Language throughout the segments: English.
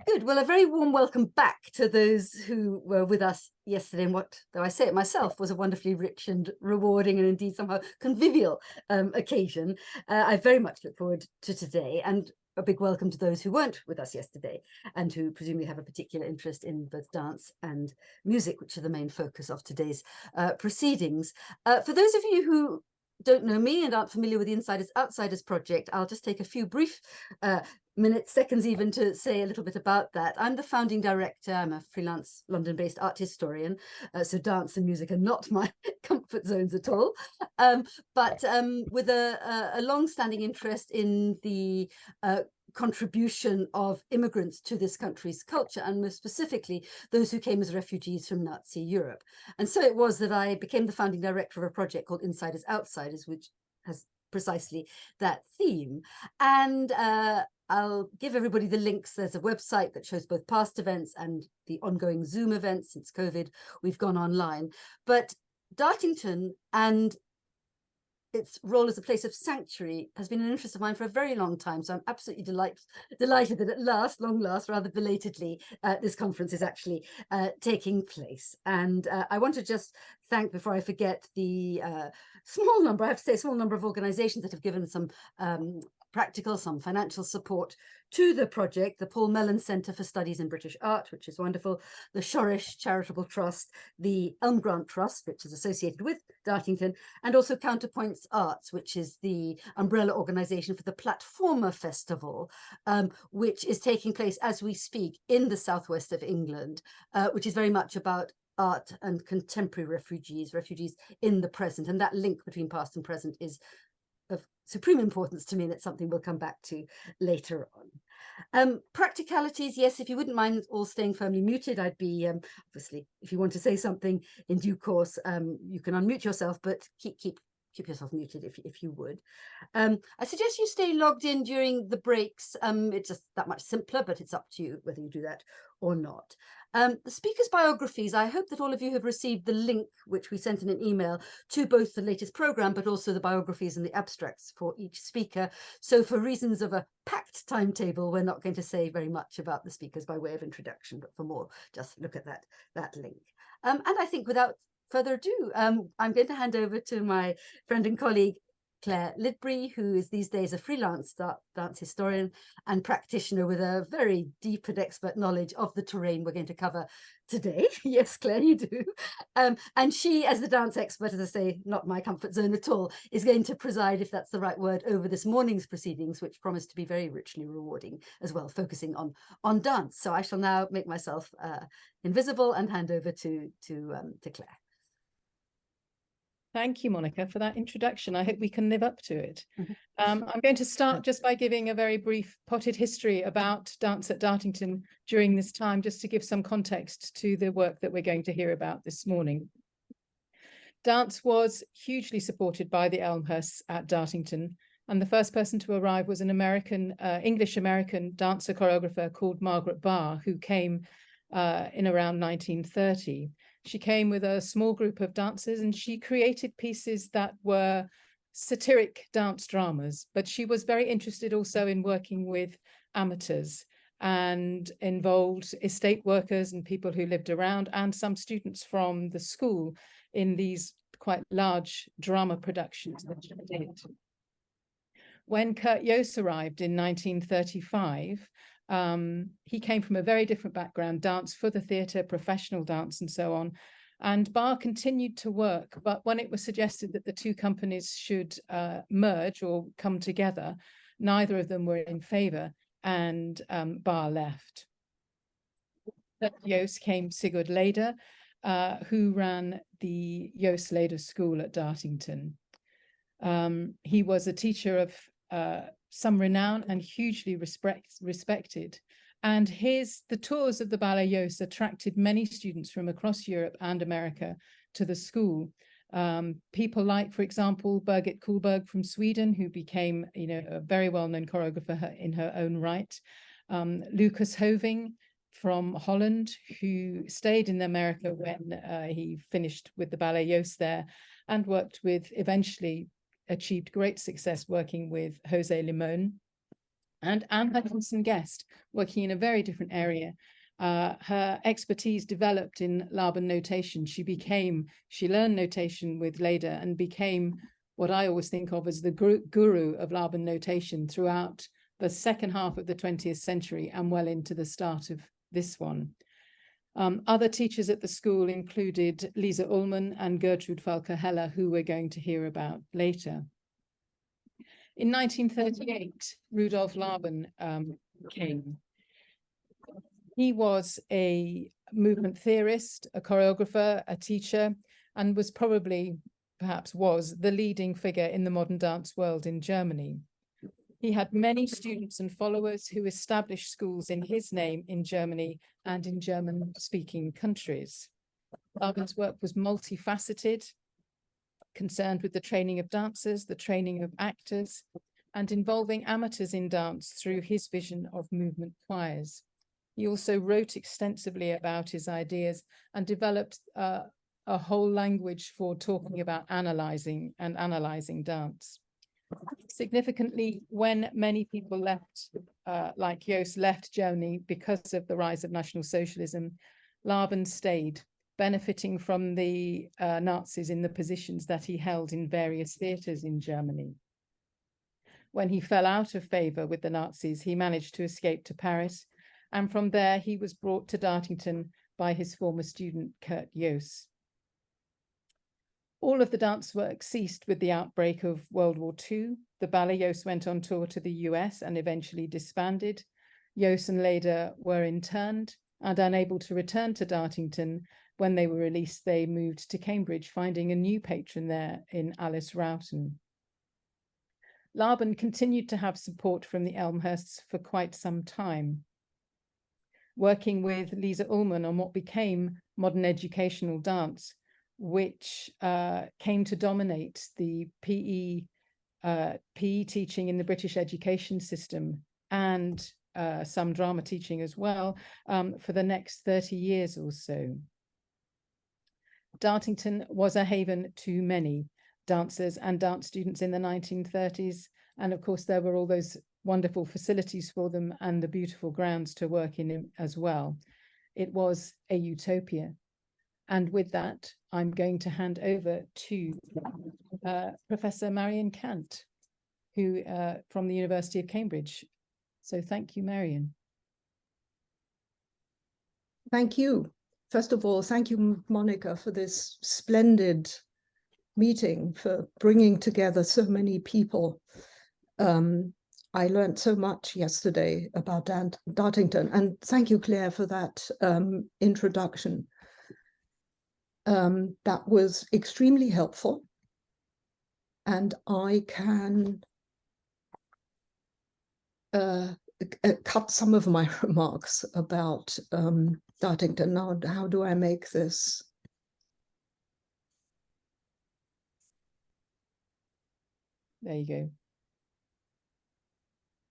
Good. Well, a very warm welcome back to those who were with us yesterday in what, though I say it myself, was a wonderfully rich and rewarding and indeed somehow convivial occasion. I very much look forward to today, and a big welcome to those who weren't with us yesterday and who presumably have a particular interest in both dance and music, which are the main focus of today's proceedings. For those of you who don't know me and aren't familiar with the Insiders Outsiders project, I'll just take a few brief minutes, seconds even, to say a little bit about that. I'm the founding director. I'm a freelance London-based art historian, so dance and music are not my comfort zones at all, but with a long-standing interest in the contribution of immigrants to this country's culture, and most specifically those who came as refugees from Nazi Europe. And so it was that I became the founding director of a project called Insiders Outsiders, which has precisely that theme. And I'll give everybody the links. There's a website that shows both past events and the ongoing Zoom events. Since COVID, we've gone online. But Dartington and its role as a place of sanctuary has been an interest of mine for a very long time. So I'm absolutely delighted that at last, long last, rather belatedly, this conference is actually taking place. And I want to just thank, before I forget, the small number, I have to say, small number of organizations that have given some practical, some financial support to the project: the Paul Mellon Centre for Studies in British Art, which is wonderful, the Shoresh Charitable Trust, the Elm Grant Trust, which is associated with Dartington, and also Counterpoints Arts, which is the umbrella organisation for the Platformer Festival, which is taking place as we speak in the southwest of England, which is very much about art and contemporary refugees in the present. And that link between past and present is of supreme importance to me, and it's something we'll come back to later on. Practicalities, yes, if you wouldn't mind all staying firmly muted, I'd be, obviously, if you want to say something in due course, you can unmute yourself, but keep yourself muted if you would. I suggest you stay logged in during the breaks. It's just that much simpler, but it's up to you whether you do that or not. The speakers' biographies, I hope that all of you have received the link, which we sent in an email, to both the latest programme, but also the biographies and the abstracts for each speaker. So for reasons of a packed timetable, we're not going to say very much about the speakers by way of introduction, but for more, just look at that link. And I think without further ado, I'm going to hand over to my friend and colleague, Clare Lidbury, who is these days a freelance dance historian and practitioner with a very deep and expert knowledge of the terrain we're going to cover today. Yes, Clare, you do. And she, as the dance expert, as I say, not my comfort zone at all, is going to preside, if that's the right word, over this morning's proceedings, which promise to be very richly rewarding as well, focusing on dance. So I shall now make myself invisible and hand over to Clare. Thank you, Monica, for that introduction. I hope we can live up to it. I'm going to start just by giving a very brief potted history about dance at Dartington during this time, just to give some context to the work that we're going to hear about this morning. Dance was hugely supported by the Elmhirsts at Dartington, and the first person to arrive was an English-American dancer choreographer called Margaret Barr, who came in around 1930. She came with a small group of dancers, and she created pieces that were satiric dance dramas, but she was very interested also in working with amateurs and involved estate workers and people who lived around, and some students from the school in these quite large drama productions that she did. When Kurt Jooss arrived in 1935, he came from a very different background: dance for the theatre, professional dance, and so on. And Barr continued to work, but when it was suggested that the two companies should merge or come together, neither of them were in favour, and Barr left. At Jooss came Sigurd Leder, who ran the Jooss Leder School at Dartington. He was a teacher of some renown and hugely respected. And the tours of the Ballets Jooss attracted many students from across Europe and America to the school. People like, for example, Birgit Kullberg from Sweden, who became, a very well-known choreographer in her own right. Lucas Hoving from Holland, who stayed in America when he finished with the Ballets Jooss there, and eventually achieved great success working with Jose Limon. And Anne Hutchinson-Guest, working in a very different area. Her expertise developed in Laban notation. She learned notation with Leda and became what I always think of as the guru of Laban notation throughout the second half of the 20th century and well into the start of this one. Other teachers at the school included Lisa Ullmann and Gertrude Falke-Heller, who we're going to hear about later. In 1938, Rudolf Laban came. He was a movement theorist, a choreographer, a teacher, and was perhaps was the leading figure in the modern dance world in Germany. He had many students and followers who established schools in his name in Germany and in German-speaking countries. Laban's work was multifaceted, concerned with the training of dancers, the training of actors, and involving amateurs in dance through his vision of movement choirs. He also wrote extensively about his ideas and developed a whole language for talking about analyzing dance. Significantly, when many people left, like Jooss, left Germany because of the rise of National Socialism, Laban stayed, benefiting from the Nazis in the positions that he held in various theatres in Germany. When he fell out of favour with the Nazis, he managed to escape to Paris, and from there he was brought to Dartington by his former student, Kurt Jooss. All of the dance work ceased with the outbreak of World War II. The Ballets Jooss went on tour to the US and eventually disbanded. Jooss and Leda were interned, and unable to return to Dartington. When they were released, they moved to Cambridge, finding a new patron there in Alice Rowton. Laban continued to have support from the Elmhirsts for quite some time, working with Lisa Ullmann on what became modern educational dance, which came to dominate the PE teaching in the British education system and some drama teaching as well for the next 30 years or so. Dartington was a haven to many dancers and dance students in the 1930s. And of course, there were all those wonderful facilities for them and the beautiful grounds to work in as well. It was a utopia. And with that, I'm going to hand over to Professor Marion Kant, who from the University of Cambridge. So thank you, Marion. Thank you. First of all, thank you, Monica, for this splendid meeting, for bringing together so many people. I learned so much yesterday about Dartington, and thank you, Claire, for that introduction. That was extremely helpful, and I can cut some of my remarks about Dartington. Now, how do I make this? There you go.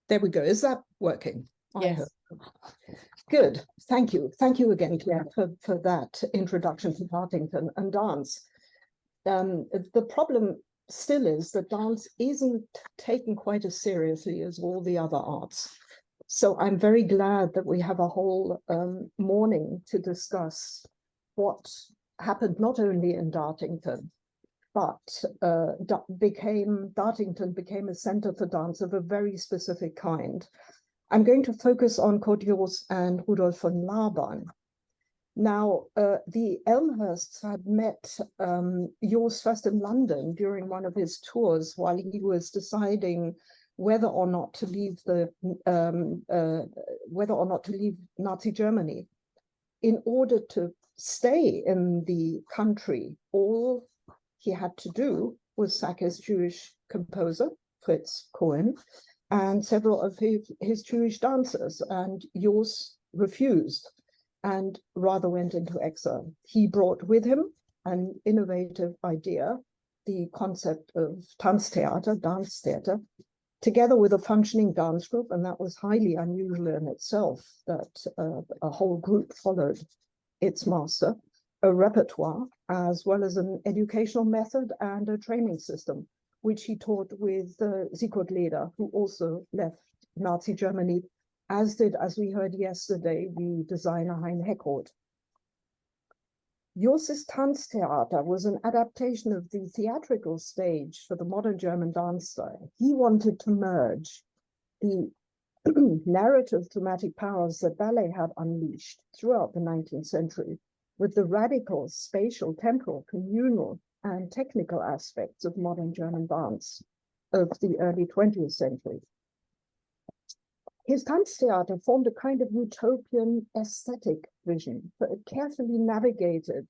There we go. Is that working? Yes. Good. Thank you. Thank you again, Claire, for that introduction to Dartington and dance. The problem still is that dance isn't taken quite as seriously as all the other arts. So I'm very glad that we have a whole morning to discuss what happened not only in Dartington, but Dartington became a center for dance of a very specific kind. I'm going to focus on Kurt Jooss and Rudolf von Laban. Now, the Elmhirsts had met Jooss first in London during one of his tours while he was deciding whether or not to leave Nazi Germany. In order to stay in the country, all he had to do was sack his Jewish composer, Fritz Cohen, and several of his Jewish dancers, and Jooss refused and rather went into exile. He brought with him an innovative idea, the concept of Tanztheater, dance theater, together with a functioning dance group, and that was highly unusual in itself, that a whole group followed its master, a repertoire, as well as an educational method and a training system, which he taught with Siegfried Leder, who also left Nazi Germany, as did, as we heard yesterday, the designer Hein Heckroth. Jooss's Tanztheater was an adaptation of the theatrical stage for the modern German dance style. He wanted to merge the narrative dramatic powers that ballet had unleashed throughout the 19th century with the radical spatial, temporal, communal, and technical aspects of modern German dance of the early 20th century. His Tanztheater formed a kind of utopian aesthetic vision, but it carefully navigated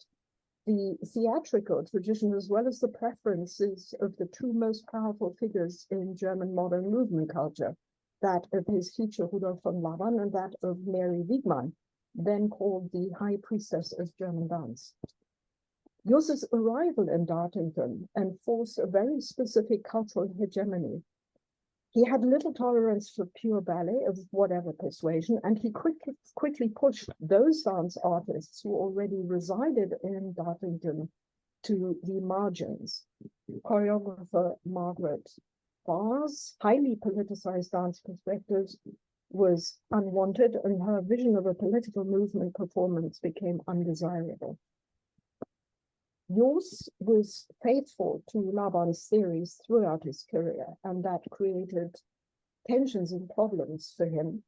the theatrical tradition as well as the preferences of the two most powerful figures in German modern movement culture, that of his teacher Rudolf von Laban and that of Mary Wiegmann, then called the High Priestess of German dance. Jooss's arrival in Dartington enforced a very specific cultural hegemony. He had little tolerance for pure ballet of whatever persuasion, and he quickly pushed those dance artists who already resided in Dartington to the margins. Choreographer Margaret Barr's highly politicized dance perspectives was unwanted, and her vision of a political movement performance became undesirable. Jooss was faithful to Laban's theories throughout his career, and that created tensions and problems for him.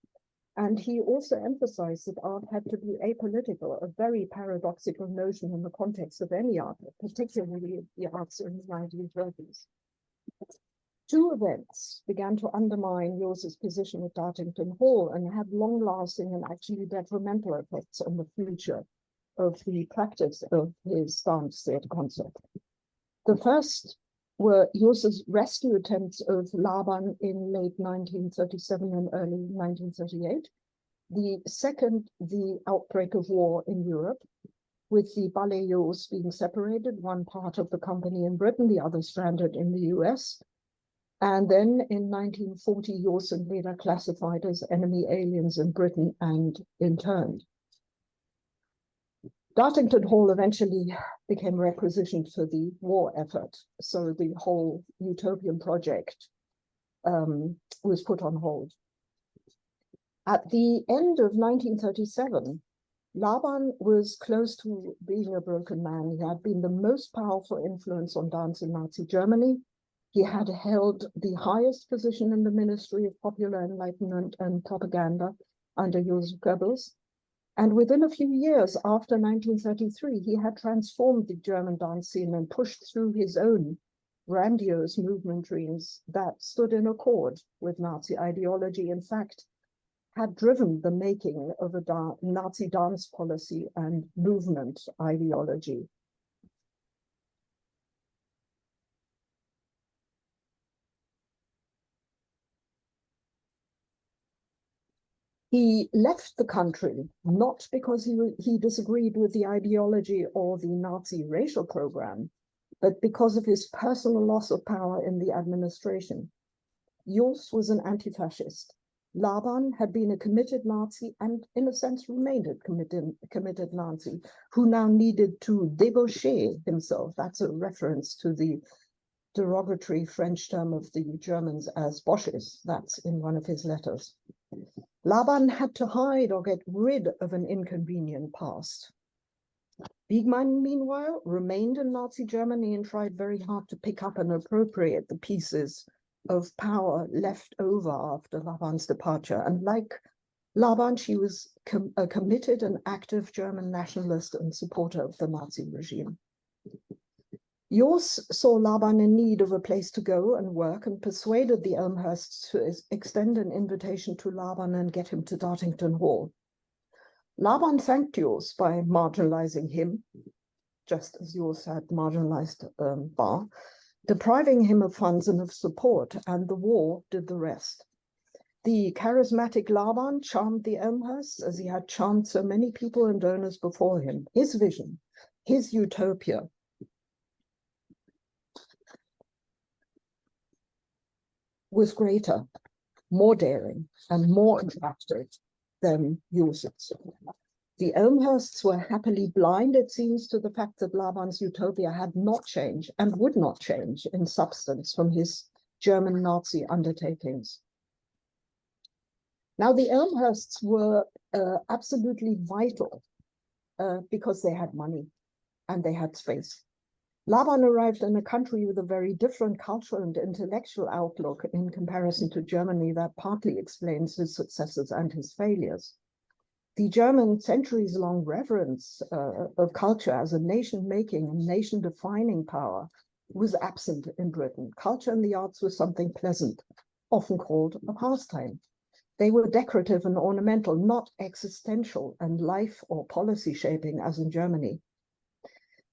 And he also emphasized that art had to be apolitical, a very paradoxical notion in the context of any art, particularly the arts in the 1930s. Two events began to undermine Jooss's position at Dartington Hall and had long-lasting and actually detrimental effects on the future of the practice of his dance theatre concept. The first were Jooss's rescue attempts of Laban in late 1937 and early 1938. The second, the outbreak of war in Europe, with the Ballets Jooss being separated, one part of the company in Britain, the other stranded in the US. And then in 1940, Jooss and Leda classified as enemy aliens in Britain and interned. Dartington Hall eventually became requisitioned for the war effort, so the whole utopian project was put on hold. At the end of 1937, Laban was close to being a broken man. He had been the most powerful influence on dance in Nazi Germany. He had held the highest position in the Ministry of Popular Enlightenment and Propaganda under Joseph Goebbels. And within a few years after 1933, he had transformed the German dance scene and pushed through his own grandiose movement dreams that stood in accord with Nazi ideology. In fact, had driven the making of a Nazi dance policy and movement ideology. He left the country, not because he disagreed with the ideology or the Nazi racial program, but because of his personal loss of power in the administration. Jooss was an anti-fascist. Laban had been a committed Nazi and, in a sense, remained a committed Nazi, who now needed to débaucher himself. That's a reference to the derogatory French term of the Germans as Bosches. That's in one of his letters. Laban had to hide or get rid of an inconvenient past. Wiegmann, meanwhile, remained in Nazi Germany and tried very hard to pick up and appropriate the pieces of power left over after Laban's departure. And like Laban, she was a committed and active German nationalist and supporter of the Nazi regime. Jooss saw Laban in need of a place to go and work and persuaded the Elmhirsts to extend an invitation to Laban and get him to Dartington Hall. Laban thanked Jooss by marginalizing him, just as Jooss had marginalized Barr, depriving him of funds and of support, and the war did the rest. The charismatic Laban charmed the Elmhirsts as he had charmed so many people and donors before him. His vision, his utopia, was greater, more daring, and more attractive than Jooss's. The Elmhirsts were happily blind, it seems, to the fact that Laban's utopia had not changed and would not change in substance from his German Nazi undertakings. Now, the Elmhirsts were absolutely vital because they had money and they had space. Laban arrived in a country with a very different cultural and intellectual outlook in comparison to Germany that partly explains his successes and his failures. The German centuries-long reverence of culture as a nation-making and nation-defining power was absent in Britain. Culture and the arts were something pleasant, often called a pastime. They were decorative and ornamental, not existential and life or policy shaping as in Germany.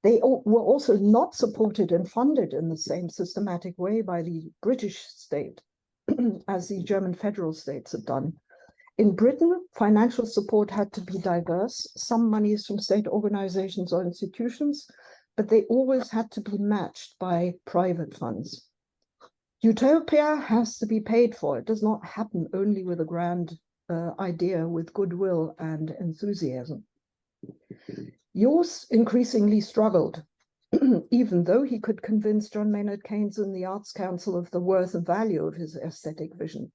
They were also not supported and funded in the same systematic way by the British state as the German federal states had done. In Britain, financial support had to be diverse, some monies from state organizations or institutions, but they always had to be matched by private funds. Utopia has to be paid for. It does not happen only with a grand idea with goodwill and enthusiasm. Jooss increasingly struggled, even though he could convince John Maynard Keynes and the Arts Council of the worth and value of his aesthetic vision.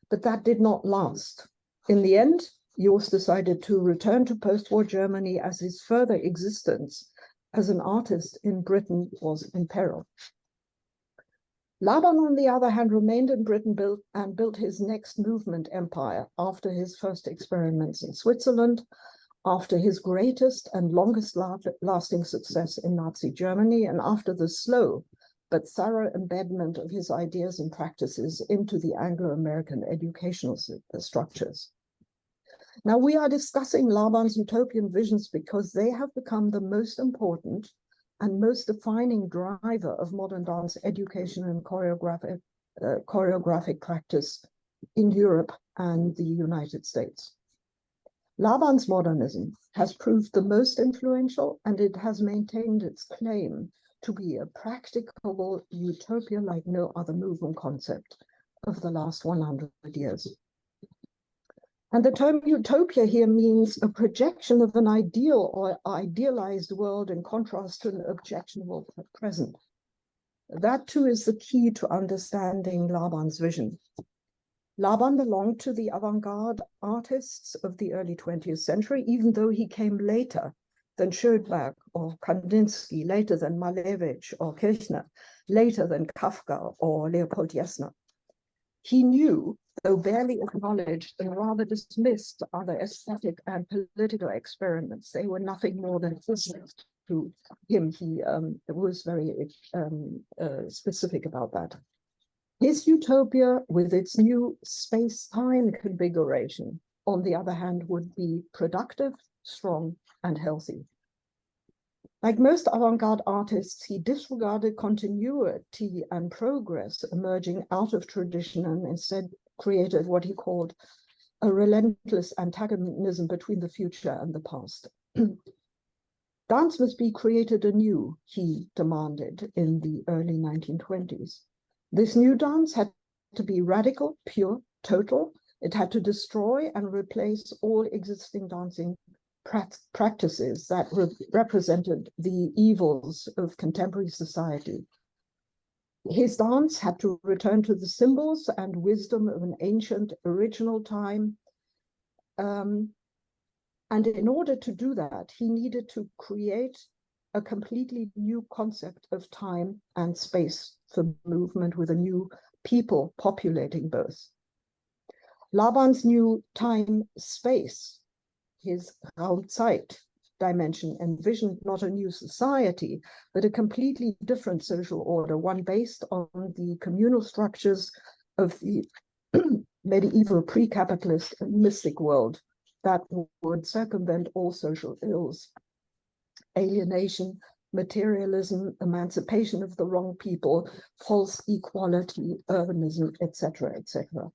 But that did not last. In the end, Jooss decided to return to post-war Germany as his further existence as an artist in Britain was in peril. Laban, on the other hand, remained in Britain and built his next movement empire after his first experiments in Switzerland, after his greatest and longest lasting success in Nazi Germany, and after the slow but thorough embedment of his ideas and practices into the Anglo-American educational structures. Now, we are discussing Laban's utopian visions because they have become the most important and most defining driver of modern dance education and choreographic practice in Europe and the United States. Laban's modernism has proved the most influential, and it has maintained its claim to be a practicable utopia like no other movement concept of the last 100 years. And the term utopia here means a projection of an ideal or idealized world in contrast to an objectionable present. That too is the key to understanding Laban's vision. Laban belonged to the avant-garde artists of the early 20th century, even though he came later than Schoenberg or Kandinsky, later than Malevich or Kirchner, later than Kafka or Leopold Jesner. He knew, though barely acknowledged and rather dismissed, other aesthetic and political experiments. They were nothing more than business to him. He was very specific about that. His utopia, with its new space-time configuration, on the other hand, would be productive, strong, and healthy. Like most avant-garde artists, he disregarded continuity and progress emerging out of tradition and instead created what he called a relentless antagonism between the future and the past. Dance must be created anew, he demanded in the early 1920s. This new dance had to be radical, pure, total. It had to destroy and replace all existing dancing practices that represented the evils of contemporary society. His dance had to return to the symbols and wisdom of an ancient original time. And in order to do that, he needed to create a completely new concept of time and space for movement with a new people populating both. Laban's new time-space, his Raumzeit dimension, envisioned not a new society, but a completely different social order, one based on the communal structures of the medieval pre-capitalist mystic world that would circumvent all social ills: alienation, materialism, emancipation of the wrong people, false equality, urbanism, etc., etc.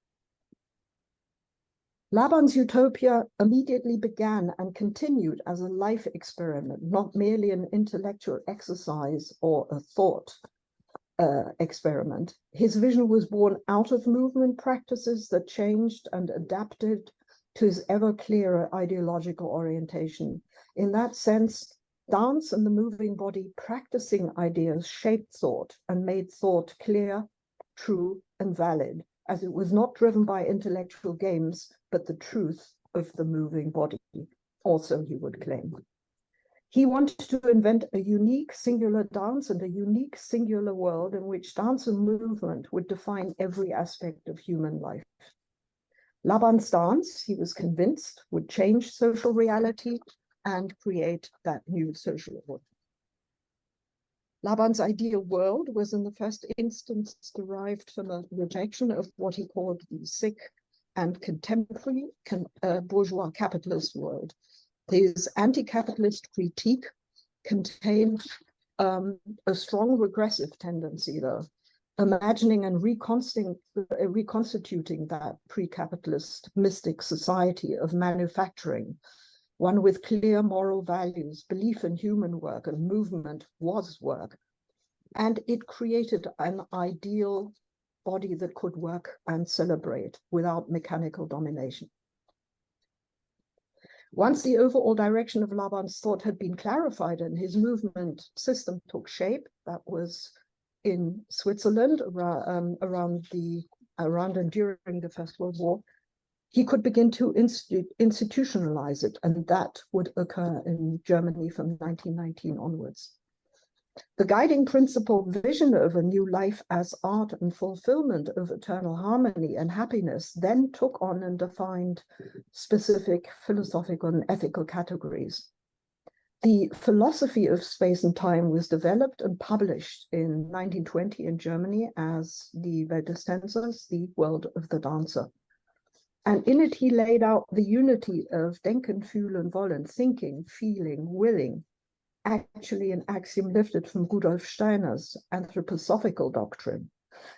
Laban's utopia immediately began and continued as a life experiment, not merely an intellectual exercise or a thought experiment. His vision was born out of movement practices that changed and adapted to his ever clearer ideological orientation. In that sense, dance and the moving body practicing ideas shaped thought and made thought clear, true, and valid, as it was not driven by intellectual games, but the truth of the moving body, also he would claim. He wanted to invent a unique singular dance and a unique singular world in which dance and movement would define every aspect of human life. Laban's dance, he was convinced, would change social reality and create that new social order. Laban's ideal world was in the first instance derived from a rejection of what he called the sick and contemporary bourgeois capitalist world. His anti-capitalist critique contained a strong regressive tendency, though, imagining and reconstituting that pre-capitalist mystic society of manufacturing, one with clear moral values, belief in human work, and movement was work. And it created an ideal body that could work and celebrate without mechanical domination. Once the overall direction of Laban's thought had been clarified and his movement system took shape, that was in Switzerland around and during the First World War, he could begin to institutionalize it, and that would occur in Germany from 1919 onwards. The guiding principle vision of a new life as art and fulfillment of eternal harmony and happiness then took on and defined specific philosophical and ethical categories. The philosophy of space and time was developed and published in 1920 in Germany as the Weltestänzers, the world of the dancer. And in it, he laid out the unity of denken, fühlen, wollen, thinking, feeling, willing, actually an axiom lifted from Rudolf Steiner's anthroposophical doctrine.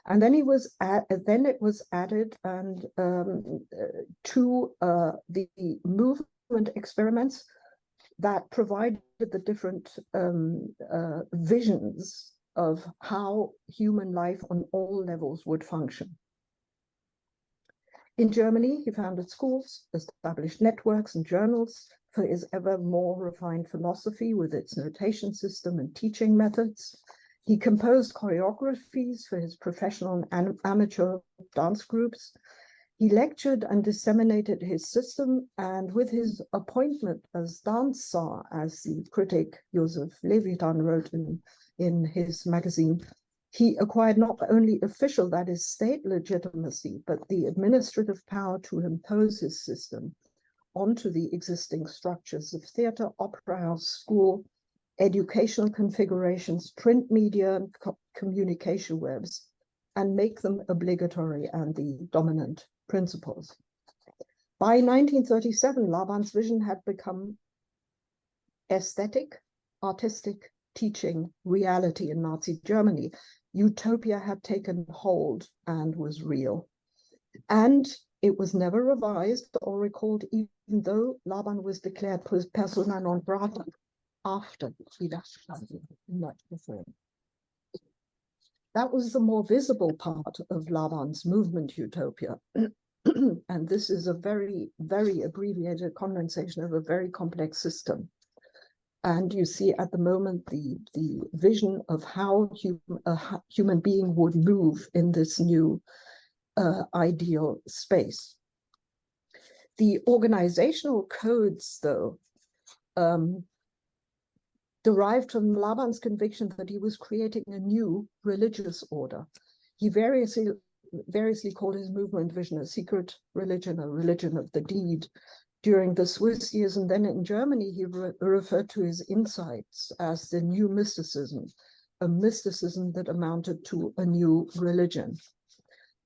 And then it was added and to the movement experiments that provided the different visions of how human life on all levels would function. In Germany, he founded schools, established networks and journals for his ever more refined philosophy with its notation system and teaching methods. He composed choreographies for his professional and amateur dance groups. He lectured and disseminated his system, and with his appointment as dance czar, as the critic Josef Levitan wrote in his magazine, he acquired not only official, that is state legitimacy, but the administrative power to impose his system onto the existing structures of theater, opera house, school, educational configurations, print media, and communication webs, and make them obligatory and the dominant principles. By 1937, Laban's vision had become aesthetic, artistic, teaching reality in Nazi Germany. Utopia had taken hold and was real. And it was never revised or recalled, even though Laban was declared persona non grata after he left, not before. That was the more visible part of Laban's movement Utopia. And this is a very, very abbreviated condensation of a very complex system. And you see at the moment the vision of how a human being would move in this new ideal space. The organizational codes, though, derived from Laban's conviction that he was creating a new religious order. He variously called his movement vision a secret religion, a religion of the deed. During the Swiss years and then in Germany, he referred to his insights as the new mysticism, a mysticism that amounted to a new religion.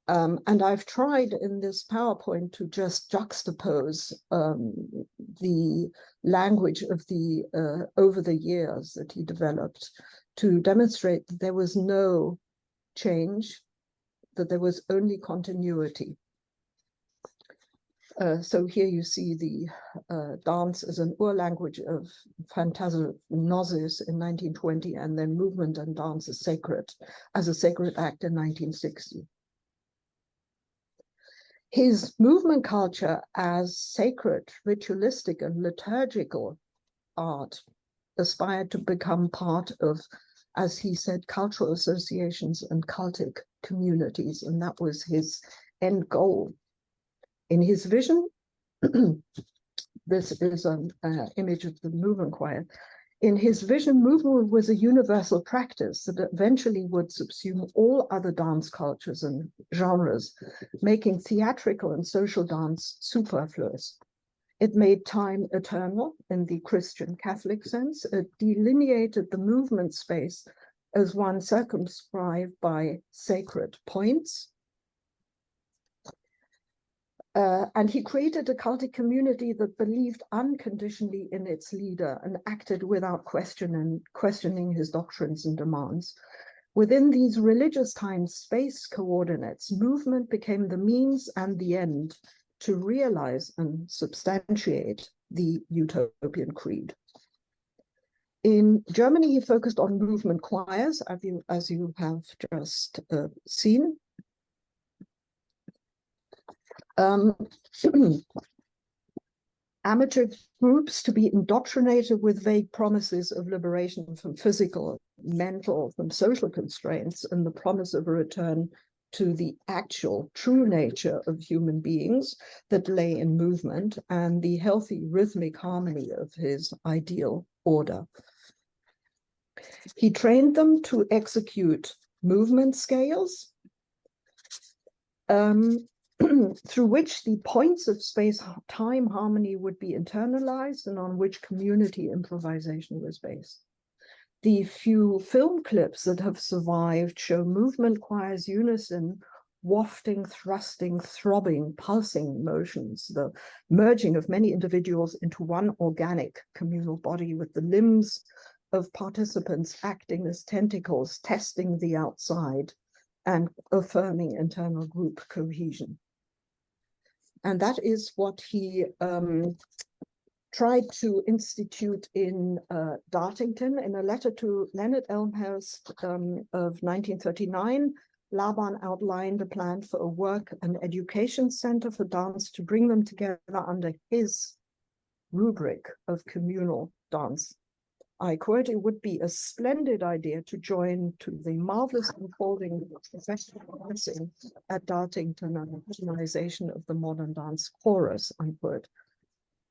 And I've tried in this PowerPoint to just juxtapose the language of the over the years that he developed to demonstrate that there was no change, that there was only continuity. So here you see the dance as an ur-language of Phantasognosis in 1920, and then movement and dance as a sacred act in 1960. His movement culture as sacred, ritualistic, and liturgical art aspired to become part of, as he said, cultural associations and cultic communities, and that was his end goal. In his vision, This is an image of the movement choir. In his vision, movement was a universal practice that eventually would subsume all other dance cultures and genres, making theatrical and social dance superfluous. It made time eternal in the Christian Catholic sense. It delineated the movement space as one circumscribed by sacred points. And he created a cultic community that believed unconditionally in its leader and acted without questioning his doctrines and demands. Within these religious time-space coordinates, movement became the means and the end to realize and substantiate the utopian creed. In Germany, he focused on movement choirs, as you have just seen. Amateur groups to be indoctrinated with vague promises of liberation from physical, mental, from social constraints, and the promise of a return to the actual, true nature of human beings that lay in movement and the healthy rhythmic harmony of his ideal order. He trained them to execute movement scales, through which the points of space-time harmony would be internalized and on which community improvisation was based. The few film clips that have survived show movement choirs unison, wafting, thrusting, throbbing, pulsing motions, the merging of many individuals into one organic communal body with the limbs of participants acting as tentacles, testing the outside and affirming internal group cohesion. And that is what he tried to institute in Dartington. In a letter to Leonard Elmhirst of 1939, Laban outlined a plan for a work and education center for dance to bring them together under his rubric of communal dance. I quote, "It would be a splendid idea to join to the marvelous unfolding of professional dancing at Dartington and the organization of the modern dance chorus," unquote.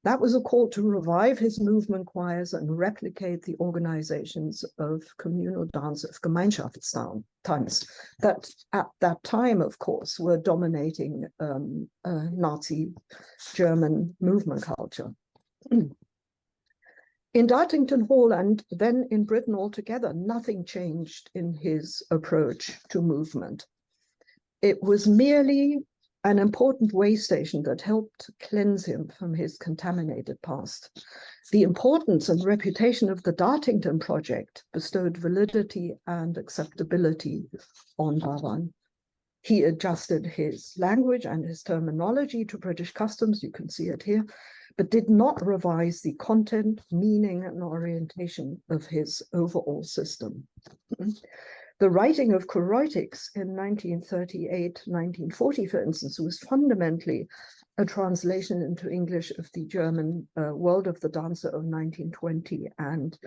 That was a call to revive his movement choirs and replicate the organizations of communal dance of Gemeinschaftstanz that at that time, of course, were dominating Nazi German movement culture. In Dartington Hall and then in Britain altogether, nothing changed in his approach to movement. It was merely an important way station that helped cleanse him from his contaminated past. The importance and reputation of the Dartington project bestowed validity and acceptability on Devon. He adjusted his language and his terminology to British customs, you can see it here, but did not revise the content, meaning, and orientation of his overall system. The writing of Koroitics in 1938-1940, for instance, was fundamentally a translation into English of the German World of the Dancer of 1920 and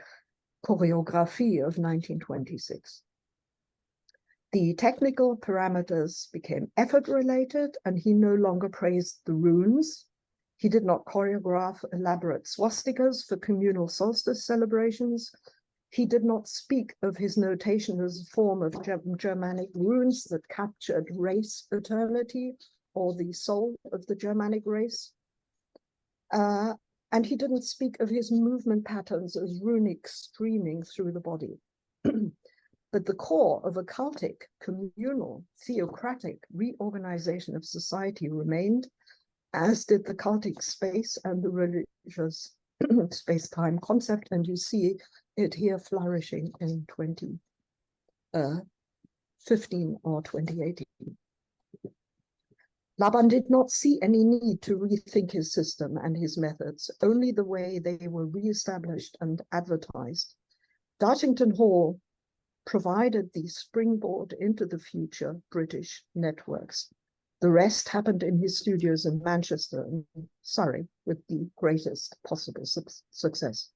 Choreography of 1926. The technical parameters became effort-related, and he no longer praised the runes. He did not choreograph elaborate swastikas for communal solstice celebrations. He did not speak of his notation as a form of Germanic runes that captured race eternity or the soul of the Germanic race. And he didn't speak of his movement patterns as runic streaming through the body. But the core of a cultic, communal, theocratic reorganization of society remained, as did the cultic space and the religious space-time concept, and you see it here flourishing in 2015 or 2018. Laban did not see any need to rethink his system and his methods, only the way they were re-established and advertised. Dartington Hall provided the springboard into the future British networks. The rest happened in his studios in Manchester and Surrey with the greatest possible success.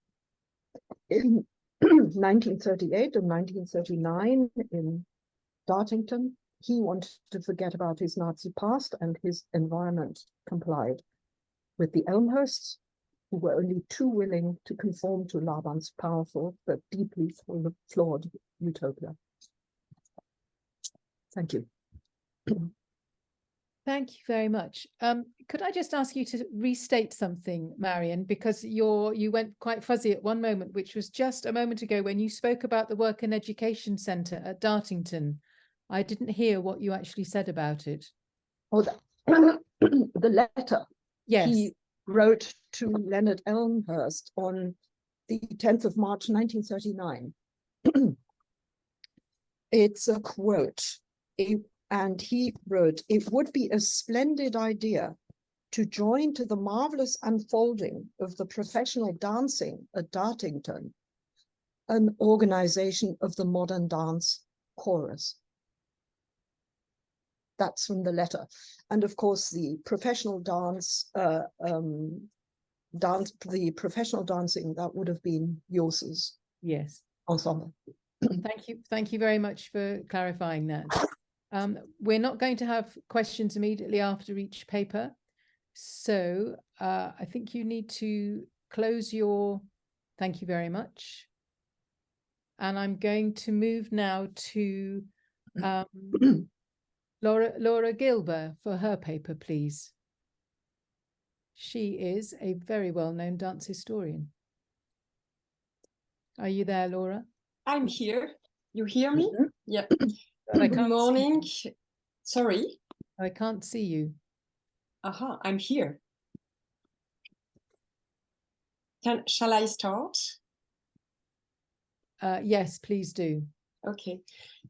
In 1938 and 1939 in Dartington, he wanted to forget about his Nazi past, and his environment complied. with the Elmhirsts, who were only too willing to conform to Laban's powerful but deeply flawed utopia. Thank you. Thank you very much. Could I just ask you to restate something, Marion, because you went quite fuzzy at one moment, which was just a moment ago when you spoke about the Work and Education Centre at Dartington. I didn't hear what you actually said about it. Oh, the letter Yes. he wrote to Leonard Elmhirst on the 10th of March, 1939. It's a quote. And he wrote, "It would be a splendid idea to join to the marvelous unfolding of the professional dancing at Dartington, an organization of the modern dance chorus." That's from the letter. And of course, the professional the professional dancing, that would have been Jooss's ensemble. Thank you very much for clarifying that. We're not going to have questions immediately after each paper. So I think you need to close your, thank you very much. And I'm going to move now to Laure Guilbert for her paper, please. She is a very well-known dance historian. Are you there, Laura? I'm here. You hear me? Mm-hmm. Yeah. Good morning. Sorry. I can't see you. Aha, I'm here. Shall I start? Yes, please do. Okay.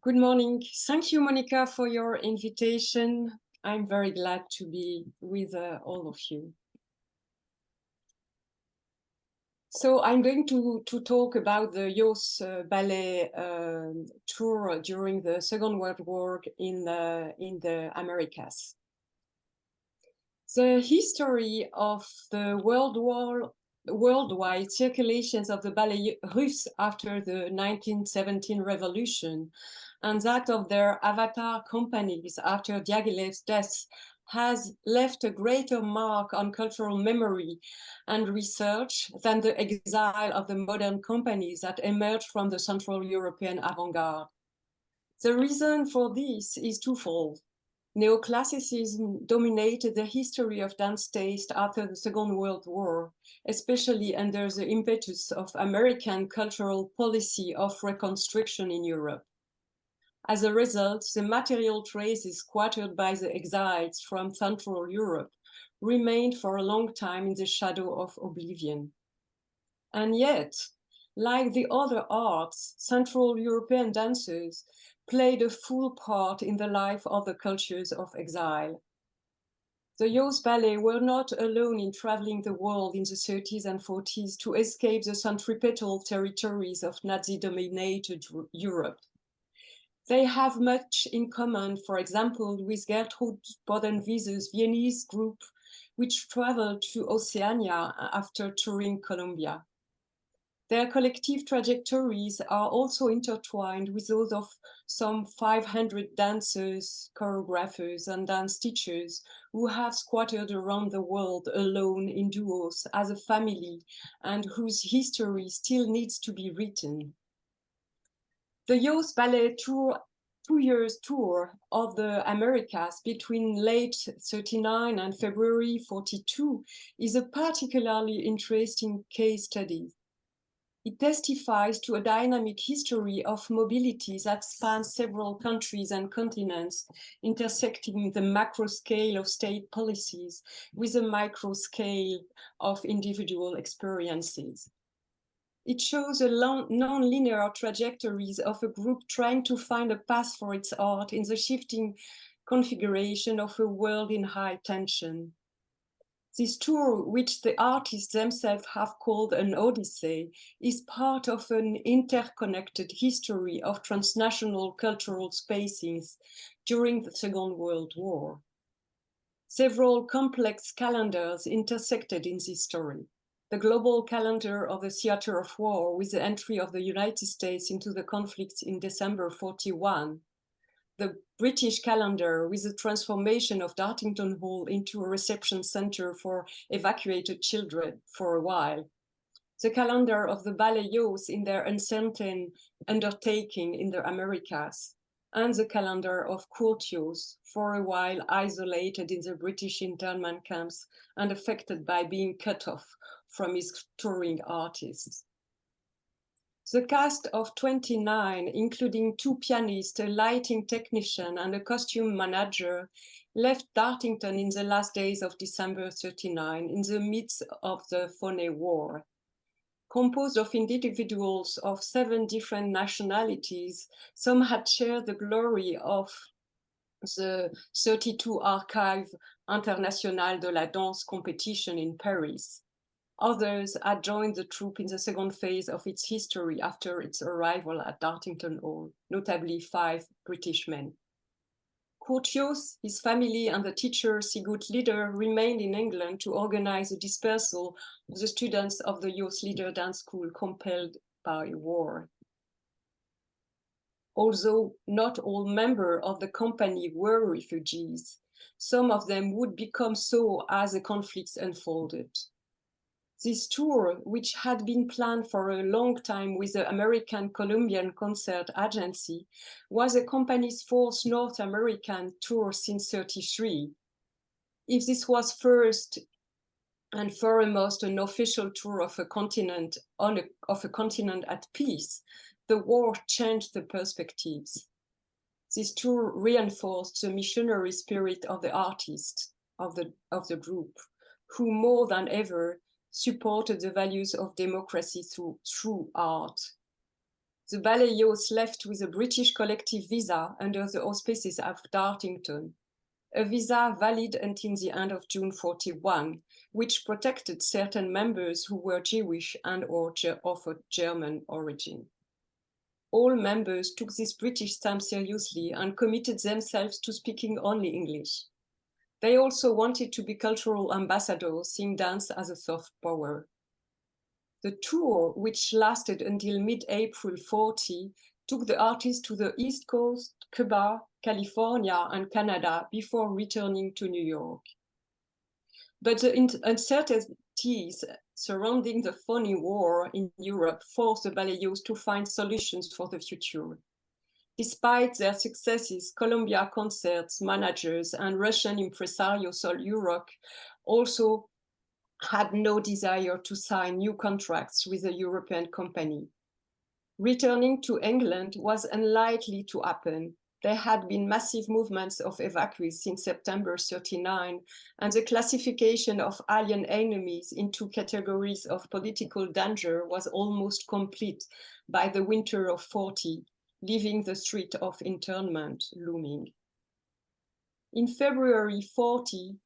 Good morning. Thank you, Monica, for your invitation. I'm very glad to be with all of you. So I'm going to talk about the Jooss ballet tour during the Second World War in the Americas. The history of the worldwide circulations of the Ballets Jooss after the 1917 revolution and that of their avatar companies after Diaghilev's death has left a greater mark on cultural memory and research than the exile of the modern companies that emerged from the Central European avant-garde. The reason for this is twofold. Neoclassicism dominated the history of dance taste after the Second World War, especially under the impetus of American cultural policy of reconstruction in Europe. As a result, the material traces squattered by the exiles from Central Europe remained for a long time in the shadow of oblivion. And yet, like the other arts, Central European dancers played a full part in the life of the cultures of exile. The Jooss ballet were not alone in traveling the world in the 30s and 40s to escape the centripetal territories of Nazi-dominated Europe. They have much in common, for example, with Gertrude Bodenwiese's Viennese group, which traveled to Oceania after touring Colombia. Their collective trajectories are also intertwined with those of some 500 dancers, choreographers, and dance teachers who have squatted around the world alone in duos as a family and whose history still needs to be written. The Jooss ballet tour, 2 years tour of the Americas between late 39 and February 42 is a particularly interesting case study. It testifies to a dynamic history of mobility that spans several countries and continents, intersecting the macro scale of state policies with the micro scale of individual experiences. It shows a non-linear trajectories of a group trying to find a path for its art in the shifting configuration of a world in high tension. This tour, which the artists themselves have called an odyssey, is part of an interconnected history of transnational cultural spaces during the Second World War. Several complex calendars intersected in this story. The global calendar of the theater of war with the entry of the United States into the conflict in December 41, the British calendar with the transformation of Dartington Hall into a reception center for evacuated children for a while. The calendar of the Ballets Jooss in their uncertain undertaking in the Americas, and the calendar of Curtius, for a while isolated in the British internment camps and affected by being cut off from his touring artists. The cast of 29, including 2 pianists, a lighting technician, and a costume manager, left Dartington in the last days of December 39, in the midst of the Fonney War. Composed of individuals of 7 different nationalities, some had shared the glory of the 32 Archive International de la Danse competition in Paris. Others had joined the troupe in the second phase of its history after its arrival at Dartington Hall, notably 5 British men. Curtius, his family, and the teacher Sigurd Lieder remained in England to organize the dispersal of the students of the Youth Leader Dance School compelled by war. Although not all members of the company were refugees, some of them would become so as the conflicts unfolded. This tour, which had been planned for a long time with the American Columbian Concert Agency, was the company's 4th North American tour since '33. If this was first and foremost an official tour of a continent at peace, the war changed the perspectives. This tour reinforced the missionary spirit of the artists of the group, who more than ever supported the values of democracy through art. The Ballets Jooss left with a British collective visa under the auspices of Dartington, a visa valid until the end of June 41, which protected certain members who were Jewish and or of a German origin. All members took this British stamp seriously and committed themselves to speaking only English. They also wanted to be cultural ambassadors, seeing dance as a soft power. The tour, which lasted until mid-April 40, took the artists to the East Coast, Cuba, California, and Canada before returning to New York. But the uncertainties surrounding the phony war in Europe forced the Ballets Jooss to find solutions for the future. Despite their successes, Columbia Concerts managers and Russian impresario Sol Urok also had no desire to sign new contracts with a European company. Returning to England was unlikely to happen. There had been massive movements of evacuees since September 39, and the classification of alien enemies into categories of political danger was almost complete by the winter of 40, leaving the threat of internment looming. In February 40,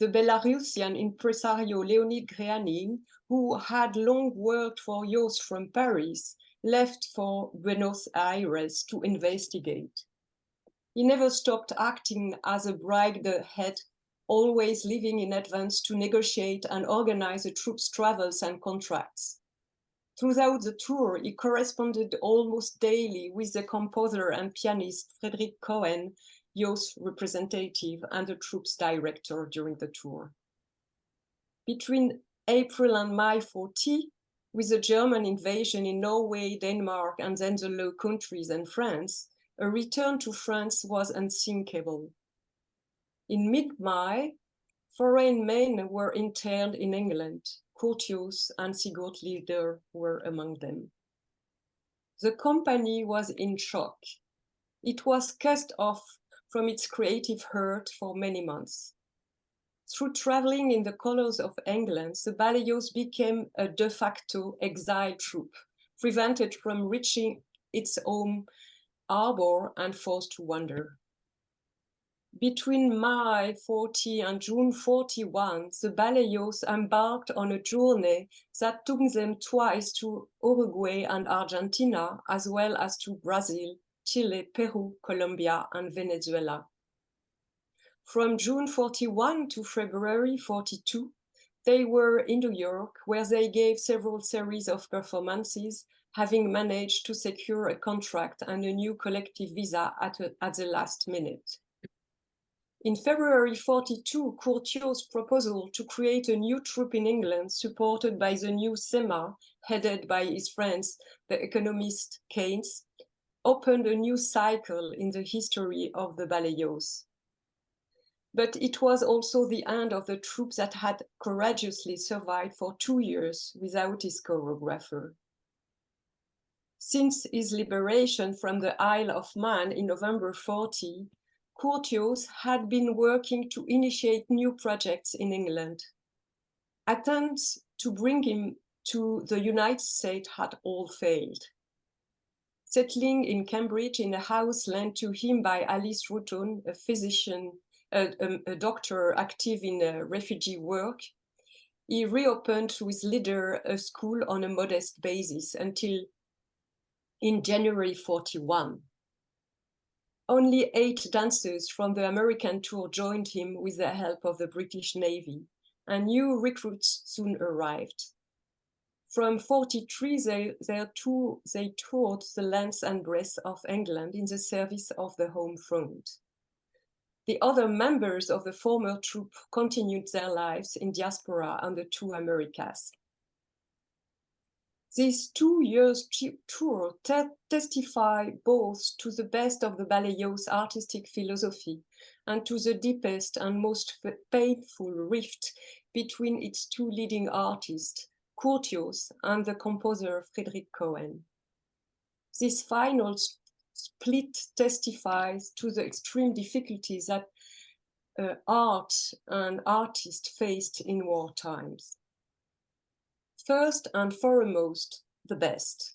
the Belarusian impresario Leonid Greanin, who had long worked for Jooss from Paris, left for Buenos Aires to investigate. He never stopped acting as a bridehead, always leaving in advance to negotiate and organize the troops' travels and contracts. Throughout the tour, he corresponded almost daily with the composer and pianist Fritz Cohen, Jooss representative and the troops director during the tour. Between April and May 40, with the German invasion in Norway, Denmark, and then the Low Countries and France, a return to France was unthinkable. In mid-May, foreign men were interned in England. Curtius and Sigurd Lieder were among them. The company was in shock. It was cast off from its creative heart for many months. Through traveling in the colors of England, the Ballets Jooss became a de facto exile troupe, prevented from reaching its home harbor and forced to wander. Between May 40 and June 41, the Ballets Jooss embarked on a journey that took them twice to Uruguay and Argentina, as well as to Brazil, Chile, Peru, Colombia, and Venezuela. From June 41 to February 42, they were in New York, where they gave several series of performances, having managed to secure a contract and a new collective visa at the last minute. In February 42, Curtius's proposal to create a new troupe in England, supported by the new SEMA, headed by his friends, the economist Kant, opened a new cycle in the history of the Ballets Jooss. But it was also the end of the troupe that had courageously survived for 2 years without his choreographer. Since his liberation from the Isle of Man in November 40, Curtius had been working to initiate new projects in England. Attempts to bring him to the United States had all failed. Settling in Cambridge in a house lent to him by Alice Ruton, a physician, a doctor active in refugee work, he reopened with Lidder a school on a modest basis until in January 41. Only 8 dancers from the American tour joined him with the help of the British Navy, and new recruits soon arrived. From 43, they toured the length and breadth of England in the service of the home front. The other members of the former troupe continued their lives in diaspora on the 2 Americas. This 2 years tour testify both to the best of the Ballets Jooss artistic philosophy and to the deepest and most painful rift between its 2 leading artists, Curtius and the composer Fritz Cohen. This final split testifies to the extreme difficulties that art and artists faced in war times. First and foremost, the best.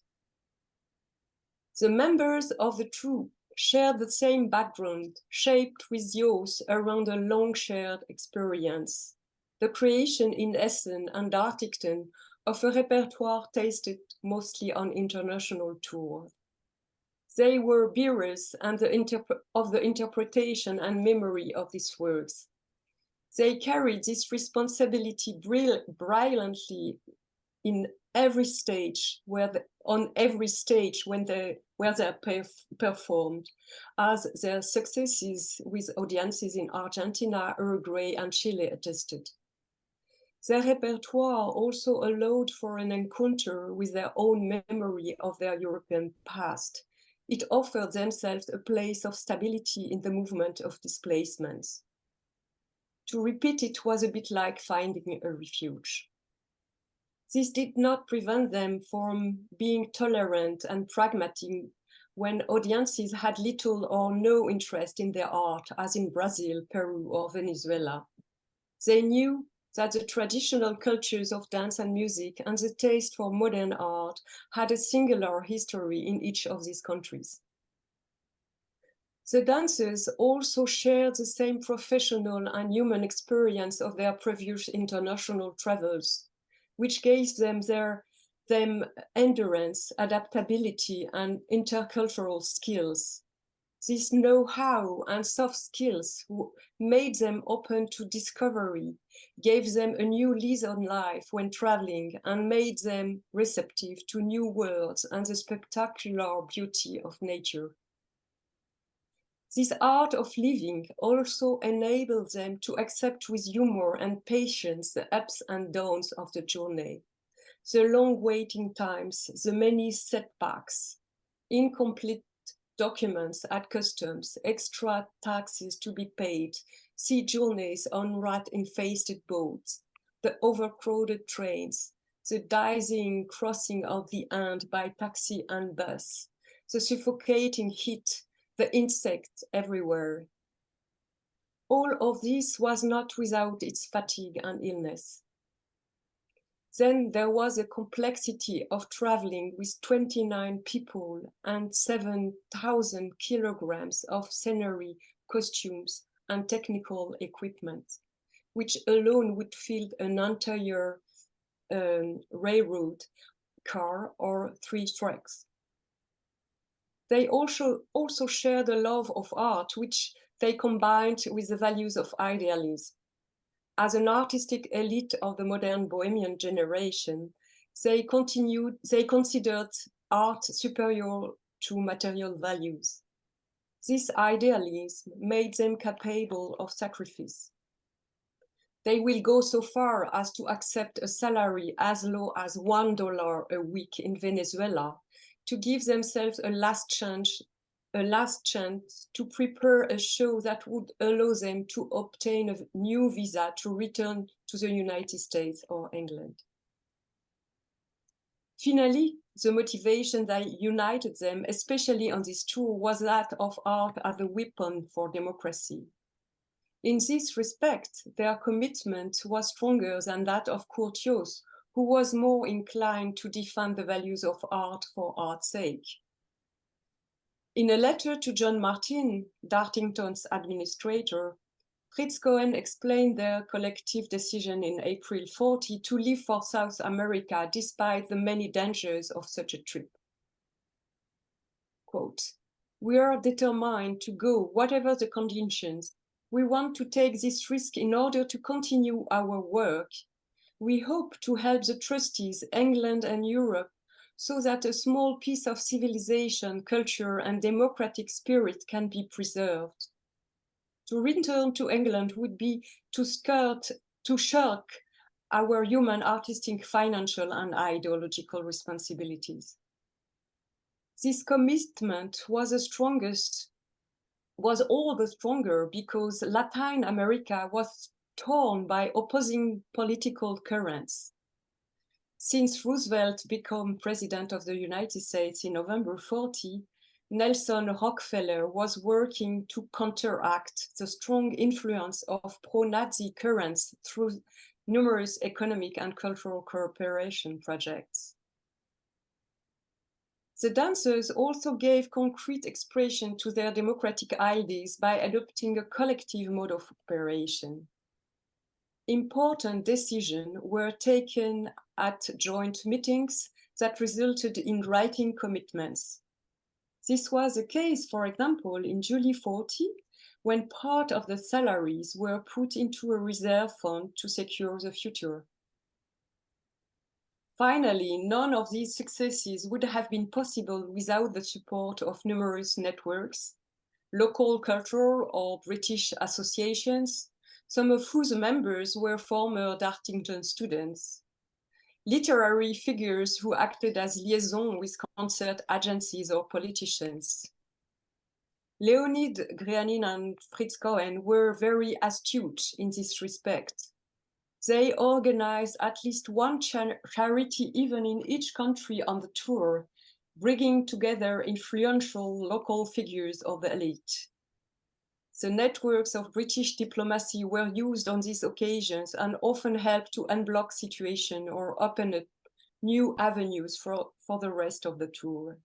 The members of the troupe shared the same background, shaped with Jooss around a long shared experience, the creation in Essen and Dartington of a repertoire tasted mostly on international tours. They were bearers of the interpretation and memory of these works. They carried this responsibility brilliantly in every stage on every stage where they performed, as their successes with audiences in Argentina, Uruguay, and Chile attested. Their repertoire also allowed for an encounter with their own memory of their European past. It offered themselves a place of stability in the movement of displacements. To repeat it was a bit like finding a refuge. This did not prevent them from being tolerant and pragmatic when audiences had little or no interest in their art, as in Brazil, Peru, or Venezuela. They knew that the traditional cultures of dance and music and the taste for modern art had a singular history in each of these countries. The dancers also shared the same professional and human experience of their previous international travels, which gave them endurance, adaptability, and intercultural skills. This know-how and soft skills made them open to discovery, gave them a new lease on life when traveling, and made them receptive to new worlds and the spectacular beauty of nature. This art of living also enabled them to accept with humor and patience the ups and downs of the journey, the long waiting times, the many setbacks, incomplete documents at customs, extra taxes to be paid, sea journeys on rat-infested boats, the overcrowded trains, the dizzying crossing of the Inde by taxi and bus, the suffocating heat, the insects everywhere. All of this was not without its fatigue and illness. Then there was a complexity of traveling with 29 people and 7,000 kilograms of scenery, costumes, and technical equipment, which alone would fill an entire railroad car or 3 tracks. They also shared a love of art, which they combined with the values of idealism. As an artistic elite of the modern Bohemian generation, they considered art superior to material values. This idealism made them capable of sacrifice. They will go so far as to accept a salary as low as $1 a week in Venezuela to give themselves a last chance to prepare a show that would allow them to obtain a new visa to return to the United States or England. Finally, the motivation that united them, especially on this tour, was that of art as a weapon for democracy. In this respect, their commitment was stronger than that of Curtius, who was more inclined to defend the values of art for art's sake. In a letter to John Martin, Dartington's administrator, Fritz Cohen explained their collective decision in April 40 to leave for South America despite the many dangers of such a trip. Quote, "We are determined to go whatever the conditions. We want to take this risk in order to continue our work. We hope to help the trustees, England and Europe, so that a small piece of civilization, culture, and democratic spirit can be preserved. To return to England would be to shirk our human, artistic, financial, and ideological responsibilities." This commitment was all the stronger because Latin America was torn by opposing political currents. Since Roosevelt became president of the United States in November 40, Nelson Rockefeller was working to counteract the strong influence of pro-Nazi currents through numerous economic and cultural cooperation projects. The dancers also gave concrete expression to their democratic ideas by adopting a collective mode of operation. Important decisions were taken at joint meetings that resulted in writing commitments. This was the case, for example, in July 40, when part of the salaries were put into a reserve fund to secure the future. Finally, none of these successes would have been possible without the support of numerous networks, local cultural or British associations, some of whose members were former Dartington students, literary figures who acted as liaison with concert agencies or politicians. Leonid Grianin and Fritz Cohen were very astute in this respect. They organized at least one charity even in each country on the tour, bringing together influential local figures of the elite. The networks of British diplomacy were used on these occasions and often helped to unblock situations or open up new avenues for the rest of the tour.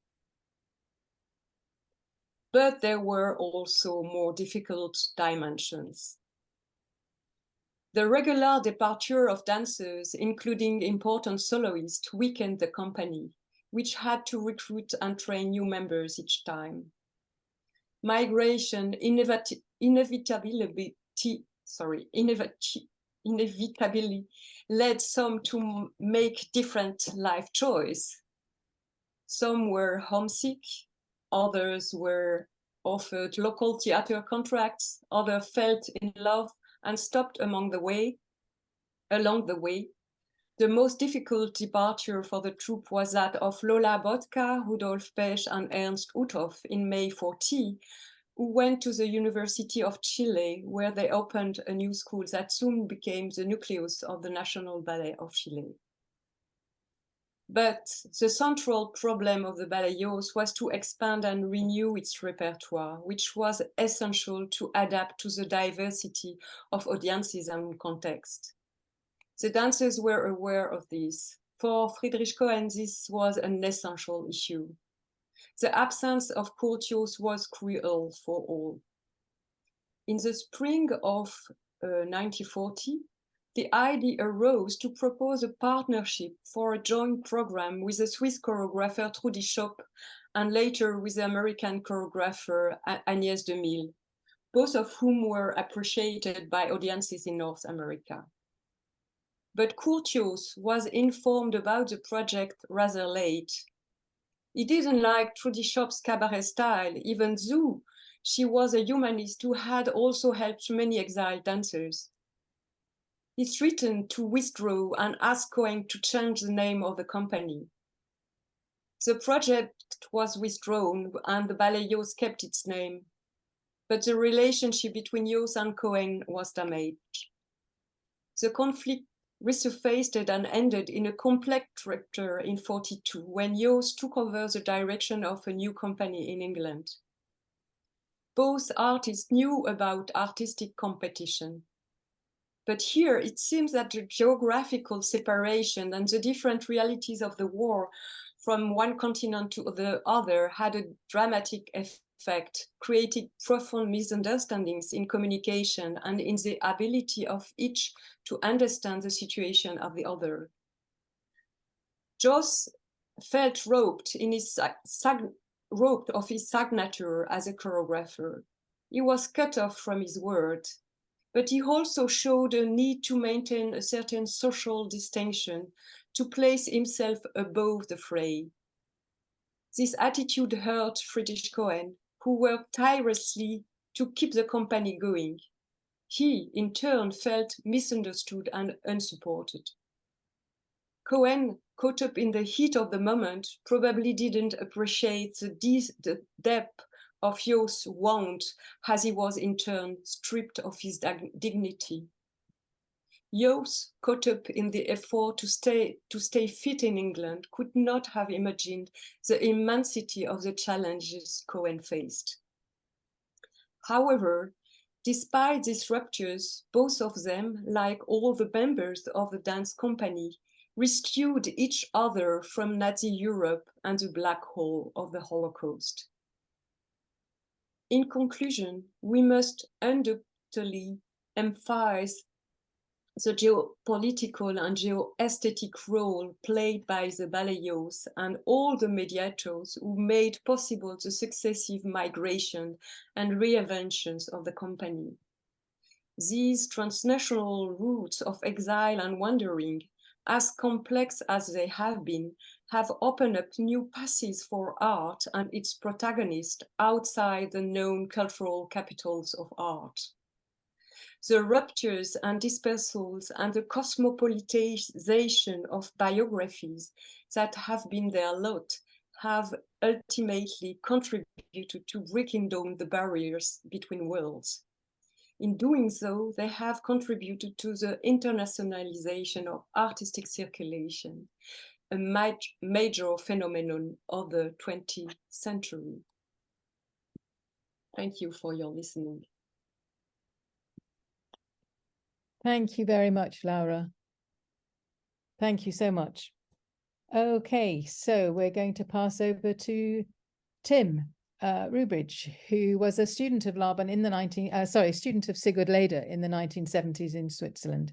But there were also more difficult dimensions. The regular departure of dancers, including important soloists, weakened the company, which had to recruit and train new members each time. Migration inevitably led some to make different life choices. Some were homesick, others were offered local theater contracts, others fell in love and stopped along the way. The most difficult departure for the troupe was that of Lola Botka, Rudolf Pesch, and Ernst Uthoff in May 40, who went to the University of Chile, where they opened a new school that soon became the nucleus of the National Ballet of Chile. But the central problem of the Ballets Jooss was to expand and renew its repertoire, which was essential to adapt to the diversity of audiences and context. The dancers were aware of this. For Friedrich Cohen, this was an essential issue. The absence of Curtius was cruel for all. In the spring of 1940, the idea arose to propose a partnership for a joint program with the Swiss choreographer Trudy Schopp and later with the American choreographer Agnès de Mille, both of whom were appreciated by audiences in North America. But Curtius was informed about the project rather late. He didn't like Trudy Shop's cabaret style, even though she was a humanist who had also helped many exiled dancers. He threatened to withdraw and asked Cohen to change the name of the company. The project was withdrawn and the Ballets Jooss kept its name, but the relationship between Jooss and Cohen was damaged. The conflict resurfaced and ended in a complex rupture in 1942 when Jooss took over the direction of a new company in England. Both artists knew about artistic competition. But here it seems that the geographical separation and the different realities of the war from one continent to the other had a dramatic effect, created profound misunderstandings in communication and in the ability of each to understand the situation of the other. Jooss felt robbed of his signature as a choreographer. He was cut off from his word. But he also showed a need to maintain a certain social distinction, to place himself above the fray. This attitude hurt Fritz Cohen, who worked tirelessly to keep the company going. He, in turn, felt misunderstood and unsupported. Cohen, caught up in the heat of the moment, probably didn't appreciate the depth of Jooss' wound, as he was in turn stripped of his dignity. Jooss, caught up in the effort to stay fit in England, could not have imagined the immensity of the challenges Cohen faced. However, despite these ruptures, both of them, like all the members of the dance company, rescued each other from Nazi Europe and the black hole of the Holocaust. In conclusion, we must undoubtedly emphasize the geopolitical and geoaesthetic role played by the Ballets Jooss and all the mediators who made possible the successive migration and reinventions of the company. These transnational routes of exile and wandering, as complex as they have been, have opened up new paths for art and its protagonists outside the known cultural capitals of art. The ruptures and dispersals and the cosmopolitization of biographies that have been their lot have ultimately contributed to breaking down the barriers between worlds. In doing so, they have contributed to the internationalization of artistic circulation, a major phenomenon of the 20th century. Thank you for your listening. Thank you very much, Laura. Thank you so much. Okay, so we're going to pass over to Tim Rubidge, who was a student of Laban in the student of Sigurd Leder in the 1970s in Switzerland.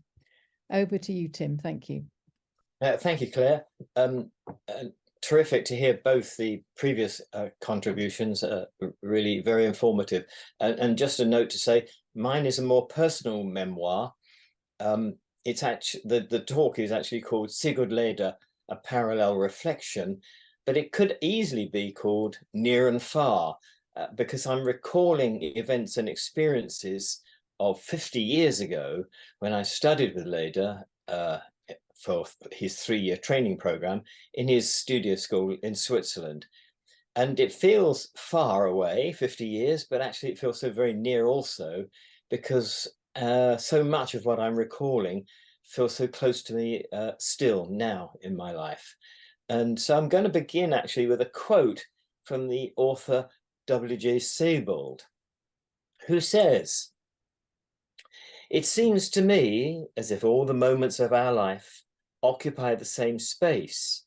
Over to you, Tim. Thank you. Thank you, Claire. Terrific to hear both the previous contributions, really very informative. And just a note to say, mine is a more personal memoir. It's actually the talk is actually called Sigurd Leder, A Parallel Reflection, but it could easily be called Near and Far, because I'm recalling events and experiences of 50 years ago when I studied with Leder for his 3-year training program in his studio school in Switzerland. And it feels far away, 50 years, but actually it feels so very near also, because so much of what I'm recalling feels so close to me still now in my life. And so I'm going to begin actually with a quote from the author W.J. Sebald, who says, "It seems to me as if all the moments of our life occupy the same space,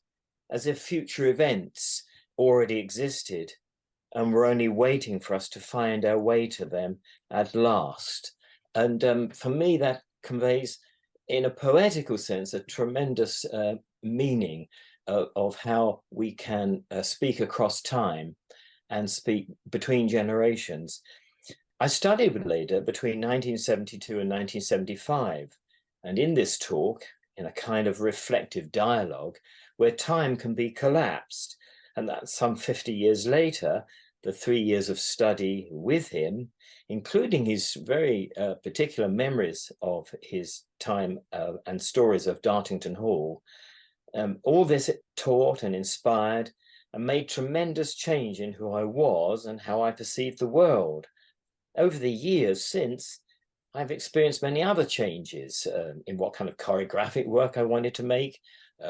as if future events already existed and were only waiting for us to find our way to them at last." And for me, that conveys, in a poetical sense, a tremendous meaning of how we can speak across time and speak between generations. I studied with Leder between 1972 and 1975. And in this talk, in a kind of reflective dialogue where time can be collapsed, and that some 50 years later, the 3 years of study with him, including his very particular memories of his time and stories of Dartington Hall, all this it taught and inspired and made tremendous change in who I was and how I perceived the world. Over the years since, I've experienced many other changes in what kind of choreographic work I wanted to make,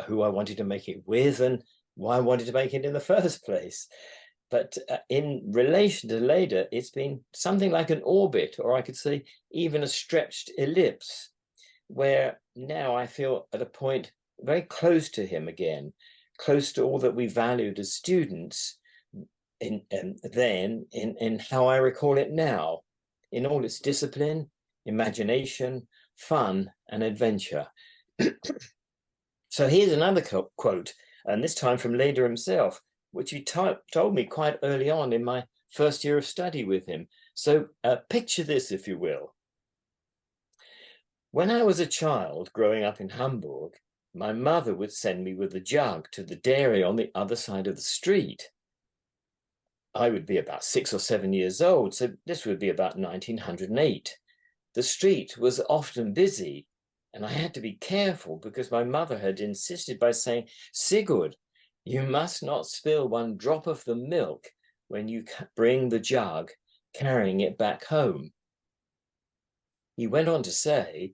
who I wanted to make it with, and why I wanted to make it in the first place. But in relation to later, it's been something like an orbit, or I could say even a stretched ellipse, where now I feel at a point very close to him again, close to all that we valued as students in how I recall it now, in all its discipline, imagination, fun, and adventure. So here's another quote, and this time from Leder himself, which he told me quite early on in my first year of study with him. So picture this, if you will. When I was a child growing up in Hamburg, my mother would send me with a jug to the dairy on the other side of the street. I would be about 6 or 7 years old, so this would be about 1908. The street was often busy, and I had to be careful because my mother had insisted by saying, "Sigurd, you must not spill one drop of the milk when you bring the jug, carrying it back home." He went on to say,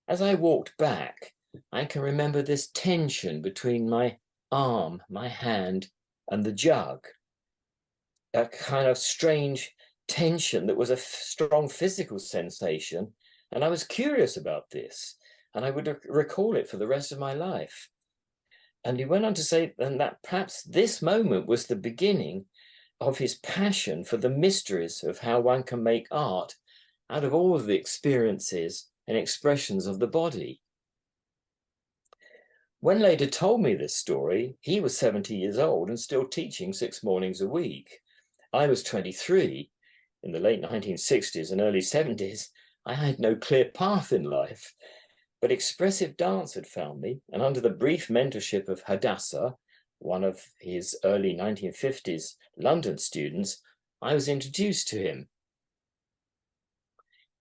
"As I walked back, I can remember this tension between my arm, my hand, and the jug. A kind of strange tension that was a strong physical sensation, and I was curious about this, and I would recall it for the rest of my life." And he went on to say that perhaps this moment was the beginning of his passion for the mysteries of how one can make art out of all of the experiences and expressions of the body. When Leder told me this story, he was 70 years old and still teaching 6 mornings a week. I was 23. In the late 1960s and early 70s, I had no clear path in life. But expressive dance had found me, and under the brief mentorship of Hadassah, one of his early 1950s London students, I was introduced to him.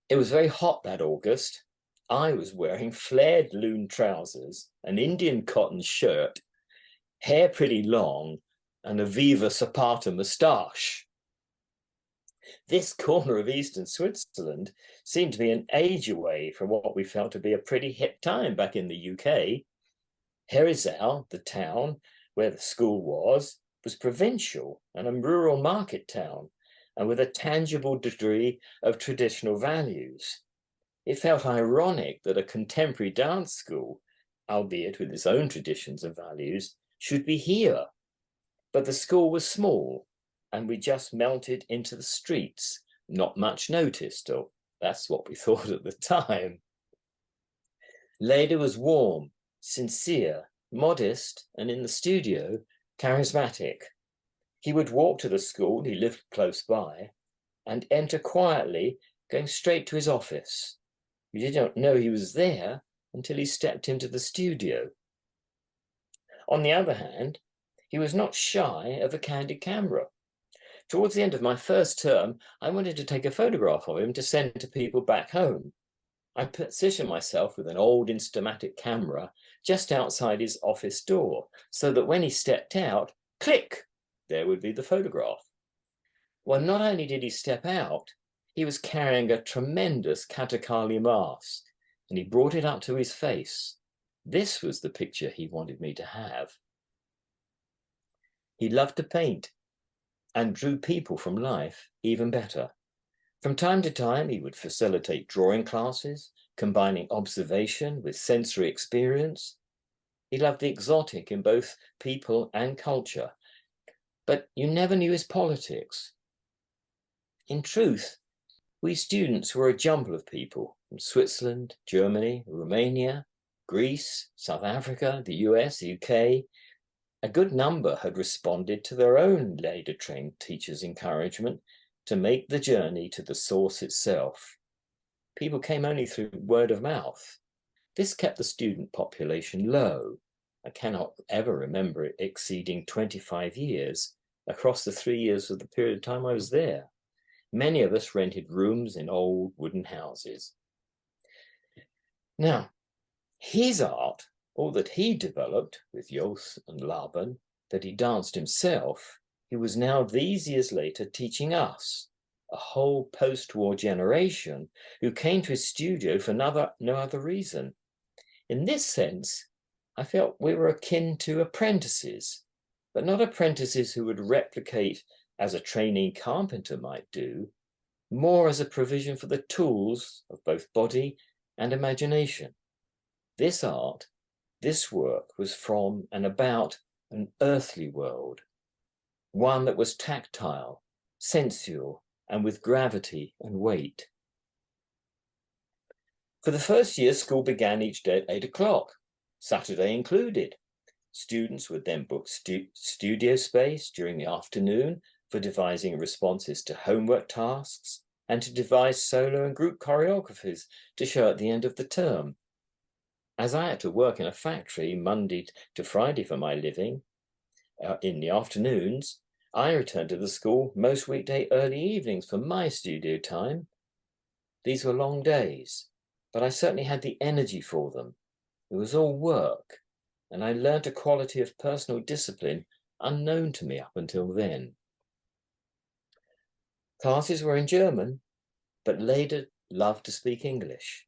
It was very hot that August. I was wearing flared loon trousers, an Indian cotton shirt, hair pretty long, and a Viva Zapata moustache. This corner of eastern Switzerland seemed to be an age away from what we felt to be a pretty hip time back in the UK. Herisau, the town where the school was provincial and a rural market town, and with a tangible degree of traditional values. It felt ironic that a contemporary dance school, albeit with its own traditions and values, should be here. But the school was small, and we just melted into the streets, not much noticed, or that's what we thought at the time. Leder was warm, sincere, modest, and in the studio, charismatic. He would walk to the school, he lived close by, and enter quietly, going straight to his office. You didn't know he was there until he stepped into the studio. On the other hand, he was not shy of a candid camera. Towards the end of my first term, I wanted to take a photograph of him to send to people back home. I positioned myself with an old Instamatic camera just outside his office door, so that when he stepped out, click, there would be the photograph. Well, not only did he step out, he was carrying a tremendous Katakali mask, and he brought it up to his face. This was the picture he wanted me to have. He loved to paint and drew people from life even better. From time to time, he would facilitate drawing classes, combining observation with sensory experience. He loved the exotic in both people and culture, but you never knew his politics. In truth, we students were a jumble of people from Switzerland, Germany, Romania, Greece, South Africa, the US, the UK. A good number had responded to their own Leder-trained teachers' encouragement to make the journey to the source itself. People came only through word of mouth. This kept the student population low, I cannot ever remember it exceeding 25 years across the 3 years of the period of time I was there. Many of us rented rooms in old wooden houses. Now, his art, all that he developed with Jooss and Laban, that he danced himself, he was now these years later teaching us, a whole post-war generation who came to his studio for no other reason. In this sense, I felt we were akin to apprentices, but not apprentices who would replicate as a trainee carpenter might do, more as a provision for the tools of both body and imagination. This art, this work was from and about an earthly world, one that was tactile, sensual, and with gravity and weight. For the first year, school began each day at 8 o'clock, Saturday included. Students would then book studio space during the afternoon for devising responses to homework tasks and to devise solo and group choreographies to show at the end of the term. As I had to work in a factory Monday to Friday for my living, in the afternoons, I returned to the school most weekday early evenings for my studio time. These were long days, but I certainly had the energy for them. It was all work, and I learned a quality of personal discipline unknown to me up until then. Classes were in German, but later loved to speak English.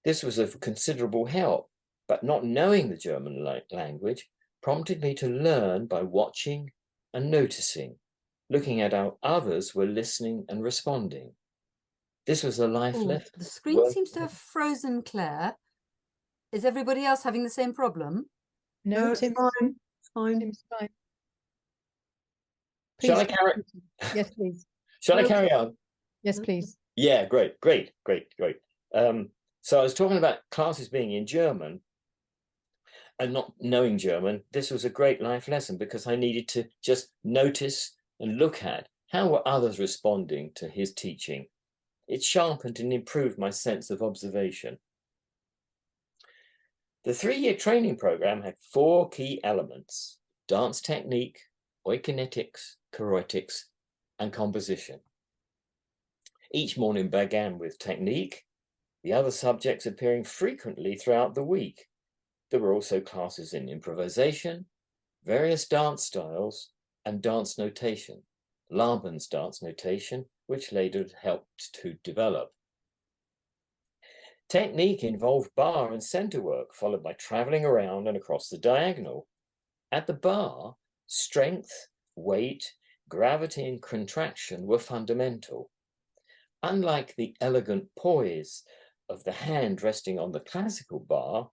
This was of considerable help, but not knowing the German language prompted me to learn by watching and noticing, looking at how others were listening and responding. This was a life lesson. The screen seems to have frozen, Claire. Is everybody else having the same problem? No, it's Tim's fine. It's fine. Tim's fine. Shall I Please carry? Yes, please. Shall I carry on? Yes, please. Yeah, great. So I was talking about classes being in German and not knowing German. This was a great life lesson because I needed to just notice and look at how were others responding to his teaching. It sharpened and improved my sense of observation. The 3-year training program had 4 key elements: dance technique, oikonetics, choroitics, and composition. Each morning began with technique, the other subjects appearing frequently throughout the week. There were also classes in improvisation, various dance styles, and dance notation, Laban's dance notation, which later helped to develop. Technique involved bar and center work, followed by traveling around and across the diagonal. At the bar, strength, weight, gravity, and contraction were fundamental. Unlike the elegant poise of the hand resting on the classical bar,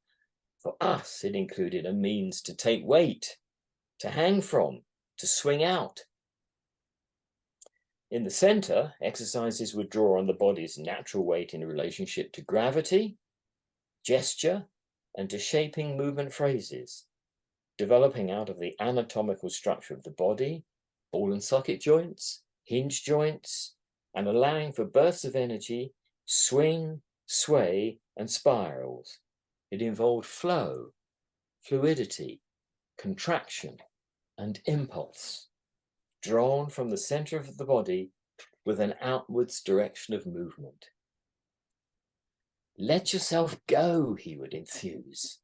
for us it included a means to take weight, to hang from, to swing out. In the center, exercises would draw on the body's natural weight in relationship to gravity, gesture, and to shaping movement phrases, developing out of the anatomical structure of the body, ball and socket joints, hinge joints, and allowing for bursts of energy, swing, sway, and spirals. It involved flow, fluidity, contraction, and impulse, drawn from the center of the body with an outwards direction of movement. Let yourself go, he would enthuse.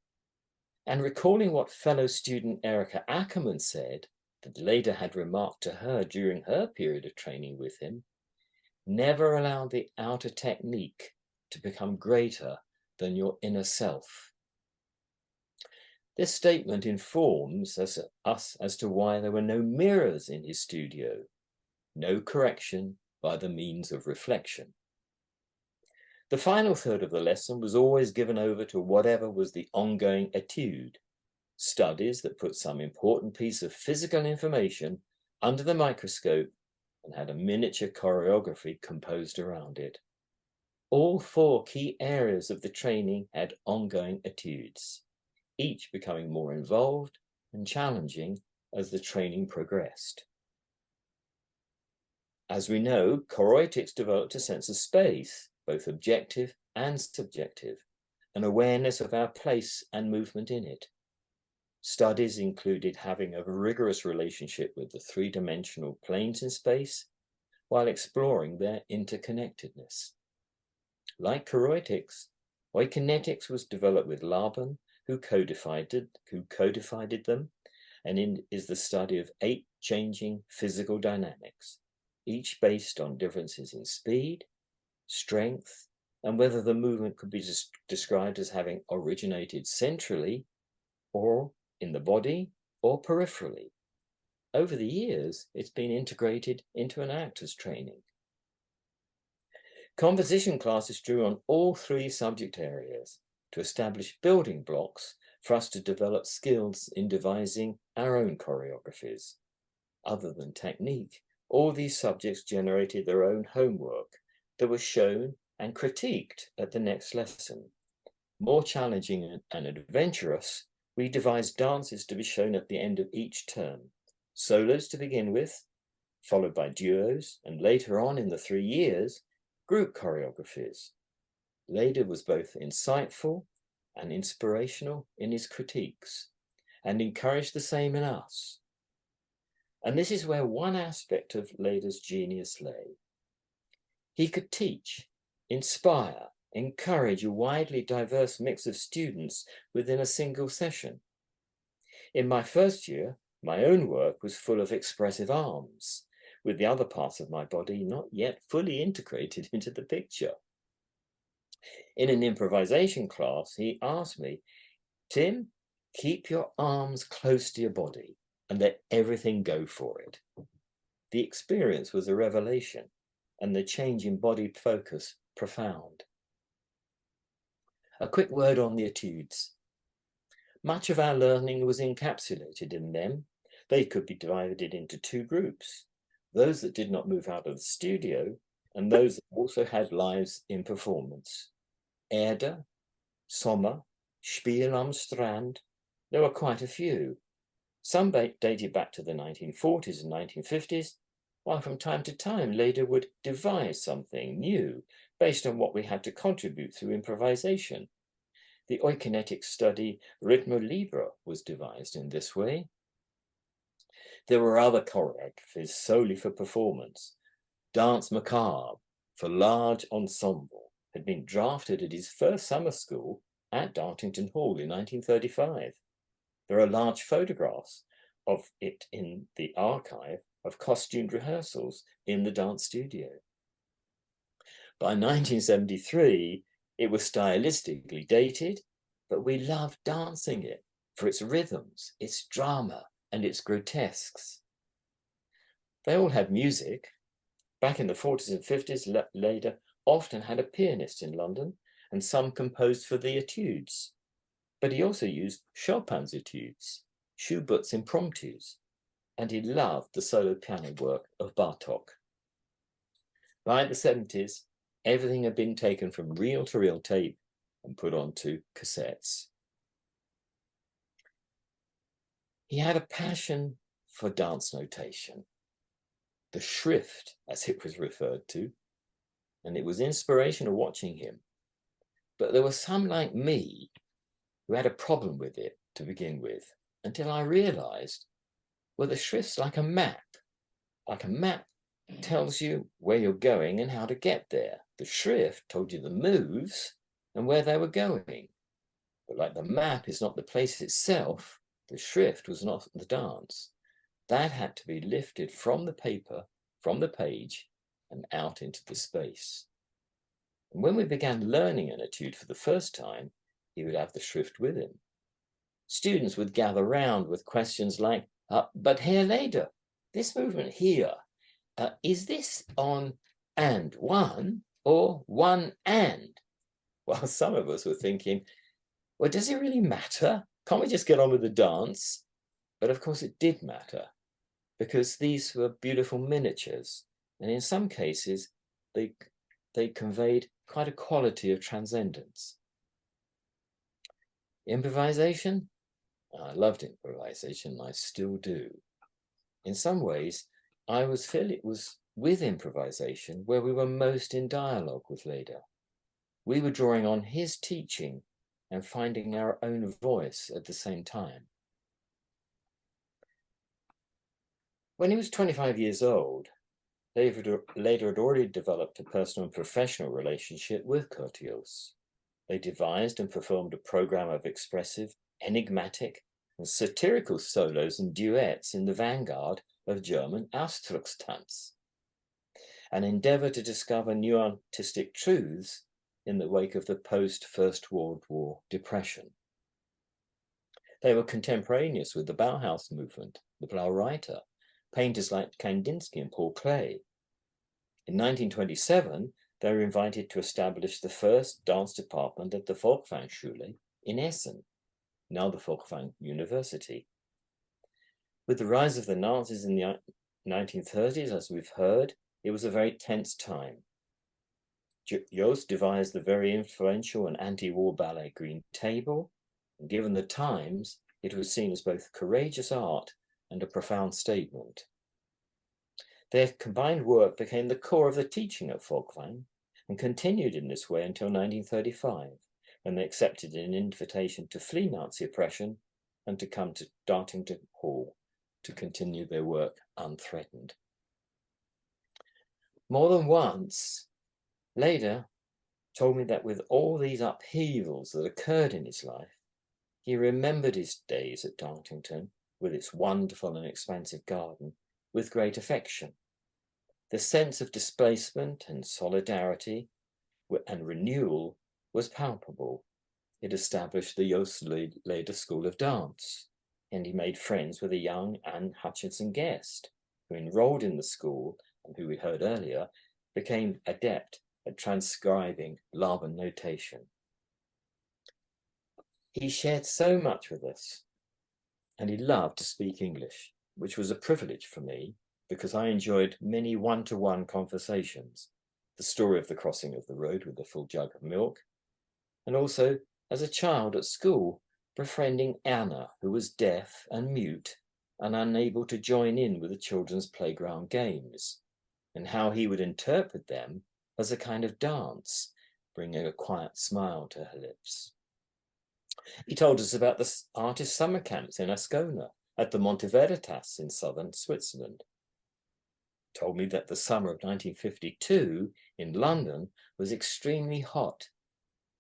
And recalling what fellow student Erika Ackerman said, that later had remarked to her during her period of training with him, never allow the outer technique to become greater than your inner self. This statement informs us as to why there were no mirrors in his studio, no correction by the means of reflection. The final third of the lesson was always given over to whatever was the ongoing etude, studies that put some important piece of physical information under the microscope and had a miniature choreography composed around it. All 4 key areas of the training had ongoing etudes, each becoming more involved and challenging as the training progressed. As we know, choroitics developed a sense of space, both objective and subjective, an awareness of our place and movement in it. Studies included having a rigorous relationship with the three-dimensional planes in space while exploring their interconnectedness. Like choroitics, oikonetics was developed with Laban, who codified them, and is the study of 8 changing physical dynamics, each based on differences in speed, strength, and whether the movement could be described as having originated centrally or in the body or peripherally. Over the years, it's been integrated into an actor's training. Composition classes drew on all 3 subject areas to establish building blocks for us to develop skills in devising our own choreographies. Other than technique, all these subjects generated their own homework that was shown and critiqued at the next lesson. More challenging and adventurous, we devised dances to be shown at the end of each term. Solos to begin with, followed by duos, and later on in the 3 years, group choreographies. Lidbury was both insightful and inspirational in his critiques, and encouraged the same in us. And this is where one aspect of Lidbury's genius lay. He could teach, inspire, encourage a widely diverse mix of students within a single session. In my first year, my own work was full of expressive arms, with the other parts of my body not yet fully integrated into the picture. In an improvisation class, he asked me, "Tim, keep your arms close to your body and let everything go for it." The experience was a revelation, and the change in body focus profound. A quick word on the etudes. Much of our learning was encapsulated in them. They could be divided into 2 groups, those that did not move out of the studio and those that also had lives in performance. Erde, Sommer, Spiel am Strand, there were quite a few. Some dated back to the 1940s and 1950s, while from time to time Lidbury would devise something new based on what we had to contribute through improvisation. The oikonetic study Ritmo Libre was devised in this way. There were other choreographies solely for performance. Dance Macabre for large ensemble had been drafted at his first summer school at Dartington Hall in 1935. There are large photographs of it in the archive of costumed rehearsals in the dance studio. By 1973, it was stylistically dated, but we loved dancing it for its rhythms, its drama, and its grotesques. They all had music. Back in the 40s and 50s, Lidbury often had a pianist in London, and some composed for the etudes. But he also used Chopin's etudes, Schubert's impromptus, and he loved the solo piano work of Bartók. By the 70s, everything had been taken from reel-to-reel tape and put onto cassettes. He had a passion for dance notation, the Schrift, as it was referred to, and it was inspirational watching him. But there were some like me who had a problem with it to begin with, until I realized, well, the Schrift's like a map. Like a map tells you where you're going and how to get there. The Schrift told you the moves and where they were going. But like the map is not the place itself, the Schrift was not the dance. That had to be lifted from the paper, from the page, and out into the space. And when we began learning an etude for the first time, he would have the Schrift with him. Students would gather round with questions like, but Herr Lidbury, this movement here, is this on and one or one and? While some of us were thinking, well, does it really matter? Can't we just get on with the dance? But of course it did matter, because these were beautiful miniatures, and in some cases they conveyed quite a quality of transcendence. Improvisation? I loved improvisation, I still do. In some ways, I feel it was with improvisation where we were most in dialogue with Lidbury. We were drawing on his teaching and finding our own voice at the same time. When he was 25 years old, Later had already developed a personal and professional relationship with Kurt Jooss. They devised and performed a program of expressive, enigmatic, and satirical solos and duets in the vanguard of German Ausdruckstanz, an endeavor to discover new artistic truths in the wake of the post-First World War depression. They were contemporaneous with the Bauhaus movement, the Blaureiter, painters like Kandinsky and Paul Klee. In 1927, they were invited to establish the first dance department at the Folkwang-Schule in Essen, now the Folkwang University. With the rise of the Nazis in the 1930s, as we've heard, it was a very tense time. Jooss devised the very influential and anti-war ballet Green Table, and given the times, it was seen as both courageous art and a profound statement. Their combined work became the core of the teaching at Folkwang and continued in this way until 1935, when they accepted an invitation to flee Nazi oppression and to come to Dartington Hall to continue their work unthreatened. More than once, Leida told me that with all these upheavals that occurred in his life, he remembered his days at Dartington with its wonderful and expansive garden with great affection. The sense of displacement and solidarity and renewal was palpable. It established the Jooss-Leida School of Dance, and he made friends with a young Anne Hutchinson Guest, who enrolled in the school and who we heard earlier, became adept at transcribing Laban notation. He shared so much with us, and he loved to speak English, which was a privilege for me because I enjoyed many one-to-one conversations, the story of the crossing of the road with a full jug of milk, and also as a child at school, befriending Anna, who was deaf and mute and unable to join in with the children's playground games, and how he would interpret them as a kind of dance, bringing a quiet smile to her lips. He told us about the artist summer camps in Ascona at the Monte Veritas in southern Switzerland. Told me that the summer of 1952 in London was extremely hot.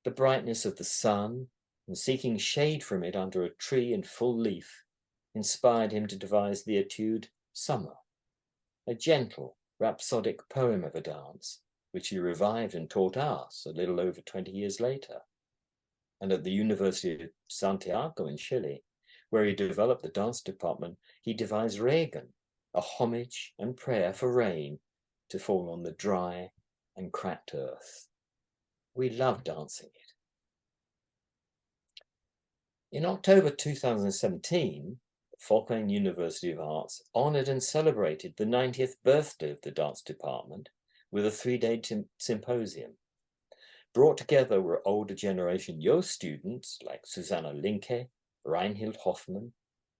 The brightness of the sun and seeking shade from it under a tree in full leaf inspired him to devise the etude Summer, a gentle, rhapsodic poem of a dance, which he revived and taught us a little over 20 years later. And at the University of Santiago in Chile, where he developed the dance department, he devised Regen, a homage and prayer for rain to fall on the dry and cracked earth. We love dancing it. In October 2017, the Folkwang University of Arts honoured and celebrated the 90th birthday of the dance department with a 3-day symposium. Brought together were older generation Jooss students like Susanna Linke, Reinhild Hoffmann.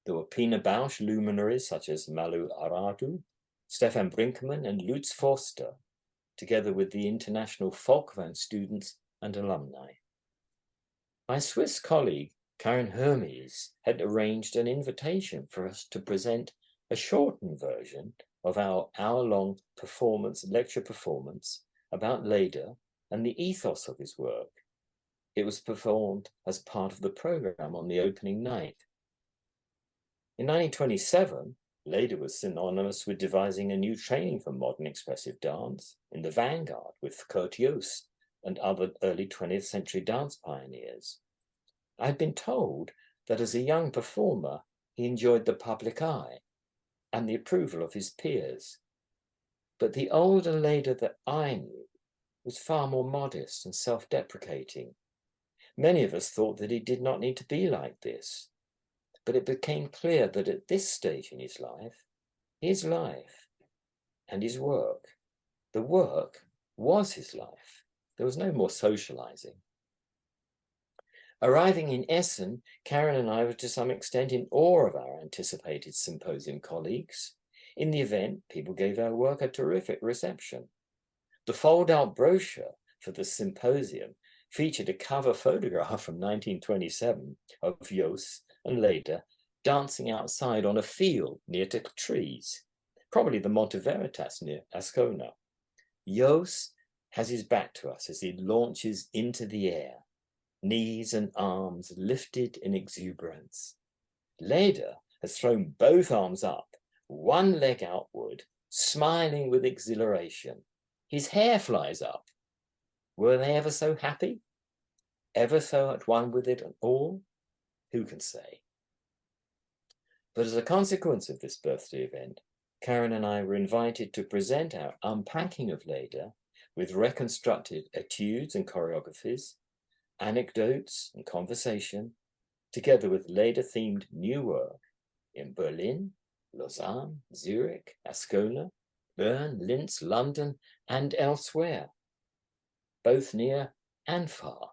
There were Pina Bausch luminaries such as Malu Aradu, Stefan Brinkmann and Lutz Forster, together with the international Folkwang students and alumni. My Swiss colleague, Karin Hermes, had arranged an invitation for us to present a shortened version of our hour-long lecture performance about Leida and the ethos of his work. It was performed as part of the program on the opening night. In 1927, Leida was synonymous with devising a new training for modern expressive dance in the vanguard with Kurt Jooss and other early 20th century dance pioneers. I had been told that as a young performer, he enjoyed the public eye and the approval of his peers. But the older Leida that I knew was far more modest and self-deprecating. Many of us thought that he did not need to be like this. But it became clear that at this stage in his life and his work, the work was his life. There was no more socializing. Arriving in Essen, Karen and I were to some extent in awe of our anticipated symposium colleagues. In the event, people gave our work a terrific reception. The fold-out brochure for the symposium featured a cover photograph from 1927 of Jooss and Leida dancing outside on a field near to trees. probably the Monte Veritas near Ascona. Jooss has his back to us as he launches into the air, knees and arms lifted in exuberance. Leda has thrown both arms up, one leg outward, smiling with exhilaration. His hair flies up. Were they ever so happy? Ever so at one with it all? Who can say? But as a consequence of this birthday event, Karen and I were invited to present our unpacking of Leda with reconstructed etudes and choreographies, anecdotes and conversation, together with Leda-themed new work in Berlin, Lausanne, Zurich, Ascona, Bern, Linz, London, and elsewhere, both near and far.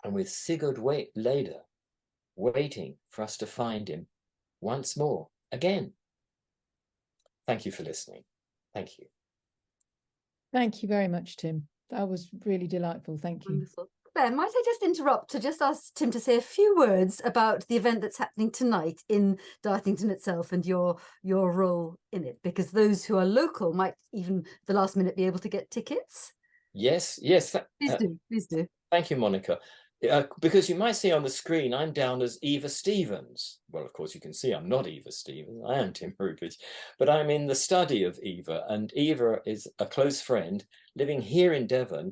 And with Sigurd Leda waiting for us to find him once more, again. Thank you for listening. Thank you. Thank you very much, Tim. That was really delightful. Thank you. Wonderful. Claire, might I just interrupt to just ask Tim to say a few words about the event that's happening tonight in Dartington itself and your role in it, because those who are local might even at the last minute be able to get tickets. Yes. Please do. Thank you, Monica. Because you might see on the screen, I'm down as Eva Stevens. Well, of course, you can see I'm not Eva Stevens. I am Tim Rubidge, but I'm in the study of Eva, and Eva is a close friend living here in Devon,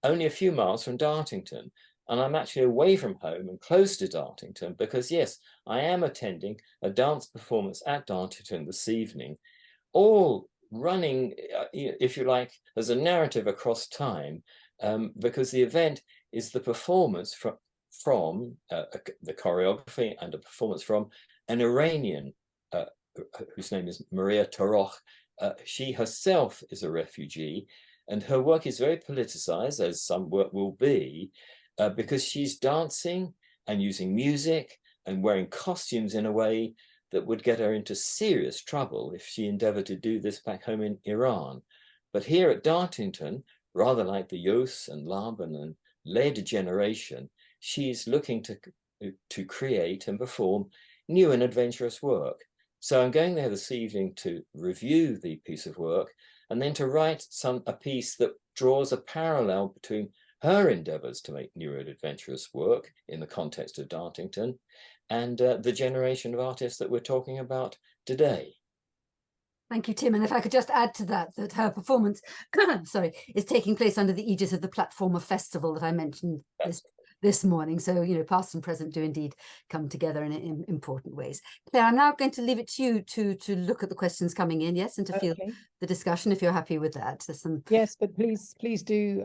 only a few miles from Dartington. And I'm actually away from home and close to Dartington because, yes, I am attending a dance performance at Dartington this evening, all running, if you like, as a narrative across time, because the event is the performance from the choreography and a performance from an Iranian whose name is Maria Taroch. She herself is a refugee, and her work is very politicized, as some work will be, because she's dancing and using music and wearing costumes in a way that would get her into serious trouble if she endeavored to do this back home in Iran. But here at Dartington, rather like the Jooss and Laban and Leda generation, she's looking to create and perform new and adventurous work. So I'm going there this evening to review the piece of work and then to write a piece that draws a parallel between her endeavours to make new and adventurous work in the context of Dartington and the generation of artists that we're talking about today. Thank you, Tim. And if I could just add to that, that her performance, is taking place under the aegis of the Platformer Festival that I mentioned this morning. So, you know, past and present do indeed come together in important ways. Claire, I'm now going to leave it to you to look at the questions coming in, yes, and to feel the discussion, if you're happy with that. There's some... Yes, but please do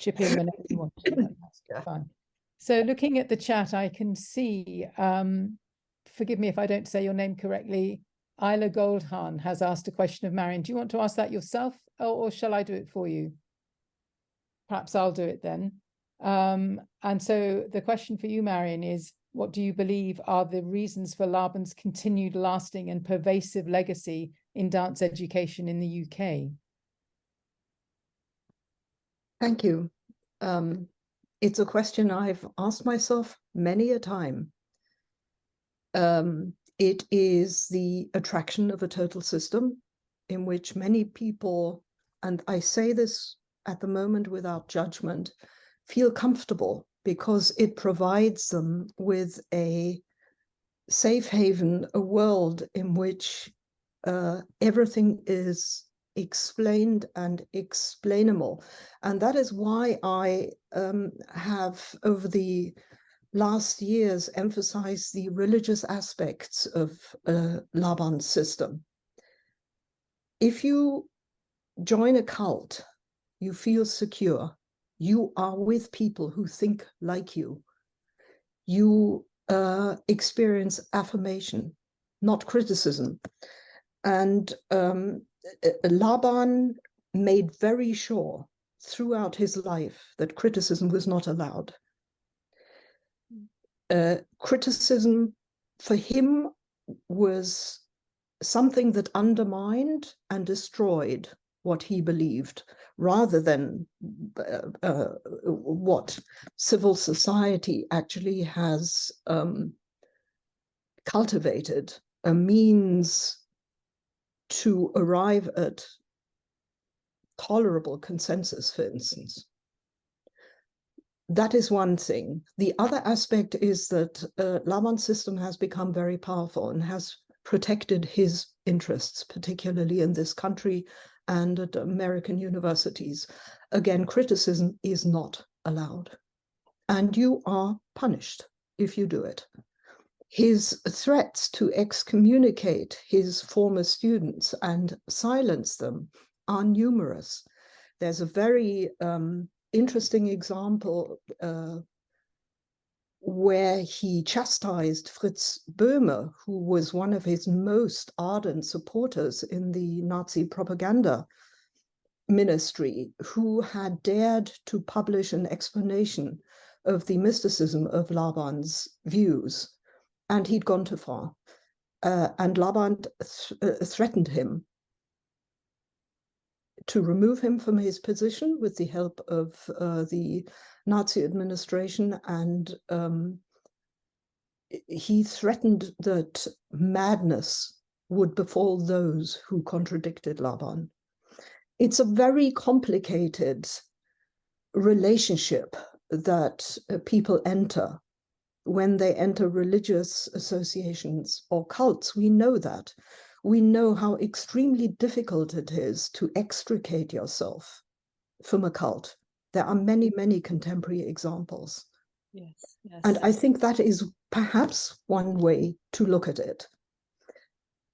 chip in whenever you want to. That's fine. So looking at the chat, I can see, forgive me if I don't say your name correctly, Isla Goldhahn has asked a question of Marion. Do you want to ask that yourself, or shall I do it for you? Perhaps I'll do it then. And so the question for you, Marion, is what do you believe are the reasons for Laban's continued lasting and pervasive legacy in dance education in the UK? Thank you. It's a question I've asked myself many a time. It is the attraction of a total system in which many people, and I say this at the moment without judgment, feel comfortable because it provides them with a safe haven, a world in which everything is explained and explainable. And that is why I have, over the last years, emphasized the religious aspects of Laban's system. If you join a cult, you feel secure. You are with people who think like you. You experience affirmation, not criticism. And Laban made very sure throughout his life that criticism was not allowed. Criticism for him was something that undermined and destroyed what he believed, rather than what civil society actually has cultivated, a means to arrive at tolerable consensus, for instance. That is one thing. The other aspect is that Laban's system has become very powerful and has protected his interests, particularly in this country and at American universities. Again, criticism is not allowed, and you are punished if you do it. His threats to excommunicate his former students and silence them are numerous. There's a very interesting example where he chastised Fritz Böhme, who was one of his most ardent supporters in the Nazi propaganda ministry, who had dared to publish an explanation of the mysticism of Laban's views, and he'd gone too far. And Laban threatened him to remove him from his position with the help of the Nazi administration, and he threatened that madness would befall those who contradicted Laban. It's a very complicated relationship that people enter when they enter religious associations or cults. We know that. We know how extremely difficult it is to extricate yourself from a cult. There are many, many contemporary examples. Yes, yes. And I think that is perhaps one way to look at it.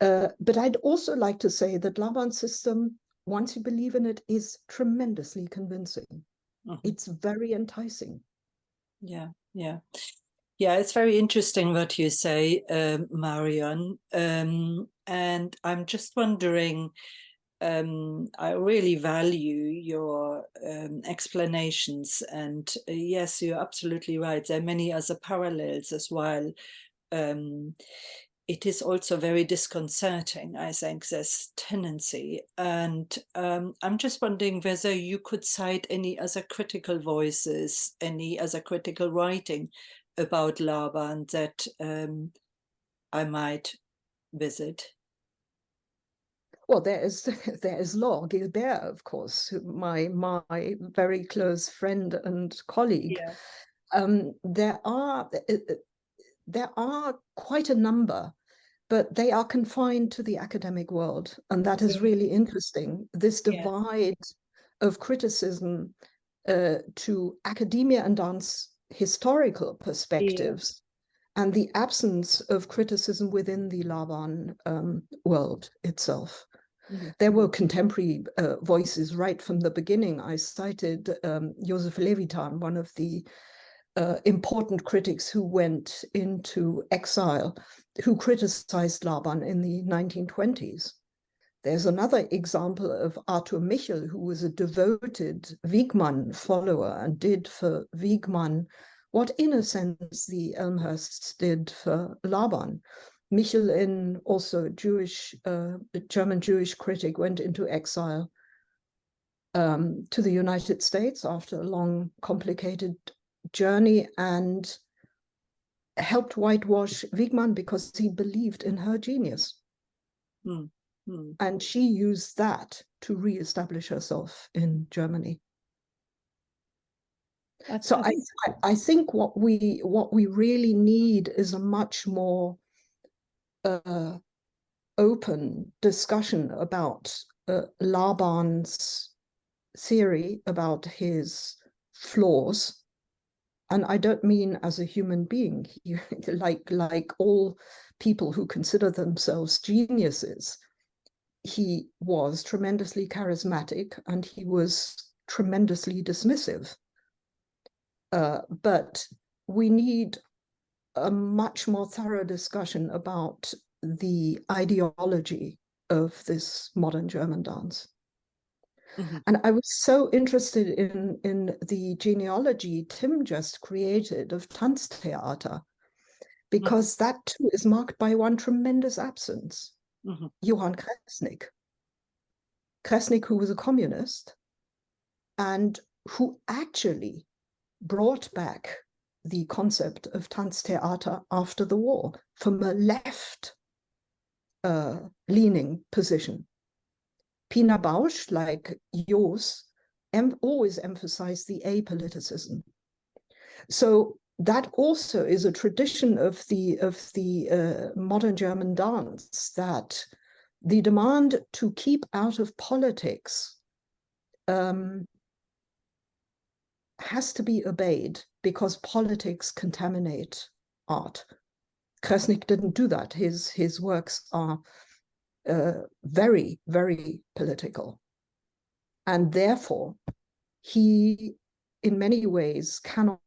But I'd also like to say that Laban's system, once you believe in it, is tremendously convincing. Mhm. It's very enticing. Yeah, yeah. Yeah, it's very interesting what you say, Marion. And I'm just wondering, I really value your explanations. And yes, you're absolutely right. There are many other parallels as well. It is also very disconcerting, I think, this tendency. And I'm just wondering whether you could cite any other critical voices, any other critical writing about Laban that I might visit. Well, there is Laure Guilbert, of course, my very close friend and colleague. Yeah. There are quite a number, but they are confined to the academic world, and that is really interesting. This divide of criticism to academia and dance historical perspectives, and the absence of criticism within the Laban world itself. Mm-hmm. There were contemporary voices right from the beginning. I cited Joseph Levitan, one of the important critics who went into exile, who criticized Laban in the 1920s. There's another example of Arthur Michel, who was a devoted Wiegmann follower and did for Wiegmann what, in a sense, the Elmhirsts did for Laban. Michel, also a German Jewish critic, went into exile to the United States after a long, complicated journey, and helped whitewash Wiegmann because he believed in her genius. Mm. Mm. And she used that to re-establish herself in Germany. So I think what we really need is a much more open discussion about Laban's theory, about his flaws. And I don't mean as a human being. Like all people who consider themselves geniuses, he was tremendously charismatic and he was tremendously dismissive. But we need a much more thorough discussion about the ideology of this modern German dance. Mm-hmm. And I was so interested in the genealogy Tim just created of Tanztheater, because mm-hmm. that too is marked by one tremendous absence. Mm-hmm. Johann Kresnik, who was a communist and who actually brought back the concept of Tanztheater after the war from a left leaning position. Pina Bausch, like Jooss, always emphasized the apoliticism. So that also is a tradition of the modern German dance, that the demand to keep out of politics has to be obeyed because politics contaminate art. Kresnik didn't do that. His works are very, very political. And therefore, he, in many ways, cannot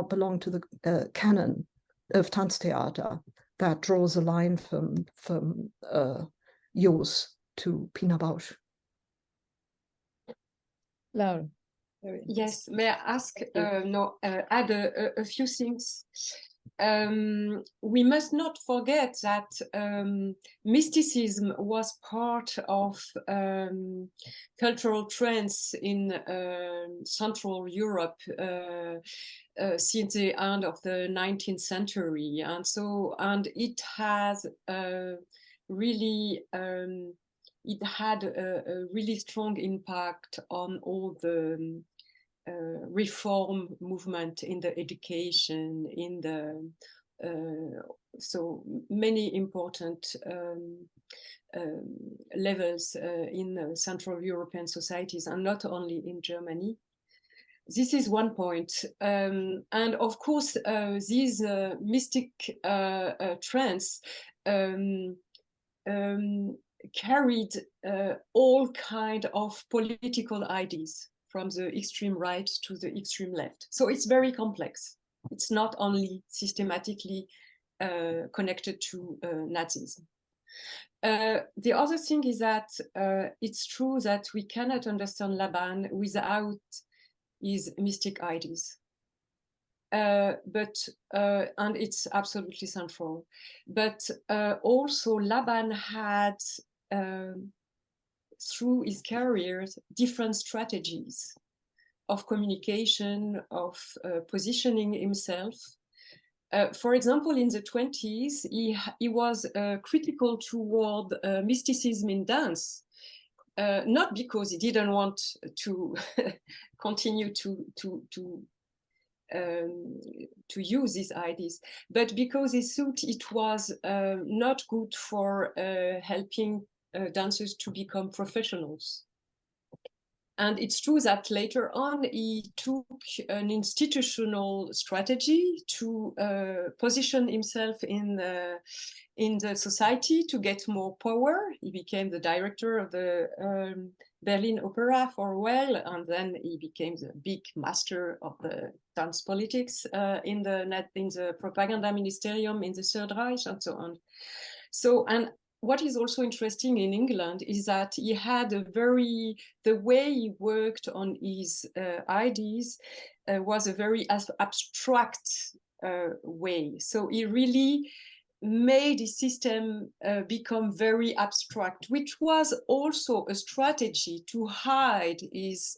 belong to the canon of Tanztheater that draws a line from Jooss to Pina Bausch. Laure. Yes, may I ask, add a few things. We must not forget that mysticism was part of cultural trends in Central Europe since the end of the 19th century, and it has really it had a really strong impact on all the reform movement in the education, in the so many important levels in Central European societies, and not only in Germany. This is one point. And of course, these mystic trends carried all kind of political ideas, from the extreme right to the extreme left. So it's very complex. It's not only systematically connected to Nazism. The other thing is that it's true that we cannot understand Laban without his mystic ideas. And it's absolutely central. But also Laban had, through his career, different strategies of communication, of positioning himself. For example, in the 20s, he was critical toward mysticism in dance, not because he didn't want to continue to use these ideas, but because he thought it was not good for helping dancers to become professionals. And it's true that later on he took an institutional strategy to position himself in the society to get more power. He became the director of the Berlin Opera for a while, and then he became the big master of the dance politics in the propaganda ministerium in the Third Reich, and so on. So, and what is also interesting in England is that he had the way he worked on his ideas was a very abstract way. So he really made his system become very abstract, which was also a strategy to hide his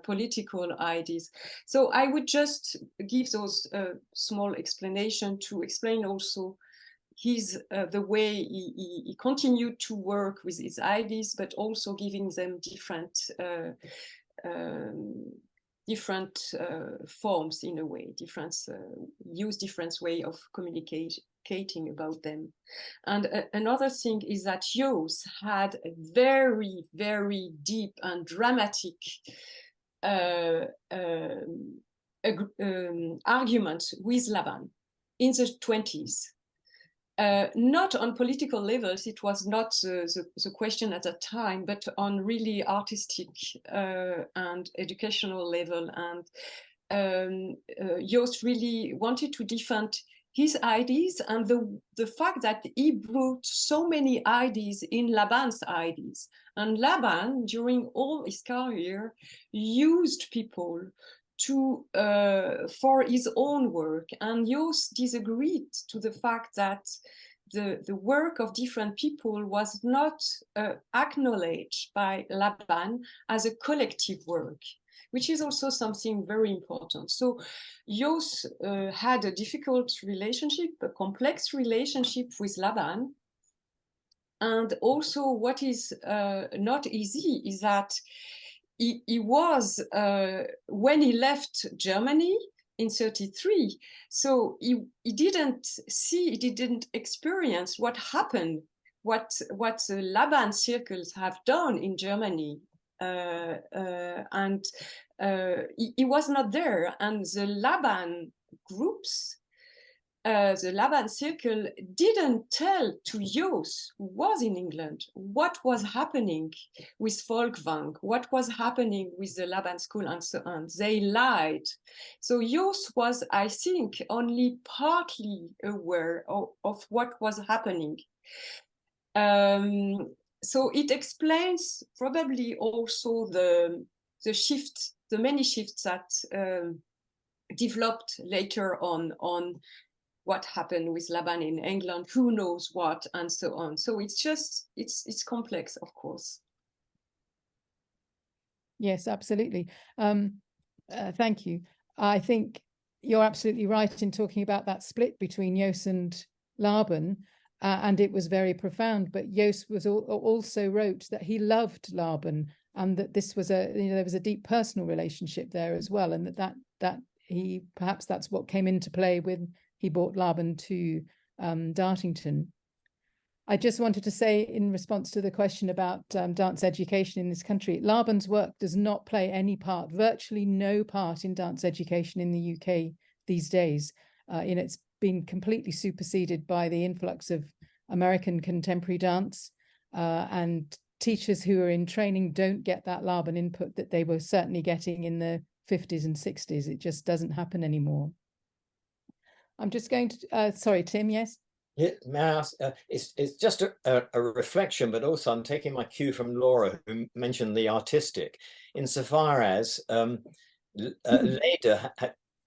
political ideas. So I would just give those small explanation to explain also the way he continued to work with his ideas, but also giving them different forms in a way, use different way of communicating about them. And another thing is that Jooss had a very, very deep and dramatic argument with Laban in the 20s. Not on political levels, it was not the question at that time, but on really artistic and educational level. And Jooss really wanted to defend his ideas and the fact that he brought so many ideas in Laban's ideas. And Laban, during all his career, used people for his own work, and Jooss disagreed to the fact that the work of different people was not acknowledged by Laban as a collective work, which is also something very important. So Jooss had a difficult relationship, a complex relationship with Laban, And also what is not easy is that he was, when he left Germany in 1933, so he didn't see, he didn't experience what happened, what the Laban circles have done in Germany. And he was not there. And the Laban groups, the Laban circle didn't tell to Jooss, who was in England, what was happening with Folkwang, what was happening with the Laban school and so on. They lied. So Jooss was, I think, only partly aware of what was happening. So it explains probably also the shift, the many shifts that developed later on what happened with Laban in England, who knows what, and so on. So it's just, it's complex, of course. Yes, absolutely. Thank you. I think you're absolutely right in talking about that split between Jooss and Laban, and it was very profound. But Jooss was also wrote that he loved Laban, and that this was there was a deep personal relationship there as well, and that he, perhaps that's what came into play when he brought Laban to Dartington. I just wanted to say, in response to the question about dance education in this country, Laban's work does not play any part, virtually no part, in dance education in the UK these days. It's been completely superseded by the influx of American contemporary dance, and teachers who are in training don't get that Laban input that they were certainly getting in the 50s and 60s. It just doesn't happen anymore. I'm just going to, sorry, Tim, yes? Yeah, may I ask, it's just a reflection, but also I'm taking my cue from Laura, who mentioned the artistic, insofar as Leda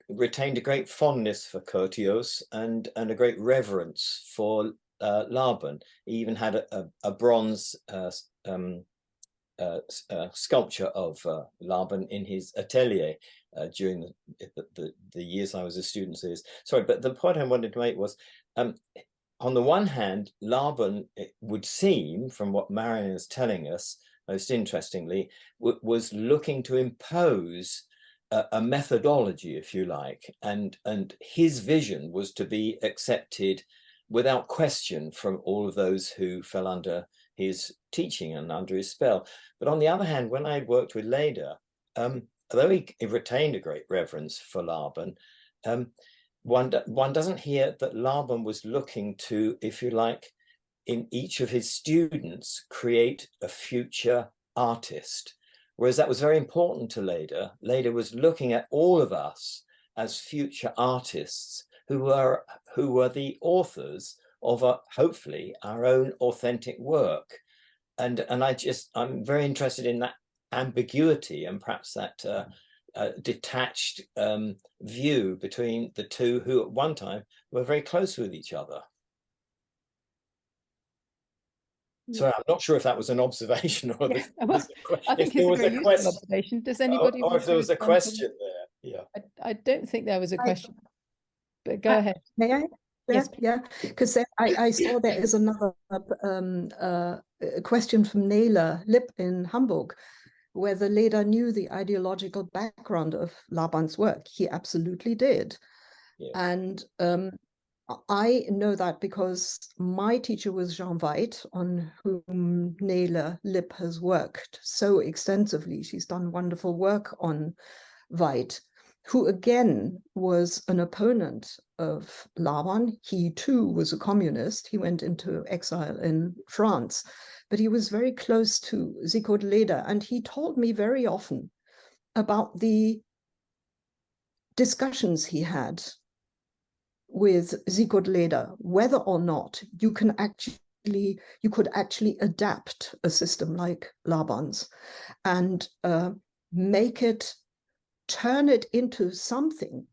retained a great fondness for Curtius and a great reverence for Laban. He even had a bronze sculpture of Laban in his atelier during the years I was a student. Sorry, but the point I wanted to make was, on the one hand, Laban, it would seem, from what Marion is telling us, most interestingly, was looking to impose a methodology, if you like, and his vision was to be accepted without question from all of those who fell under his teaching and under his spell. But on the other hand, when I worked with Leda, although he retained a great reverence for Laban, one doesn't hear that Laban was looking to, if you like, in each of his students, create a future artist. Whereas that was very important to Leda. Leda was looking at all of us as future artists who were the authors of hopefully our own authentic work. And I'm very interested in that ambiguity and perhaps that detached view between the two who at one time were very close with each other. So I'm not sure if that was an observation or I think it's a very useful observation. Does anybody or if there was a question there? Yeah. I don't think there was a question, but go ahead. May I? Yes, yeah, because I saw there is another question from Leila Lipp in Hamburg, whether Leda knew the ideological background of Laban's work. He absolutely did. Yeah. And I know that because my teacher was Jean Veit, on whom Leila Lipp has worked so extensively. She's done wonderful work on Veit, who again was an opponent of Laban. He too was a communist. He went into exile in France, but he was very close to Sigurd Leda. And he told me very often about the discussions he had with Sigurd Leda, whether or not you could actually adapt a system like Laban's and turn it into something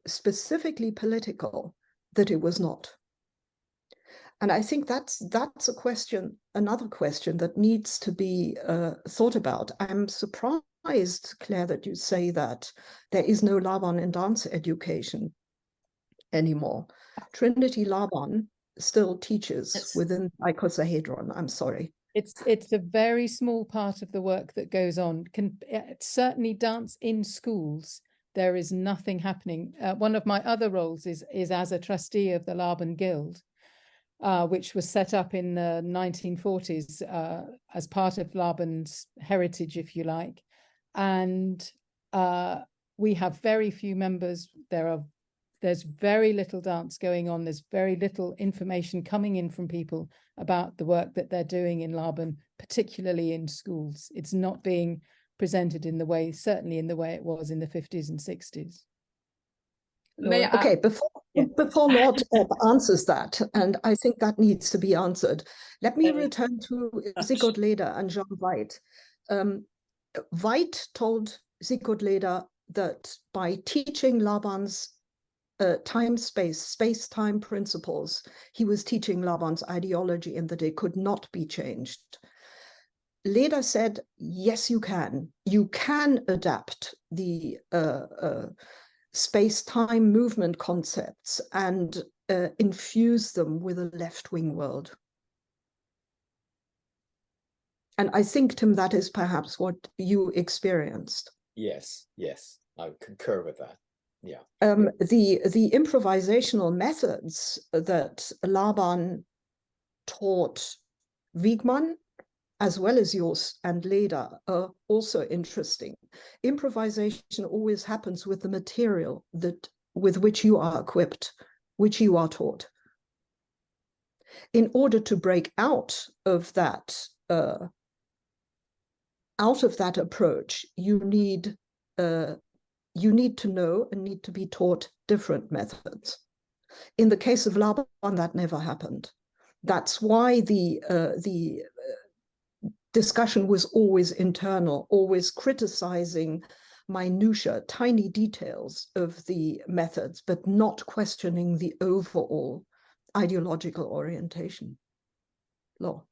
specifically political that it was not. And I think that's a question, another question that needs to be thought about. I'm surprised, Claire, that you say that there is no Laban in dance education anymore. Trinity Laban still teaches Yes. within icosahedron. I'm sorry. It's a very small part of the work that goes on. Certainly dance in schools, there is nothing happening. One of my other roles is as a trustee of the Laban Guild, which was set up in the 1940s as part of Laban's heritage, if you like. And we have very few members. There's very little dance going on. There's very little information coming in from people about the work that they're doing in Laban, particularly in schools. It's not being presented in the way, certainly in the way it was in the 50s and 60s. May I- Okay, before Laure answers that, and I think that needs to be answered, let me return to Sigurd Leder and Jean White. White told Sigurd Leder that by teaching Laban's space-time principles, he was teaching Laban's ideology and that it could not be changed. Leder said, yes, you can. You can adapt the space-time movement concepts and infuse them with a left-wing world. And I think, Tim, that is perhaps what you experienced. Yes, I concur with that. Yeah. The improvisational methods that Laban taught Wiegmann, as well as Jooss and Leder, are also interesting. Improvisation always happens with the material with which you are equipped, which you are taught. In order to break out of that approach, you need to know and need to be taught different methods. In the case of Laban, that never happened. That's why the discussion was always internal, always criticizing minutiae, tiny details of the methods, but not questioning the overall ideological orientation. Laure.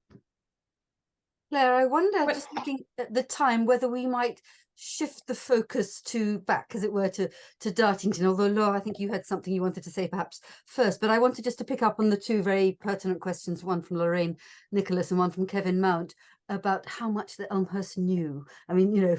Claire, I wonder, just looking at the time, whether we might shift the focus back, as it were, to Dartington, although Laure, I think you had something you wanted to say perhaps first, but I wanted just to pick up on the two very pertinent questions, one from Larraine Nicholas and one from Kevin Mount, about how much the Elmhirst knew. I mean, you know,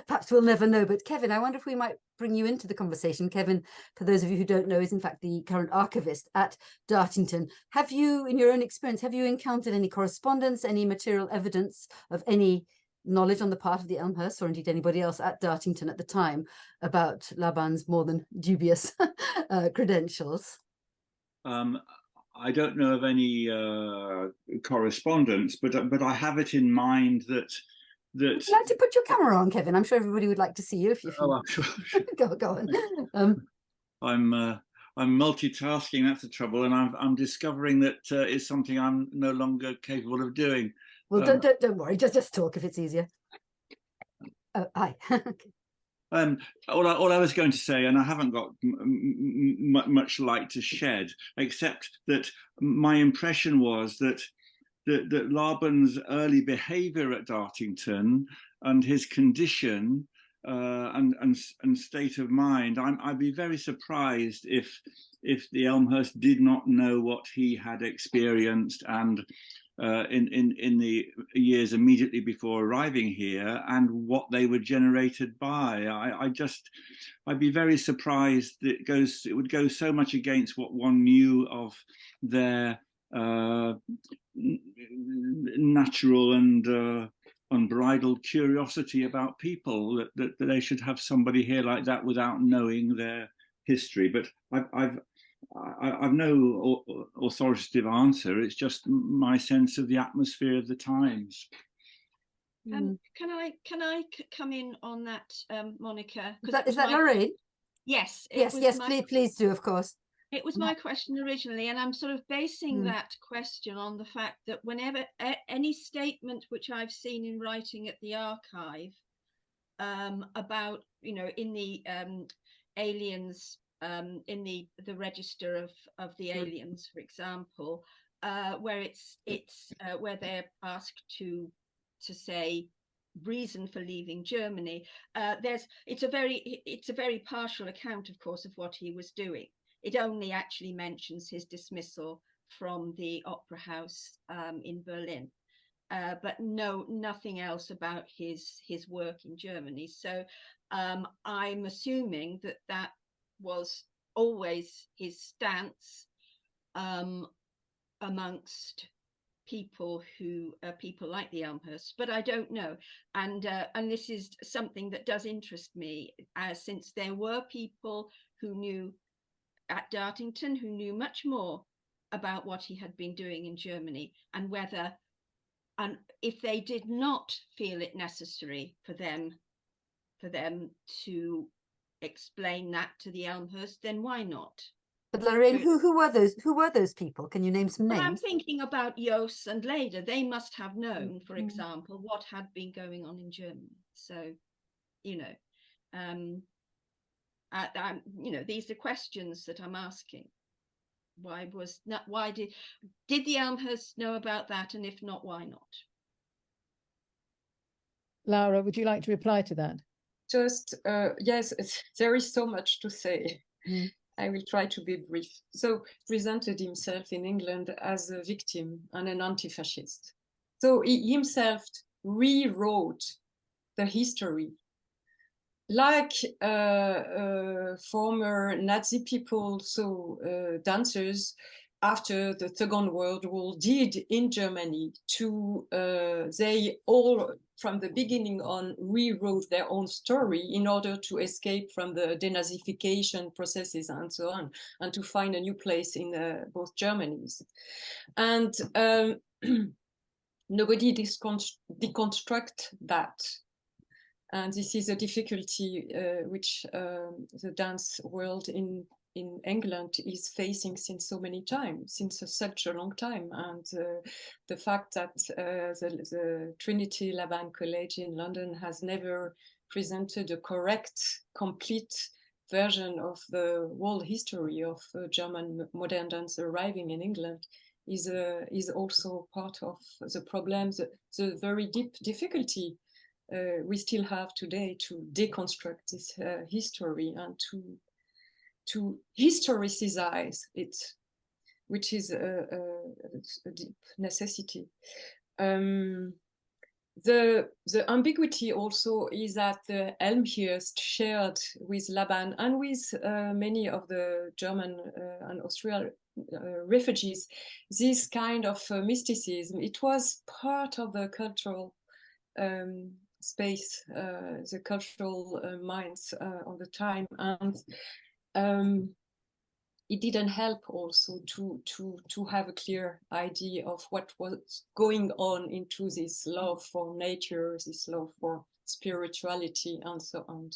perhaps we'll never know, but Kevin, I wonder if we might bring you into the conversation. Kevin, for those of you who don't know, is in fact the current archivist at Dartington. Have you, in your own experience, have you encountered any correspondence, any material evidence of any knowledge on the part of the Elmhirst, or indeed anybody else at Dartington at the time, about Laban's more than dubious credentials? I don't know of any correspondence, but I have it in mind that. Would you like to put your camera on, Kevin? I'm sure everybody would like to see you. If you sure. go on. I'm multitasking. That's the trouble, and I'm discovering that it's something I'm no longer capable of doing. Well, don't worry. Just talk if it's easier. Oh, hi. All I was going to say, and I haven't got much light to shed, except that my impression was that Laban's early behaviour at Dartington and his condition and state of mind, I'd be very surprised if the Elmhirst did not know what he had experienced and in the years immediately before arriving here, and what they were generated by. I'd be very surprised that it would go so much against what one knew of their natural and unbridled curiosity about people, that they should have somebody here like that without knowing their history. But I've no authoritative answer. It's just my sense of the atmosphere of the times. Can I come in on that, Monica? Is that Larraine? Yes. Yes, please do, of course. It was my question originally, and I'm sort of basing that question on the fact that whenever any statement which I've seen in writing at the archive about, in the aliens, in the register of the aliens, for example, where it's where they're asked to say reason for leaving Germany, it's a very partial account, of course, of what he was doing. It only actually mentions his dismissal from the Opera House in Berlin. But nothing else about his work in Germany. So I'm assuming that was always his stance amongst people like the Elmhirst, but I don't know. And this is something that does interest me, since there were people who knew at Dartington who knew much more about what he had been doing in Germany, and if they did not feel it necessary for them to explain that to the Elmhirst, then why not? But Larraine, who were those people? Can you name some names? Well, I'm thinking about Jooss and Leda. They must have known, for example, what had been going on in Germany. So, you know, these are questions that I'm asking. Why did the Elmhirst know about that, and if not, why not? Laura, would you like to reply to that? Just yes, there is so much to say. I will try to be brief. So presented himself in England as a victim and an anti-fascist. So he himself rewrote the history, like former Nazi people, so dancers after the Second World War did in Germany. They all, from the beginning on, rewrote their own story in order to escape from the denazification processes and so on, and to find a new place in both Germanys. And nobody deconstruct that. And this is a difficulty which the dance world in England is facing since such a long time. And the fact that the Trinity Laban College in London has never presented a correct, complete version of the whole history of German modern dance arriving in England is also part of the problem, the very deep difficulty we still have today to deconstruct this history and to historicize it, which is a deep necessity. The ambiguity also is that the Elmhirst shared with Laban and with many of the German and Austrian refugees this kind of mysticism. It was part of the cultural space, the cultural minds of the time, and it didn't help also to have a clear idea of what was going on into this love for nature, this love for spirituality, and so on.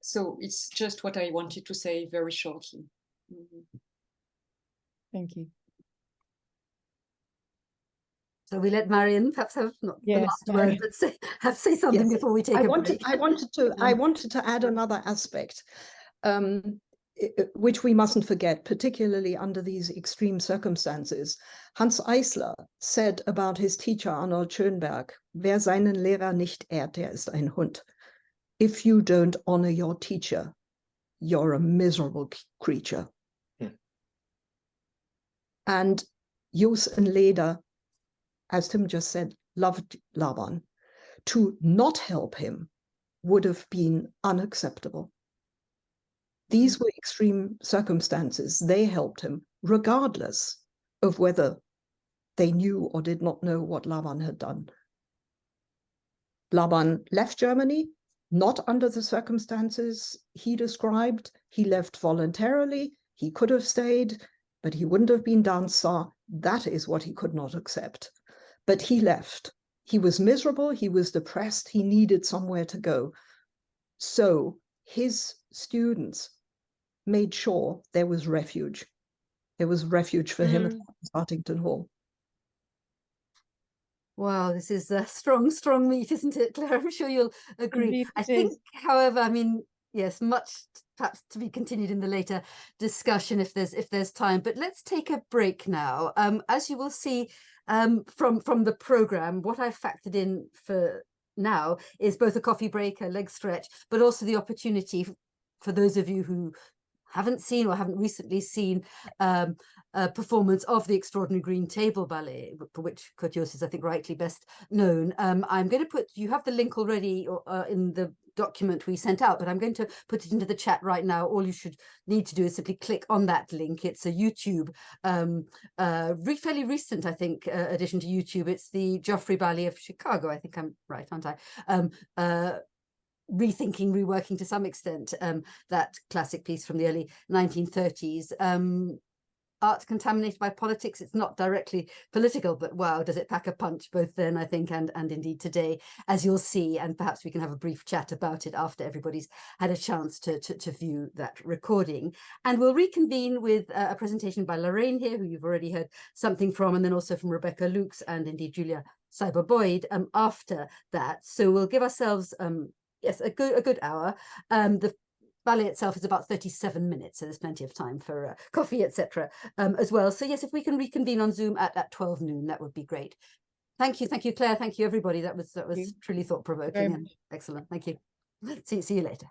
So it's just what I wanted to say very shortly. Thank you. So we let Marion perhaps have not the last word, but say something before we take a break. I wanted to add another aspect, which we mustn't forget, particularly under these extreme circumstances. Hans Eisler said about his teacher Arnold Schönberg, "Wer seinen Lehrer nicht ehrt, der ist ein Hund." If you don't honor your teacher, you're a miserable creature. And Jooss and Leda, as Tim just said, loved Laban. To not help him would have been unacceptable. These were extreme circumstances. They helped him, regardless of whether they knew or did not know what Laban had done. Laban left Germany, not under the circumstances he described. He left voluntarily. He could have stayed, but he wouldn't have been dancer. That is what he could not accept. But he left. He was miserable. He was depressed. He needed somewhere to go. So his students made sure there was refuge. There was refuge for him at Dartington Hall. Wow, this is a strong meat, isn't it, Claire? I'm sure you'll agree. Indeed, I think, however, I mean, yes, much perhaps to be continued in the later discussion if there's time. But let's take a break now. As you will see from the programme, what I've factored in for now is both a coffee break, a leg stretch, but also the opportunity for those of you who haven't seen or haven't recently seen a performance of the Extraordinary Green Table Ballet, for which Curtius is, I think, rightly best known, I'm going to put, you have the link already in the document we sent out, but I'm going to put it into the chat right now. All you should need to do is simply click on that link. It's a YouTube, fairly recent, I think, addition to YouTube. It's the Joffrey Ballet of Chicago. I think I'm right, aren't I? Rethinking, reworking to some extent that classic piece from the early 1930s. Art contaminated by politics. It's not directly political, but wow, does it pack a punch both then, I think, and indeed today, as you'll see. And perhaps we can have a brief chat about it after everybody's had a chance to view that recording. And we'll reconvene with a presentation by Larraine here, who you've already heard something from, and then also from Rebecca Lukes and indeed Julia Seiber Boyd after that. So we'll give ourselves yes, a good hour. The ballet itself is about 37 minutes, so there's plenty of time for coffee, etc. As well. So yes, if we can reconvene on Zoom at 12 noon, that would be great. Thank you, Claire. Thank you, everybody. That was truly thought-provoking and excellent. Thank you. See you later.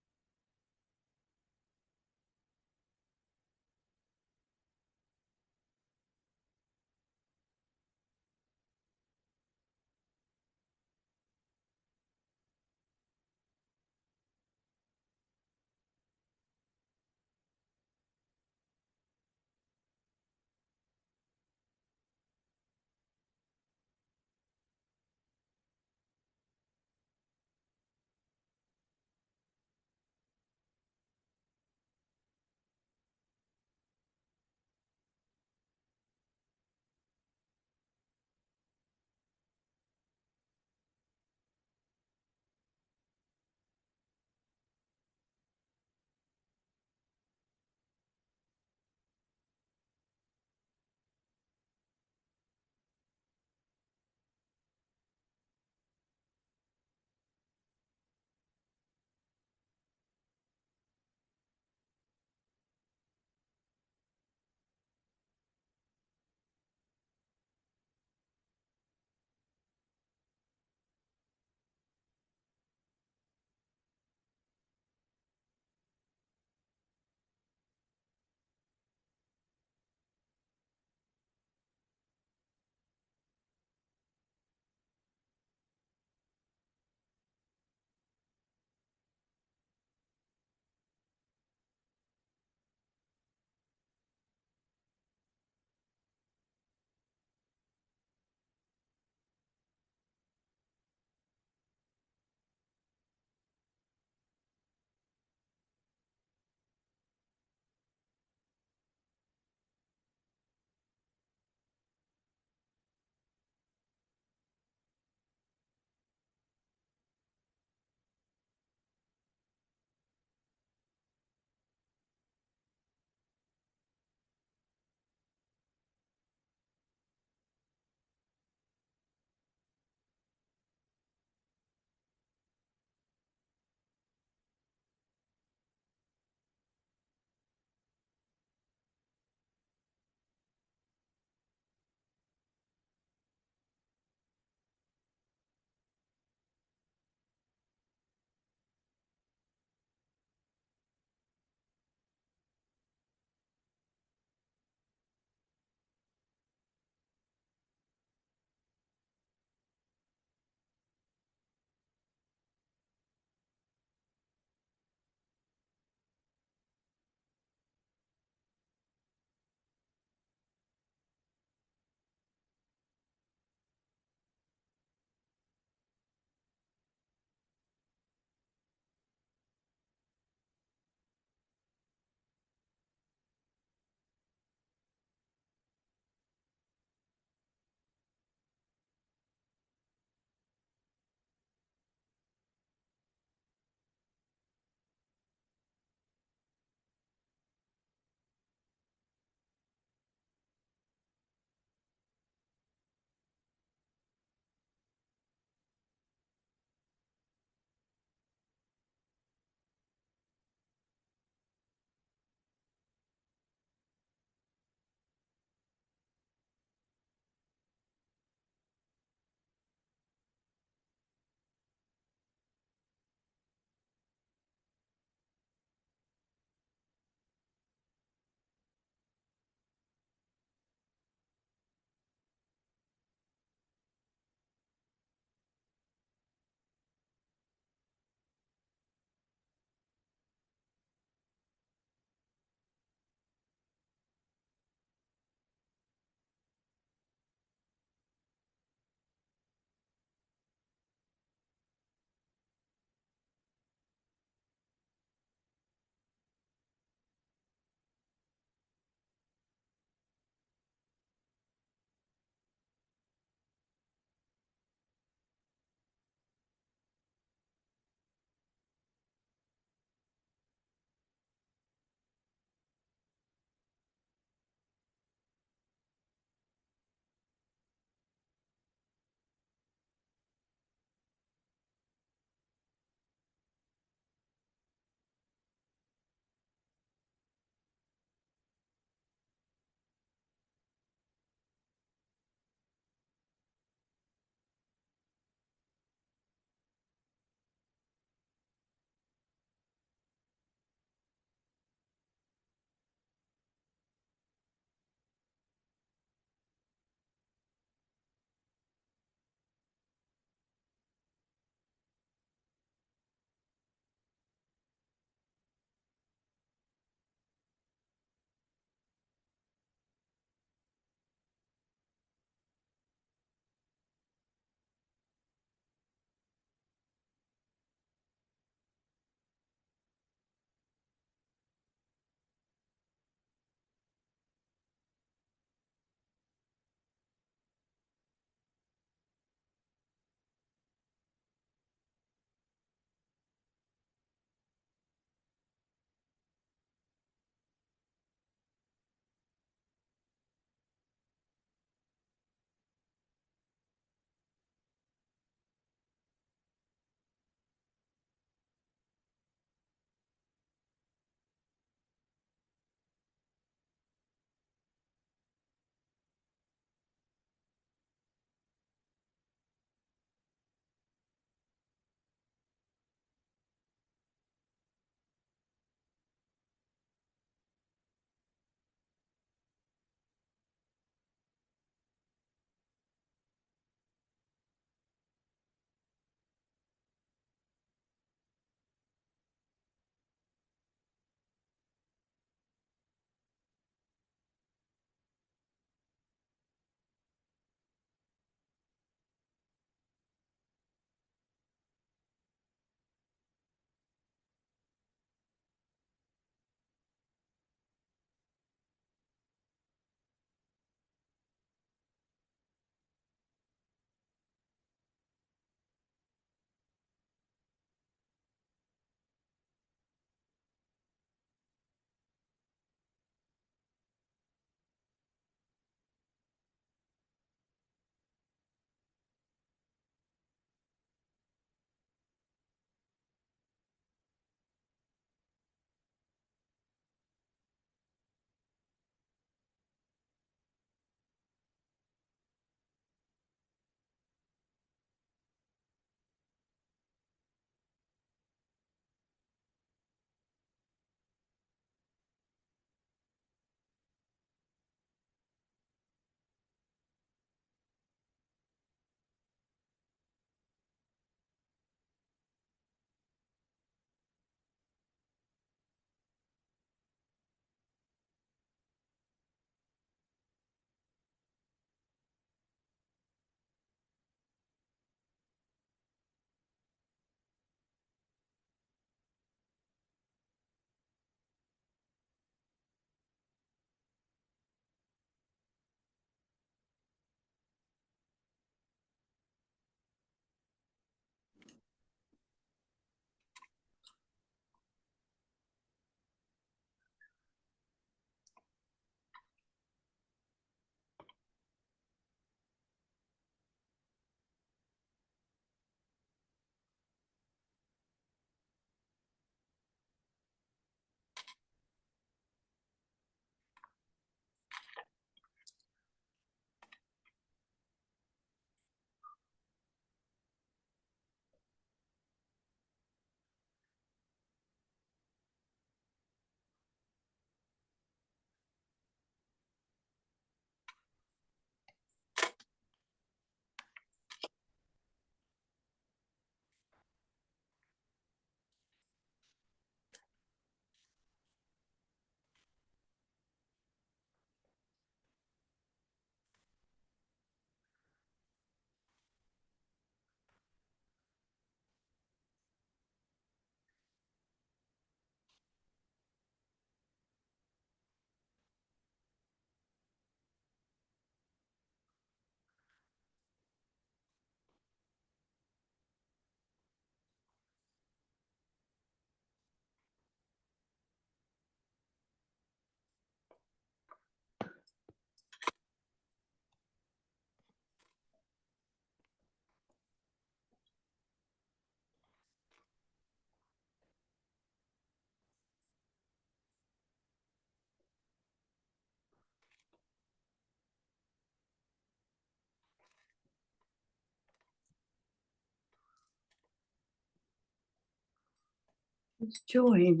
Let's join.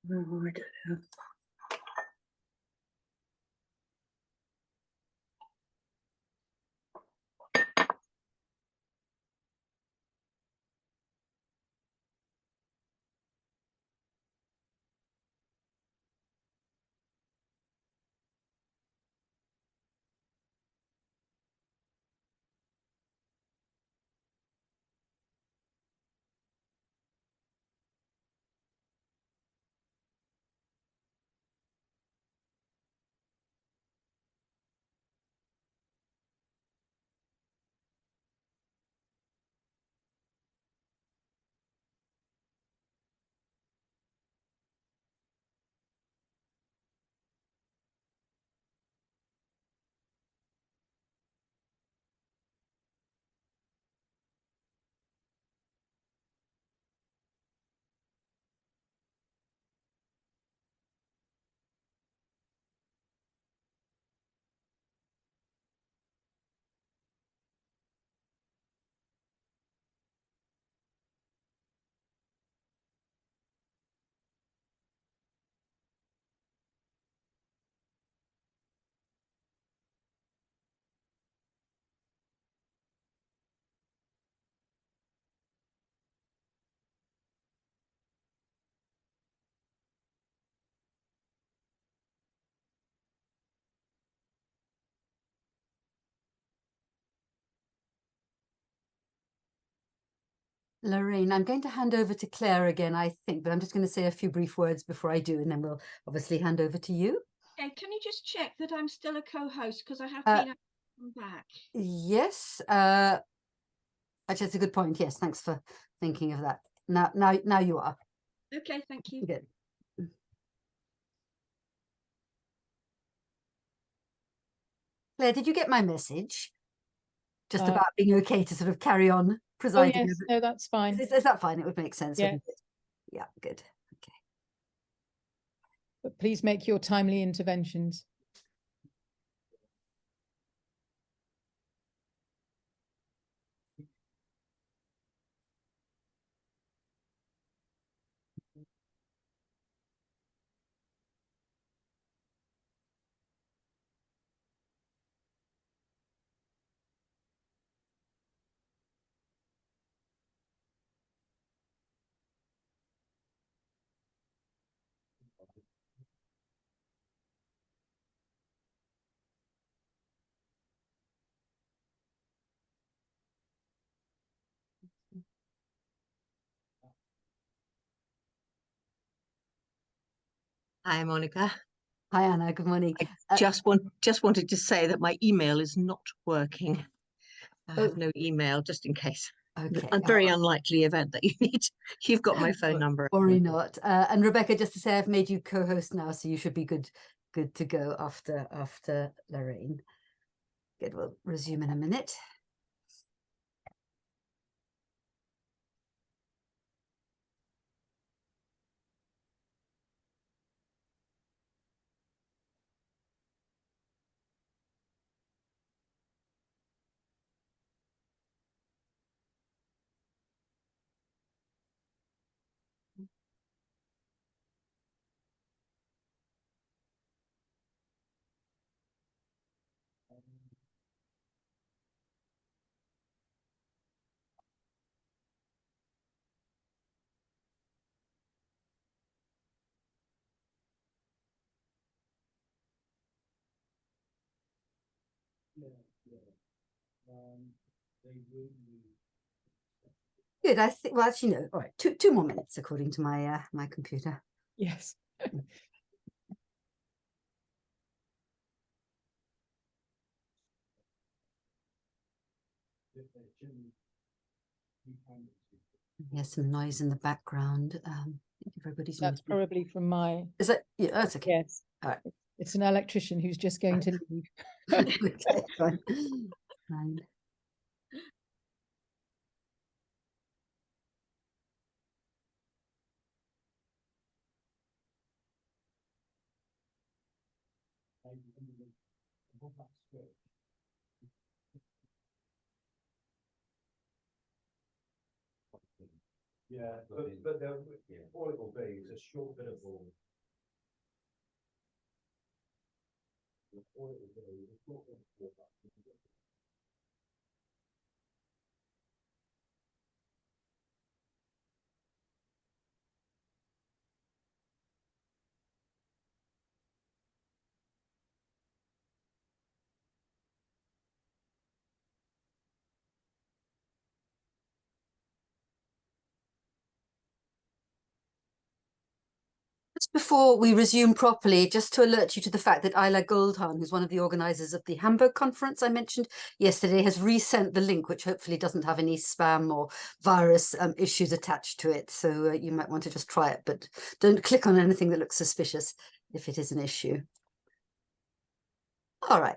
Right. Larraine, I'm going to hand over to Claire again, I think, but I'm just going to say a few brief words before I do, and then we'll obviously hand over to you. Okay, can you just check that I'm still a co-host, because I have been back. Yes. Actually, that's a good point. Yes, thanks for thinking of that. Now you are. Okay, thank you. Good. Claire, did you get my message? Just about being okay to sort of carry on presiding. Oh yes, no, that's fine. Is that fine? It would make sense, Yeah. wouldn't it? Yeah, good. Okay. But please make your timely interventions. Hi, Monica. Hi, Anna. Good morning. I just wanted to say that my email is not working. I have no email, just in case. Okay. A very unlikely event that you need. You've got my phone number. Worry not. And Rebecca, just to say, I've made you co-host now, so you should be good to go after Larraine. Good. We'll resume in a minute. Good. I think. Well, actually, no. All right. Two more minutes, according to my my computer. Yes. There's some noise in the background. Everybody's That's probably from my. Is that? Yeah, that's okay. Yes. All right. It's an electrician who's just going to leave. Okay, fine. Fine. Yeah, but all it will be is a short bit of ball. Just before we resume properly, just to alert you to the fact that Isla Goldhahn, who's one of the organisers of the Hamburg conference I mentioned yesterday, has resent the link, which hopefully doesn't have any spam or virus issues attached to it. So you might want to just try it, but don't click on anything that looks suspicious if it is an issue. All right,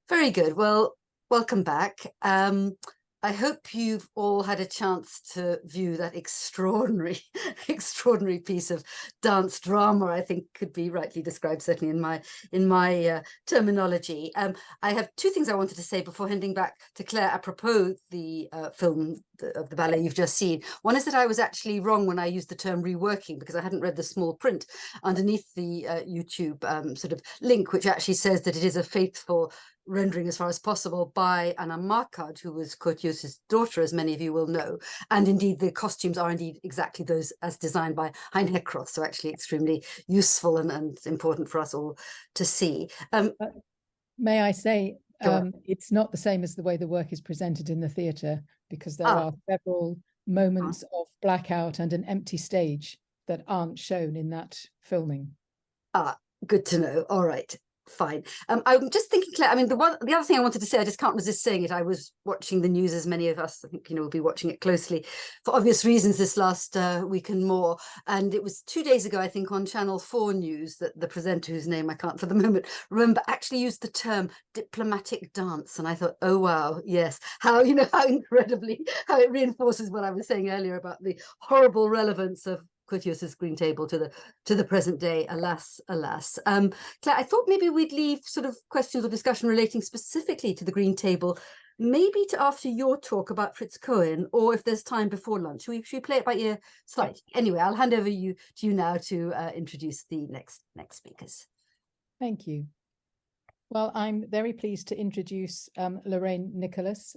very good. Well, welcome back. I hope you've all had a chance to view that extraordinary piece of dance drama. I think could be rightly described, certainly in my terminology. I have two things I wanted to say before handing back to Claire apropos the film of the ballet you've just seen. One is that I was actually wrong when I used the term reworking, because I hadn't read the small print underneath the YouTube sort of link, which actually says that it is a faithful rendering as far as possible by Anna Markard, who was Curtius's daughter, as many of you will know. And indeed, the costumes are indeed exactly those as designed by Hein Heckroth, so actually extremely useful and important for us all to see. May I say, it's not the same as the way the work is presented in the theatre, because there are several moments of blackout and an empty stage that aren't shown in that filming. Good to know. All right. Fine. I'm just thinking, Claire, I mean, the other thing I wanted to say, I just can't resist saying it. I was watching the news, as many of us, I think, will be watching it closely for obvious reasons this last week and more. And it was 2 days ago, I think, on Channel 4 News that the presenter, whose name I can't for the moment remember, actually used the term diplomatic dance. And I thought, oh, wow, yes, how, how incredibly, how it reinforces what I was saying earlier about the horrible relevance of Curtius's Green Table to the present day, alas, alas. Claire, I thought maybe we'd leave sort of questions or discussion relating specifically to the Green Table, maybe to after your talk about Fritz Cohen, or if there's time before lunch. Should we play it by ear slightly? Anyway, I'll hand over to you now to introduce the next speakers. Thank you. Well, I'm very pleased to introduce Larraine Nicholas,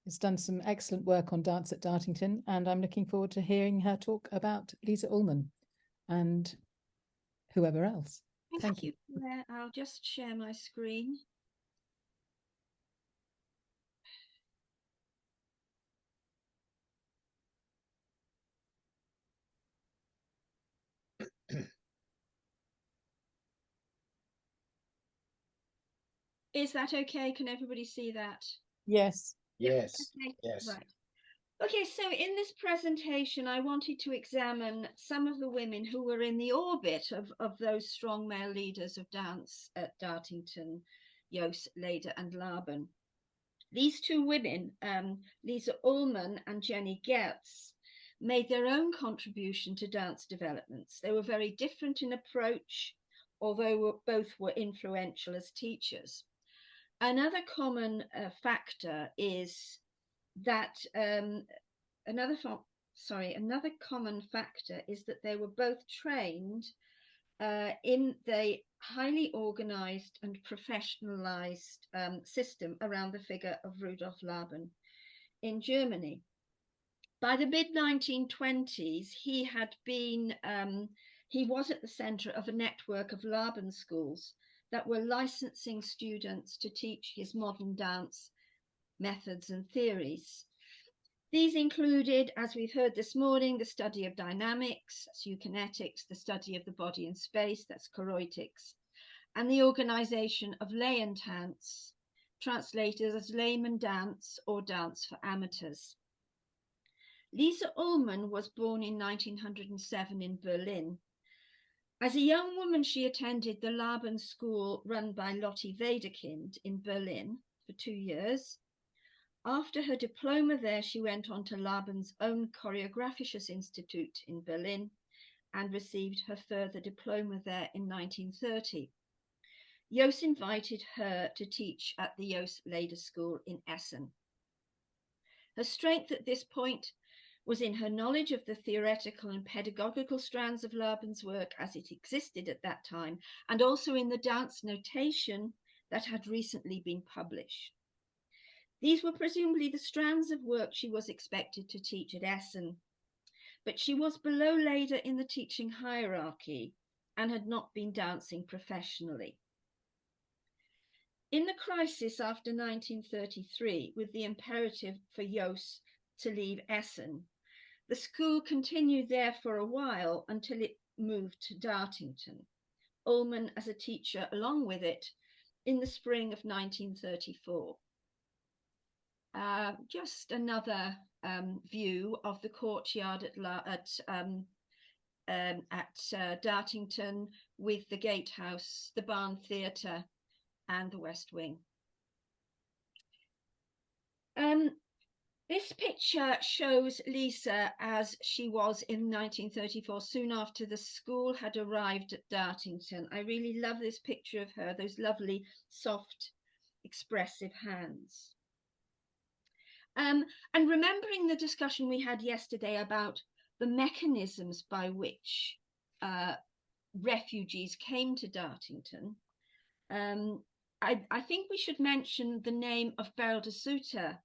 has done some excellent work on dance at Dartington, and I'm looking forward to hearing her talk about Lisa Ullmann and whoever else. Thank you. I'll just share my screen. Is that okay? Can everybody see that? Yes. Yes. Okay. Yes. Right. Okay, so in this presentation, I wanted to examine some of the women who were in the orbit of those strong male leaders of dance at Dartington, Jooss, Leder and Laban. These two women, Lisa Ullmann and Jenny Gertz, made their own contribution to dance developments. They were very different in approach, although both were influential as teachers. Another common factor is that another common factor is that they were both trained in the highly organized and professionalized system around the figure of Rudolf Laban in Germany. By the mid-1920s, he was at the center of a network of Laban schools that were licensing students to teach his modern dance methods and theories. These included, as we've heard this morning, the study of dynamics, that's eukinetics, the study of the body in space, that's choroitics, and the organization of Leyentanz, translated as layman dance or dance for amateurs. Lisa Ullmann was born in 1907 in Berlin. As a young woman, she attended the Laban school run by Lotte Wedekind in Berlin for 2 years. After her diploma there, she went on to Laban's own Choreographisches Institute in Berlin and received her further diploma there in 1930. Jooss invited her to teach at the Jooss Leder School in Essen. Her strength at this point was in her knowledge of the theoretical and pedagogical strands of Laban's work as it existed at that time, and also in the dance notation that had recently been published. These were presumably the strands of work she was expected to teach at Essen, but she was below Leder in the teaching hierarchy and had not been dancing professionally. In the crisis after 1933, with the imperative for Jooss to leave Essen, the school continued there for a while until it moved to Dartington, Ullmann as a teacher along with it in the spring of 1934. Just another view of the courtyard at Dartington with the gatehouse, the barn theatre and the West Wing. This picture shows Lisa as she was in 1934, soon after the school had arrived at Dartington. I really love this picture of her, those lovely, soft, expressive hands. And remembering the discussion we had yesterday about the mechanisms by which refugees came to Dartington, I think we should mention the name of Beryl de Soter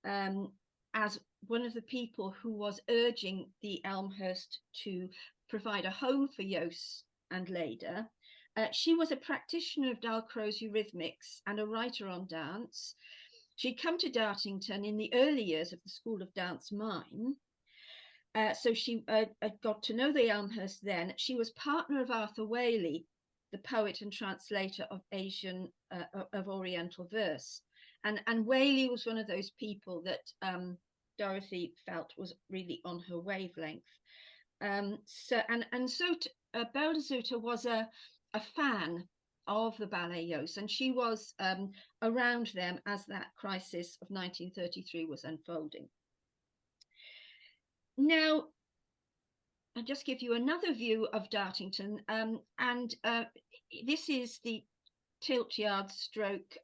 as one of the people who was urging the Elmhirst to provide a home for Jooss and Leder. She was a practitioner of Dalcroze eurythmics and a writer on dance. She'd come to Dartington in the early years of the School of Dance Mime. So she got to know the Elmhirst then. She was partner of Arthur Whaley, the poet and translator of Oriental verse. And Whaley was one of those people that Dorothy felt was really on her wavelength. So Beldesütter was a fan of the Ballets Jooss, and she was around them as that crisis of 1933 was unfolding. Now, I'll just give you another view of Dartington, and this is the tilt yard stroke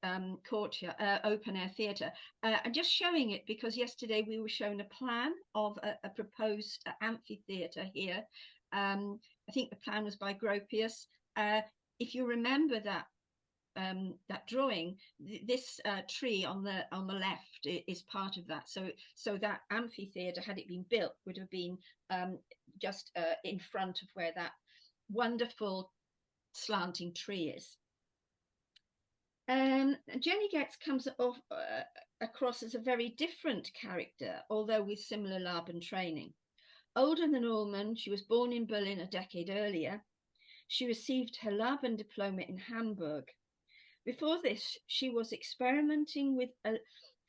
courtyard, open air theatre. I'm just showing it because yesterday we were shown a plan of a proposed amphitheatre here. I think the plan was by Gropius. If you remember that drawing, this tree on the left is part of that. So that amphitheatre, had it been built, would have been just in front of where that wonderful slanting tree is. Jenny Gertz comes across as a very different character, although with similar Laban training. Older than Ullmann, she was born in Berlin a decade earlier. She received her Laban diploma in Hamburg. Before this, she was experimenting with a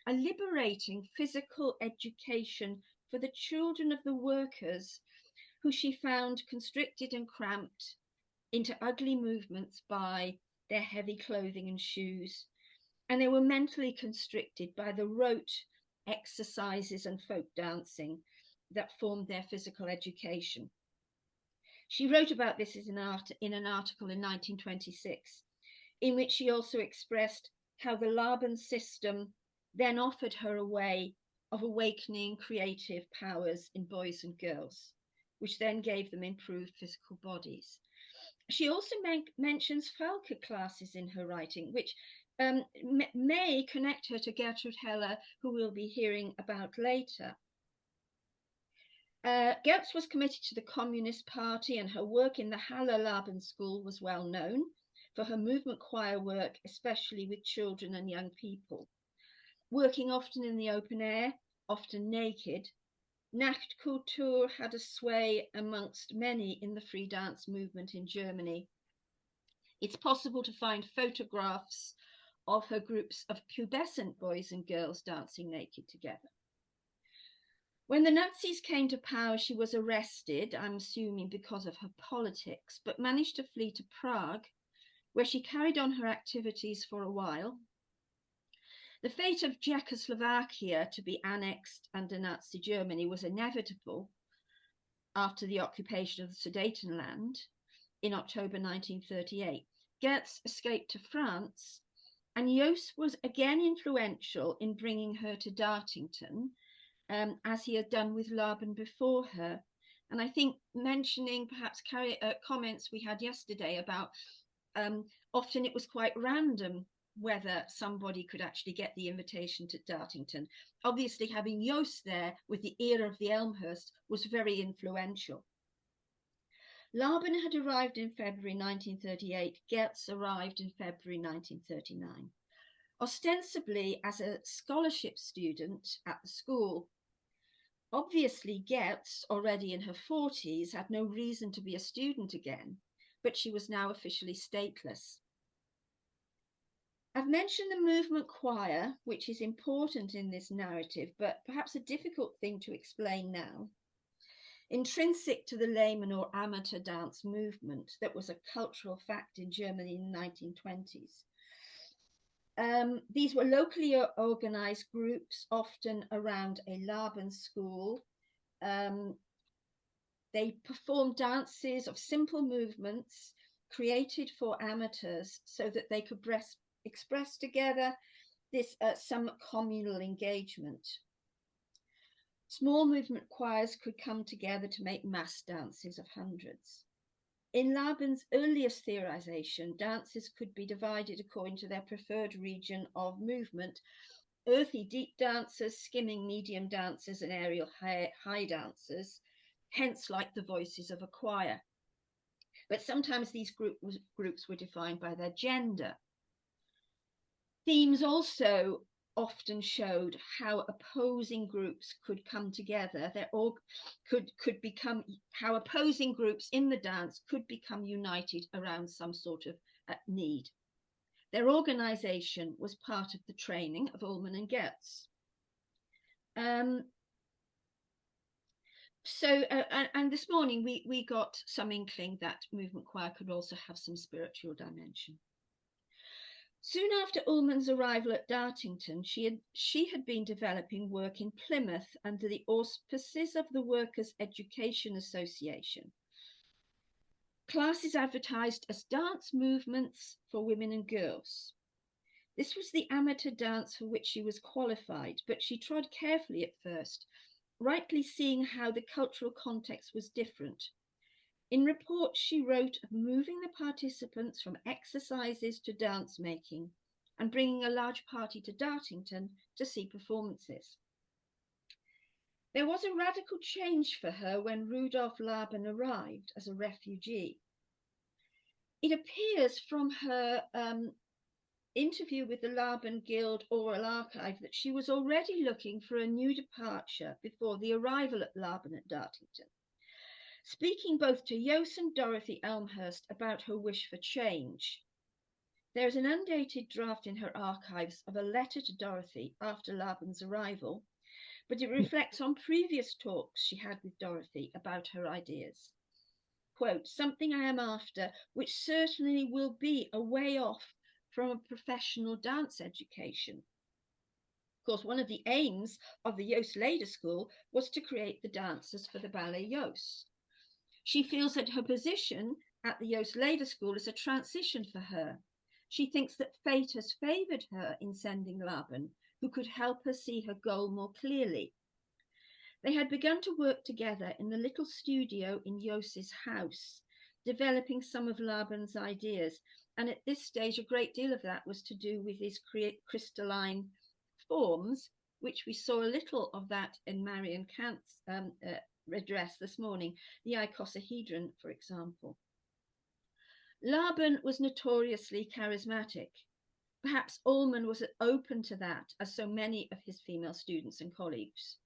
liberating physical education for the children of the workers, who she found constricted and cramped into ugly movements by their heavy clothing and shoes, and they were mentally constricted by the rote exercises and folk dancing that formed their physical education. She wrote about this in an article in 1926, in which she also expressed how the Laban system then offered her a way of awakening creative powers in boys and girls, which then gave them improved physical bodies. She also mentions Falke classes in her writing, which may connect her to Gertrude Heller, who we'll be hearing about later. Gertz was committed to the Communist Party, and her work in the Halle Laban School was well known for her movement choir work, especially with children and young people. Working often in the open air, often naked, Nachtkultur had a sway amongst many in the free dance movement in Germany. It's possible to find photographs of her groups of pubescent boys and girls dancing naked together. When the Nazis came to power, she was arrested, I'm assuming because of her politics, but managed to flee to Prague, where she carried on her activities for a while. The fate of Czechoslovakia to be annexed under Nazi Germany was inevitable after the occupation of the Sudetenland in October 1938. Gertz escaped to France, and Jooss was again influential in bringing her to Dartington, as he had done with Laban before her. And I think mentioning perhaps comments we had yesterday about often it was quite random whether somebody could actually get the invitation to Dartington. Obviously, having Jooss there with the era of the Elmhirst was very influential. Laban had arrived in February 1938. Gertz arrived in February 1939, ostensibly as a scholarship student at the school. Obviously, Gertz, already in her 40s, had no reason to be a student again, but she was now officially stateless. I've mentioned the movement choir, which is important in this narrative, but perhaps a difficult thing to explain now. Intrinsic to the layman or amateur dance movement that was a cultural fact in Germany in the 1920s. These were locally organized groups, often around a Laban school. They performed dances of simple movements created for amateurs so that they could express together this some communal engagement. Small movement choirs could come together to make mass dances of hundreds. In Laban's earliest theorization, dances could be divided according to their preferred region of movement: earthy deep dancers, skimming medium dancers, and aerial high dancers, hence like the voices of a choir. But sometimes these groups were defined by their gender. Themes also often showed how opposing groups could come together. They all could become, how opposing groups in the dance could become united around some sort of need. Their organization was part of the training of Ullmann and Gertz. And this morning we got some inkling that movement choir could also have some spiritual dimension. Soon after Ullmann's arrival at Dartington, she had been developing work in Plymouth under the auspices of the Workers' Education Association. Classes advertised as dance movements for women and girls. This was the amateur dance for which she was qualified, but she trod carefully at first, rightly seeing how the cultural context was different. In reports she wrote of moving the participants from exercises to dance making and bringing a large party to Dartington to see performances. There was a radical change for her when Rudolf Laban arrived as a refugee. It appears from her interview with the Laban Guild Oral Archive that she was already looking for a new departure before the arrival at Laban at Dartington, speaking both to Jooss and Dorothy Elmhirst about her wish for change. There is an undated draft in her archives of a letter to Dorothy after Laban's arrival, but it reflects on previous talks she had with Dorothy about her ideas. Quote, "Something I am after, which certainly will be a way off from a professional dance education." Of course, one of the aims of the Jooss Lader School was to create the dancers for the Ballet Jooss. She feels that her position at the Jooss Lader School is a transition for her. She thinks that fate has favoured her in sending Laban, who could help her see her goal more clearly. They had begun to work together in the little studio in Jooss's house, developing some of Laban's ideas. And at this stage, a great deal of that was to do with his crystalline forms, which we saw a little of that in Marion Kant's address this morning, the icosahedron, for example. Laban was notoriously charismatic. Perhaps Ullmann was open to that, as so many of his female students and colleagues.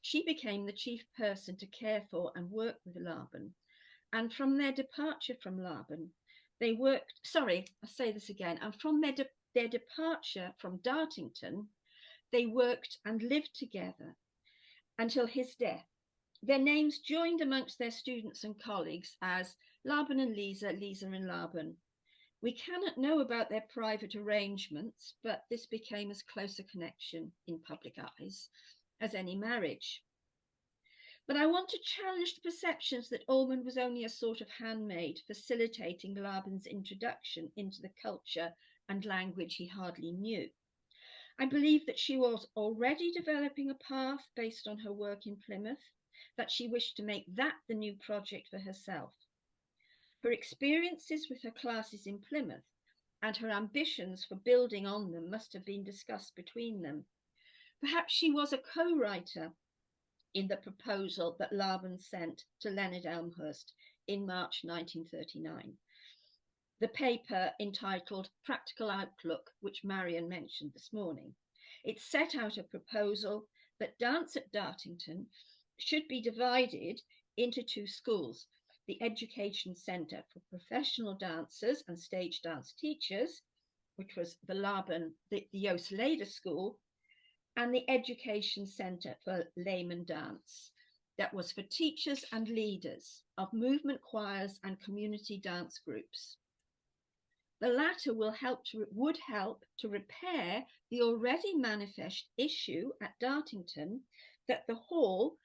She became the chief person to care for and work with Laban. And from their departure from Laban, they worked, and from their departure from Dartington, they worked and lived together until his death. Their names joined amongst their students and colleagues as Laban and Lisa, Lisa and Laban. We cannot know about their private arrangements, but this became as close a connection in public eyes as any marriage. But I want to challenge the perceptions that Ullmann was only a sort of handmaid facilitating Laban's introduction into the culture and language he hardly knew. I believe that she was already developing a path based on her work in Plymouth, that she wished to make that the new project for herself. Her experiences with her classes in Plymouth and her ambitions for building on them must have been discussed between them. Perhaps she was a co-writer in the proposal that Laban sent to Leonard Elmhirst in March 1939. The paper entitled Practical Outlook, which Marion mentioned this morning. It set out a proposal that dance at Dartington should be divided into two schools: the Education Centre for Professional Dancers and Stage Dance Teachers, which was the Jooss Lader School, and the Education Centre for Layman Dance, that was for teachers and leaders of movement choirs and community dance groups. The latter would help to repair the already manifest issue at Dartington that the hall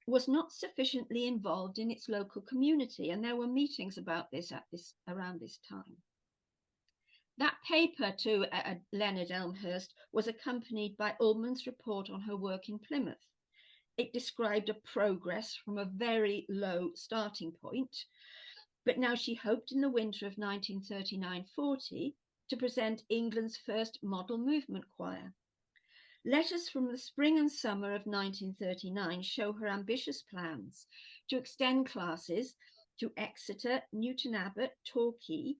was not sufficiently involved in its local community, and there were meetings about this around this time. That paper to Leonard Elmhirst was accompanied by Ullmann's report on her work in Plymouth. It described a progress from a very low starting point, but now she hoped in the winter of 1939-40 to present England's first model movement choir. Letters from the spring and summer of 1939 show her ambitious plans to extend classes to Exeter, Newton Abbot, Torquay,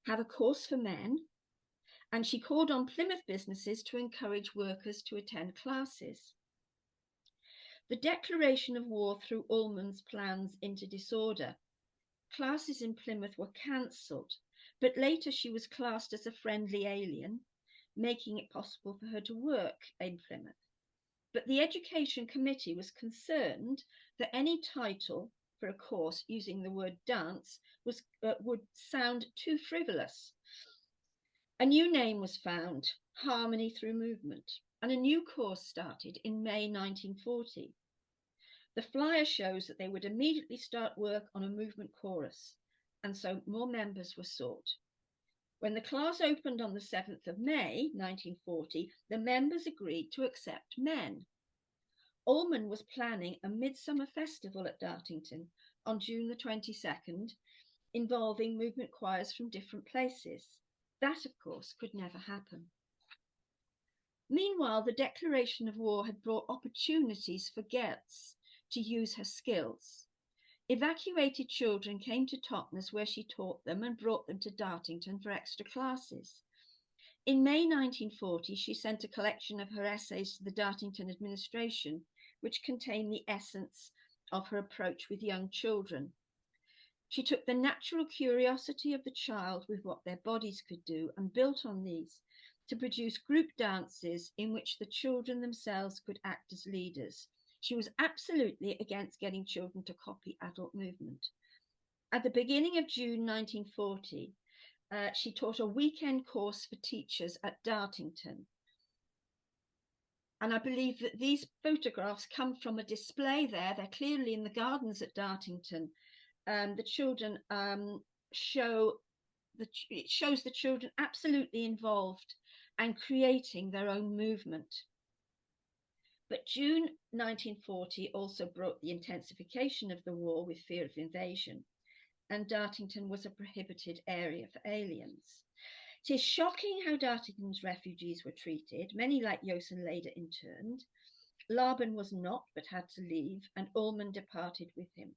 have a course for men, and she called on Plymouth businesses to encourage workers to attend classes. The declaration of war threw Ullmann's plans into disorder. Classes in Plymouth were cancelled, but later she was classed as a friendly alien, making it possible for her to work in Plymouth. But the Education Committee was concerned that any title for a course using the word dance would sound too frivolous. A new name was found, Harmony Through Movement, and a new course started in May 1940. The flyer shows that they would immediately start work on a movement chorus, and so more members were sought. When the class opened on the 7th of May 1940, the members agreed to accept men. Ullmann was planning a midsummer festival at Dartington on June the 22nd, involving movement choirs from different places. That, of course, could never happen. Meanwhile, the declaration of war had brought opportunities for Gertz to use her skills. Evacuated children came to Totnes, where she taught them and brought them to Dartington for extra classes. In May 1940, she sent a collection of her essays to the Dartington administration, which contained the essence of her approach with young children. She took the natural curiosity of the child with what their bodies could do and built on these to produce group dances in which the children themselves could act as leaders. She was absolutely against getting children to copy adult movement. At the beginning of June 1940, she taught a weekend course for teachers at Dartington. And I believe that these photographs come from a display there. They're clearly in the gardens at Dartington. The children it shows the children absolutely involved and creating their own movement. But June 1940 also brought the intensification of the war with fear of invasion, and Dartington was a prohibited area for aliens. It is shocking how Dartington's refugees were treated. Many, like Jooss and Leida, interned. Laban was not, but had to leave, and Ullmann departed with him.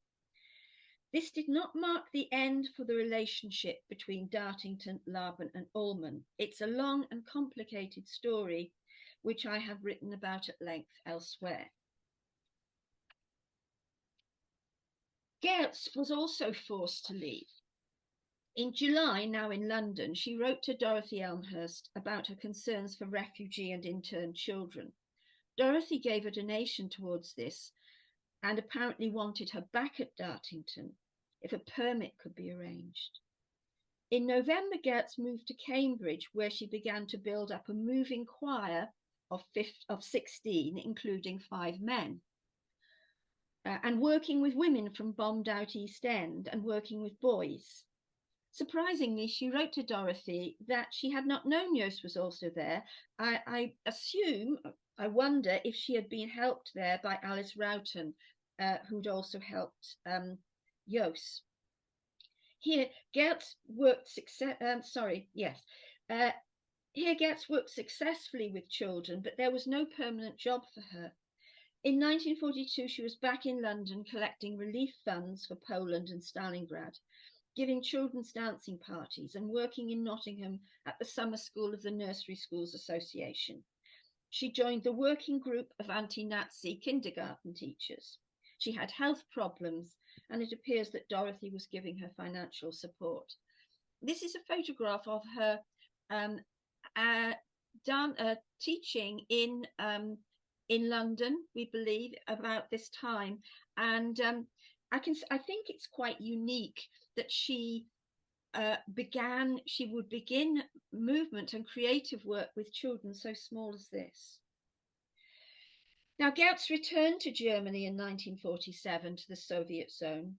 This did not mark the end for the relationship between Dartington, Laban, and Ullmann. It's a long and complicated story, which I have written about at length elsewhere. Gertz was also forced to leave. In July, now in London, she wrote to Dorothy Elmhirst about her concerns for refugee and interned children. Dorothy gave a donation towards this and apparently wanted her back at Dartington if a permit could be arranged. In November, Gertz moved to Cambridge, where she began to build up a moving choir of 16, including 5 men, and working with women from bombed out East End and working with boys. Surprisingly, she wrote to Dorothy that she had not known Jooss was also there. I wonder if she had been helped there by Alice Rowton, who'd also helped Jooss. Here, Gertz worked Here Gertz worked successfully with children, but there was no permanent job for her. In 1942, she was back in London collecting relief funds for Poland and Stalingrad, giving children's dancing parties and working in Nottingham at the summer school of the Nursery Schools Association. She joined the working group of anti-Nazi kindergarten teachers. She had health problems, and it appears that Dorothy was giving her financial support. This is a photograph of her teaching in London, we believe, about this time, and I think it's quite unique that she would begin movement and creative work with children so small as this. Now, Gertz returned to Germany in 1947 to the Soviet zone,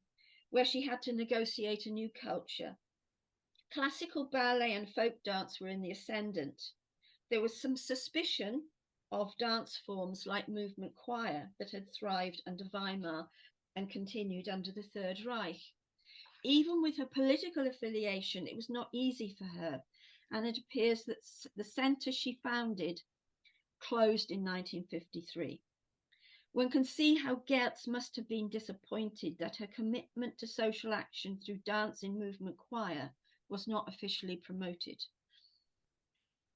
where she had to negotiate a new culture. Classical ballet and folk dance were in the ascendant. There was some suspicion of dance forms like movement choir that had thrived under Weimar and continued under the Third Reich. Even with her political affiliation, it was not easy for her, and it appears that the centre she founded closed in 1953. One can see how Gertz must have been disappointed that her commitment to social action through dance in movement choir was not officially promoted.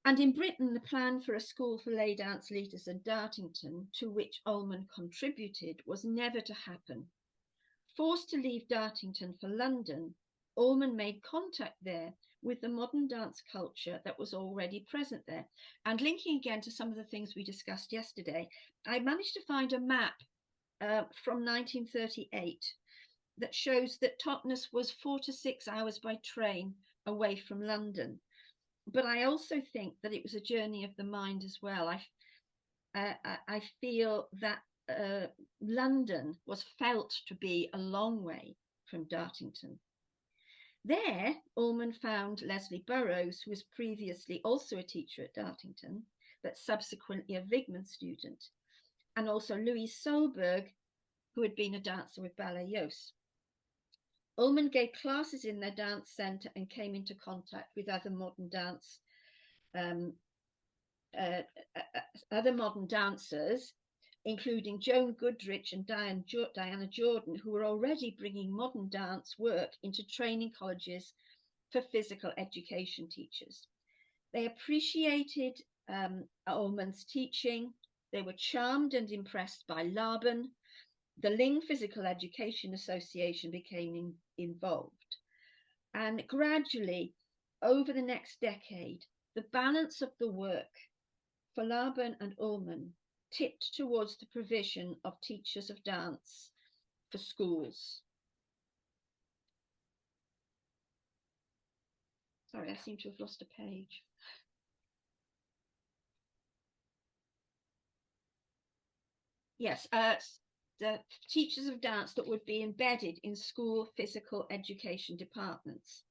And in Britain, the plan for a school for lay dance leaders at Dartington, to which Ullmann contributed, was never to happen. Forced to leave Dartington for London, Ullmann made contact there with the modern dance culture that was already present there. And linking again to some of the things we discussed yesterday, I managed to find a map from 1938 that shows that Totnes was 4 to 6 hours by train away from London. But I also think that it was a journey of the mind as well. I feel that London was felt to be a long way from Dartington. There, Ullmann found Leslie Burrows, who was previously also a teacher at Dartington, but subsequently a Wigman student, and also Louise Solberg, who had been a dancer with Ballets Jooss. Ullmann gave classes in their dance centre and came into contact with other modern dancers, including Joan Goodrich and Diana Jordan, who were already bringing modern dance work into training colleges for physical education teachers. They appreciated Ullmann's teaching. They were charmed and impressed by Laban. The Ling Physical Education Association became involved. And gradually, over the next decade, the balance of the work for Laban and Ullmann tipped towards the provision of teachers of dance for schools. Sorry, I seem to have lost a page. Yes, the teachers of dance that would be embedded in school physical education departments.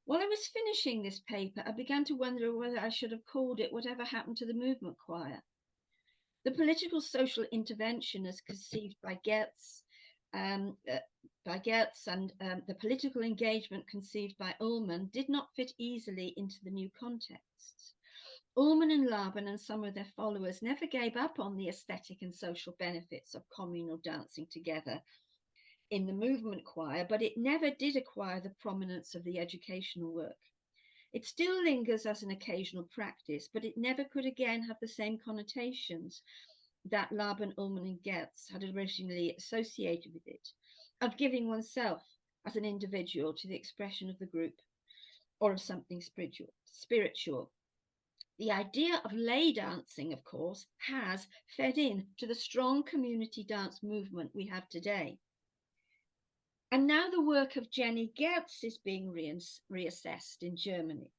While I was finishing this paper, I began to wonder whether I should have called it Whatever Happened to the Movement Choir. The political social intervention as conceived by Gertz and the political engagement conceived by Ullmann did not fit easily into the new contexts. Ullmann and Laban and some of their followers never gave up on the aesthetic and social benefits of communal dancing together in the movement choir, but it never did acquire the prominence of the educational work. It still lingers as an occasional practice, but it never could again have the same connotations that Laban, Ullmann, and Gertz had originally associated with it, of giving oneself as an individual to the expression of the group or of something spiritual. The idea of lay dancing, of course, has fed in to the strong community dance movement we have today. And now the work of Jenny Gertz is being reassessed in Germany,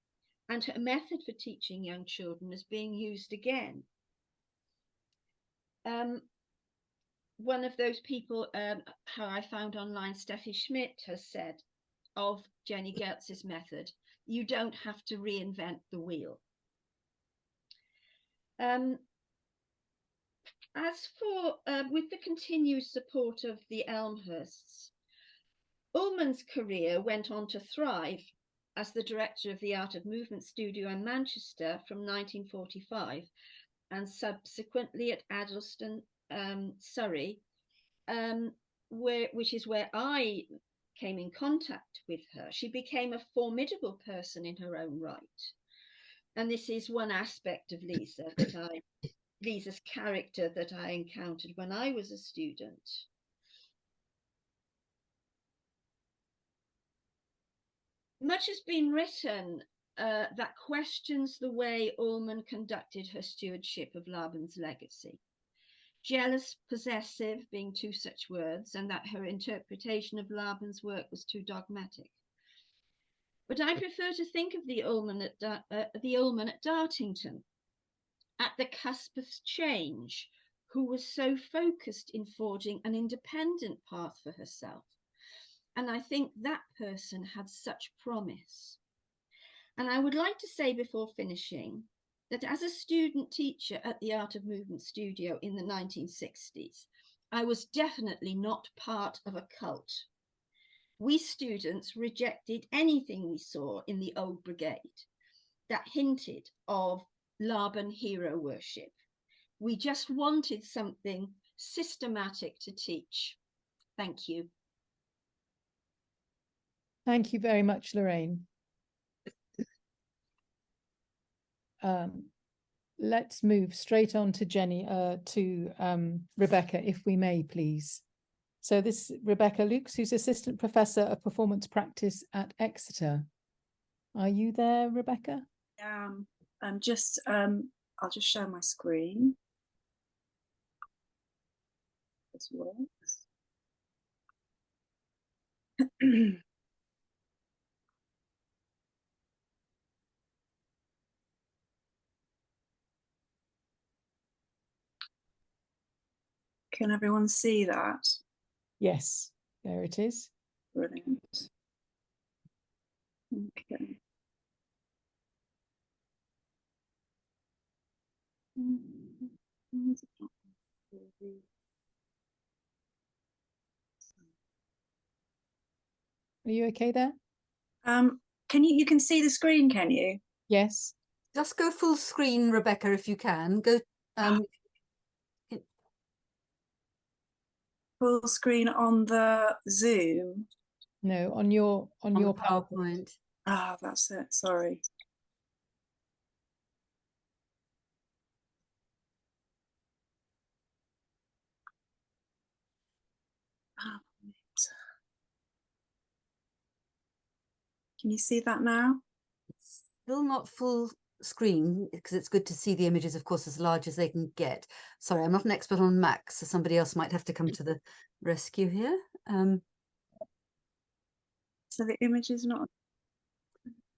and her method for teaching young children is being used again. One of those people, how I found online, Steffi Schmidt, has said of Jenny Gertz's method, you don't have to reinvent the wheel. As for, with the continued support of the Elmhirsts, Ullmann's career went on to thrive as the director of the Art of Movement Studio in Manchester from 1945 and subsequently at Addleston, Surrey, which is where I came in contact with her. She became a formidable person in her own right. And this is one aspect of Lisa Lisa's character that I encountered when I was a student. Much has been written that questions the way Ullmann conducted her stewardship of Laban's legacy. Jealous, possessive being two such words, and that her interpretation of Laban's work was too dogmatic. But I prefer to think of the Ullmann at Dartington, at the cusp of change, who was so focused in forging an independent path for herself. And I think that person had such promise. And I would like to say before finishing that as a student teacher at the Art of Movement Studio in the 1960s, I was definitely not part of a cult. We students rejected anything we saw in the old brigade that hinted of Laban hero worship. We just wanted something systematic to teach. Thank you. Thank you very much, Larraine. let's move straight on to Jenny, Rebecca, if we may, please. So this Rebecca Lukes, who's Assistant Professor of Performance Practice at Exeter. Are you there, Rebecca? I'm just, I'll just share my screen. This works. Can everyone see that? Yes, there it is. Brilliant. Okay. Are you okay there? Can you can see the screen, can you? Yes. Just go full screen, Rebecca, if you can. Go Full screen on the Zoom. No, on your PowerPoint. PowerPoint. Ah, that's it. Sorry. Can you see that now? It's still not full screen because it's good to see the images, of course, as large as they can get. Sorry, I'm not an expert on Macs, so somebody else might have to come to the rescue here. So the image is not.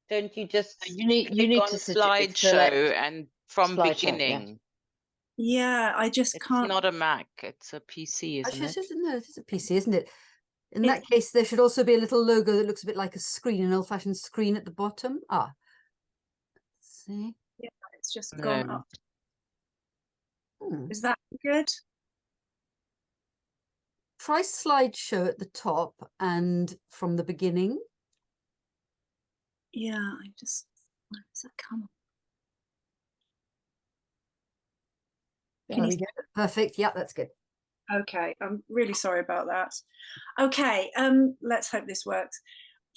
Don't you just You need to slideshow and from slideshow, beginning. Yeah, I just It's can't. not a Mac, it's a PC, isn't Actually, it? no, it is a PC, isn't it? In that case, there should also be a little logo that looks a bit like a screen, an old-fashioned screen at the bottom. Ah, let's see. Yeah, it's just gone No. up. Hmm. Is that good? Try slideshow at the top and from the beginning. Yeah, I just. Where does it come? There we go. Perfect. Yeah, that's good. Okay, I'm really sorry about that. Okay, let's hope this works.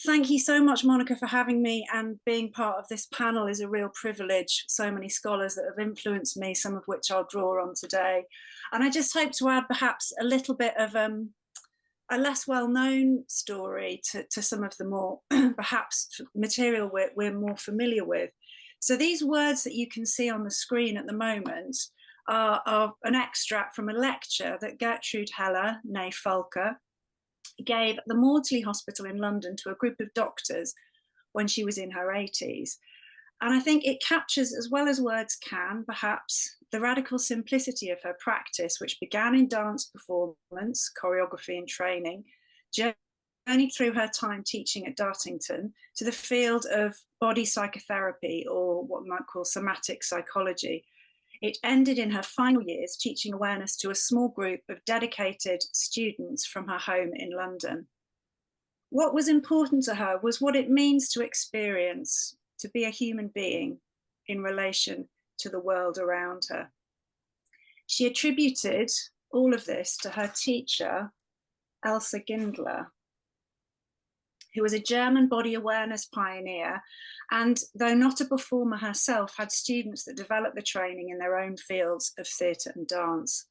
Thank you so much, Monica, for having me, and being part of this panel is a real privilege. So many scholars that have influenced me, some of which I'll draw on today. And I just hope to add perhaps a little bit of a less well-known story to some of the more perhaps material we're more familiar with. So these words that you can see on the screen at the moment are an extract from a lecture that Gertrude Heller, née Falke, gave at the Maudsley Hospital in London to a group of doctors when she was in her 80s. And I think it captures, as well as words can, perhaps, the radical simplicity of her practice, which began in dance performance, choreography and training, journeyed through her time teaching at Dartington to the field of body psychotherapy, or what we might call somatic psychology. It ended in her final years teaching awareness to a small group of dedicated students from her home in London. What was important to her was what it means to experience, to be a human being in relation to the world around her. She attributed all of this to her teacher, Elsa Gindler, who was a German body awareness pioneer, and though not a performer herself, had students that developed the training in their own fields of theatre and dance.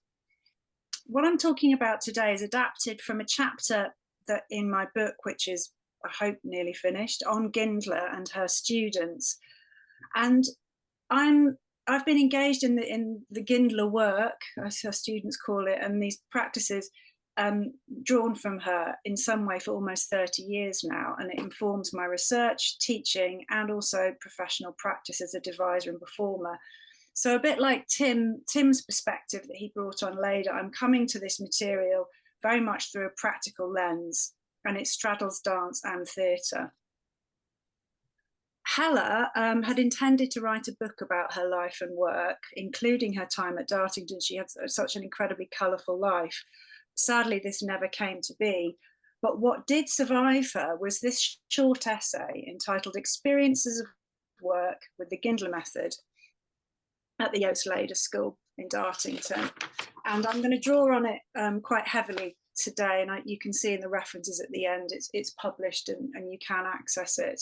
What I'm talking about today is adapted from a chapter that in my book, which is, I hope, nearly finished, on Gindler and her students. And I've been engaged in the Gindler work, as her students call it, and these practices drawn from her in some way for almost 30 years now, and it informs my research, teaching, and also professional practice as a deviser and performer. So a bit like Tim's perspective that he brought on later, I'm coming to this material very much through a practical lens, and it straddles dance and theatre. Heller had intended to write a book about her life and work, including her time at Dartington. She had such an incredibly colourful life. Sadly, this never came to be. But what did survive her was this short essay entitled Experiences of Work with the Gindler Method at the Ullmann School in Dartington. And I'm going to draw on it quite heavily today. And you can see in the references at the end, it's published and you can access it.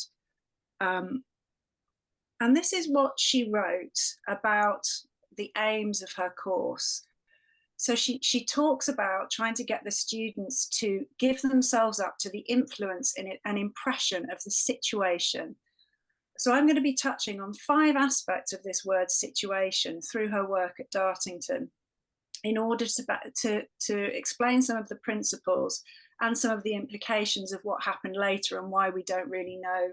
And this is what she wrote about the aims of her course. So she talks about trying to get the students to give themselves up to the influence in it, an impression of the situation. So I'm going to be touching on 5 aspects of this word situation through her work at Dartington in order to explain some of the principles and some of the implications of what happened later and why we don't really know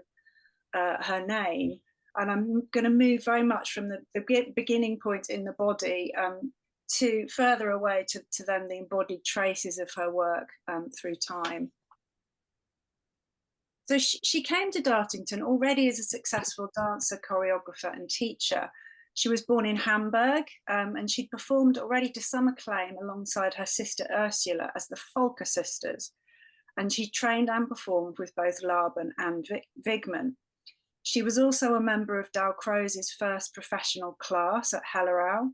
her name. And I'm going to move very much from the beginning point in the body to further away to then the embodied traces of her work through time. So she came to Dartington already as a successful dancer, choreographer and teacher. She was born in Hamburg and she'd performed already to some acclaim alongside her sister Ursula as the Falke sisters. And she trained and performed with both Laban and Wigman. She was also a member of Dalcroze's first professional class at Hellerau,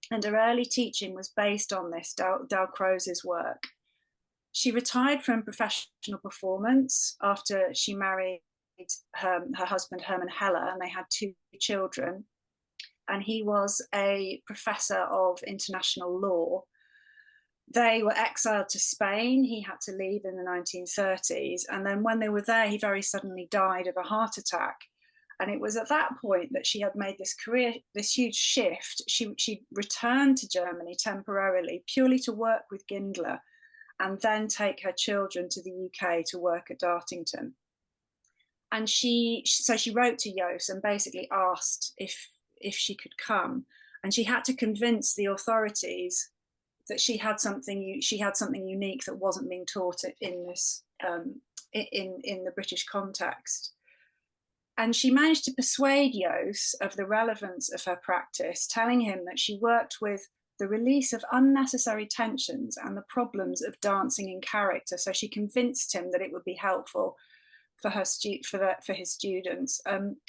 and her early teaching was based on this, Dalcroze's work. She retired from professional performance after she married her husband Hermann Heller, and they had 2 children. And he was a professor of international law. They were exiled to Spain. He had to leave in the 1930s. And then when they were there, he very suddenly died of a heart attack. And it was at that point that she had made this huge shift. She returned to Germany temporarily, purely to work with Gindler, and then take her children to the UK to work at Dartington. And so she wrote to Jooss and basically asked if she could come. And she had to convince the authorities that she had something unique that wasn't being taught in this in the British context. And she managed to persuade Jooss of the relevance of her practice, telling him that she worked with the release of unnecessary tensions and the problems of dancing in character. So she convinced him that it would be helpful for his students.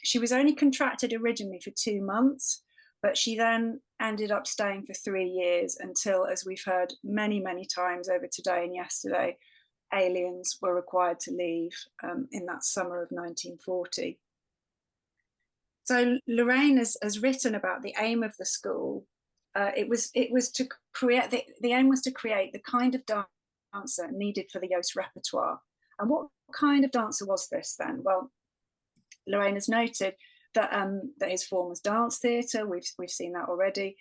She was only contracted originally for 2 months, but she then ended up staying for 3 years until, as we've heard many, many times over today and yesterday, aliens were required to leave in that summer of 1940. So Larraine has written about the aim of the school. It was to create, the aim was to create the kind of dancer needed for the Jooss repertoire. And what kind of dancer was this then? Well, Larraine has noted that his form was dance theatre. We've seen that already,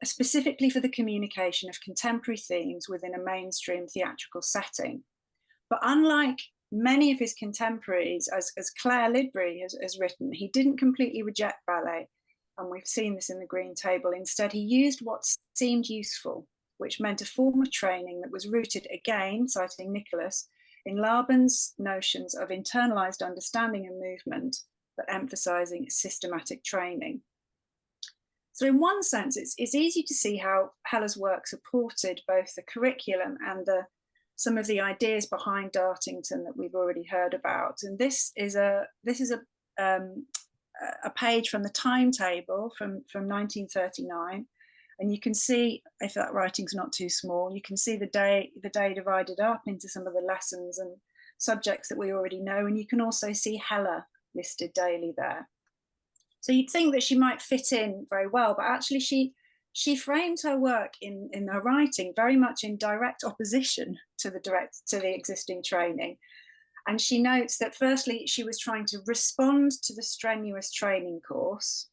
specifically for the communication of contemporary themes within a mainstream theatrical setting. But unlike many of his contemporaries, as Clare Lidbury has written, he didn't completely reject ballet. And we've seen this in the Green Table. Instead, he used what seemed useful, which meant a form of training that was rooted, again, citing Nicholas, in Laban's notions of internalized understanding and movement, but emphasizing systematic training. So in one sense, it's easy to see how Heller's work supported both the curriculum and some of the ideas behind Dartington that we've already heard about. And this is a page from the timetable from 1939. And you can see, if that writing's not too small, you can see the day divided up into some of the lessons and subjects that we already know. And you can also see Heller listed daily there. So you'd think that she might fit in very well, but actually she framed her work in her writing very much in direct opposition to the existing training. And she notes that firstly, she was trying to respond to the strenuous training course,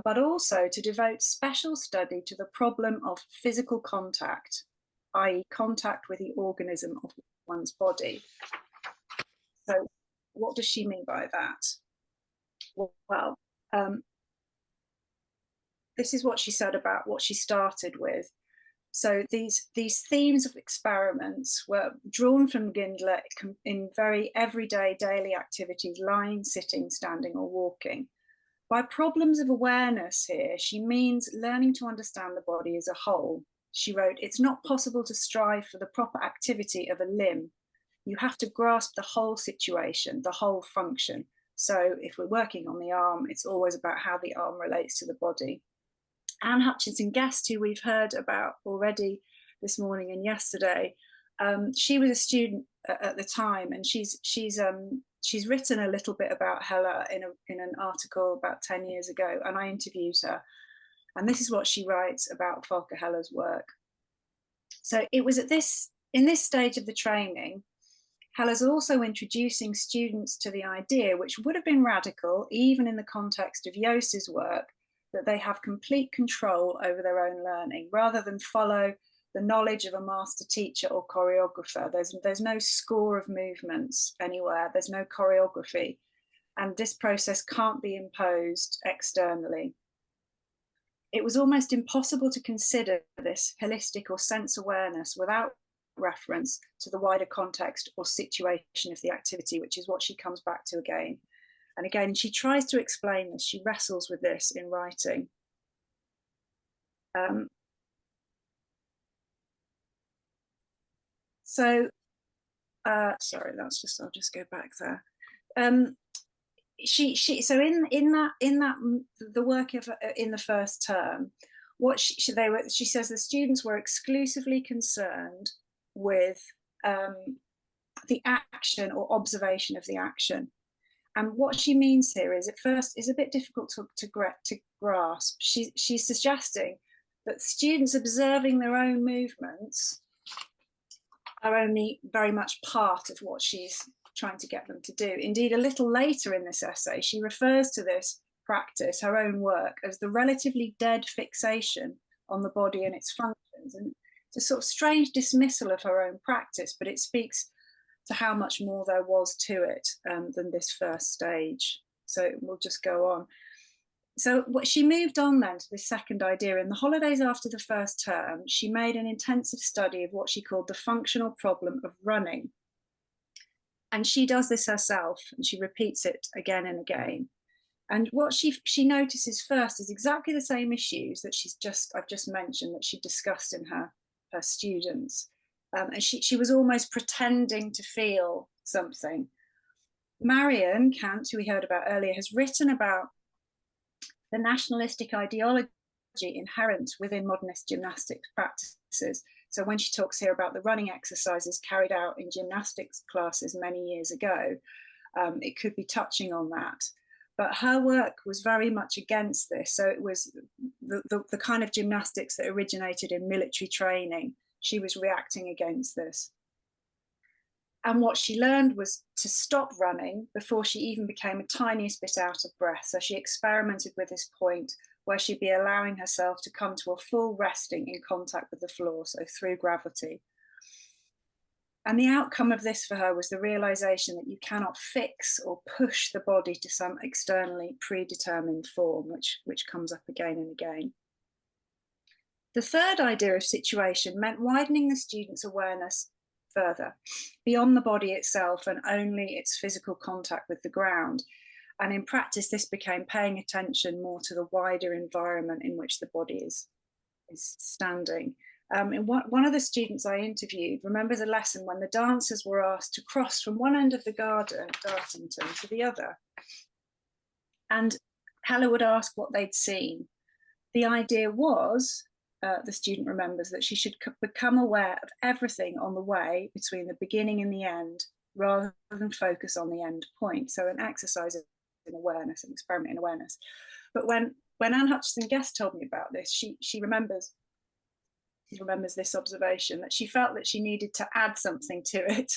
but also to devote special study to the problem of physical contact, i.e. contact with the organism of one's body. So what does she mean by that? Well, this is what she said about what she started with. So these themes of experiments were drawn from Gindler in very everyday daily activities, lying, sitting, standing, or walking. By problems of awareness here, she means learning to understand the body as a whole. She wrote, "It's not possible to strive for the proper activity of a limb. You have to grasp the whole situation, the whole function. So if we're working on the arm, it's always about how the arm relates to the body." Anne Hutchinson-Guest, who we've heard about already this morning and yesterday, she was a student at the time, and she's she's written a little bit about Heller in an article about 10 years ago, and I interviewed her. And this is what she writes about Falke-Heller's work. So it was in this stage of the training, Heller's also introducing students to the idea, which would have been radical, even in the context of Jooss's work, that they have complete control over their own learning, rather than follow the knowledge of a master teacher or choreographer. There's no score of movements anywhere, there's no choreography, and this process can't be imposed externally. It was almost impossible to consider this holistic or sense awareness without reference to the wider context or situation of the activity, which is what she comes back to again and again. She tries to explain this, she wrestles with this in writing. Sorry, I'll just go back there. So in the work of in the first term, what she says the students were exclusively concerned with the action or observation of the action. And what she means here is, at first, is a bit difficult to grasp. She's suggesting that students observing their own movements are only very much part of what she's trying to get them to do. Indeed, a little later in this essay, she refers to this practice, her own work, as the relatively dead fixation on the body and its functions. And it's a sort of strange dismissal of her own practice, but it speaks to how much more there was to it than this first stage. So we'll just go on. So she moved on then to this second idea. In the holidays after the first term, she made an intensive study of what she called the functional problem of running. And she does this herself, and she repeats it again and again. And what she notices first is exactly the same issues that I've just mentioned, that she discussed in her students. And she was almost pretending to feel something. Marion Kant, who we heard about earlier, has written about the nationalistic ideology inherent within modernist gymnastics practices. So when she talks here about the running exercises carried out in gymnastics classes many years ago, it could be touching on that. But her work was very much against this. So it was the kind of gymnastics that originated in military training. She was reacting against this. And what she learned was to stop running before she even became a tiniest bit out of breath. So she experimented with this point where she'd be allowing herself to come to a full resting in contact with the floor, so through gravity. And the outcome of this for her was the realization that you cannot fix or push the body to some externally predetermined form, which comes up again and again. The third idea of situation meant widening the student's awareness further, beyond the body itself and only its physical contact with the ground. And in practice, this became paying attention more to the wider environment in which the body is standing. And one of the students I interviewed remembers a lesson when the dancers were asked to cross from one end of the garden, Dartington, to the other. And Heller would ask what they'd seen. The idea was, the student remembers, that she should become aware of everything on the way between the beginning and the end, rather than focus on the end point. So an exercise in awareness, an experiment in awareness. But when Anne Hutchinson Guest told me about this, she remembers this observation, that she felt that she needed to add something to it,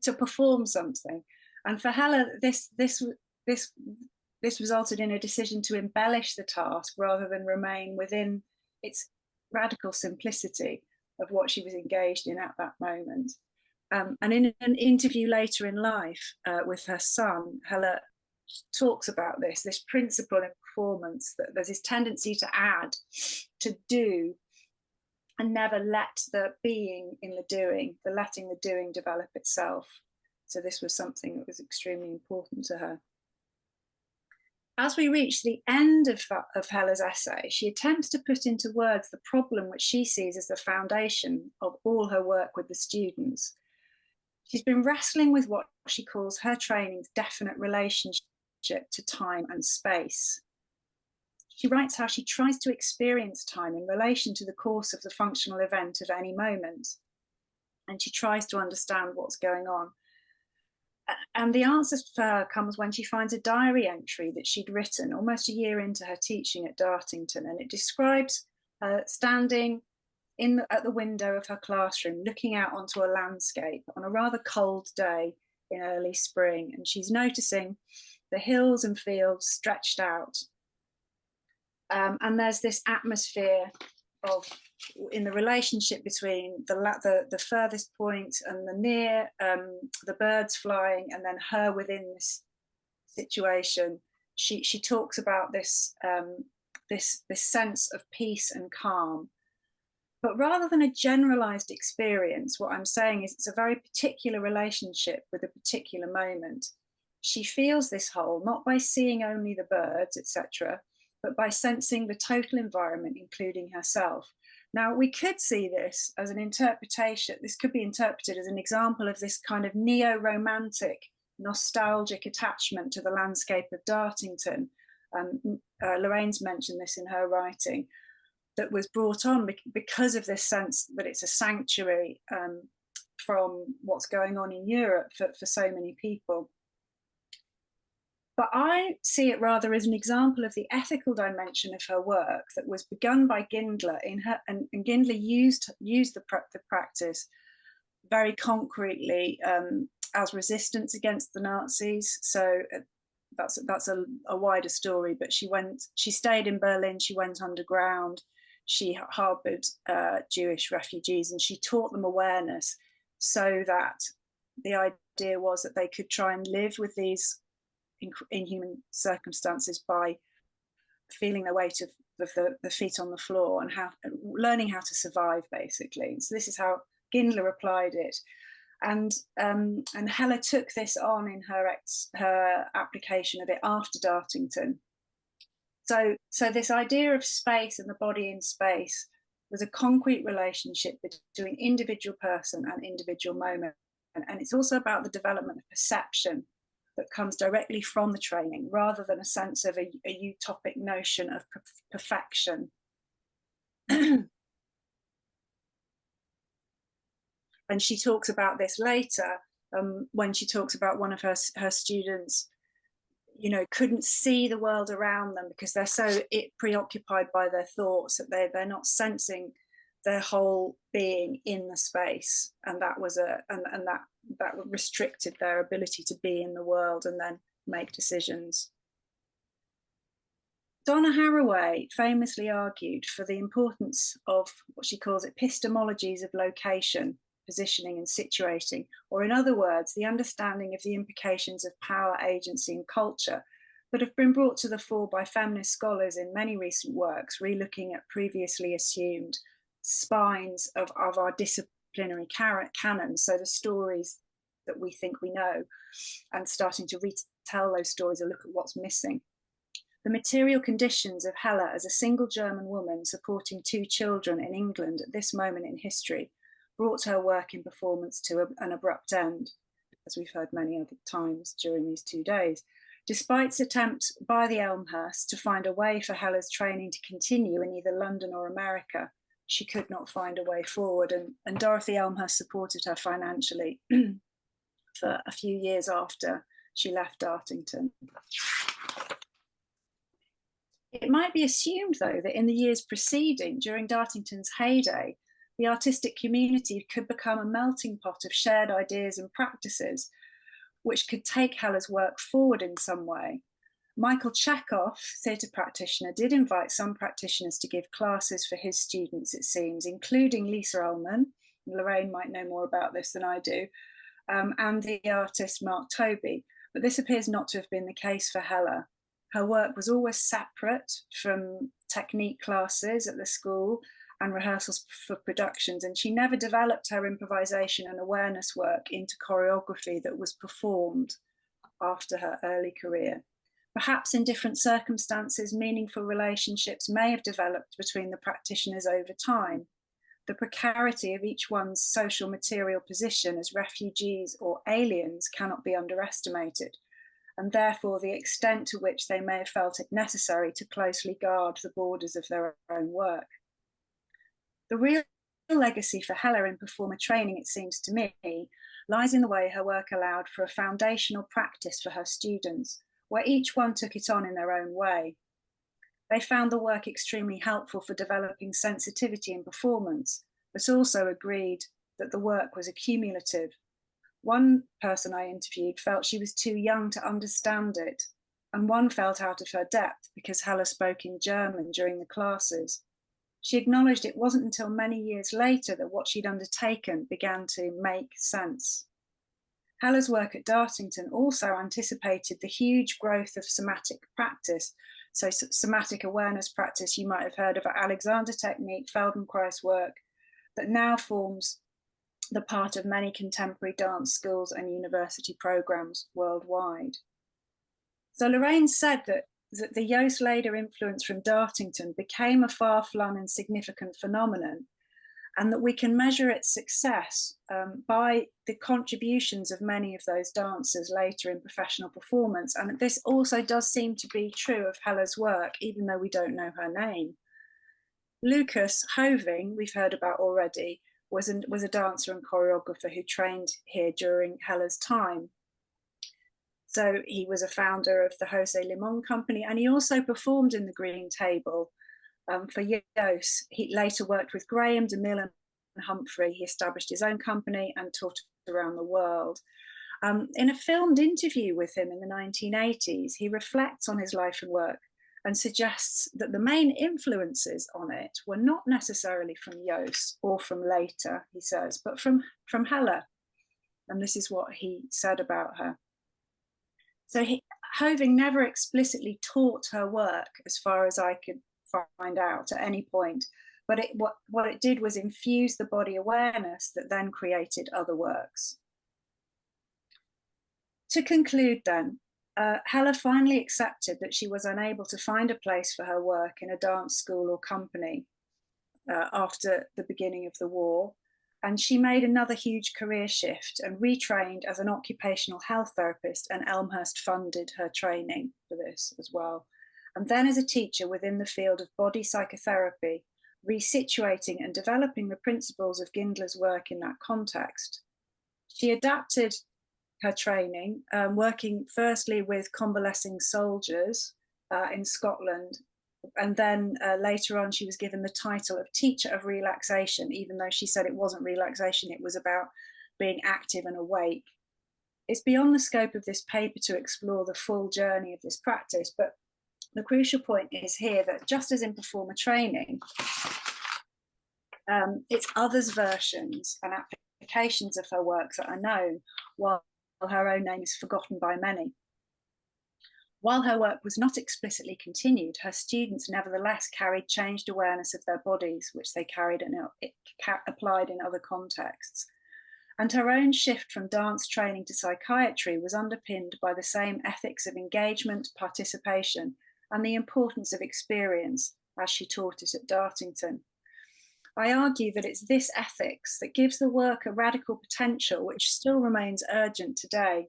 to perform something. And for Heller, this resulted in a decision to embellish the task rather than remain within its radical simplicity of what she was engaged in at that moment. And in an interview later in life with her son, Heller talks about this principle in performance, that there's this tendency to add, to do, and never let the being in the doing, the letting the doing develop itself. So this was something that was extremely important to her. As we reach the end of Heller's essay, she attempts to put into words the problem which she sees as the foundation of all her work with the students. She's been wrestling with what she calls her training's definite relationship to time and space. She writes how she tries to experience time in relation to the course of the functional event of any moment, and she tries to understand what's going on. And the answer for her comes when she finds a diary entry that she'd written almost a year into her teaching at Dartington, and it describes her standing at the window of her classroom, looking out onto a landscape on a rather cold day in early spring, and she's noticing the hills and fields stretched out. And there's this atmosphere of, in the relationship between the furthest point and the near, the birds flying, and then her within this situation. She talks about this this sense of peace and calm. But rather than a generalized experience, what I'm saying is it's a very particular relationship with a particular moment. She feels this whole, not by seeing only the birds, etc., but by sensing the total environment, including herself. Now, we could see this as an interpretation, this could be interpreted as an example of this kind of neo-romantic, nostalgic attachment to the landscape of Dartington. Lorraine's mentioned this in her writing, that was brought on because of this sense that it's a sanctuary from what's going on in Europe for so many people. But I see it rather as an example of the ethical dimension of her work that was begun by Gindler and Gindler used the practice very concretely as resistance against the Nazis. So that's a wider story. But she stayed in Berlin. She went underground. She harbored Jewish refugees, and she taught them awareness, so that the idea was that they could try and live with these inhuman circumstances by feeling the weight of the feet on the floor and learning how to survive, basically. So this is how Gindler applied it, and Heller took this on in her application of it after Dartington. So this idea of space and the body in space was a concrete relationship between individual person and individual moment, and it's also about the development of perception that comes directly from the training, rather than a sense of a utopic notion of perfection. And she talks about this later when she talks about one of her students, couldn't see the world around them because they're so preoccupied by their thoughts that they're not sensing their whole being in the space, and that restricted their ability to be in the world and then make decisions. Donna Haraway famously argued for the importance of what she calls epistemologies of location, positioning and situating, or in other words, the understanding of the implications of power, agency and culture that have been brought to the fore by feminist scholars in many recent works, relooking at previously assumed spines of our disciplinary canon, so the stories that we think we know, and starting to retell those stories or look at what's missing. The material conditions of Heller as a single German woman supporting 2 children in England at this moment in history brought her work in performance to an abrupt end, as we've heard many other times during these 2 days. Despite attempts by the Elmhirst to find a way for Heller's training to continue in either London or America, she could not find a way forward, and Dorothy Elmhirst supported her financially for a few years after she left Dartington. It might be assumed, though, that in the years preceding, during Dartington's heyday, the artistic community could become a melting pot of shared ideas and practices, which could take Heller's work forward in some way. Michael Chekhov, theatre practitioner, did invite some practitioners to give classes for his students, it seems, including Lisa Ullmann. Lorraine might know more about this than I do, and the artist Mark Toby, but this appears not to have been the case for Heller. Her work was always separate from technique classes at the school and rehearsals for productions, and she never developed her improvisation and awareness work into choreography that was performed after her early career. Perhaps in different circumstances, meaningful relationships may have developed between the practitioners over time. The precarity of each one's social material position as refugees or aliens cannot be underestimated, and therefore the extent to which they may have felt it necessary to closely guard the borders of their own work. The real legacy for Heller in performer training, it seems to me, lies in the way her work allowed for a foundational practice for her students, where each one took it on in their own way. They found the work extremely helpful for developing sensitivity in performance, but also agreed that the work was accumulative. One person I interviewed felt she was too young to understand it, and one felt out of her depth because Heller spoke in German during the classes. She acknowledged it wasn't until many years later that what she'd undertaken began to make sense. Heller's work at Dartington also anticipated the huge growth of somatic practice. So somatic awareness practice, you might have heard of Alexander technique, Feldenkrais work, that now forms the part of many contemporary dance schools and university programs worldwide. So Larraine said that the Jooss-Leder influence from Dartington became a far-flung and significant phenomenon, and that we can measure its success by the contributions of many of those dancers later in professional performance. And this also does seem to be true of Heller's work, even though we don't know her name. Lucas Hoving, we've heard about already, was a dancer and choreographer who trained here during Heller's time. So he was a founder of the José Limón Company, and he also performed in the Green Table for Jooss. He later worked with Graham, DeMille and Humphrey. He established his own company and taught around the world. In a filmed interview with him in the 1980s, he reflects on his life and work and suggests that the main influences on it were not necessarily from Jooss or from later, he says, but from Heller. And this is what he said about her. So Hoving never explicitly taught her work, as far as I could find out at any point, but what it did was infuse the body awareness that then created other works. To conclude then, Heller finally accepted that she was unable to find a place for her work in a dance school or company after the beginning of the war, and she made another huge career shift and retrained as an occupational health therapist, and Elmhirst funded her training for this as well. And then as a teacher within the field of body psychotherapy, resituating and developing the principles of Gindler's work in that context. She adapted her training, working firstly with convalescing soldiers in Scotland, and then later on she was given the title of teacher of relaxation, even though she said it wasn't relaxation, it was about being active and awake. It's beyond the scope of this paper to explore the full journey of this practice, but the crucial point is here that just as in performer training, it's others' versions and applications of her works that are known, while her own name is forgotten by many. While her work was not explicitly continued, her students nevertheless carried changed awareness of their bodies, which they carried and applied in other contexts. And her own shift from dance training to psychiatry was underpinned by the same ethics of engagement, participation, and the importance of experience as she taught it at Dartington. I argue that it's this ethics that gives the work a radical potential which still remains urgent today.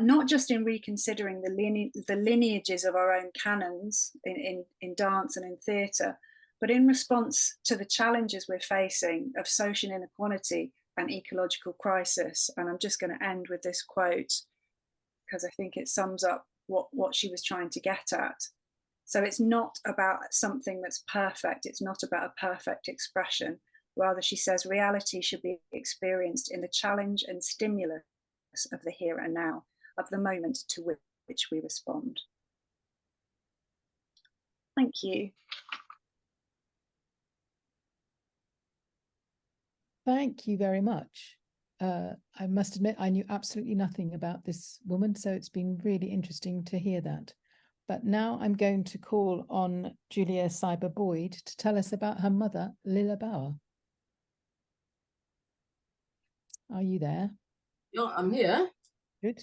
Not just in reconsidering the lineages of our own canons in dance and in theatre, but in response to the challenges we're facing of social inequality and ecological crisis. And I'm just going to end with this quote, because I think it sums up what she was trying to get at. So it's not about something that's perfect. It's not about a perfect expression. Rather, she says, reality should be experienced in the challenge and stimulus of the here and now, of the moment to which we respond. Thank you. Thank you very much. I must admit, I knew absolutely nothing about this woman, so it's been really interesting to hear that. But now I'm going to call on Julia Seiber Boyd to tell us about her mother, Lilla Bauer. Are you there? Yeah, I'm here. Good.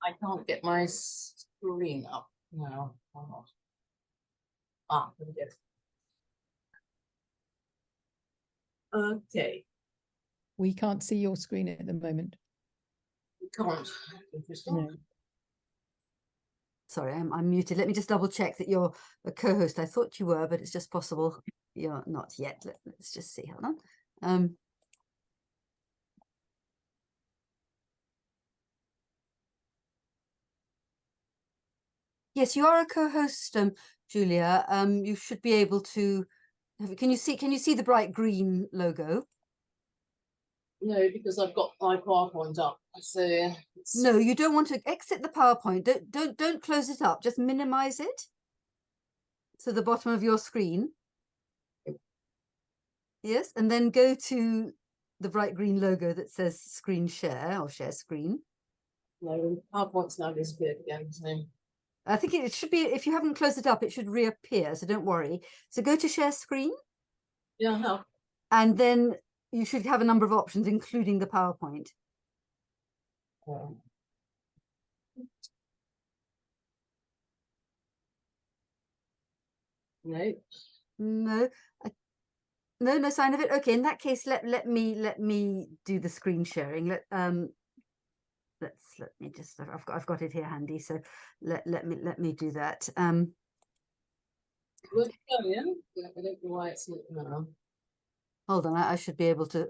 I can't get my screen up now. Hold on. Ah, there we go. Okay. We can't see your screen at the moment. We can't. Interesting. No. Sorry, I'm muted. Let me just double check that you're a co-host. I thought you were, but it's just possible you're not yet. Let's just see. Hold on. Yes, you are a co-host, Julia. You should be able to. Can you see the bright green logo? No, because I've got my PowerPoint up. So no, you don't want to exit the PowerPoint. Don't close it up. Just minimize it. So the bottom of your screen. Yes, and then go to the bright green logo that says screen share or share screen. No, PowerPoint's now disappeared again. So I think it should be, if you haven't closed it up, it should reappear. So don't worry. So go to share screen. Yeah, how? And then you should have a number of options, including the PowerPoint. No. No. No sign of it. Okay, in that case, let me do the screen sharing. Let me just, I've got it here handy, so let me do that. Yeah, I don't know why it's not now. Hold on, I should be able to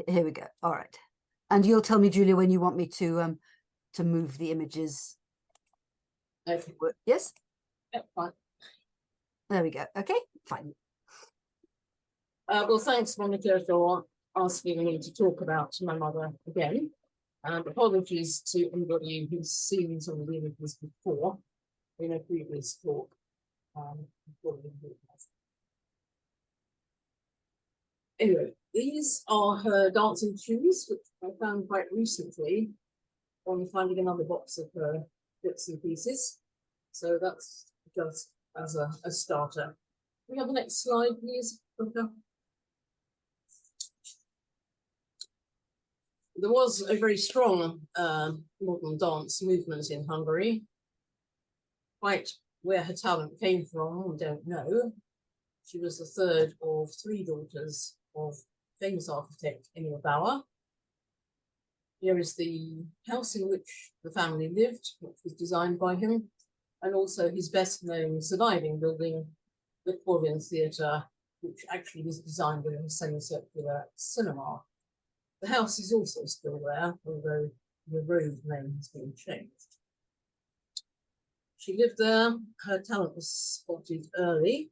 here we go. All right. And you'll tell me, Julia, when you want me to move the images. Okay. Yes? Yep, fine. There we go. Okay, fine. Well, thanks, Monica, for asking me to talk about my mother again. And apologies to anybody who's seen some of the images before in a previous talk. Anyway, these are her dancing shoes, which I found quite recently on finding another box of her bits and pieces. So that's just as a starter. Can we have the next slide, please? There was a very strong modern dance movement in Hungary. Quite where her talent came from, we don't know. She was the third of three daughters of famous architect Lilla Bauer. Here is the house in which the family lived, which was designed by him, and also his best known surviving building, the Victorian Theatre, which actually was designed with a semicircular cinema. The house is also still there, although the road name has been changed. She lived there, her talent was spotted early.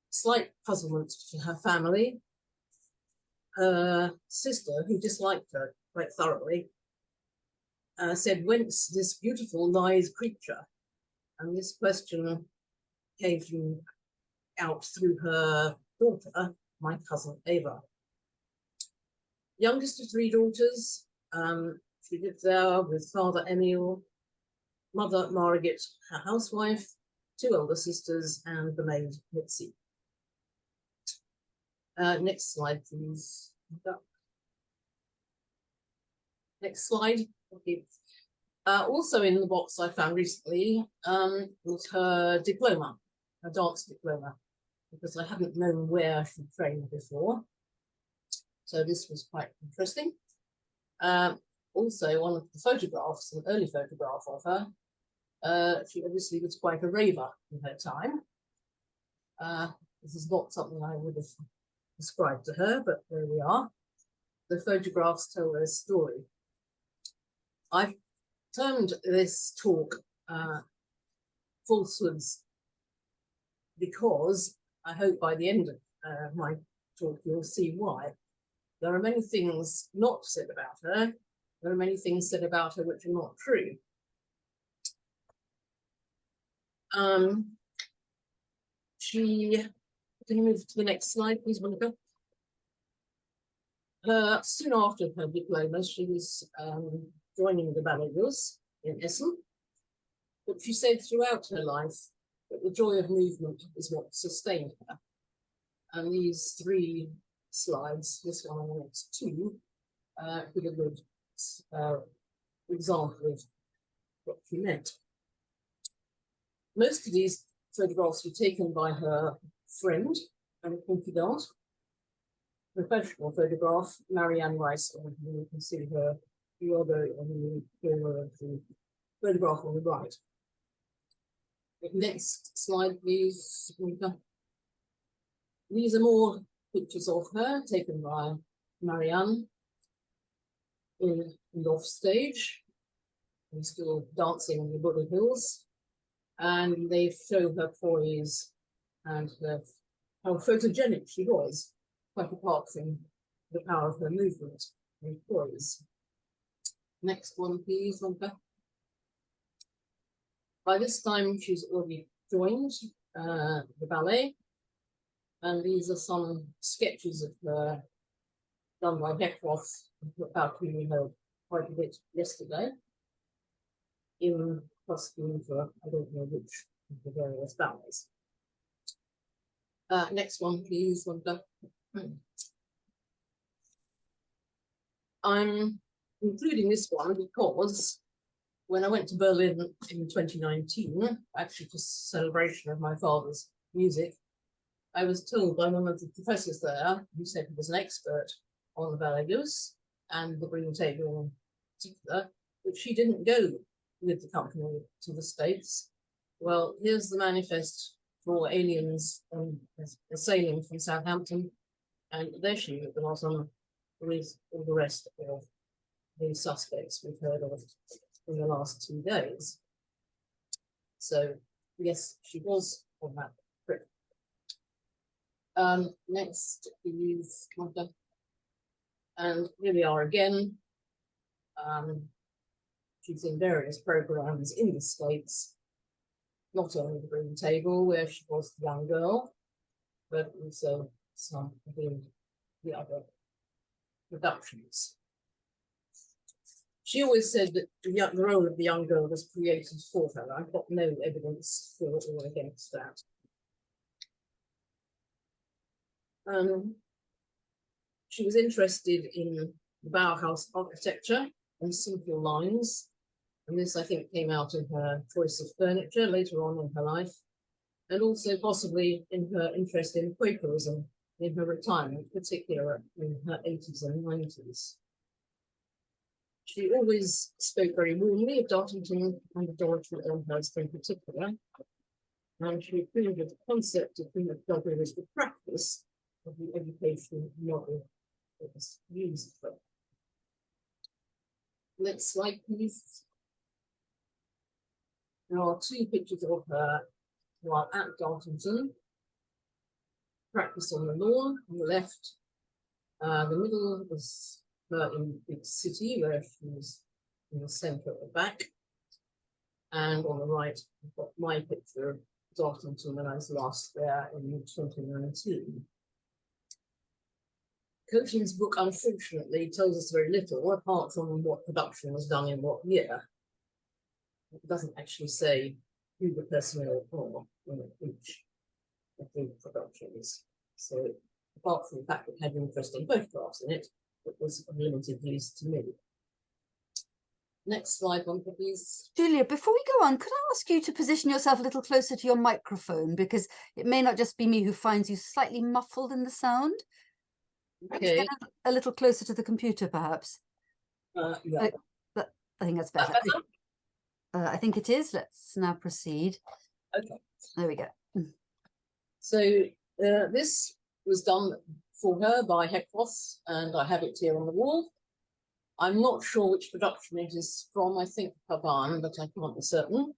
Slight puzzlement to her family. Her sister, who disliked her quite thoroughly, said, "Whence this beautiful lithe creature?" And this question came out through her daughter, my cousin Eva. Youngest of three daughters, she lived there with father Emil, mother Margit, her housewife, two elder sisters, and the maid Mitzi. Next slide, please. Next slide. Okay. Also in the box I found recently was her diploma, her dance diploma, because I hadn't known where she trained before. So this was quite interesting. Also, one of the photographs, an early photograph of her, she obviously was quite a raver in her time. This is not something I would have described to her, but there we are. The photographs tell their story. I've termed this talk Falsehoods because I hope by the end of my talk you'll see why. There are many things not said about her. There are many things said about her which are not true. Can you move to the next slide, please, Monica? Soon after her diploma, she was joining the Ballets Jooss in Essen. But she said throughout her life that the joy of movement is what sustained her. And these three slides, this one and the next two, give a good example of what she meant. Most of these photographs were taken by her friend and confidant, professional photograph, Marianne Rice, and you can see her logo on the corner of the photograph on the right. Next slide, please. These are more pictures of her taken by Marianne in and off stage. and still dancing in the Buddha Hills. And they show her poise and how photogenic she was, quite apart from the power of her movement and poise. Next one, please, Wonka. By this time, she's already joined the ballet, and these are some sketches of her done by Heckroth, about whom we heard quite a bit yesterday, in costume for I don't know which of the various ballets. Next one, please, Wanda. I'm including this one because when I went to Berlin in 2019, actually for celebration of my father's music, I was told by one of the professors there, who said he was an expert on the Ballets Jooss and the Green Table in particular, that she didn't go with the company to the States. Well, here's the manifest for aliens sailing from Southampton, and there she was at the bottom with all the rest of the suspects we've heard of in the last 2 days. So yes, she was on that trip. Next is Martha. And here we are again. She's in various programs in the States, not only the Green Table, where she was the young girl, but also some of the other productions. She always said that the role of the young girl was created for her. I've got no evidence for or against that. She was interested in the Bauhaus architecture and simple lines, and this, I think, came out in her choice of furniture later on in her life, and also possibly in her interest in Quakerism in her retirement, particularly in her 80s and 90s. She always spoke very warmly of Dartington and Dorothy Elmhirst in particular, and she approved of the concept of pedagogy as the practice of the education model that was used for. Next slide, please. There are 2 pictures of her while at Dartington. Practice on the lawn on the left. The middle was her in the big city, where she was in the centre at the back. And on the right, I've got my picture of Dartington when I was last there in 2019. Coaching's book, unfortunately, tells us very little, apart from what production was done in what year. It doesn't actually say who the personnel are in each of the productions. So, apart from the fact that it had interesting photographs in it, it was of limited use to me. Next slide, one, please. Julia, before we go on, could I ask you to position yourself a little closer to your microphone, because it may not just be me who finds you slightly muffled in the sound. Okay. Stand a little closer to the computer, perhaps. Yeah. I think that's better. I think it is. Let's now proceed. Okay. There we go. So this was done for her by Heckroth, and I have it here on the wall. I'm not sure which production it is from. I think Pavan, but I can't be certain.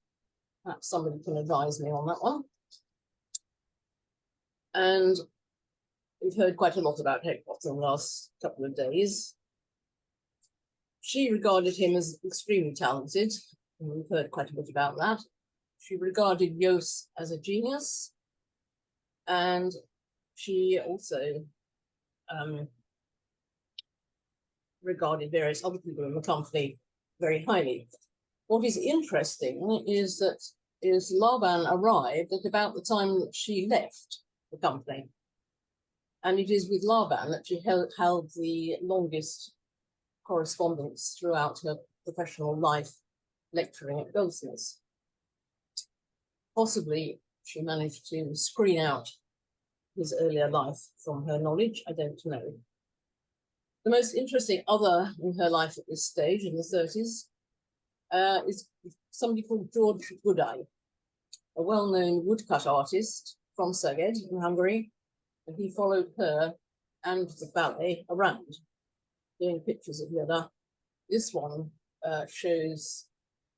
Perhaps somebody can advise me on that one. And we've heard quite a lot about Heckroth in the last couple of days. She regarded him as extremely talented, and we've heard quite a bit about that. She regarded Jooss as a genius, and she also regarded various other people in the company very highly. What is interesting is that Laban arrived at about the time that she left the company. And it is with Laban that she held the longest correspondence throughout her professional life, lecturing at Goldsmiths. Possibly she managed to screen out his earlier life from her knowledge, I don't know. The most interesting other in her life at this stage, in the 30s, is somebody called George Goodeye, a well-known woodcut artist from Szeged in Hungary, and he followed her and the ballet around, doing pictures of Lilla. This one shows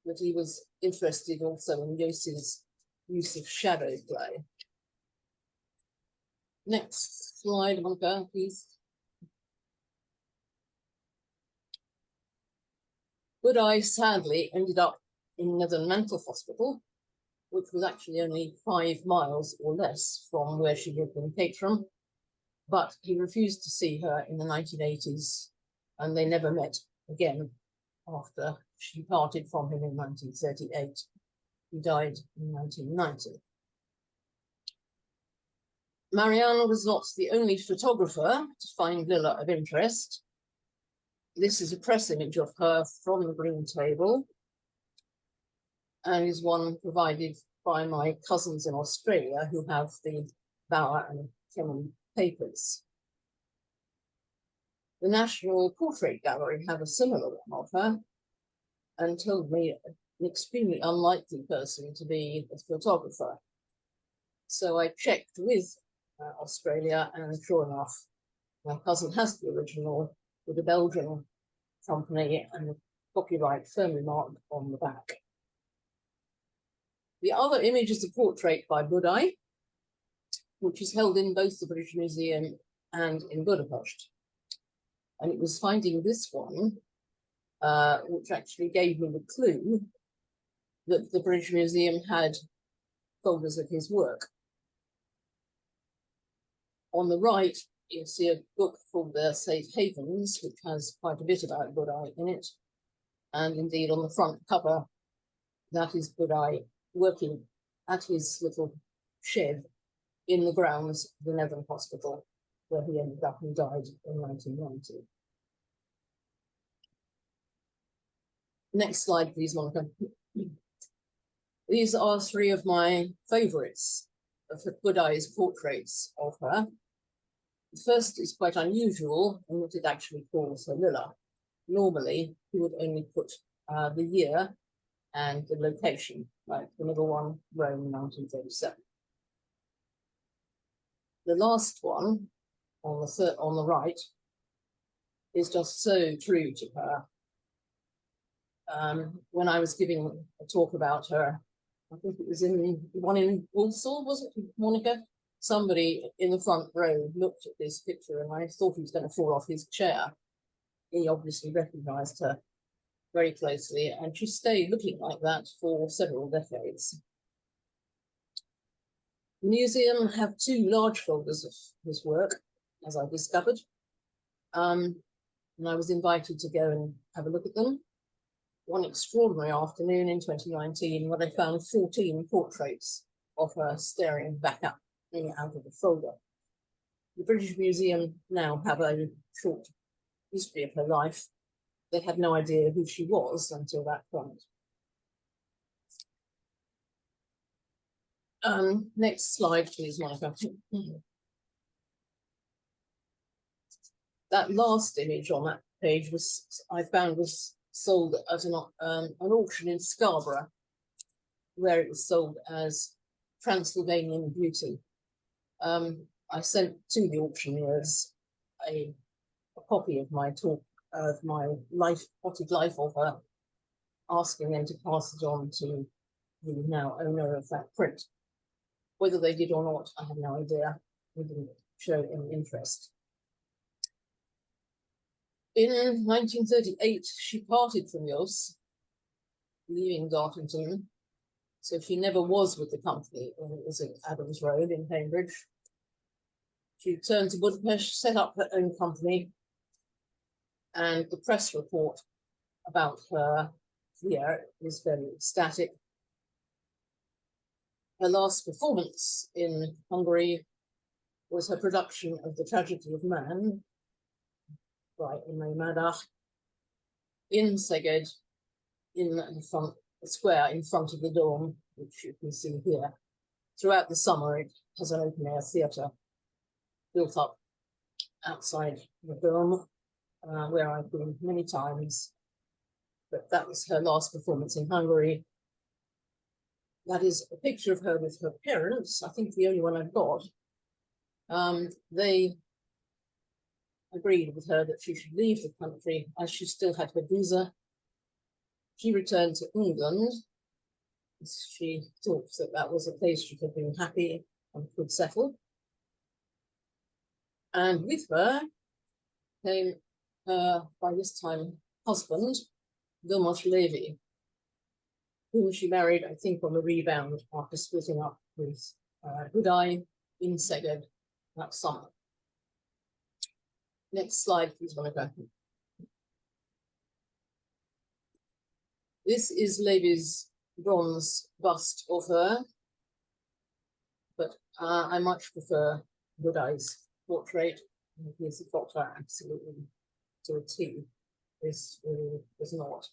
but he was interested also in Joos's use of shadow play. Next slide, Monica, please. Budai sadly ended up in Netherlands Mental Hospital, which was actually only 5 miles or less from where she lived in Caterham, but he refused to see her in the 1980s, and they never met again after she parted from him in 1938. He died in 1990. Marianne was not the only photographer to find Lilla of interest. This is a press image of her from the Green Table, and is one provided by my cousins in Australia who have the Bauer and Cohen papers. The National Portrait Gallery have a similar one of her and told me an extremely unlikely person to be a photographer. So I checked with Australia, and sure enough, my cousin has the original with a Belgian company and copyright firmly marked on the back. The other image is a portrait by Budai, which is held in both the British Museum and in Budapest. And it was finding this one, which actually gave me the clue that the British Museum had folders of his work. On the right, you see a book called The Safe Havens, which has quite a bit about Budai in it. And indeed, on the front cover, that is Budai working at his little shed in the grounds of the Devon Hospital, where he ended up and died in 1990. Next slide, please, Monica. These are 3 of my favourites of Budai's portraits of her. The first is quite unusual in that it actually calls her Lilla. Normally, he would only put the year and the location, like the middle one, Rome, 1937. The last one, on the right, is just so true to her. When I was giving a talk about her, I think it was in one in Walsall, was it, Monica? Somebody in the front row looked at this picture and I thought he was going to fall off his chair. He obviously recognised her very closely, and she stayed looking like that for several decades. The museum have 2 large folders of his work, as I discovered, and I was invited to go and have a look at them. One extraordinary afternoon in 2019 when I found 14 portraits of her staring back up out of the folder. The British Museum now have a short history of her life. They had no idea who she was until that point. Next slide, please, Monica. That last image on that page I found was sold at an auction in Scarborough, where it was sold as Transylvanian Beauty. I sent to the auctioneers a copy of my talk, of my potted life of her, asking them to pass it on to the now owner of that print. Whether they did or not, I have no idea. They didn't show any interest. In 1938, she parted from Joos, leaving Dartington, so she never was with the company when it was at Adams Road in Cambridge. She returned to Budapest, set up her own company, and the press report about her here is very static. Her last performance in Hungary was her production of The Tragedy of Man by Imre Madach in Szeged, in the square in front of the Dome, which you can see here. Throughout the summer, it has an open-air theatre built up outside the Dome, where I've been many times. But that was her last performance in Hungary. That is a picture of her with her parents, I think the only one I've got. They agreed with her that she should leave the country as she still had her visa. She returned to England. She thought that that was a place she could be happy and could settle. And with her came her, by this time, husband, Vilmos Levy, whom she married, I think, on the rebound after splitting up with Budai in Szeged that summer. Next slide, please, Monica. This is Levy's bronze bust of her, but I much prefer Budai's portrait. He's got her absolutely to a T. This really was not.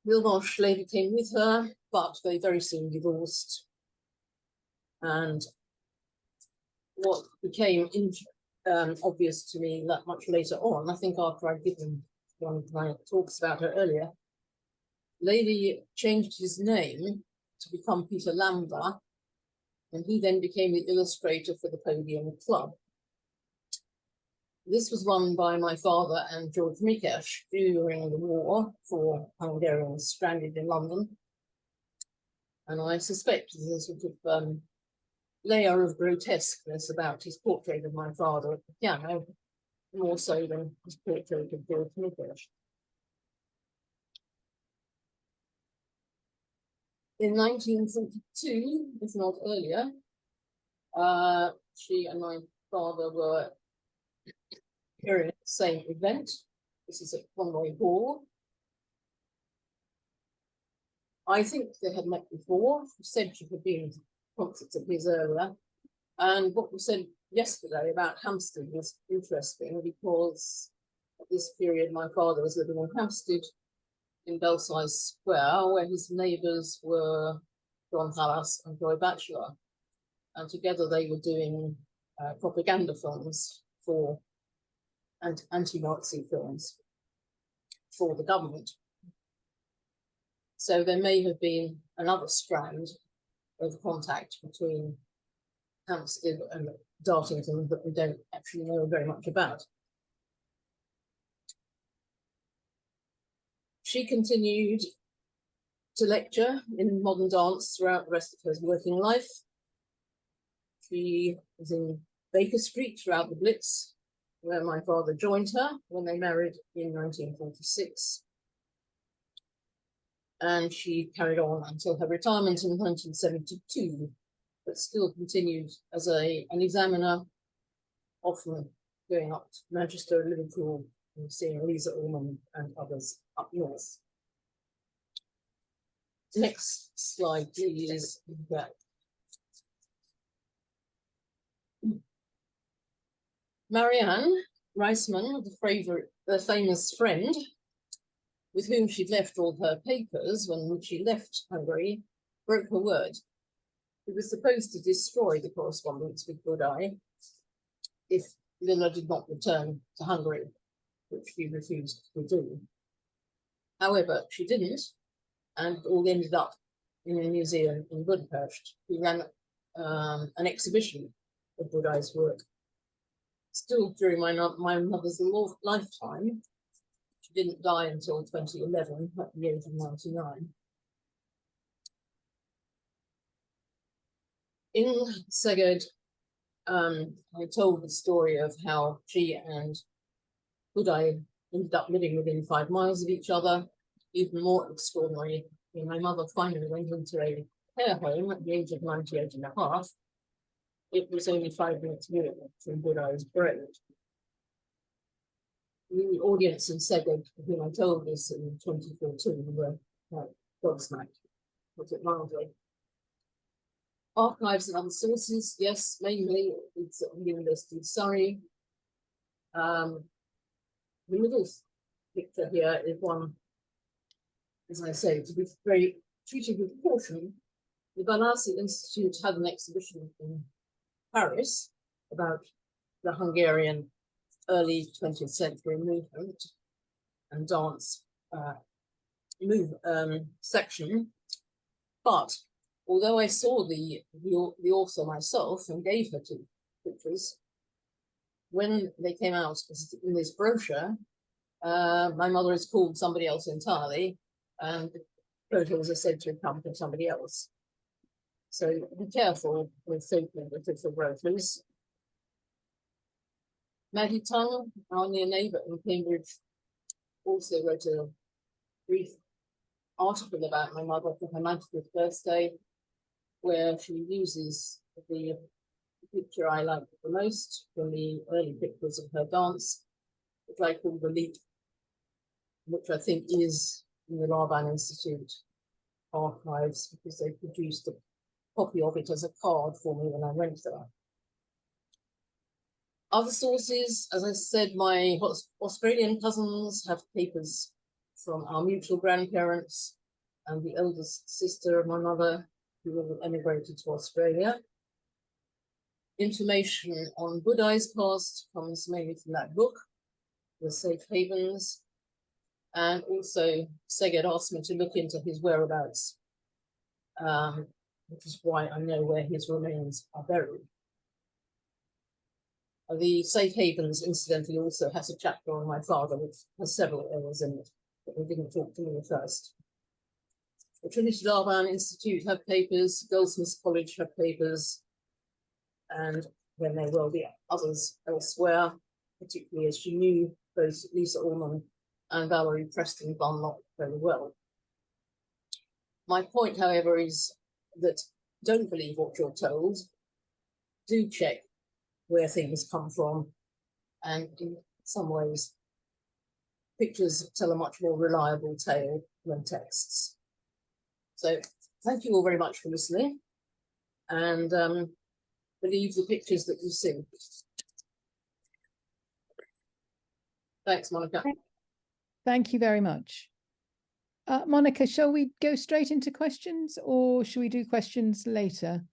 Vilmos Levy came with her, but they very soon divorced. And what became obvious to me that much later on, I think after I'd given one of my talks about her earlier, Levy changed his name to become Peter Lambda, and he then became the illustrator for the Podium Club. This was run by my father and George Mikes during the war for Hungarians stranded in London. And I suspect there's a sort of layer of grotesqueness about his portrait of my father at the piano, more so than his portrait of George Mikes. In 1942, if not earlier, she and my father were appearing at the same event. This is at Conroy Hall. I think they had met before. She said she had been to concerts of his earlier. And what was said yesterday about Hampstead was interesting because at this period my father was living in Hampstead in Belsize Square, where his neighbours were John Hallas and Joy Batchelor. And together they were doing propaganda films for anti-Nazi films for the government. So there may have been another strand of contact between Hampstead and Dartington that we don't actually know very much about. She continued to lecture in modern dance throughout the rest of her working life. She was in Baker Street throughout the Blitz, where my father joined her when they married in 1946. And she carried on until her retirement in 1972, but still continued as an examiner, often going up to Manchester, Liverpool, and seeing Lisa Ullmann and others up north. Next slide, please. Marianne Reisman, the famous friend, with whom she'd left all her papers when she left Hungary, broke her word. She was supposed to destroy the correspondence with Budai if Lilla did not return to Hungary, which she refused to do. However, she didn't, and it all ended up in a museum in Budapest. We ran an exhibition of Budai's work. Still during my mother's lifetime. She didn't die until 2011 at the age of 99. In Szeged, I told the story of how she and Budai ended up living within 5 miles of each other. Even more extraordinary, when my mother finally went into a care home at the age of 98 and a half, it was only 5 minutes walk from Budai's grave. The audience in Szeged, whom I told this in 2014, were like gobsmacked, put it mildly. Archives and other sources, yes, mainly it's at the University of Surrey. The middle picture here is one, as I say, to be very treated with caution. The Ballets Institute had an exhibition in Paris about the Hungarian early 20th century movement and dance section. But although I saw the author myself and gave her 2 pictures, when they came out in this brochure, my mother is called somebody else entirely, and the photos are said to have come from somebody else. So be careful with thinking with official brochures. Maggie Tongue, our near neighbour in Cambridge, also wrote a brief article about my mother for her 95th birthday, where she uses the picture I like the most from the early pictures of her dance, which I call the leap, which I think is in the Leonard Institute archives, because they produced a copy of it as a card for me when I went there. Other sources, as I said, my Australian cousins have papers from our mutual grandparents and the eldest sister of my mother, who emigrated to Australia. Information on Buddha's past comes mainly from that book, The Safe Havens, and also Seged asked me to look into his whereabouts, which is why I know where his remains are buried. The Safe Havens, incidentally, also has a chapter on my father, which has several errors in it, but we didn't talk to me first. The Trinity Darban Institute have papers, Goldsmiths College have papers, and there may well be others elsewhere, particularly as she knew both Lisa Ullmann and Valerie Preston Dunlop very well. My point, however, is that don't believe what you're told. Do check where things come from, and in some ways, pictures tell a much more reliable tale than texts. So thank you all very much for listening, and believe the pictures that you see. Thanks, Monica. Thank you very much. Monica, shall we go straight into questions, or should we do questions later?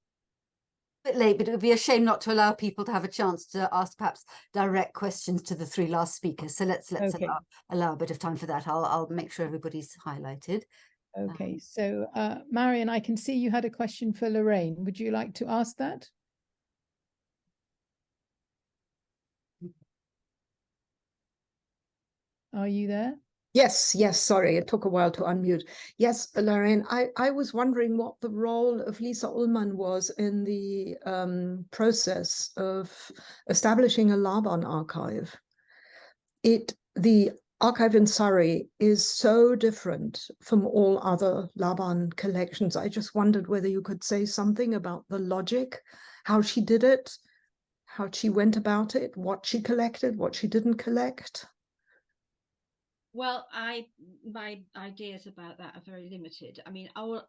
Bit late, but it would be a shame not to allow people to have a chance to ask perhaps direct questions to the three last speakers. So let's Okay. allow a bit of time for that. I'll make sure everybody's highlighted. Okay, so Marion, I can see you had a question for Larraine. Would you like to ask that? Are you there? Yes, sorry, it took a while to unmute. Yes, Larraine, I was wondering what the role of Lisa Ullmann was in the process of establishing a Laban archive. The archive in Surrey is so different from all other Laban collections. I just wondered whether you could say something about the logic, how she did it, how she went about it, what she collected, what she didn't collect. Well, my ideas about that are very limited. I mean, of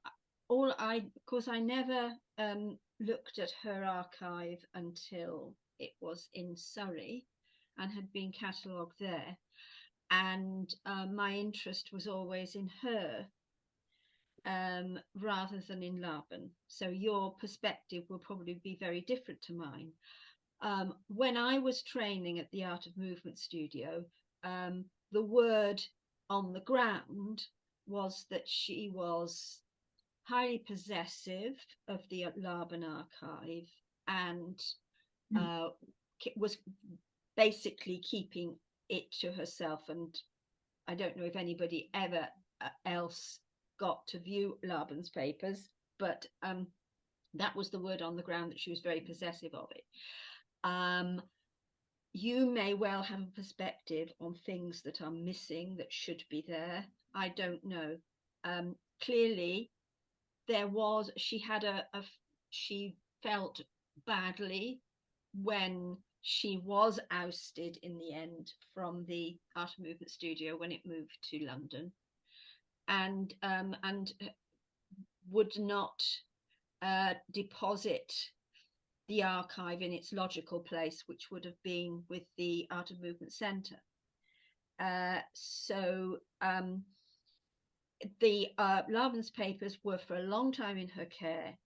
course, I never looked at her archive until it was in Surrey and had been catalogued there. And my interest was always in her rather than in Laban. So your perspective will probably be very different to mine. When I was training at the Art of Movement studio, the word on the ground was that she was highly possessive of the Laban archive and was basically keeping it to herself. And I don't know if anybody ever else got to view Laban's papers, but that was the word on the ground, that she was very possessive of it. You may well have a perspective on things that are missing that should be there. I don't know. Clearly, she felt badly when she was ousted in the end from the Art of Movement studio when it moved to London, and would not deposit the archive in its logical place, which would have been with the Art of Movement Centre. So the Laban's papers were for a long time in her care,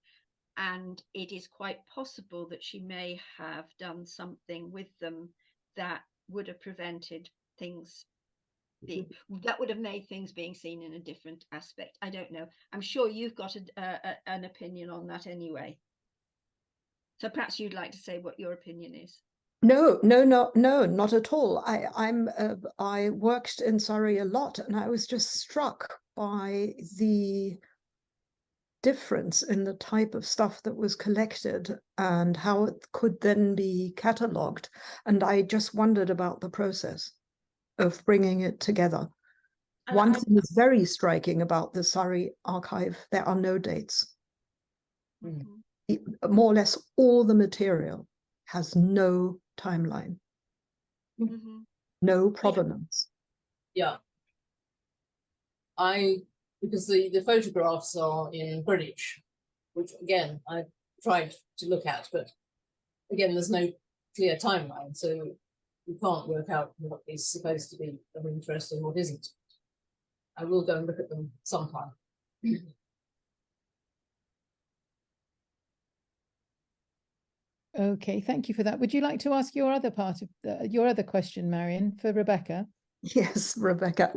and it is quite possible that she may have done something with them that would have prevented things that would have made things being seen in a different aspect. I don't know. I'm sure you've got an opinion on that anyway. So perhaps you'd like to say what your opinion is. No, not at all. I worked in Surrey a lot, and I was just struck by the difference in the type of stuff that was collected and how it could then be catalogued. And I just wondered about the process of bringing it together. One thing is very striking about the Surrey archive: there are no dates. More or less all the material has no timeline, no provenance. Yeah. Because the photographs are in Greenwich, which again, I tried to look at, but again, there's no clear timeline, so you can't work out what is supposed to be of interest and what isn't. I will go and look at them sometime. Okay, thank you for that. Would you like to ask your other part of your other question, Marion, for Rebecca? Yes, Rebecca.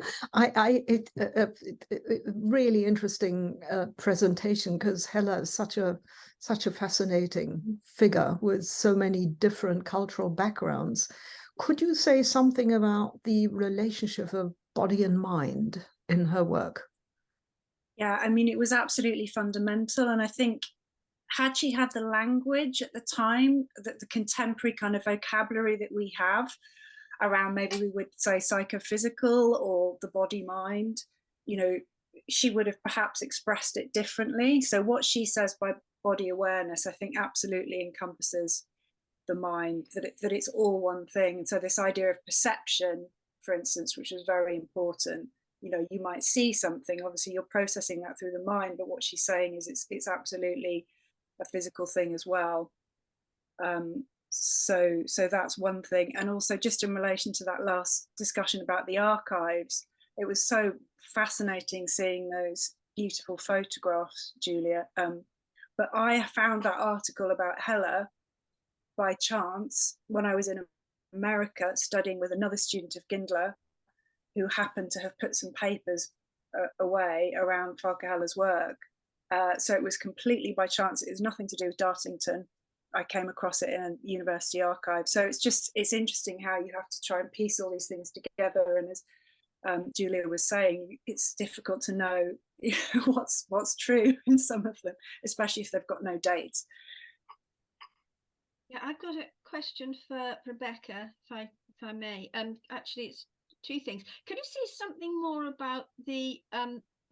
Really interesting presentation, because Heller is such a fascinating figure with so many different cultural backgrounds. Could you say something about the relationship of body and mind in her work? Yeah, I mean, it was absolutely fundamental, and I think had she had the language at the time, that the contemporary kind of vocabulary that we have around, maybe we would say psychophysical or the body mind, you know, she would have perhaps expressed it differently. So what she says by body awareness, I think absolutely encompasses the mind, that it's all one thing. And so this idea of perception, for instance, which was very important, you know, you might see something, obviously you're processing that through the mind, but what she's saying is it's absolutely a physical thing as well. So that's one thing. And also, just in relation to that last discussion about the archives, it was so fascinating seeing those beautiful photographs, Julia. But I found that article about Heller by chance when I was in America studying with another student of Gindler, who happened to have put some papers away around Falke-Heller's work. So it was completely by chance. It was nothing to do with Dartington. I came across it in a university archive. So it's interesting how you have to try and piece all these things together. And as Julia was saying, it's difficult to know what's true in some of them, especially if they've got no dates. Yeah, I've got a question for Rebecca, if I may. Actually, it's two things. Can you say something more about the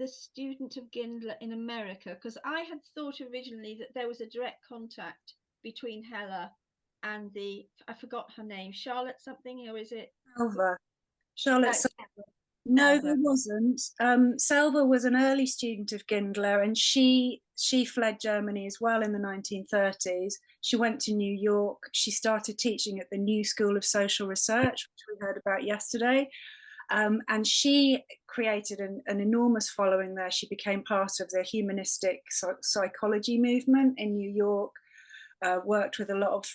student of Gindler in America? Because I had thought originally that there was a direct contact between Heller and I forgot her name, Charlotte something, or is it? Selver. Charlotte Selver. No, there wasn't. Selver was an early student of Gindler, and she fled Germany as well in the 1930s. She went to New York. She started teaching at the New School of Social Research, which we heard about yesterday. And she created an enormous following there. She became part of the humanistic psychology movement in New York, worked with a lot of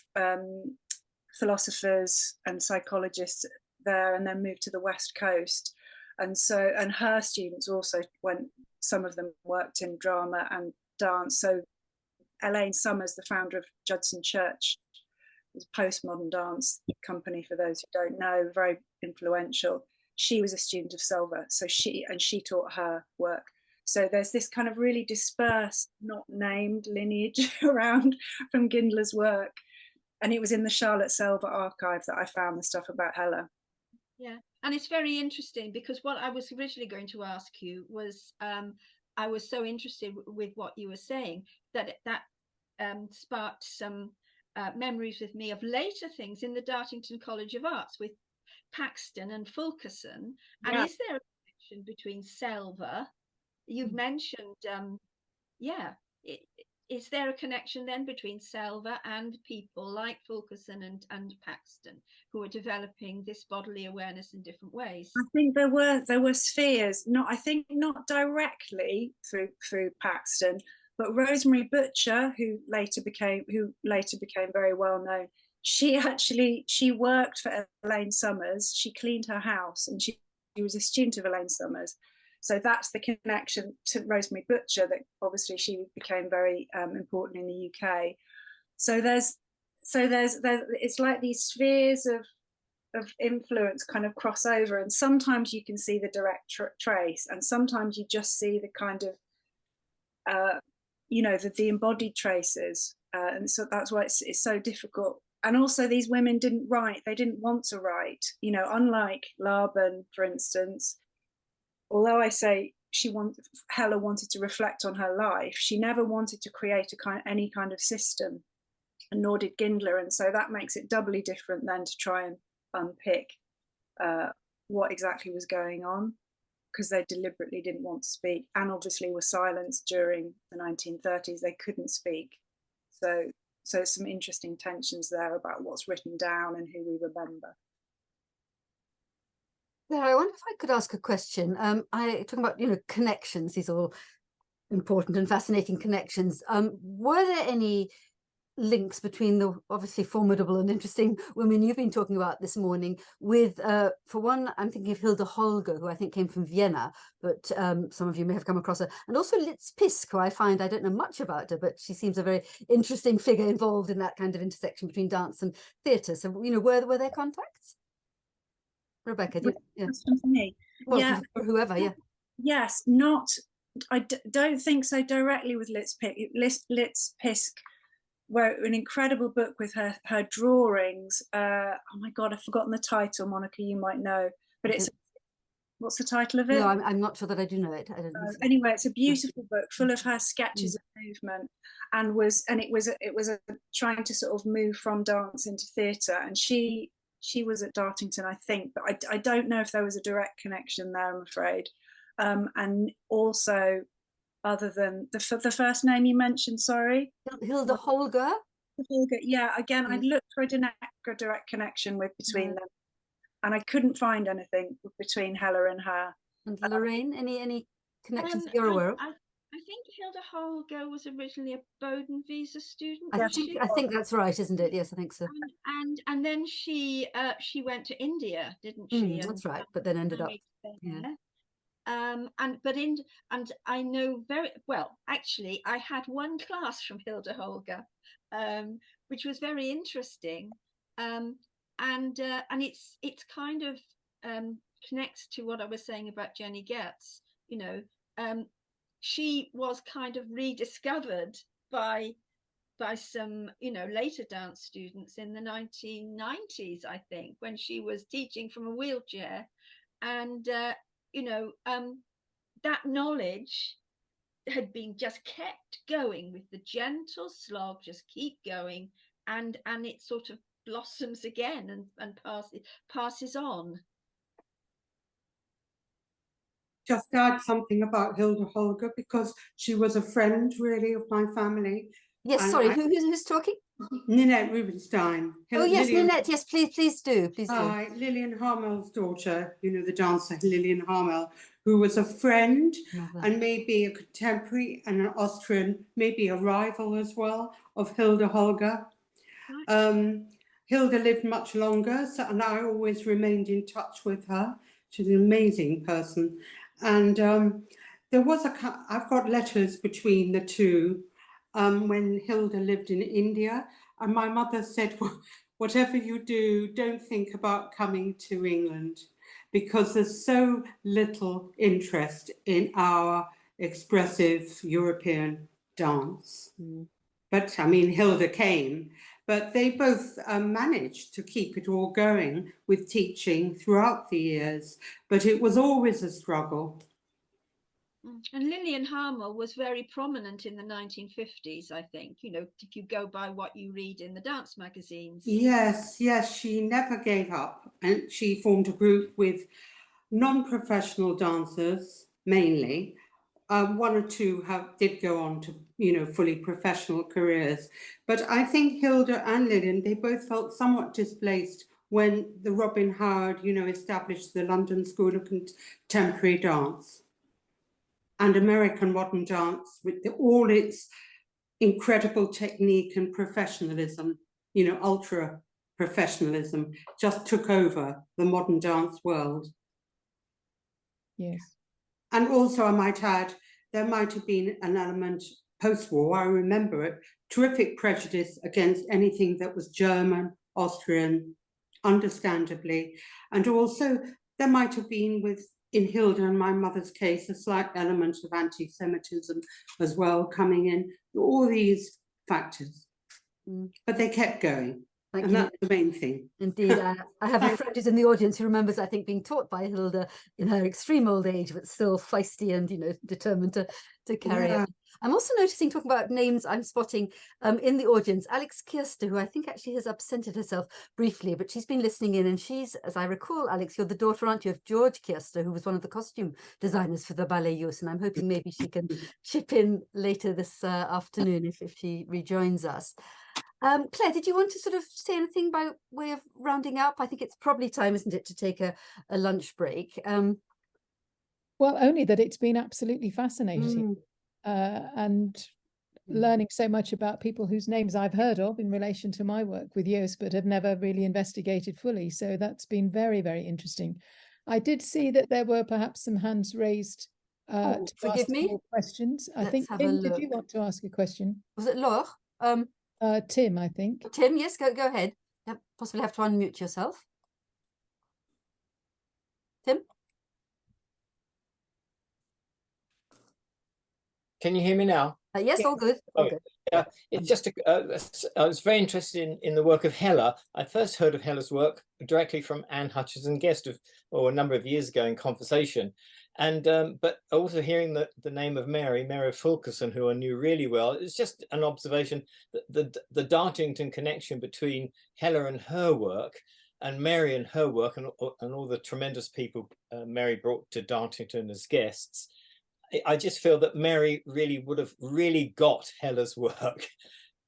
philosophers and psychologists there, and then moved to the West Coast. And her students also some of them worked in drama and dance. So Elaine Summers, the founder of Judson Church, was a postmodern dance company, for those who don't know, very influential. She was a student of Selver, so she taught her work. So there's this kind of really dispersed, not named lineage around from Gindler's work. And it was in the Charlotte Selver archive that I found the stuff about Heller. Yeah, and it's very interesting, because what I was originally going to ask you was, I was so interested with what you were saying that sparked some memories with me of later things in the Dartington College of Arts with Paxton and Fulkerson. And yeah. Is there a connection between Selver? You've mentioned, is there a connection then between Selver and people like Fulkerson and Paxton, who are developing this bodily awareness in different ways? I think there were spheres, not directly through Paxton, but Rosemary Butcher, who later became very well known. She worked for Elaine Summers. She cleaned her house, and she was a student of Elaine Summers. So that's the connection to Rosemary Butcher, that obviously she became very important in the UK. So there's so there's it's like these spheres of influence kind of cross over, and sometimes you can see the direct trace, and sometimes you just see the kind of you know, the embodied traces, and so that's why it's so difficult. And also, these women didn't write; they didn't want to write. You know, unlike Laban, for instance. Although I say Heller wanted to reflect on her life, she never wanted to create any kind of system, and nor did Gindler, and so that makes it doubly different then to try and unpick what exactly was going on, because they deliberately didn't want to speak, and obviously were silenced during the 1930s. They couldn't speak, so some interesting tensions there about what's written down and who we remember. Yeah, I wonder if I could ask a question. Talking about, you know, connections, these all important and fascinating connections. Were there any links between the obviously formidable and interesting women you've been talking about this morning with, for one, I'm thinking of Hilda Holger, who I think came from Vienna, but some of you may have come across her, and also Litz Pisk, who I don't know much about her, but she seems a very interesting figure involved in that kind of intersection between dance and theatre. So, you know, were there contacts? Rebecca, question for me? Well, yeah, for whoever, yeah. Yes, don't think so directly with Litz Pisk. Wrote an incredible book with her drawings. Oh my God, I've forgotten the title. Monica, you might know, but it's what's the title of it? No, I'm not sure that I do know it. I don't think so. Anyway, it's a beautiful book full of her sketches of movement, and it was trying to sort of move from dance into theatre, and she was at Dartington, I think, but I don't know if there was a direct connection there, I'm afraid. And also, other than the first name you mentioned, sorry, Hilda Holger. Yeah, again, I looked for a direct connection between them, and I couldn't find anything between Heller and her. And Larraine, any connections that you're aware of? I think Hilda Holger was originally a Bowdoin visa student. I think that's right, isn't it? Yes, I think so. And then she went to India, didn't she? That's right, but then ended up. Yeah. And I know very well. Actually, I had one class from Hilda Holger, which was very interesting, and it's kind of connects to what I was saying about Jenny Gertz. You know, she was kind of rediscovered by some, you know, later dance students in the 1990s, I think, when she was teaching from a wheelchair, and you know, that knowledge had been just kept going with the gentle slog, just keep going, and it sort of blossoms again and passes on. Just add something about Hilda Holger, because she was a friend really of my family. Yes, and sorry, who's talking? Ninette Rubinstein. Oh yes, Ninette, yes, please do. Hi, Lillian Harmel's daughter, you know, the dancer Lillian Harmel, who was a friend and maybe a contemporary and an Austrian, maybe a rival as well, of Hilda Holger. Hilda lived much longer, and I always remained in touch with her. She's an amazing person. And there was I've got letters between the two when Hilda lived in India, and my mother said, well, whatever you do, don't think about coming to England, because there's so little interest in our expressive European dance. But I mean, Hilda came, but they both managed to keep it all going with teaching throughout the years, but it was always a struggle. And Lillian Harmel was very prominent in the 1950s, I think, you know, if you go by what you read in the dance magazines. Yes, she never gave up, and she formed a group with non-professional dancers, mainly. One or two did go on to, you know, fully professional careers. But I think Hilda and Lillian, they both felt somewhat displaced when the Robin Howard, you know, established the London School of Contemporary Dance and American modern dance, with all its incredible technique and professionalism, you know, ultra professionalism, just took over the modern dance world. Yes. And also, I might add, there might have been an element post-war, I remember it, terrific prejudice against anything that was German, Austrian, understandably. And also there might have been in Hilda and my mother's case, a slight element of anti-Semitism as well coming in, all these factors. But they kept going. Thank and you. That's the main thing. Indeed, I have a friend who's in the audience who remembers, I think, being taught by Hilda in her extreme old age, but still feisty and, you know, determined to carry it. I'm also noticing, talking about names I'm spotting in the audience, Alex Kirster, who I think actually has absented herself briefly, but she's been listening in, and she's, as I recall, Alex, you're the daughter, aren't you, of George Kirster, who was one of the costume designers for the Ballets Jooss, and I'm hoping maybe she can chip in later this afternoon if she rejoins us. Claire, did you want to sort of say anything by way of rounding up? I think it's probably time, isn't it, to take a lunch break? Well, only that it's been absolutely fascinating and learning so much about people whose names I've heard of in relation to my work with Jooss, but have never really investigated fully. So that's been very, very interesting. I did see that there were perhaps some hands raised to ask more questions. I think, Tim, did you want to ask a question? Was it Laure? Tim, I think. Tim, yes, go ahead. You possibly have to unmute yourself. Tim? Can you hear me now? Yes, all good. All good. Yeah, it's just I was very interested in the work of Heller. I first heard of Heller's work directly from Anne Hutchinson Guest a number of years ago in conversation, and but also hearing the name of Mary Fulkerson, who I knew really well. It's just an observation that the Dartington connection between Heller and her work, and Mary and her work, and all the tremendous people Mary brought to Dartington as guests. I just feel that Mary really would have really got Heller's work,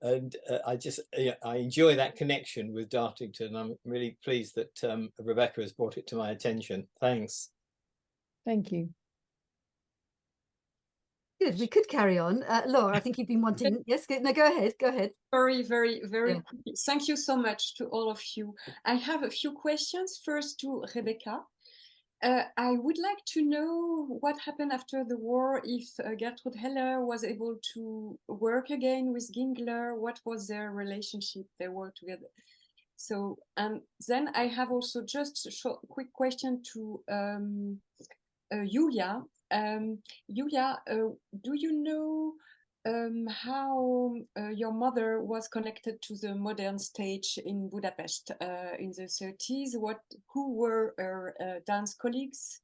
and I enjoy that connection with Dartington. I'm really pleased that Rebecca has brought it to my attention. Thanks. Thank you. Good. We could carry on. Laure, I think you've been wanting. Yes, good. No, go ahead. Go ahead. Very, very, very. Yeah. Thank you so much to all of you. I have a few questions. First to Rebecca. I would like to know what happened after the war, if Gertrude Heller was able to work again with Gingler, what was their relationship, they were together. So, and then I have also just a quick question to Julia. Julia, do you know how your mother was connected to the modern stage in Budapest in the 30s? Who were her dance colleagues?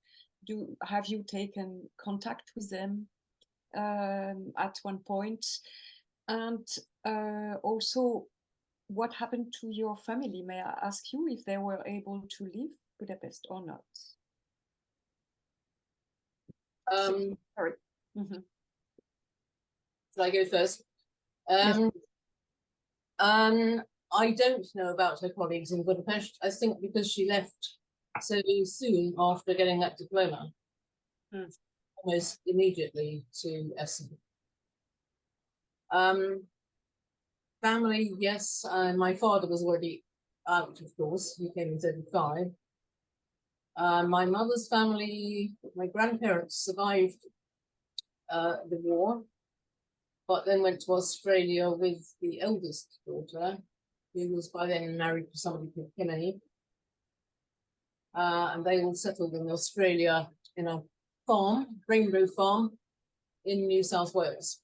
Have you taken contact with them at one point? And also, what happened to your family? May I ask you if they were able to leave Budapest or not? Sorry. Mm-hmm. Should I go first? Yes. I don't know about her colleagues in Budapest. I think because she left so soon after getting that diploma, almost immediately to Essen. Family, yes. My father was already out, of course. He came in 1935. My mother's family, my grandparents survived the war, but then went to Australia with the eldest daughter, who was by then married to somebody called Kennedy. And they all settled in Australia in a farm, Rainbow Farm, in New South Wales.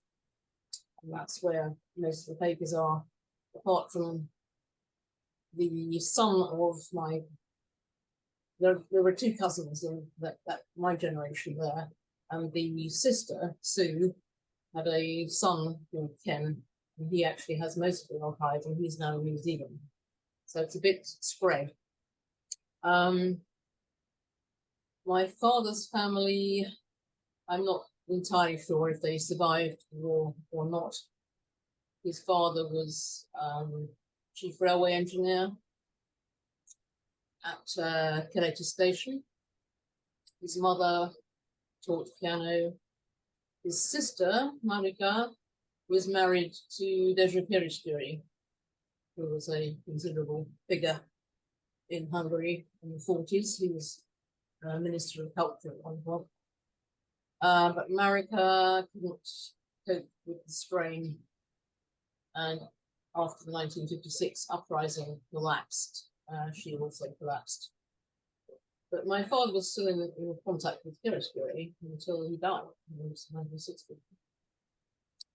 And that's where most of the papers are, apart from the son of my, there were two cousins in that my generation there, and the sister, Sue, had a son called Ken, and he actually has most of the archives, and he's now in New Zealand. So it's a bit spread. My father's family, I'm not entirely sure if they survived the war or not. His father was chief railway engineer at Killeta Station. His mother taught piano. His sister, Marika, was married to Dezső Périsztői, who was a considerable figure in Hungary in the 40s. He was Minister of Culture at one point. But Marika couldn't cope with the strain and after the 1956 uprising collapsed, she also collapsed. But my father was still in contact with Harrisbury until he died in 1960.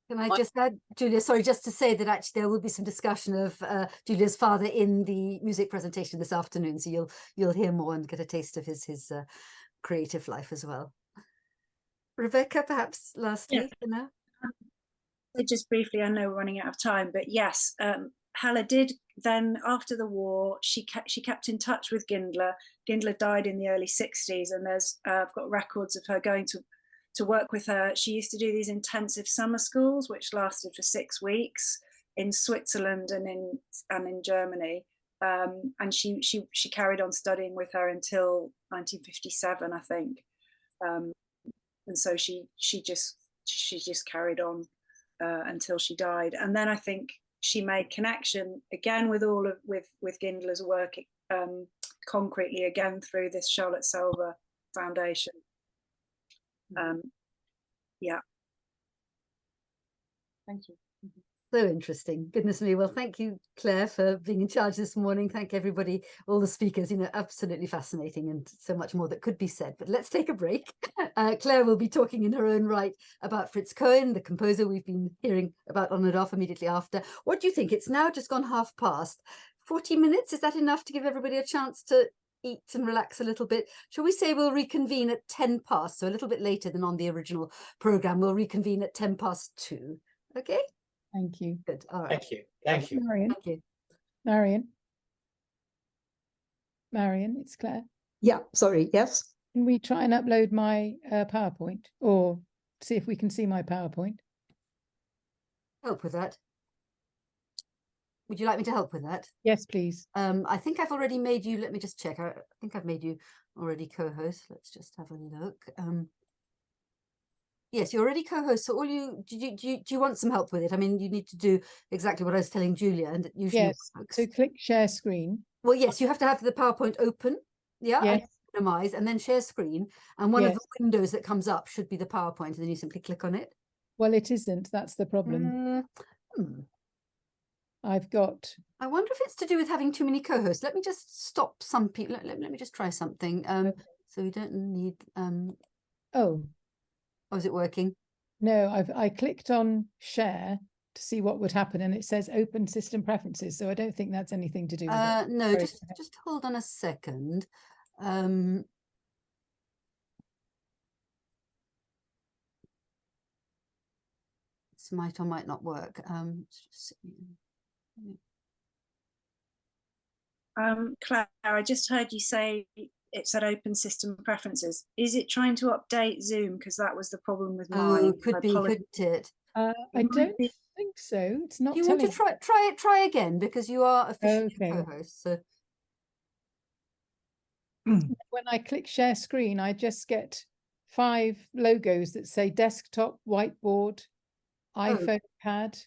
Can I just add, Julia, sorry, just to say that actually there will be some discussion of Julia's father in the music presentation this afternoon, so you'll hear more and get a taste of his creative life as well. Rebecca, perhaps lastly, for now. Just briefly, I know we're running out of time, but yes, Heller did then, after the war, she kept in touch with Gindler. Gindler died in the early 60s, and there's I've got records of her going to work with her. She used to do these intensive summer schools, which lasted for 6 weeks in Switzerland and in Germany. And she carried on studying with her until 1957, I think. And so she just carried on until she died. And then I think she made connection again with with Gindler's work concretely again through this Charlotte Selber Foundation. Yeah. Thank you. So interesting. Goodness me. Well, thank you, Claire, for being in charge this morning. Thank everybody, all the speakers, absolutely fascinating, and so much more that could be said. But let's take a break. Claire will be talking in her own right about Fritz Cohen, the composer we've been hearing about on and off immediately after. What do you think? It's now just gone past. 40 minutes, is that enough to give everybody a chance to eat and relax a little bit? Shall we say we'll reconvene at 10 past, so a little bit later than on the original programme. We'll reconvene at 2:10. Okay? Thank you. Good. All right. Thank you. Thank you. Marion. Thank you. Marion, it's Claire. Yeah, sorry, yes. Can we try and upload my PowerPoint, or see if we can see my PowerPoint? Help with that. Would you like me to help with that? Yes, please. I think I've already made you, let me just check. I think I've made you already co-host. Let's just have a look. Yes, you're already co-host. So do you want some help with it? I mean, you need to do exactly what I was telling Julia, and it usually yes. works. So click share screen. Well, yes, you have to have the PowerPoint open. Yeah, yes. And minimize, and then share screen. And one of the windows that comes up should be the PowerPoint, and then you simply click on it. Well, it isn't. That's the problem. I've got. I wonder if it's to do with having too many co-hosts. Let me just stop some people. Let me just try something. So we don't need. Oh, is it working? No, I clicked on share to see what would happen, and it says open system preferences. So I don't think that's anything to do with it. No, just hold on a second. This might or might not work. Claire, I just heard you say it said open system preferences. Is it trying to update Zoom? Because that was the problem with mine. Oh, could be, couldn't it? I don't think so. It's not. Do you want to try again, because you are officially co-host. So when I click share screen, I just get 5 logos that say desktop, whiteboard, iPhone pad,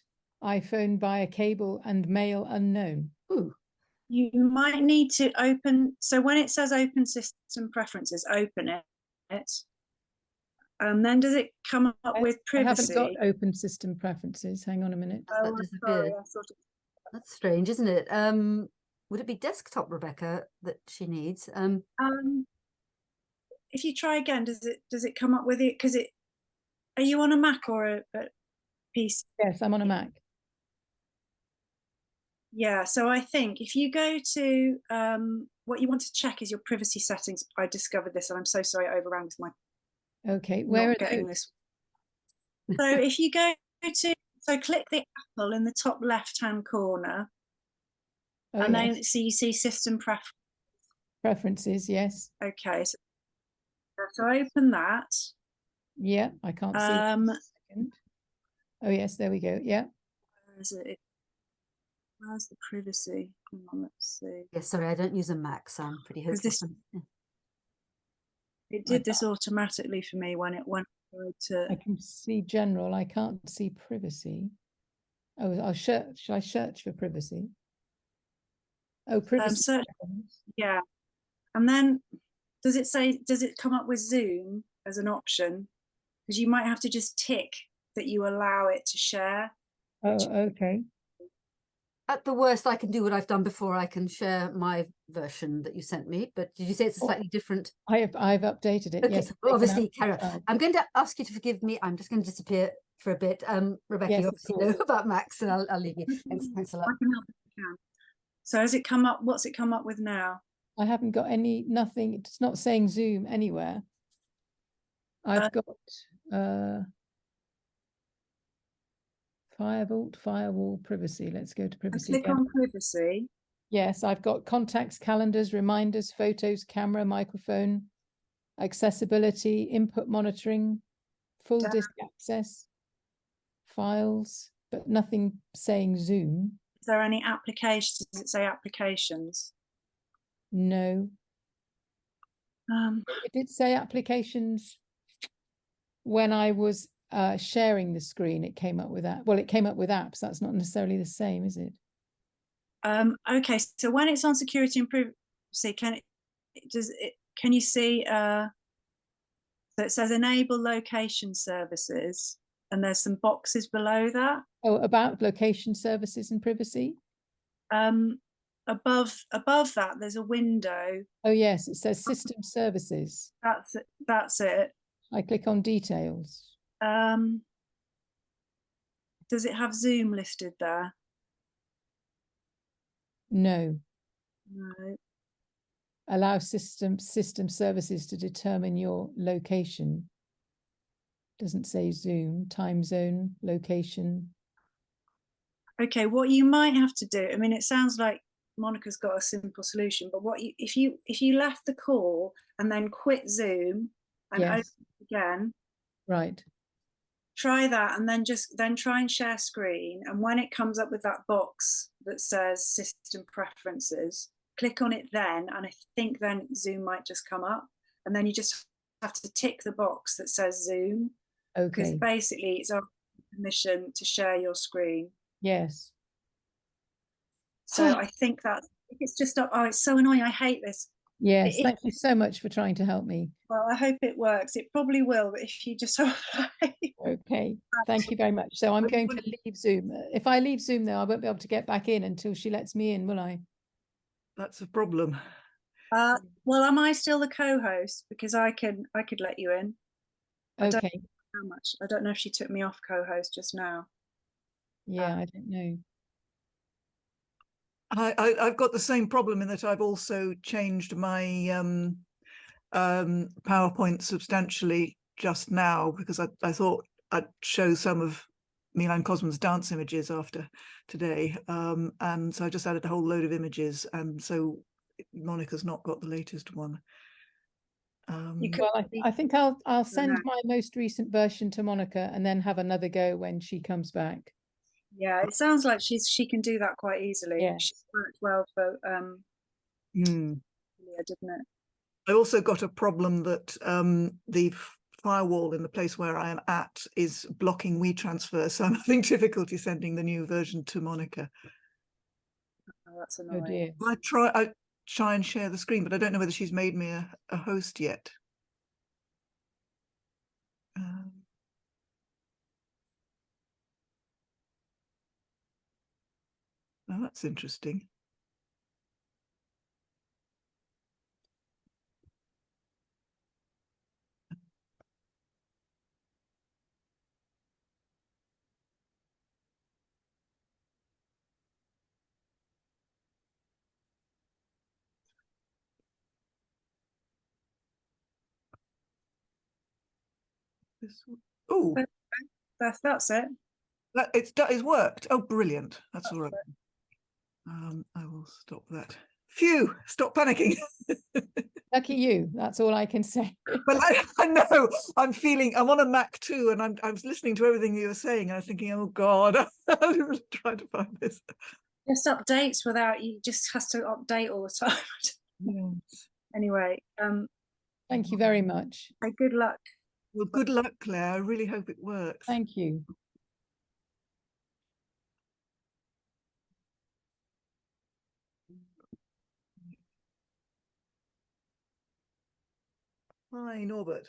iPhone via cable, and mail unknown. Ooh. You might need to open. So when it says open system preferences, open it. And then does it come up with privacy? I haven't got open system preferences. Hang on a minute. Oh, sorry, that's strange, isn't it? Would it be desktop, Rebecca, that she needs? If you try again, does it come up with it? Because are you on a Mac or a PC? Yes, I'm on a Mac. Yeah, so I think if you go to what you want to check is your privacy settings. I discovered this, and I'm so sorry I overran with my. Okay, where are getting this? So if you go to click the apple in the top left-hand corner, and then you see system preferences. Yes. Okay, so open that. Yeah, I can't see. Oh yes, there we go. Yeah. Where is it? Where's the privacy? Hang on, let's see. Yeah, sorry, I don't use a Mac, so I'm pretty hopeless. It did this automatically for me when it went to. I can see general. I can't see privacy. Oh, I'll search. Shall I search for privacy? Oh, privacy. Yeah, and then does it come up with Zoom as an option? Because you might have to just tick that you allow it to share. Oh, okay. At the worst, I can do what I've done before. I can share my version that you sent me. But did you say it's a slightly different? I've updated it. Okay, Yes. well, obviously, Carol, I'm going to ask you to forgive me. I'm just going to disappear for a bit. Rebecca, Yes, you of obviously course. know about Max, and I'll leave you. Thanks a lot. I can help if I can. So has it come up? What's it come up with now? I haven't got nothing. It's not saying Zoom anywhere. I've got firewall, privacy. Let's go to privacy Click again. on privacy. Yes, I've got contacts, calendars, reminders, photos, camera, microphone, accessibility, input monitoring, full disk access, files, but nothing saying Zoom. Is there any applications? Does it say applications? No. It did say applications when I was sharing the screen. It came up with that. Well, it came up with apps. That's not necessarily the same, is it? Okay, so when it's on security and privacy, can you see so it says enable location services, and there's some boxes below that. Oh, about location services and privacy? Above that there's a window. Oh yes, it says system services. That's it. I click on details. Does it have Zoom listed there? No. No. Allow system services to determine your location. Doesn't say Zoom, time zone, location. Okay, what you might have to do, I mean, it sounds like Monica's got a simple solution, but if you left the call and then quit Zoom and open it again, right, try that, and then try and share screen, and when it comes up with that box that says system preferences, click on it then, and I think then Zoom might just come up, and then you just have to tick the box that says Zoom. Okay. Because basically it's our permission to share your screen. Yes. So I think it's just, oh, it's so annoying. I hate this. Yes, thank you so much for trying to help me. Well, I hope it works. It probably will, but if you just okay, thank you very much. So I'm going to leave Zoom. If I leave Zoom though, I won't be able to get back in until she lets me in, will I? That's a problem. Well, am I still the co-host? Because I could let you in. Okay. How much? I don't know if she took me off co-host just now. Yeah, I don't know. I've got the same problem in that I've also changed my PowerPoint substantially just now, because I thought I'd show some of Milan Kosman's dance images after today, and so I just added a whole load of images, and so Monica's not got the latest one. Well, I think I'll send my most recent version to Monica and then have another go when she comes back. Yeah, it sounds like she can do that quite easily. Yeah. She's worked well for Leah, didn't it? I also got a problem that the firewall in the place where I am at is blocking WeTransfer, so I'm having difficulty sending the new version to Monica. Oh, that's annoying. Oh dear. I try and share the screen, but I don't know whether she's made me a host yet. Oh, that's interesting. Oh, that's it. It's worked. Oh, brilliant! That's all right. I will stop that. Phew! Stop panicking. Lucky you. That's all I can say. Well, I know. I'm on a Mac too, and I was listening to everything you were saying, and I was thinking, oh God, I'm trying to find this. Just updates without you. Just has to update all the time. Yes. Anyway, thank you very much. Good luck. Well, good luck, Claire. I really hope it works. Thank you. Hi, Norbert.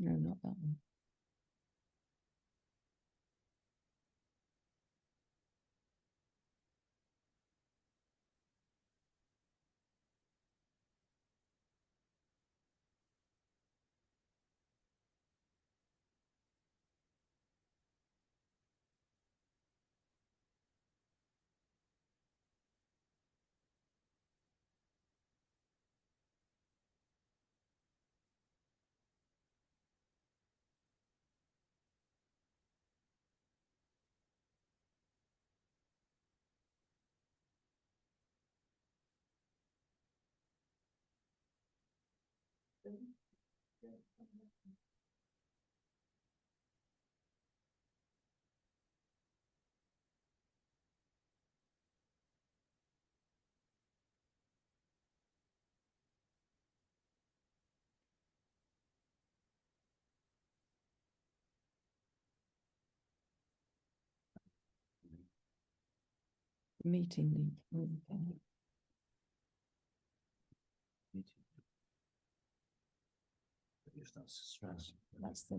No, not that one. Meeting link. Okay. That's the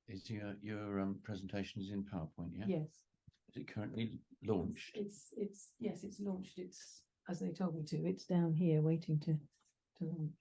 Is your presentation is in PowerPoint, yeah? Yes. Is it currently launched? It's yes, it's launched. It's, as they told me to, it's down here waiting to launch.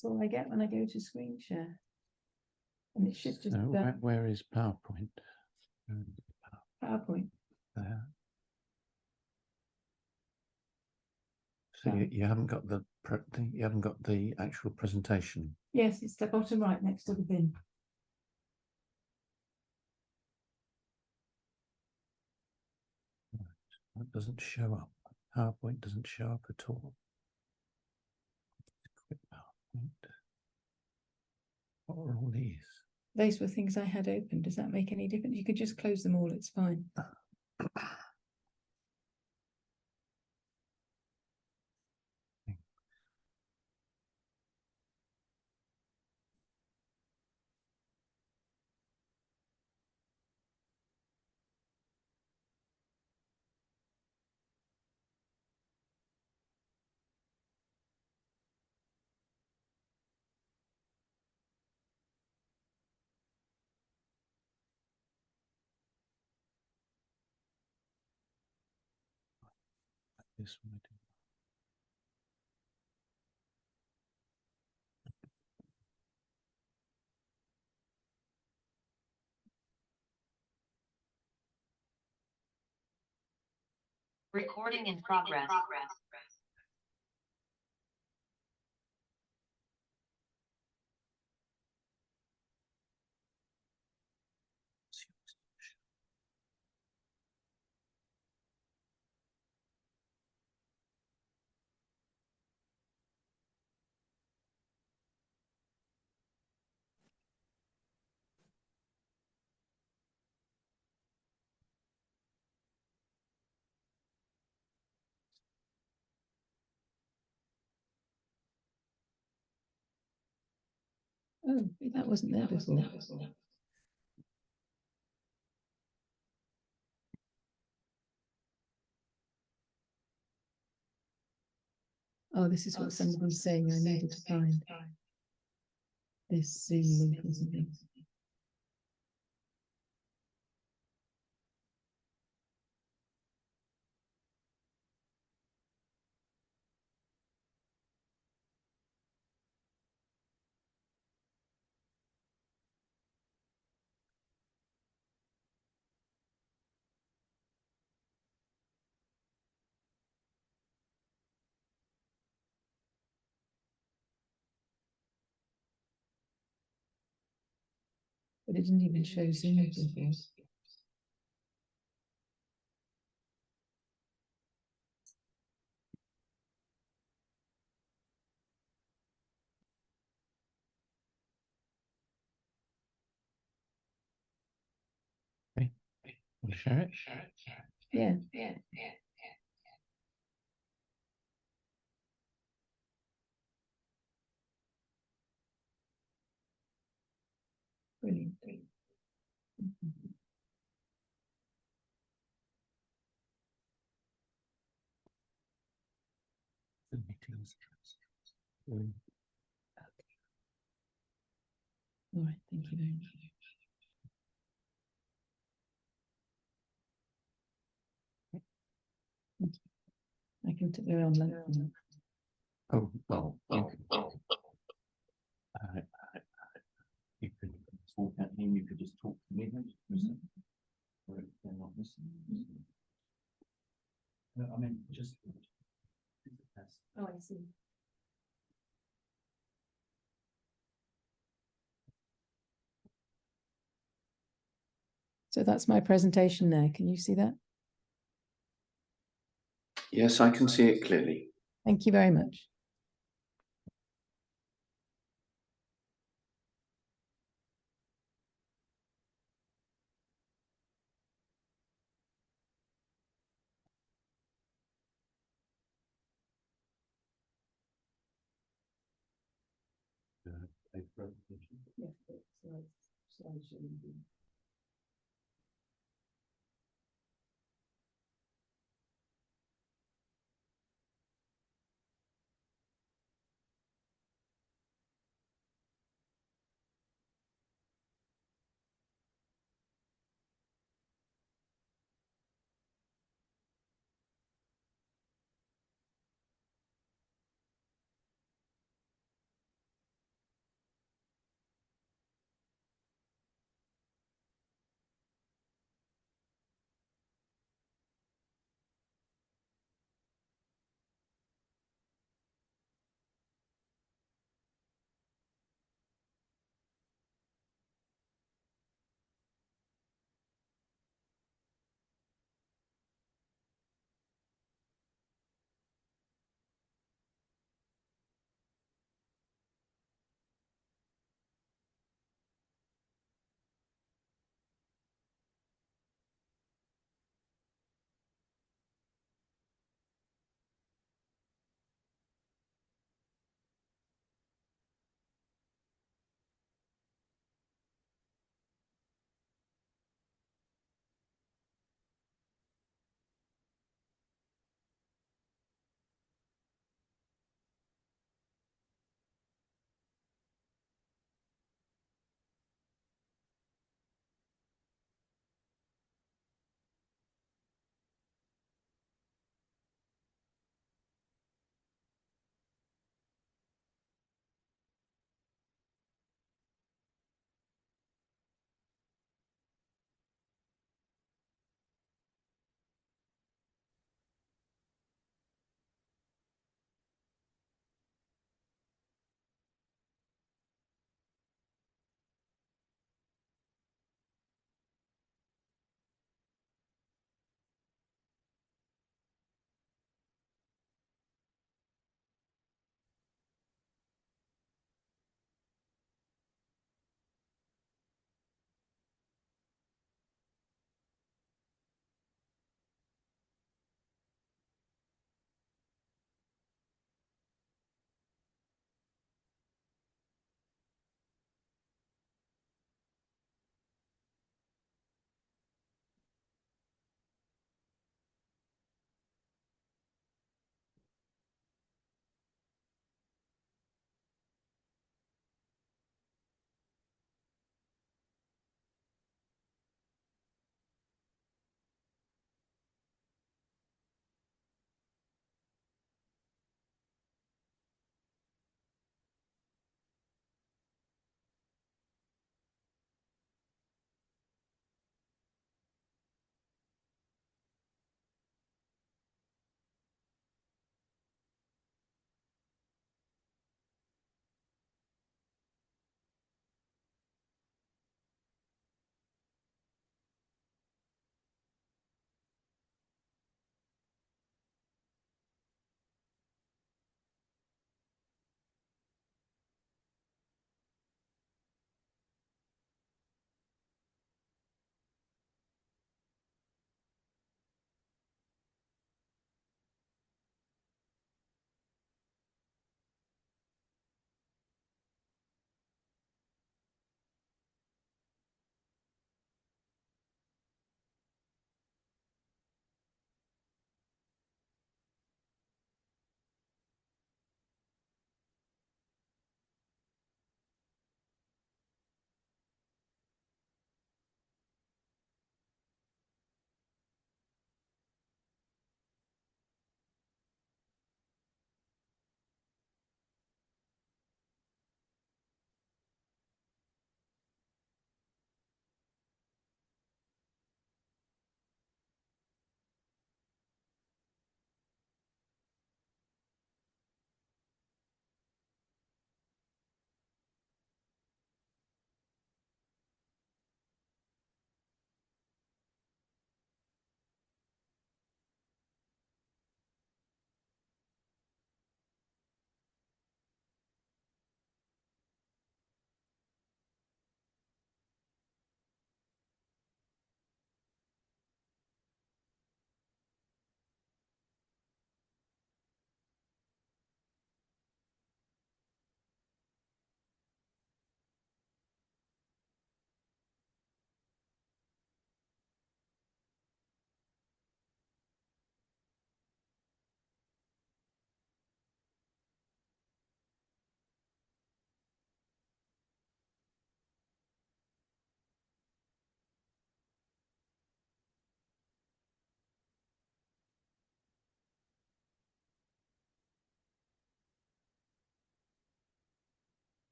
That's all I get when I go to screen share. And it should just where is PowerPoint? PowerPoint. There. So you haven't got the actual presentation. Yes, it's the bottom right next to the bin. That doesn't show up. PowerPoint doesn't show up at all. Quick PowerPoint. What are all these? Those were things I had open. Does that make any difference? You could just close them all. It's fine. This one. Recording in progress. Oh, that wasn't there before. Oh, this is what somebody was saying I needed to find. This Zoom link or something. But it didn't even show Zoom before. Want to share it? Yeah. Brilliant. The meetings. All right, thank you very much. I can go on length. Oh, well, you could talk at him, you could just talk to me. Or if they're not listening. No, I mean, just. Oh, I see. So that's my presentation there. Can you see that? Yes, I can see it clearly. Thank you very much.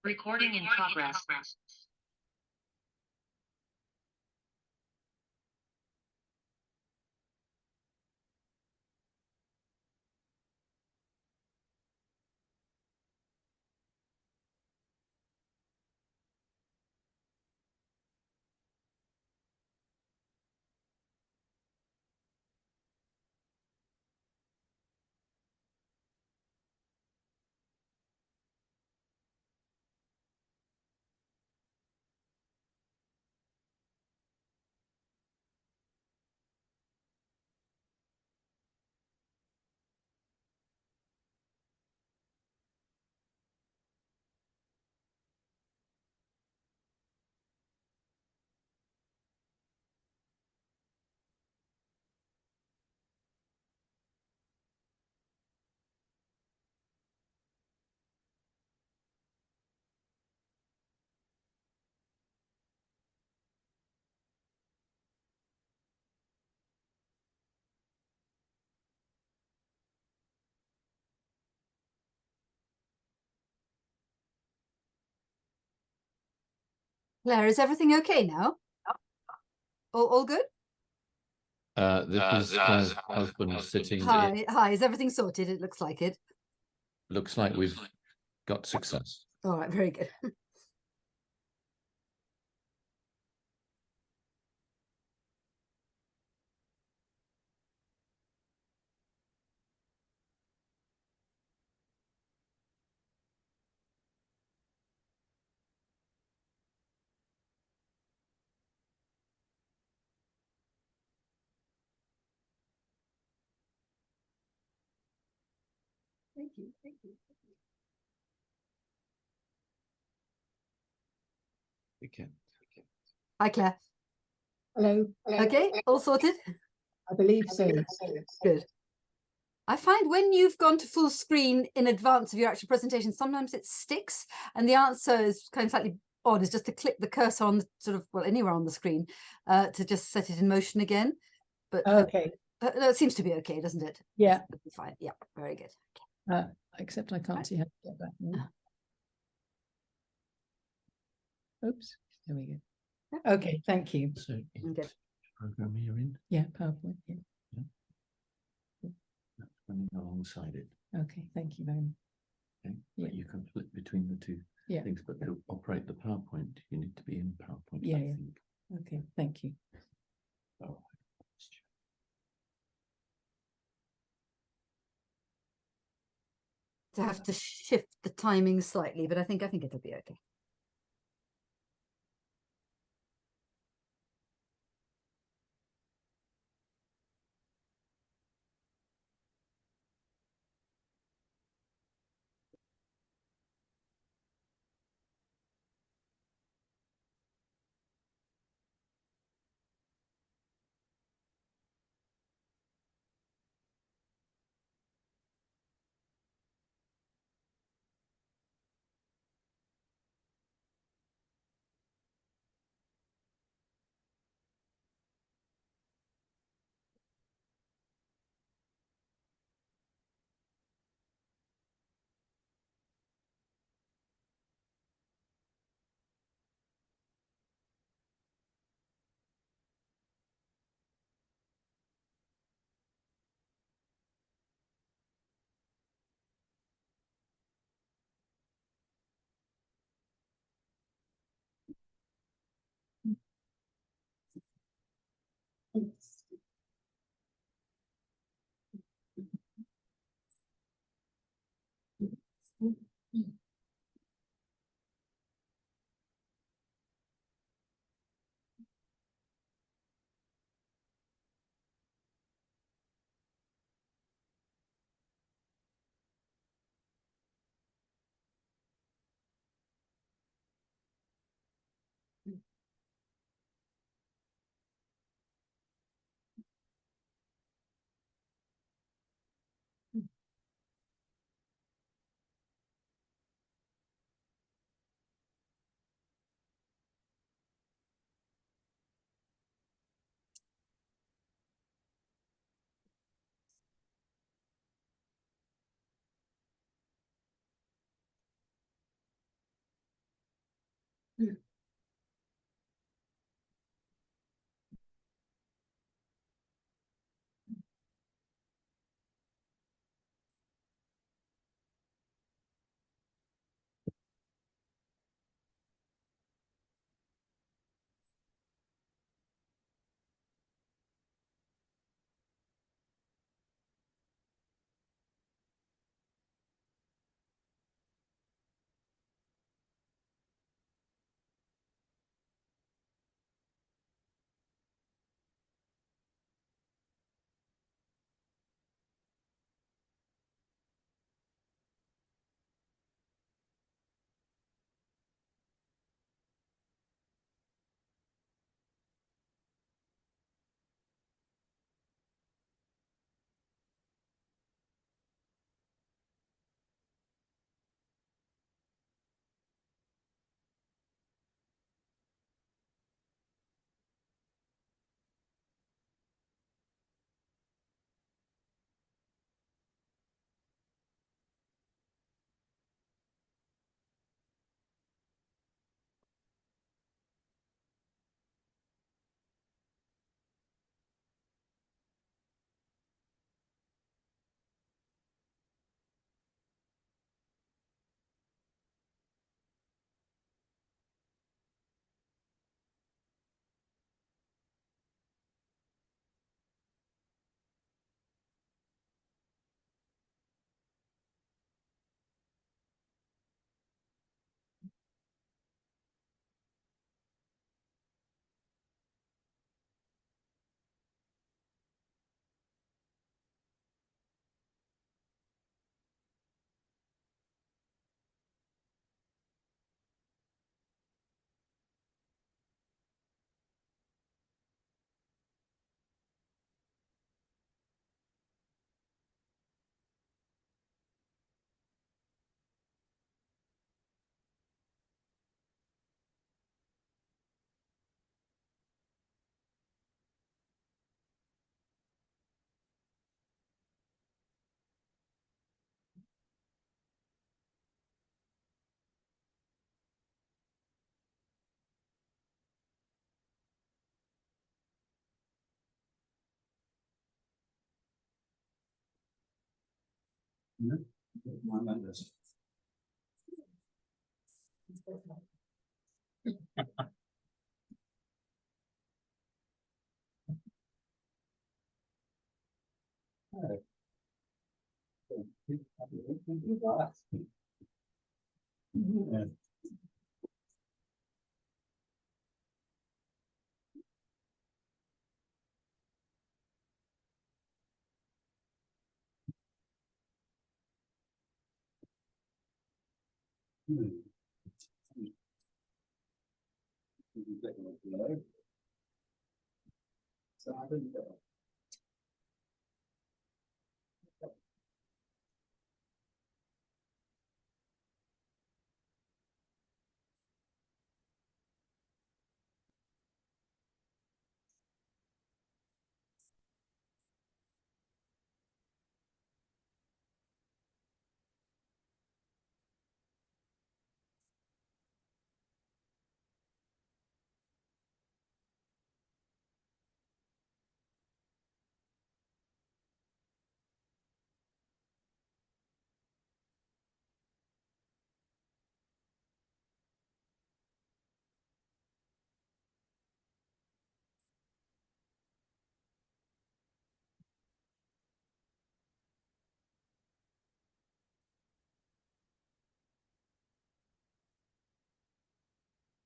Recording in progress. Claire, is everything okay now? All good? This is Claire's husband sitting. Hi, is everything sorted? It looks like it. Looks like we've got success. All right, very good. Thank you. Thank you. Okay. Hi, Claire. Hello. Okay, all sorted? I believe so. Good. I find when you've gone to full screen in advance of your actual presentation, sometimes it sticks, and the answer is kind of slightly odd, is just to click the cursor on the sort of, well, anywhere on the screen to just set it in motion again. But okay. No, it seems to be okay, doesn't it? Yeah. It'll be fine. Yeah, very good. Except I can't see how to get back. Oops, there we go. Okay, thank you. So Okay. program here in? Yeah, PowerPoint. Yeah. That's running alongside it. Okay, thank you very much. Okay. Yeah. But you can flip between the two things, but to operate the PowerPoint, you need to be in PowerPoint. Yeah, I yeah. think. Okay, thank you. Oh. To have to shift the timing slightly, but I think it'll be okay.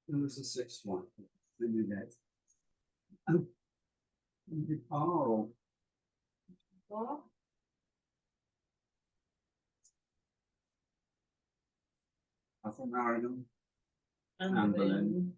There was the sixth one. The new net. Oh. What? I thought Marion and Berlin.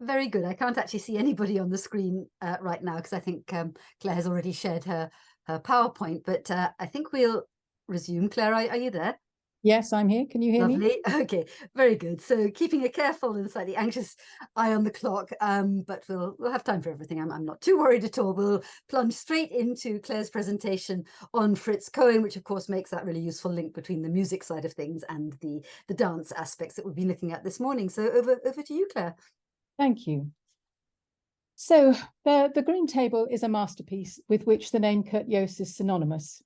Very good. I can't actually see anybody on the screen right now because I think Claire has already shared her PowerPoint, but I think we'll resume. Claire, are you there? Yes, I'm here. Can you hear me? Lovely. Okay, very good. So keeping a careful and slightly anxious eye on the clock, but we'll have time for everything. I'm not too worried at all. We'll plunge straight into Claire's presentation on Fritz Cohen, which of course makes that really useful link between the music side of things and the dance aspects that we've been looking at this morning. So over to you, Claire. Thank you. So the Green Table is a masterpiece with which the name Kurt Jooss is synonymous.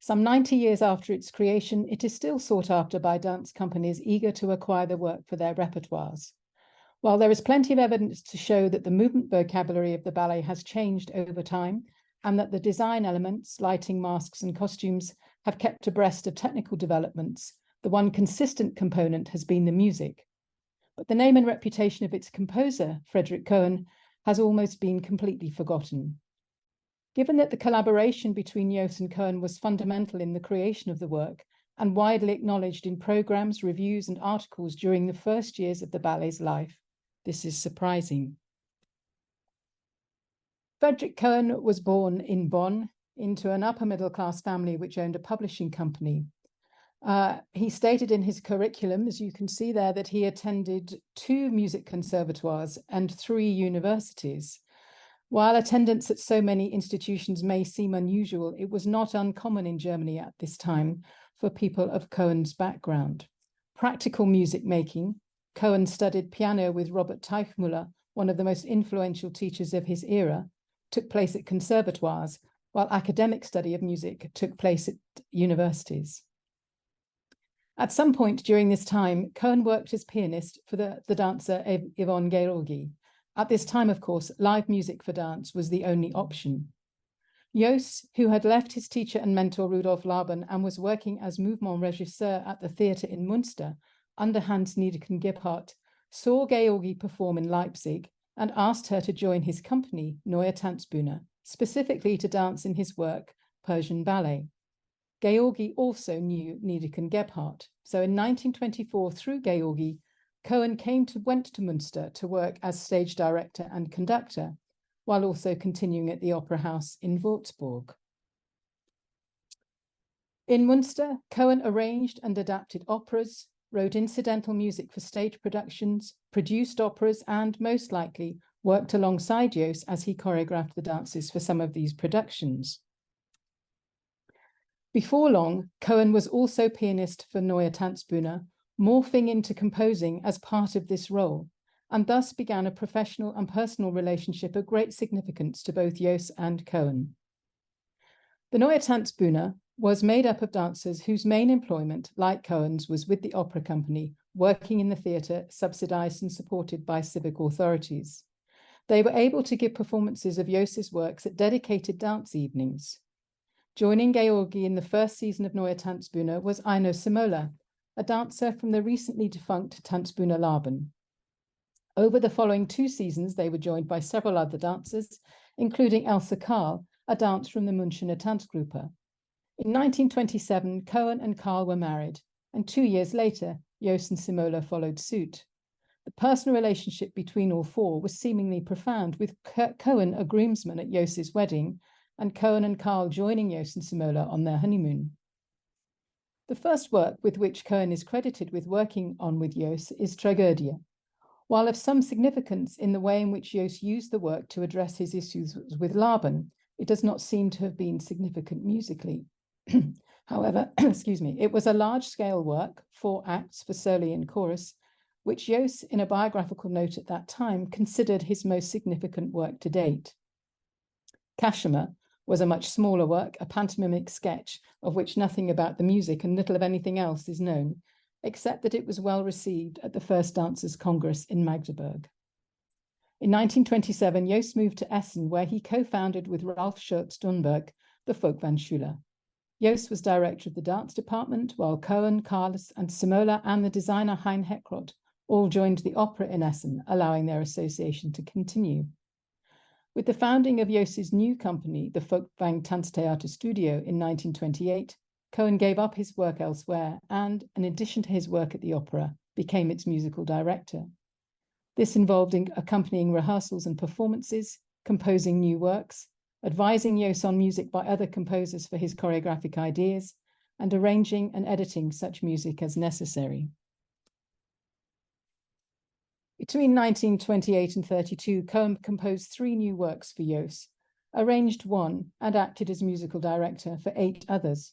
Some 90 years after its creation, it is still sought after by dance companies eager to acquire the work for their repertoires. While there is plenty of evidence to show that the movement vocabulary of the ballet has changed over time, and that the design elements, lighting, masks, and costumes have kept abreast of technical developments, the one consistent component has been the music. But the name and reputation of its composer, Fritz Cohen, has almost been completely forgotten. Given that the collaboration between Jooss and Cohen was fundamental in the creation of the work and widely acknowledged in programs, reviews, and articles during the first years of the ballet's life, this is surprising. Fritz Cohen was born in Bonn into an upper middle class family which owned a publishing company. He stated in his curriculum, as you can see there, that he attended 2 music conservatoires and 3 universities. While attendance at so many institutions may seem unusual, it was not uncommon in Germany at this time for people of Cohen's background. Practical music making, Cohen studied piano with Robert Teichmüller, one of the most influential teachers of his era, took place at conservatoires, while academic study of music took place at universities. At some point during this time, Cohen worked as pianist for the dancer Yvonne Georgi. At this time, of course, live music for dance was the only option. Jooss, who had left his teacher and mentor Rudolf Laban and was working as mouvement regisseur at the theatre in Münster under Hans Niedecken Gebhardt, saw Georgi perform in Leipzig and asked her to join his company, Neue Tanzbühne, specifically to dance in his work, Persian Ballet. Georgi also knew Niedecken Gebhardt, so in 1924, through Georgi, Cohen went to Münster to work as stage director and conductor, while also continuing at the Opera House in Würzburg. In Münster, Cohen arranged and adapted operas, wrote incidental music for stage productions, produced operas, and most likely worked alongside Jooss as he choreographed the dances for some of these productions. Before long, Cohen was also pianist for Neue Tanzbühne, morphing into composing as part of this role, and thus began a professional and personal relationship of great significance to both Jooss and Cohen. The Neue Tanzbühne was made up of dancers whose main employment, like Cohen's, was with the opera company, working in the theatre, subsidized and supported by civic authorities. They were able to give performances of Jooss's works at dedicated dance evenings. Joining Georgi in the first season of Neue Tanzbühne was Aino Simola, a dancer from the recently defunct Tanzbühne Laban. Over the following 2 seasons, they were joined by several other dancers, including Elsa Karl, a dancer from the Münchener Tanzgruppe. In 1927, Cohen and Karl were married, and 2 years later, Jooss and Simola followed suit. The personal relationship between all 4 was seemingly profound, with Cohen a groomsman at Jooss's wedding, and Cohen and Karl joining Jooss and Simola on their honeymoon. The first work with which Cohen is credited with working on with Jooss is Tragödie. While of some significance in the way in which Jooss used the work to address his issues with Laban, it does not seem to have been significant musically. However, it was a large-scale work, 4 acts for solo and chorus, which Jooss, in a biographical note at that time, considered his most significant work to date. Kashima was a much smaller work, a pantomimic sketch of which nothing about the music and little of anything else is known, except that it was well received at the First Dancers Congress in Magdeburg. In 1927, Jooss moved to Essen, where he co-founded with Ralf Schurz-Dunberg the Folkwangschule. Jooss was director of the dance department, while Cohen, Carlos, and Simola and the designer Hein Heckroth all joined the opera in Essen, allowing their association to continue. With the founding of Jooss's new company, the Folkwang Tanztheater Studio, in 1928, Cohen gave up his work elsewhere and, in addition to his work at the opera, became its musical director. This involved accompanying rehearsals and performances, composing new works, advising Jooss on music by other composers for his choreographic ideas, and arranging and editing such music as necessary. Between 1928 and 32, Cohen composed 3 new works for Jooss, arranged 1, and acted as musical director for 8 others.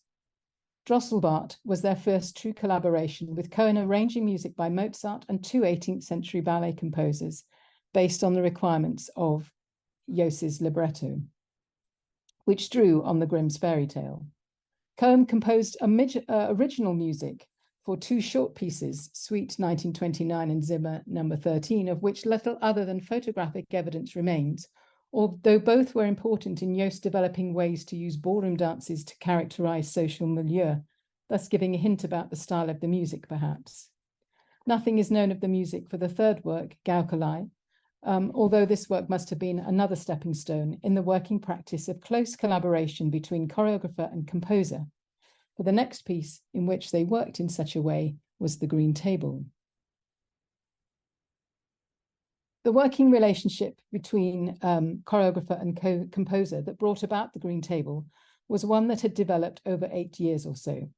Drosselbart was their first true collaboration, with Cohen arranging music by Mozart and 2 18th century ballet composers based on the requirements of Jooss's libretto, which drew on the Grimm's fairy tale. Cohen composed original music for 2 short pieces, Suite 1929 and Zimmer No. 13, of which little other than photographic evidence remains, although both were important in Jooss developing ways to use ballroom dances to characterize social milieu, thus giving a hint about the style of the music, perhaps. Nothing is known of the music for the 3rd work, Gaukelei, although this work must have been another stepping stone in the working practice of close collaboration between choreographer and composer. For the next piece in which they worked in such a way was The Green Table. The working relationship between choreographer and composer that brought about The Green Table was one that had developed over 8 years or so.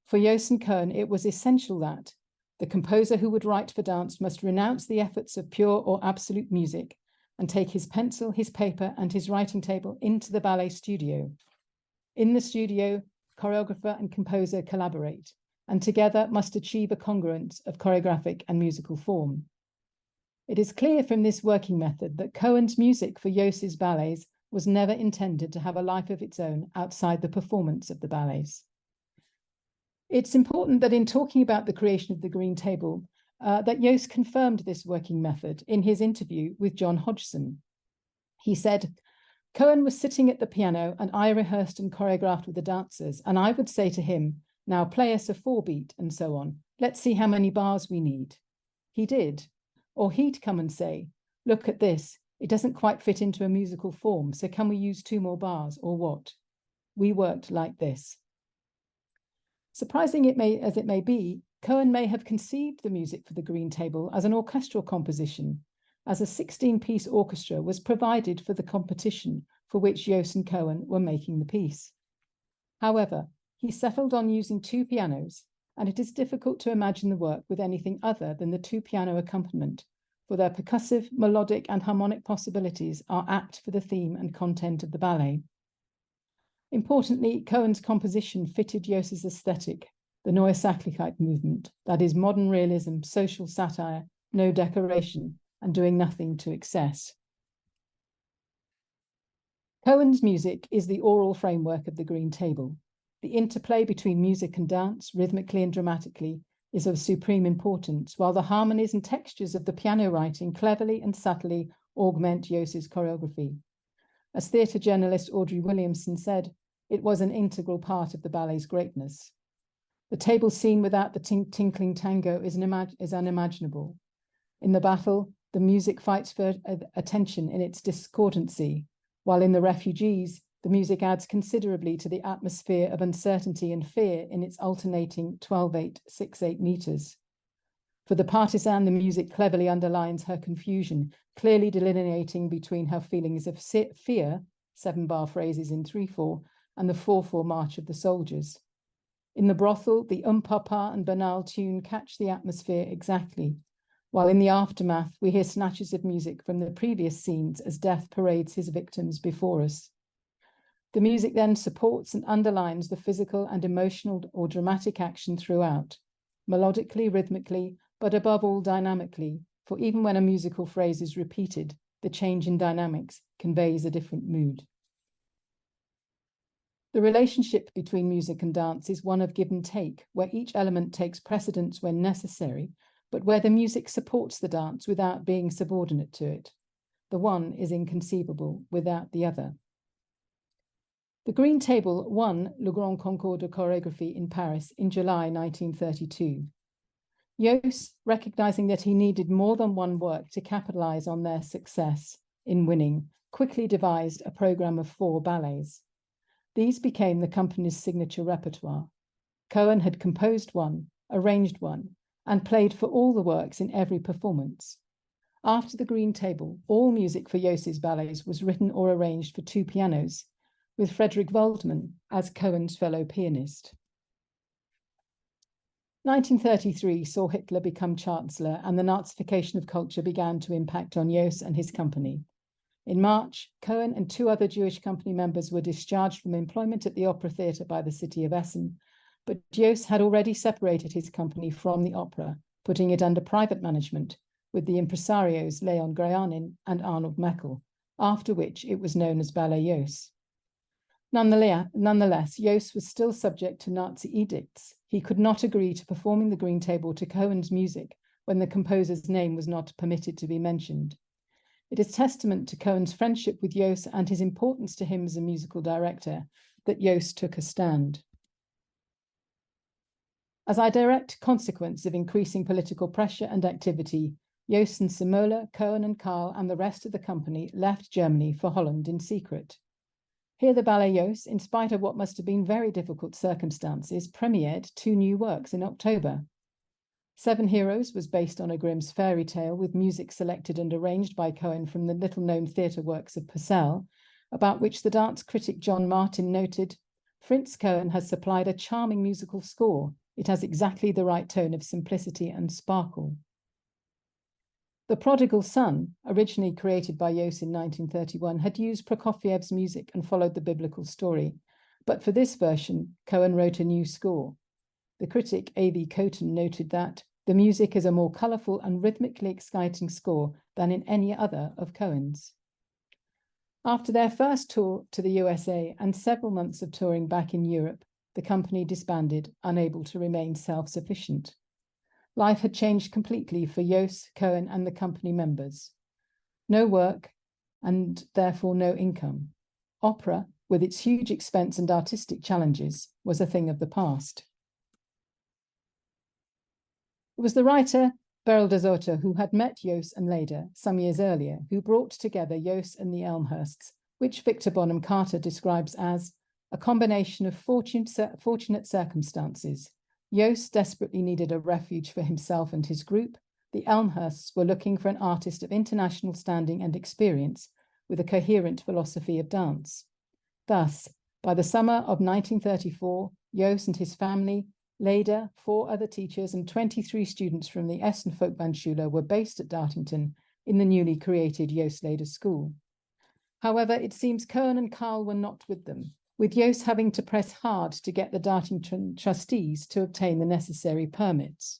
For Jooss and Cohen, it was essential that the composer who would write for dance must renounce the efforts of pure or absolute music and take his pencil, his paper, and his writing table into the ballet studio. In the studio, choreographer and composer collaborate, and together must achieve a congruence of choreographic and musical form. It is clear from this working method that Cohen's music for Jooss's ballets was never intended to have a life of its own outside the performance of the ballets. It's important that in talking about the creation of the Green Table, that Jooss confirmed this working method in his interview with John Hodgson. He said, Cohen was sitting at the piano and I rehearsed and choreographed with the dancers, and I would say to him, now play us a 4-beat and so on. Let's see how many bars we need. He did. Or he'd come and say, look at this, it doesn't quite fit into a musical form, so can we use 2 more bars or what? We worked like this. Surprising as it may be, Cohen may have conceived the music for the Green Table as an orchestral composition, as a 16-piece orchestra was provided for the competition for which Jooss and Cohen were making the piece. However, he settled on using 2 pianos, and it is difficult to imagine the work with anything other than the 2-piano accompaniment, for their percussive, melodic, and harmonic possibilities are apt for the theme and content of the ballet. Importantly, Cohen's composition fitted Jooss's aesthetic, the Neue Sachlichkeit movement, that is modern realism, social satire, no decoration, and doing nothing to excess. Cohen's music is the oral framework of the Green Table. The interplay between music and dance, rhythmically and dramatically, is of supreme importance, while the harmonies and textures of the piano writing cleverly and subtly augment Jooss's choreography. As theatre journalist Audrey Williamson said, it was an integral part of the ballet's greatness. The table scene without the tinkling tango is unimaginable. In the battle, the music fights for attention in its discordancy, while in the refugees, the music adds considerably to the atmosphere of uncertainty and fear in its alternating 12/8, 6/8 meters. For the partisan, the music cleverly underlines her confusion, clearly delineating between her feelings of fear, 7-bar phrases in 3/4, and the 4/4 march of the soldiers. In the brothel, the papa and banal tune catch the atmosphere exactly, while in the aftermath, we hear snatches of music from the previous scenes as death parades his victims before us. The music then supports and underlines the physical and emotional or dramatic action throughout, melodically, rhythmically, but above all dynamically, for even when a musical phrase is repeated, the change in dynamics conveys a different mood. The relationship between music and dance is one of give and take, where each element takes precedence when necessary, but where the music supports the dance without being subordinate to it. The one is inconceivable without the other. The Green Table won Le Grand Concours de Chorégraphie in Paris in July 1932. Jooss, recognizing that he needed more than one work to capitalize on their success in winning, quickly devised a program of 4 ballets. These became the company's signature repertoire. Cohen had composed one, arranged one, and played for all the works in every performance. After the Green Table, all music for Jooss's ballets was written or arranged for 2 pianos, with Frederick Waldman as Cohen's fellow pianist. 1933 saw Hitler become Chancellor, and the Nazification of culture began to impact on Jooss and his company. In March, Cohen and 2 other Jewish company members were discharged from employment at the Opera Theatre by the city of Essen, but Jooss had already separated his company from the opera, putting it under private management, with the impresarios Leon Grajanin and Arnold Meckel, after which it was known as Ballets Jooss. Nonetheless, Jooss was still subject to Nazi edicts. He could not agree to performing the Green Table to Cohen's music when the composer's name was not permitted to be mentioned. It is testament to Cohen's friendship with Jooss and his importance to him as a musical director that Jooss took a stand. As a direct consequence of increasing political pressure and activity, Jooss and Simola, Cohen and Karl and the rest of the company left Germany for Holland in secret. Here the Ballets Jooss, in spite of what must have been very difficult circumstances, premiered 2 new works in October. 7 Heroes was based on a Grimm's fairy tale with music selected and arranged by Cohen from the little-known theatre works of Purcell, about which the dance critic John Martin noted, "Fritz Cohen has supplied a charming musical score. It has exactly the right tone of simplicity and sparkle." The Prodigal Son, originally created by Jooss in 1931, had used Prokofiev's music and followed the biblical story. But for this version, Cohen wrote a new score. The critic A.B. Coton noted that the music is a more colourful and rhythmically exciting score than in any other of Cohen's. After their first tour to the USA and several months of touring back in Europe, the company disbanded, unable to remain self-sufficient. Life had changed completely for Jooss, Cohen, and the company members. No work, and therefore no income. Opera, with its huge expense and artistic challenges, was a thing of the past. It was the writer Beryl de Soto, who had met Jooss and Leda some years earlier, who brought together Jooss and the Elmhirsts, which Victor Bonham Carter describes as a combination of fortunate circumstances. Jooss desperately needed a refuge for himself and his group. The Elmhirsts were looking for an artist of international standing and experience with a coherent philosophy of dance. Thus, by the summer of 1934, Jooss and his family, Leda, 4 other teachers, and 23 students from the Essen Folkbandschule were based at Dartington in the newly created Jooss-Leda School. However, it seems Cohen and Karl were not with them, with Jooss having to press hard to get the Dartington trustees to obtain the necessary permits.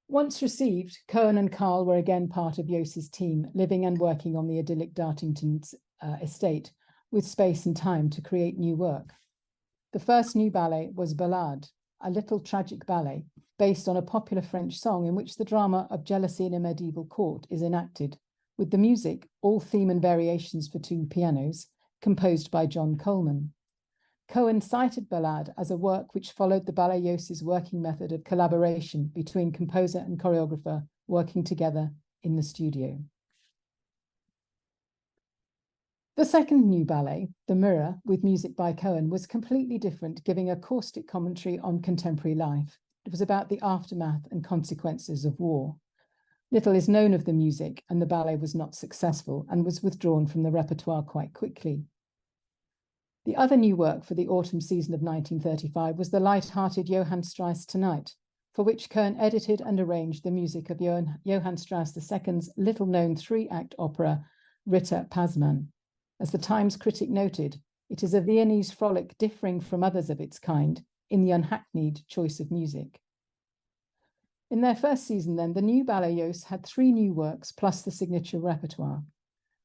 Once received, Cohen and Karl were again part of Jooss's team, living and working on the idyllic Dartington's estate, with space and time to create new work. The first new ballet was Ballade, a little tragic ballet based on a popular French song in which the drama of jealousy in a medieval court is enacted, with the music, all theme and variations for 2 pianos, composed by John Coleman. Cohen cited Ballade as a work which followed the Ballets Jooss's working method of collaboration between composer and choreographer working together in the studio. The second new ballet, The Mirror, with music by Cohen, was completely different, giving a caustic commentary on contemporary life. It was about the aftermath and consequences of war. Little is known of the music, and the ballet was not successful and was withdrawn from the repertoire quite quickly. The other new work for the autumn season of 1935 was the light-hearted Johann Strauss Tonight, for which Cohen edited and arranged the music of Johann Strauss II's little-known 3-act opera, Ritter Pasman. As the Times critic noted, it is a Viennese frolic differing from others of its kind in the unhackneyed choice of music. In their first season, then, the new Ballets Jooss had 3 new works plus the signature repertoire.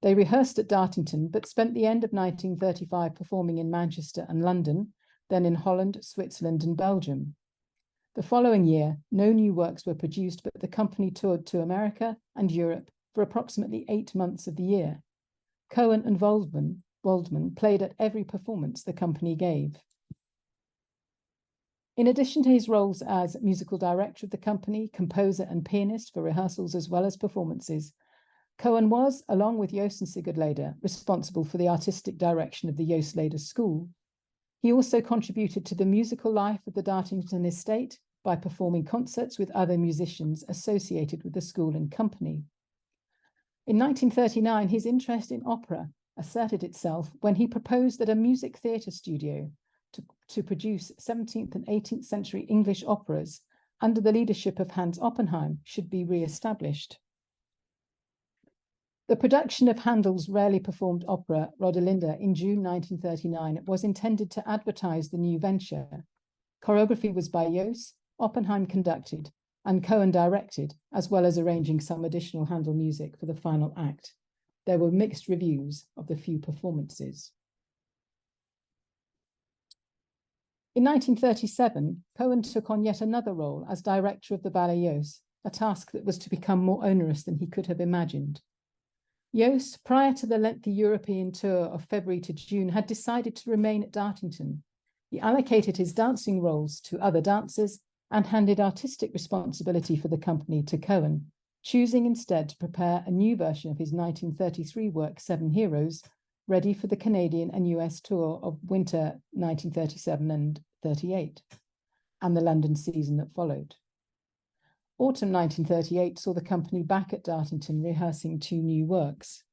They rehearsed at Dartington, but spent the end of 1935 performing in Manchester and London, then in Holland, Switzerland, and Belgium. The following year, no new works were produced, but the company toured to America and Europe for approximately 8 months of the year. Cohen and Waldman played at every performance the company gave. In addition to his roles as musical director of the company, composer and pianist for rehearsals as well as performances, Cohen was, along with Jooss and Sigurd Leder, responsible for the artistic direction of the Jooss-Leder School. He also contributed to the musical life of the Dartington estate by performing concerts with other musicians associated with the school and company. In 1939, his interest in opera asserted itself when he proposed that a music theatre studio to produce 17th and 18th century English operas under the leadership of Hans Oppenheim should be re-established. The production of Handel's rarely performed opera Rodelinda in June 1939 was intended to advertise the new venture. Choreography was by Jooss, Oppenheim conducted, and Cohen directed, as well as arranging some additional Handel music for the final act. There were mixed reviews of the few performances. In 1937, Cohen took on yet another role as director of the Ballets Jooss, a task that was to become more onerous than he could have imagined. Jooss, prior to the lengthy European tour of February to June, had decided to remain at Dartington. He allocated his dancing roles to other dancers and handed artistic responsibility for the company to Cohen, choosing instead to prepare a new version of his 1933 work, Seven Heroes, ready for the Canadian and US tour of winter 1937 and 38, and the London season that followed. Autumn 1938 saw the company back at Dartington rehearsing two new works.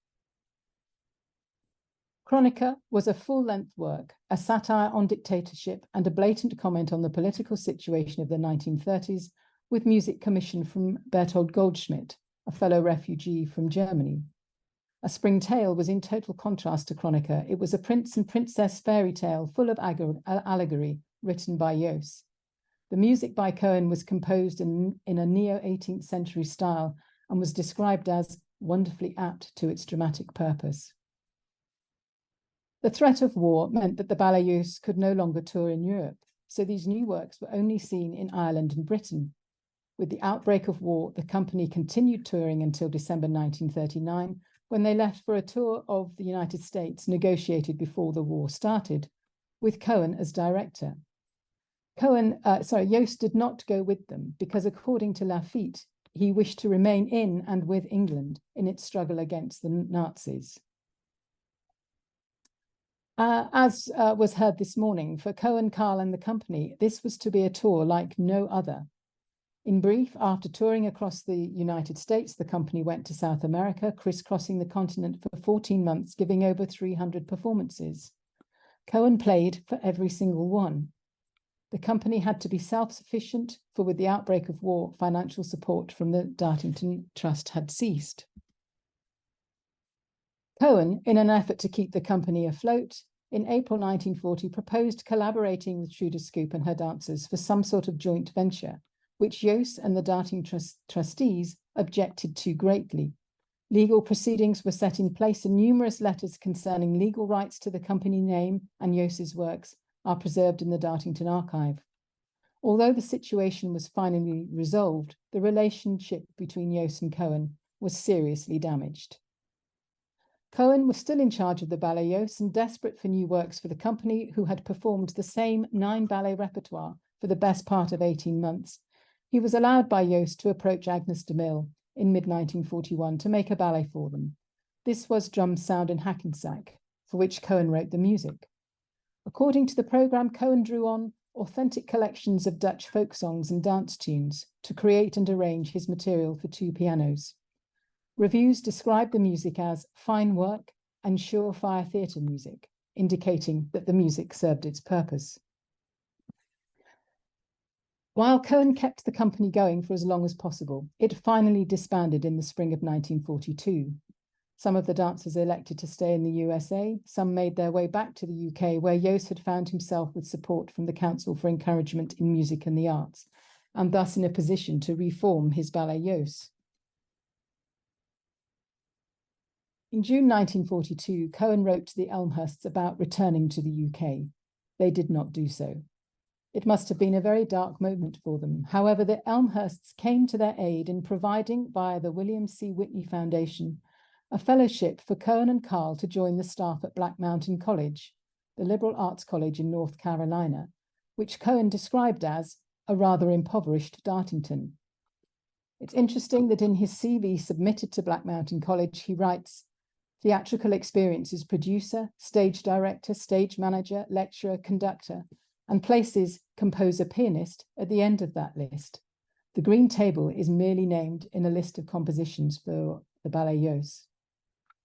Chronica was a full-length work, a satire on dictatorship and a blatant comment on the political situation of the 1930s, with music commissioned from Bertold Goldschmidt, a fellow refugee from Germany. A Spring Tale was in total contrast to Chronica. It was a prince and princess fairy tale full of allegory, written by Jooss. The music by Cohen was composed in a neo-18th century style and was described as wonderfully apt to its dramatic purpose. The threat of war meant that the Ballets Jooss could no longer tour in Europe, so these new works were only seen in Ireland and Britain. With the outbreak of war, the company continued touring until December 1939, when they left for a tour of the United States negotiated before the war started, with Cohen as director. Jooss did not go with them because, according to Lafitte, he wished to remain in and with England in its struggle against the Nazis. As was heard this morning, for Cohen, Carl and the company, this was to be a tour like no other. In brief, after touring across the United States, the company went to South America, crisscrossing the continent for 14 months, giving over 300 performances. Cohen played for every single one. The company had to be self-sufficient, for with the outbreak of war, financial support from the Dartington Trust had ceased. Cohen, in an effort to keep the company afloat, in April 1940 proposed collaborating with Trude Scoop and her dancers for some sort of joint venture, which Jooss and the Dartington trustees objected to greatly. Legal proceedings were set in place and numerous letters concerning legal rights to the company name and Jooss's works are preserved in the Dartington archive. Although the situation was finally resolved, the relationship between Jooss and Cohen was seriously damaged. Cohen was still in charge of the Ballets Jooss and desperate for new works for the company, who had performed the same 9 ballet repertoire for the best part of 18 months. He was allowed by Jooss to approach Agnes de Mille in mid-1941 to make a ballet for them. This was Drum Sound in Hackensack, for which Cohen wrote the music. According to the programme, Cohen drew on authentic collections of Dutch folk songs and dance tunes to create and arrange his material for 2 pianos. Reviews described the music as fine work and surefire theatre music, indicating that the music served its purpose. While Cohen kept the company going for as long as possible, it finally disbanded in the spring of 1942. Some of the dancers elected to stay in the USA, some made their way back to the UK, where Jooss had found himself with support from the Council for Encouragement in Music and the Arts, and thus in a position to reform his Ballets Jooss. In June 1942, Cohen wrote to the Elmhirsts about returning to the UK. They did not do so. It must have been a very dark moment for them. However, the Elmhirsts came to their aid in providing, via the William C. Whitney Foundation, a fellowship for Cohen and Carl to join the staff at Black Mountain College, the liberal arts college in North Carolina, which Cohen described as a rather impoverished Dartington. It's interesting that in his CV submitted to Black Mountain College, he writes, theatrical experience as producer, stage director, stage manager, lecturer, conductor, and places composer-pianist at the end of that list. The green table is merely named in a list of compositions for the Ballets Jooss.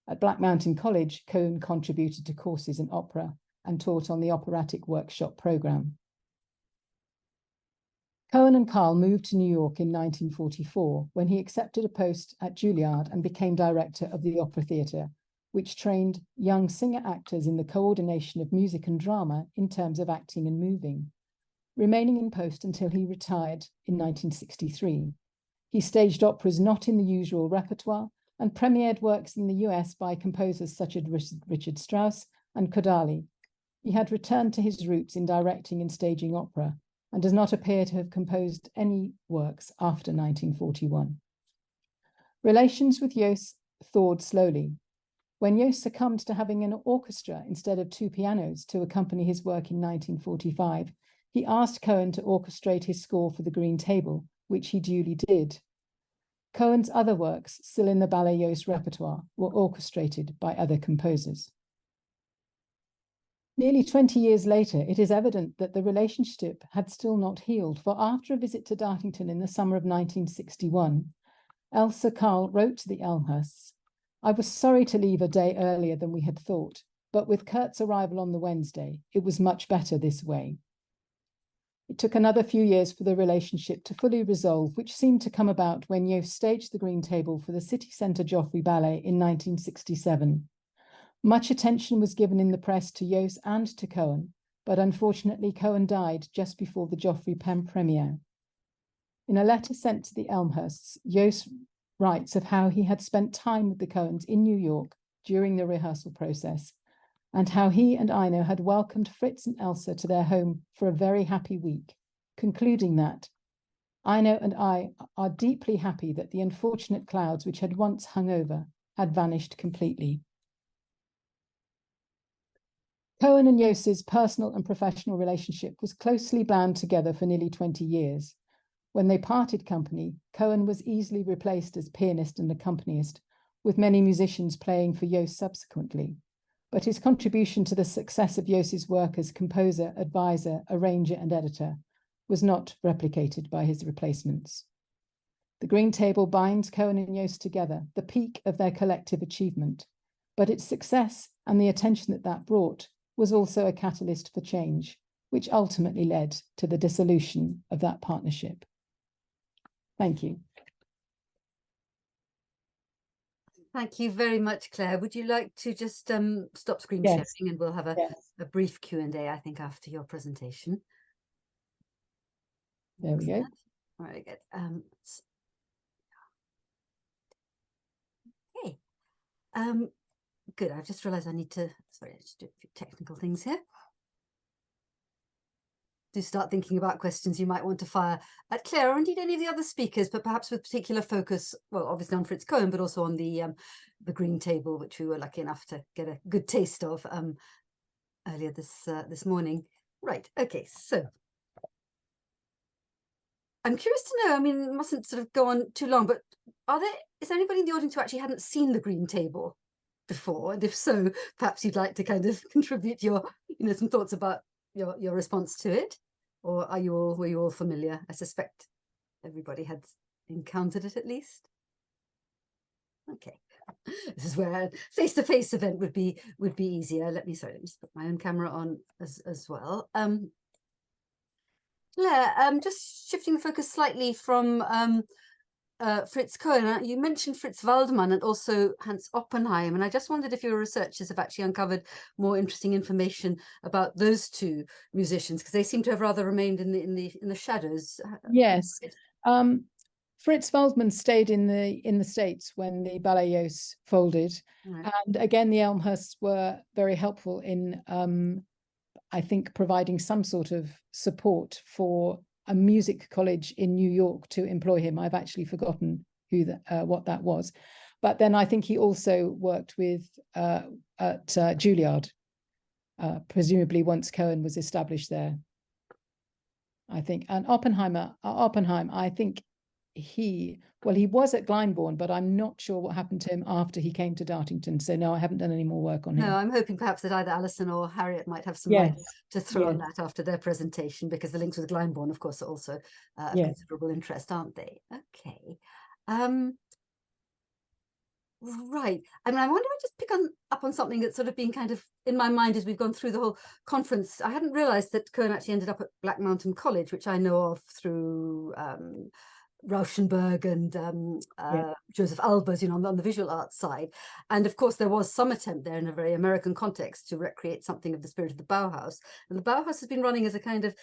At Black Mountain College, Cohen contributed to courses in opera and taught on the operatic workshop program. Cohen and Carl moved to New York in 1944 when he accepted a post at Juilliard and became director of the Opera Theatre, which trained young singer-actors in the coordination of music and drama in terms of acting and moving, remaining in post until he retired in 1963. He staged operas not in the usual repertoire and premiered works in the US by composers such as Richard Strauss and Kodály. He had returned to his roots in directing and staging opera and does not appear to have composed any works after 1941. Relations with Jooss thawed slowly. When Jooss succumbed to having an orchestra instead of 2 pianos to accompany his work in 1945, he asked Cohen to orchestrate his score for the Green Table, which he duly did. Cohen's other works, still in the Ballets Jooss repertoire, were orchestrated by other composers. Nearly 20 years later, it is evident that the relationship had still not healed, for after a visit to Dartington in the summer of 1961, Elsa Carl wrote to the Elmhirsts, "I was sorry to leave a day earlier than we had thought, but with Kurt's arrival on the Wednesday, it was much better this way." It took another few years for the relationship to fully resolve, which seemed to come about when Jooss staged the Green Table for the City Centre Joffrey Ballet in 1967. Much attention was given in the press to Jooss and to Cohen, but unfortunately Cohen died just before the Joffrey premiere. In a letter sent to the Elmhirsts, Jooss writes of how he had spent time with the Cohens in New York during the rehearsal process, and how he and Ino had welcomed Fritz and Elsa to their home for a very happy week, concluding that Ino and I are deeply happy that the unfortunate clouds which had once hung over had vanished completely. Cohen and Jooss's personal and professional relationship was closely bound together for nearly 20 years. When they parted company, Cohen was easily replaced as pianist and accompanist, with many musicians playing for Jooss subsequently. But his contribution to the success of Jooss's work as composer, advisor, arranger, and editor was not replicated by his replacements. The Green Table binds Cohen and Jooss together, the peak of their collective achievement, but its success and the attention that that brought was also a catalyst for change, which ultimately led to the dissolution of that partnership. Thank you. Thank you very much, Claire. Would you like to just stop screen Yes. sharing, and we'll have a brief Q&A, I think, after your presentation. There we go. Very good. Okay. Good. I've just realised I need to, sorry, I just do a few technical things here. Do start thinking about questions you might want to fire at Claire, or indeed any of the other speakers, but perhaps with particular focus, well, obviously on Fritz Cohen, but also on the Green Table, which we were lucky enough to get a good taste of earlier this morning. Right. Okay. So I'm curious to know. I mean, it mustn't sort of go on too long, but is there anybody in the audience who actually hadn't seen the Green Table before? And if so, perhaps you'd like to kind of contribute your, some thoughts about your response to it, or were you all familiar? I suspect everybody had encountered it at least. Okay, this is where a face-to-face event would be easier. Let me just put my own camera on as well. Claire, just shifting the focus slightly from Fritz Cohen, you mentioned Fritz Waldmann and also Hans Oppenheim, and I just wondered if your researchers have actually uncovered more interesting information about those two musicians, because they seem to have rather remained in the shadows. Yes, Fritz Waldmann stayed in the States when the Ballets Jooss folded, right. And again the Elmhirsts were very helpful in, I think, providing some sort of support for a music college in New York to employ him. I've actually forgotten what that was. But then I think he also worked at Juilliard, presumably once Cohen was established there, I think. And Oppenheim, I think he was at Glyndebourne, but I'm not sure what happened to him after he came to Dartington. So no, I haven't done any more work on him. No, I'm hoping perhaps that either Alison or Harriet might have some light to throw on that after their presentation, because the links with Glyndebourne, of course, are also of considerable interest, aren't they? Okay. Right. I mean, I wonder if I just pick up on something that's sort of been kind of in my mind as we've gone through the whole conference. I hadn't realized that Cohen actually ended up at Black Mountain College, which I know of through Rauschenberg and Joseph Albers, you know, on the visual arts side. And of course, there was some attempt there in a very American context to recreate something of the spirit of the Bauhaus. And the Bauhaus has been running as a kind of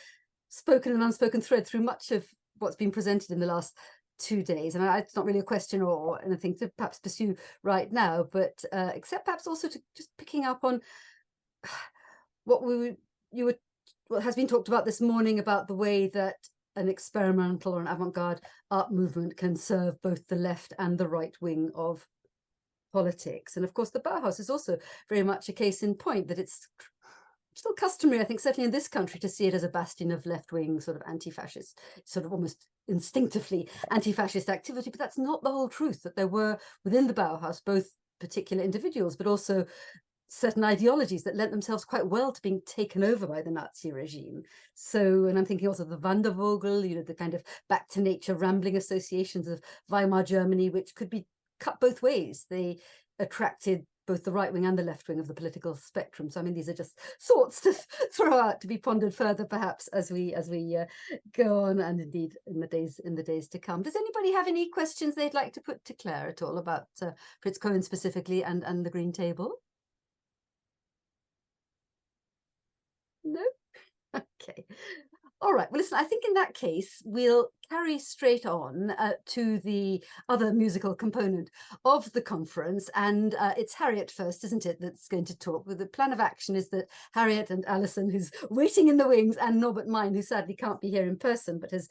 spoken and unspoken thread through much of what's been presented in the last 2 days, and it's not really a question or anything to perhaps pursue right now, but except perhaps also to just picking up on what has been talked about this morning about the way that an experimental or an avant-garde art movement can serve both the left and the right wing of politics. And of course, the Bauhaus is also very much a case in point that it's still customary, I think, certainly in this country, to see it as a bastion of left-wing sort of anti-fascist, sort of almost instinctively anti-fascist activity. But that's not the whole truth, that there were within the Bauhaus both particular individuals, but also certain ideologies that lent themselves quite well to being taken over by the Nazi regime. So, and I'm thinking also of the Wandervogel, you know, the kind of back to nature rambling associations of Weimar Germany, which could be cut both ways. They attracted both the right wing and the left wing of the political spectrum. So I mean, these are just thoughts to throw out to be pondered further, perhaps, as we go on, and indeed in the days to come. Does anybody have any questions they'd like to put to Claire at all about Fritz Cohen specifically and the Green Table? No? Okay. All right. Well, listen, I think in that case, we'll carry straight on to the other musical component of the conference. And it's Harriet first, isn't it, that's going to talk. The plan of action is that Harriet and Alison, who's waiting in the wings, and Norbert Mein, who sadly can't be here in person, but has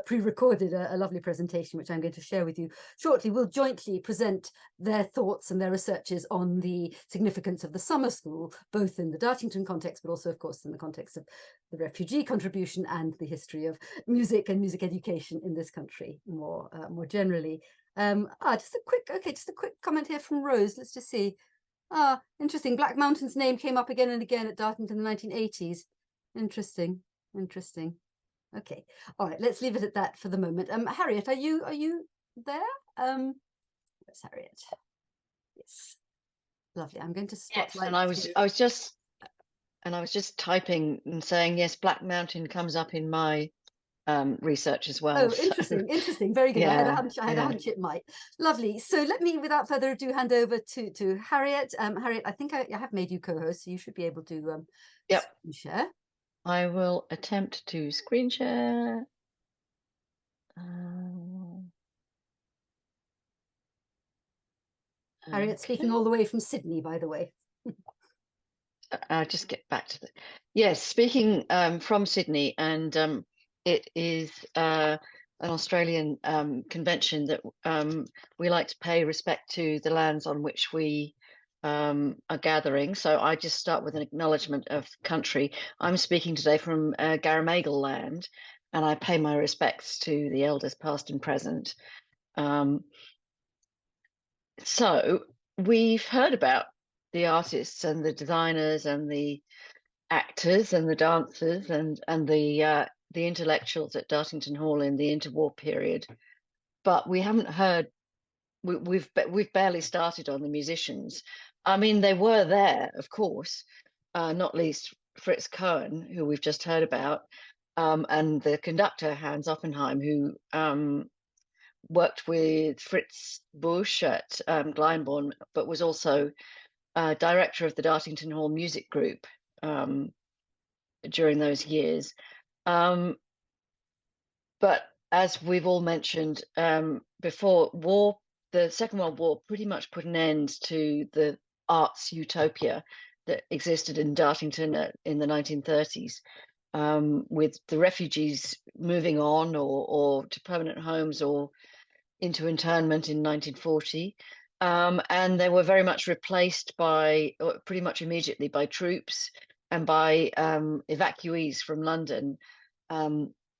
pre-recorded a lovely presentation, which I'm going to share with you shortly, will jointly present their thoughts and their researches on the significance of the summer school, both in the Dartington context, but also, of course, in the context of the refugee contribution and the history of music and music education in this country more generally. Just a quick comment here from Rose. Let's just see. Interesting. Black Mountain's name came up again and again at Dartington in the 1980s. Interesting. Okay. All right. Let's leave it at that for the moment. Harriet, are you there? Where's Harriet? Yes. Lovely. I'm going to spotlight. Yes, and I was just typing and saying, yes, Black Mountain comes up in my research as well. Oh, interesting. Very good. Yeah, I had a hunch it might. Lovely. So let me, without further ado, hand over to Harriet. Harriet, I think I have made you co-host, so you should be able to screen share. I will attempt to screen share. Harriet speaking all the way from Sydney, by the way. I'll just get back to yes, speaking from Sydney, and it is an Australian convention that we like to pay respect to the lands on which we are gathering. So I just start with an acknowledgement of country. I'm speaking today from Garamagal land, and I pay my respects to the elders past and present. So we've heard about the artists and the designers and the actors and the dancers and the intellectuals at Dartington Hall in the interwar period, but we haven't heard. We've barely started on the musicians. I mean, they were there, of course, not least Fritz Cohen, who we've just heard about, and the conductor Hans Oppenheim, who worked with Fritz Busch at Glyndebourne, but was also director of the Dartington Hall Music Group during those years. But as we've all mentioned before, the Second World War pretty much put an end to the arts utopia that existed in Dartington in the 1930s, with the refugees moving on or to permanent homes or into internment in 1940. And they were very much replaced pretty much immediately by troops and by evacuees from London,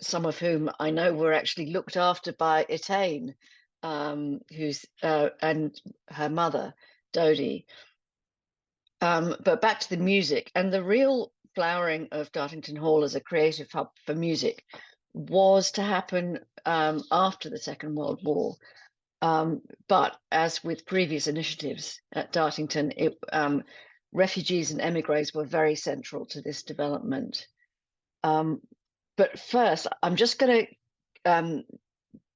some of whom I know were actually looked after by Etain, who's and her mother, Dodie. But back to the music, and the real flowering of Dartington Hall as a creative hub for music was to happen after the Second World War. But as with previous initiatives at Dartington, refugees and emigres were very central to this development. But first, I'm just going to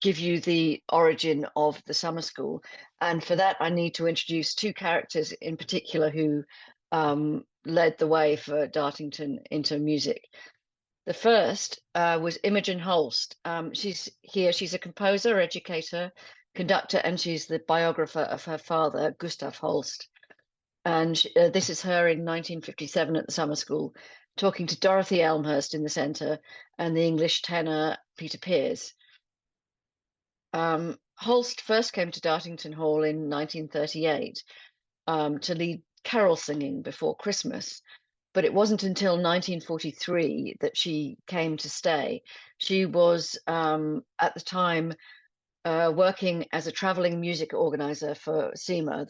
give you the origin of the summer school. And for that, I need to introduce two characters in particular who led the way for Dartington into music. The first was Imogen Holst. She's a composer, educator, conductor, and she's the biographer of her father, Gustav Holst. And this is her in 1957 at the summer school, talking to Dorothy Elmhirst in the centre and the English tenor Peter Pears. Holst first came to Dartington Hall in 1938 to lead carol singing before Christmas, but it wasn't until 1943 that she came to stay. She was at the time working as a travelling music organiser for SEMA,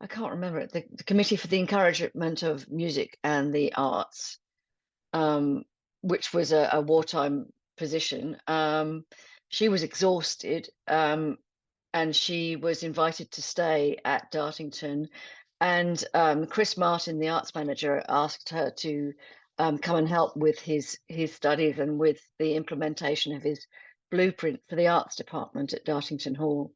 I can't remember it, the Committee for the Encouragement of Music and the Arts, which was a wartime position. She was exhausted and she was invited to stay at Dartington, and Chris Martin, the arts manager, asked her to come and help with his studies and with the implementation of his blueprint for the arts department at Dartington Hall.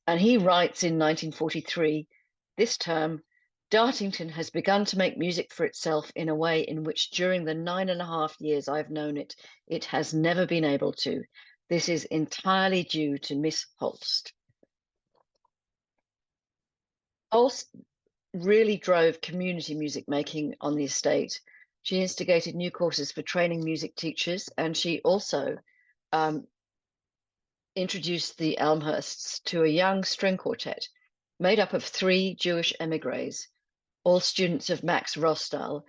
And he writes in 1943, this term, Dartington has begun to make music for itself in a way in which during the 9.5 years I've known it, it has never been able to. This is entirely due to Miss Holst. Holst really drove community music making on the estate. She instigated new courses for training music teachers, and she also introduced the Elmhirsts to a young string quartet made up of 3 Jewish emigres, all students of Max Rostal.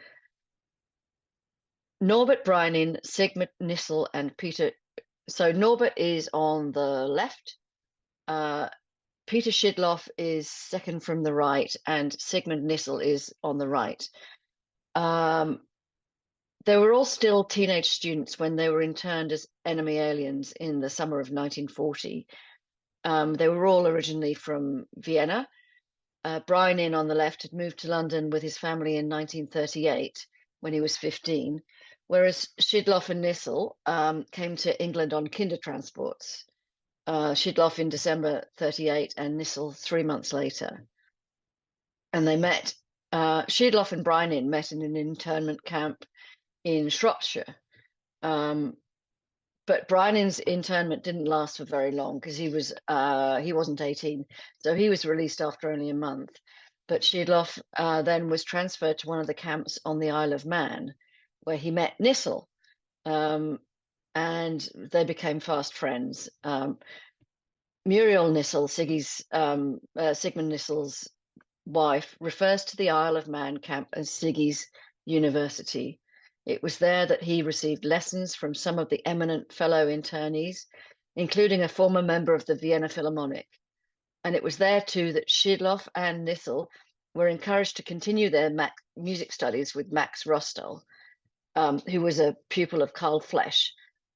Norbert Breinin, Sigmund Nissel, and Peter. So Norbert is on the left. Peter Schidloff is second from the right, and Sigmund Nissel is on the right. They were all still teenage students when they were interned as enemy aliens in the summer of 1940. They were all originally from Vienna. Breinin on the left had moved to London with his family in 1938 when he was 15, whereas Schidloff and Nissel came to England on kinder transports. Schidloff in December 38 and Nissel 3 months later. And they met, Schidloff and Breinin met in an internment camp in Shropshire. But Breinin's internment didn't last for very long because he wasn't 18, so he was released after only a month. But Schidloff then was transferred to one of the camps on the Isle of Man, where he met Nissel, and they became fast friends. Muriel Nissel, Sigmund Nissel's wife, refers to the Isle of Man camp as Siggy's university. It was there that he received lessons from some of the eminent fellow internees, including a former member of the Vienna Philharmonic. And it was there too that Schidloff and Nissel were encouraged to continue their music studies with Max Rostal, who was a pupil of Karl Flesch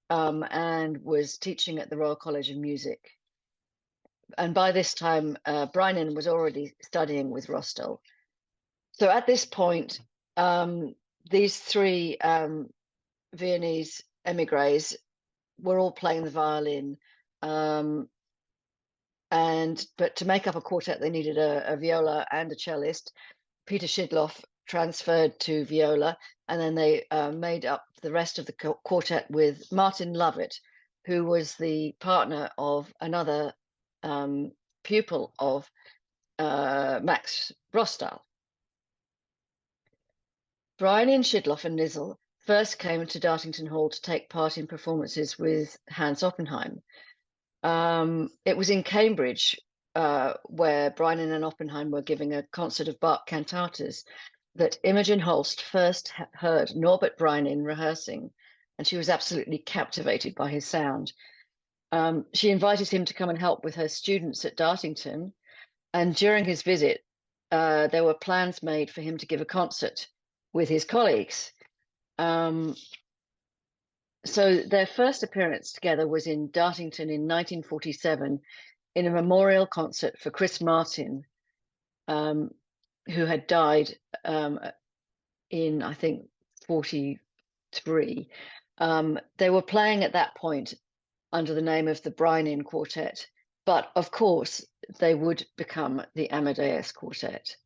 and was teaching at the Royal College of Music. And by this time, Breinin was already studying with Rostal. So at this point, these 3 Viennese emigres were all playing the violin, but to make up a quartet, they needed a viola and a cellist. Peter Schidloff transferred to viola, and then they made up the rest of the quartet with Martin Lovett, who was the partner of another pupil of Max Rostal. Breinin, Schidloff and Nissel first came to Dartington Hall to take part in performances with Hans Oppenheim. It was in Cambridge where Breinin and Oppenheim were giving a concert of Bach cantatas, that Imogen Holst first heard Norbert Breinin rehearsing, and she was absolutely captivated by his sound. She invited him to come and help with her students at Dartington, and during his visit, there were plans made for him to give a concert with his colleagues. So their first appearance together was in Dartington in 1947 in a memorial concert for Chris Martin, who had died in, I think, 43. They were playing at that point under the name of the Breinin Quartet, but of course they would become the Amadeus Quartet.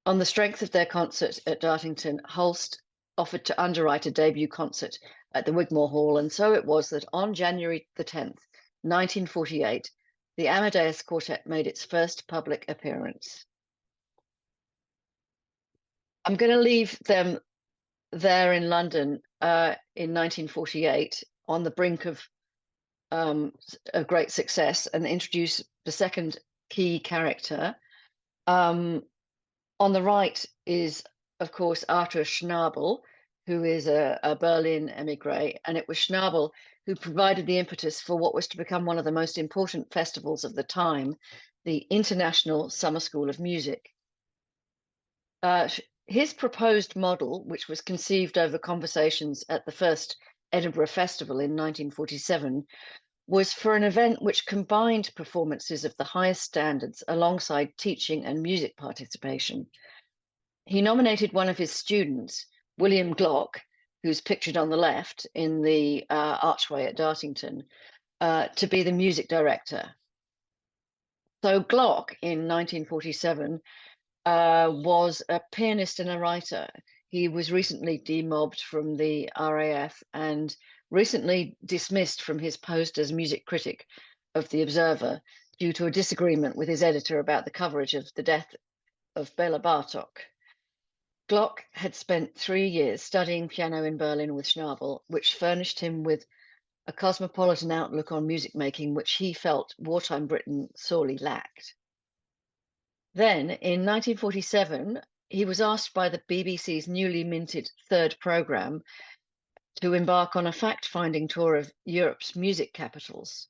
On the strength of their concert at Dartington, Holst offered to underwrite a debut concert at the Wigmore Hall, and so it was that on January the 10th, 1948, the Amadeus Quartet made its first public appearance. I'm going to leave them there in London in 1948 on the brink of a great success and introduce the second key character. On the right is, of course, Arthur Schnabel, who is a Berlin emigre, and it was Schnabel who provided the impetus for what was to become one of the most important festivals of the time, the International Summer School of Music. His proposed model, which was conceived over conversations at the first Edinburgh Festival in 1947, was for an event which combined performances of the highest standards alongside teaching and music participation. He nominated one of his students, William Glock, who's pictured on the left in the archway at Dartington, to be the music director. So Glock in 1947 was a pianist and a writer. He was recently demobbed from the RAF and recently dismissed from his post as music critic of The Observer due to a disagreement with his editor about the coverage of the death of Bela Bartok. Glock had spent 3 years studying piano in Berlin with Schnabel, which furnished him with a cosmopolitan outlook on music making, which he felt wartime Britain sorely lacked. Then, in 1947, he was asked by the BBC's newly minted third programme to embark on a fact-finding tour of Europe's music capitals.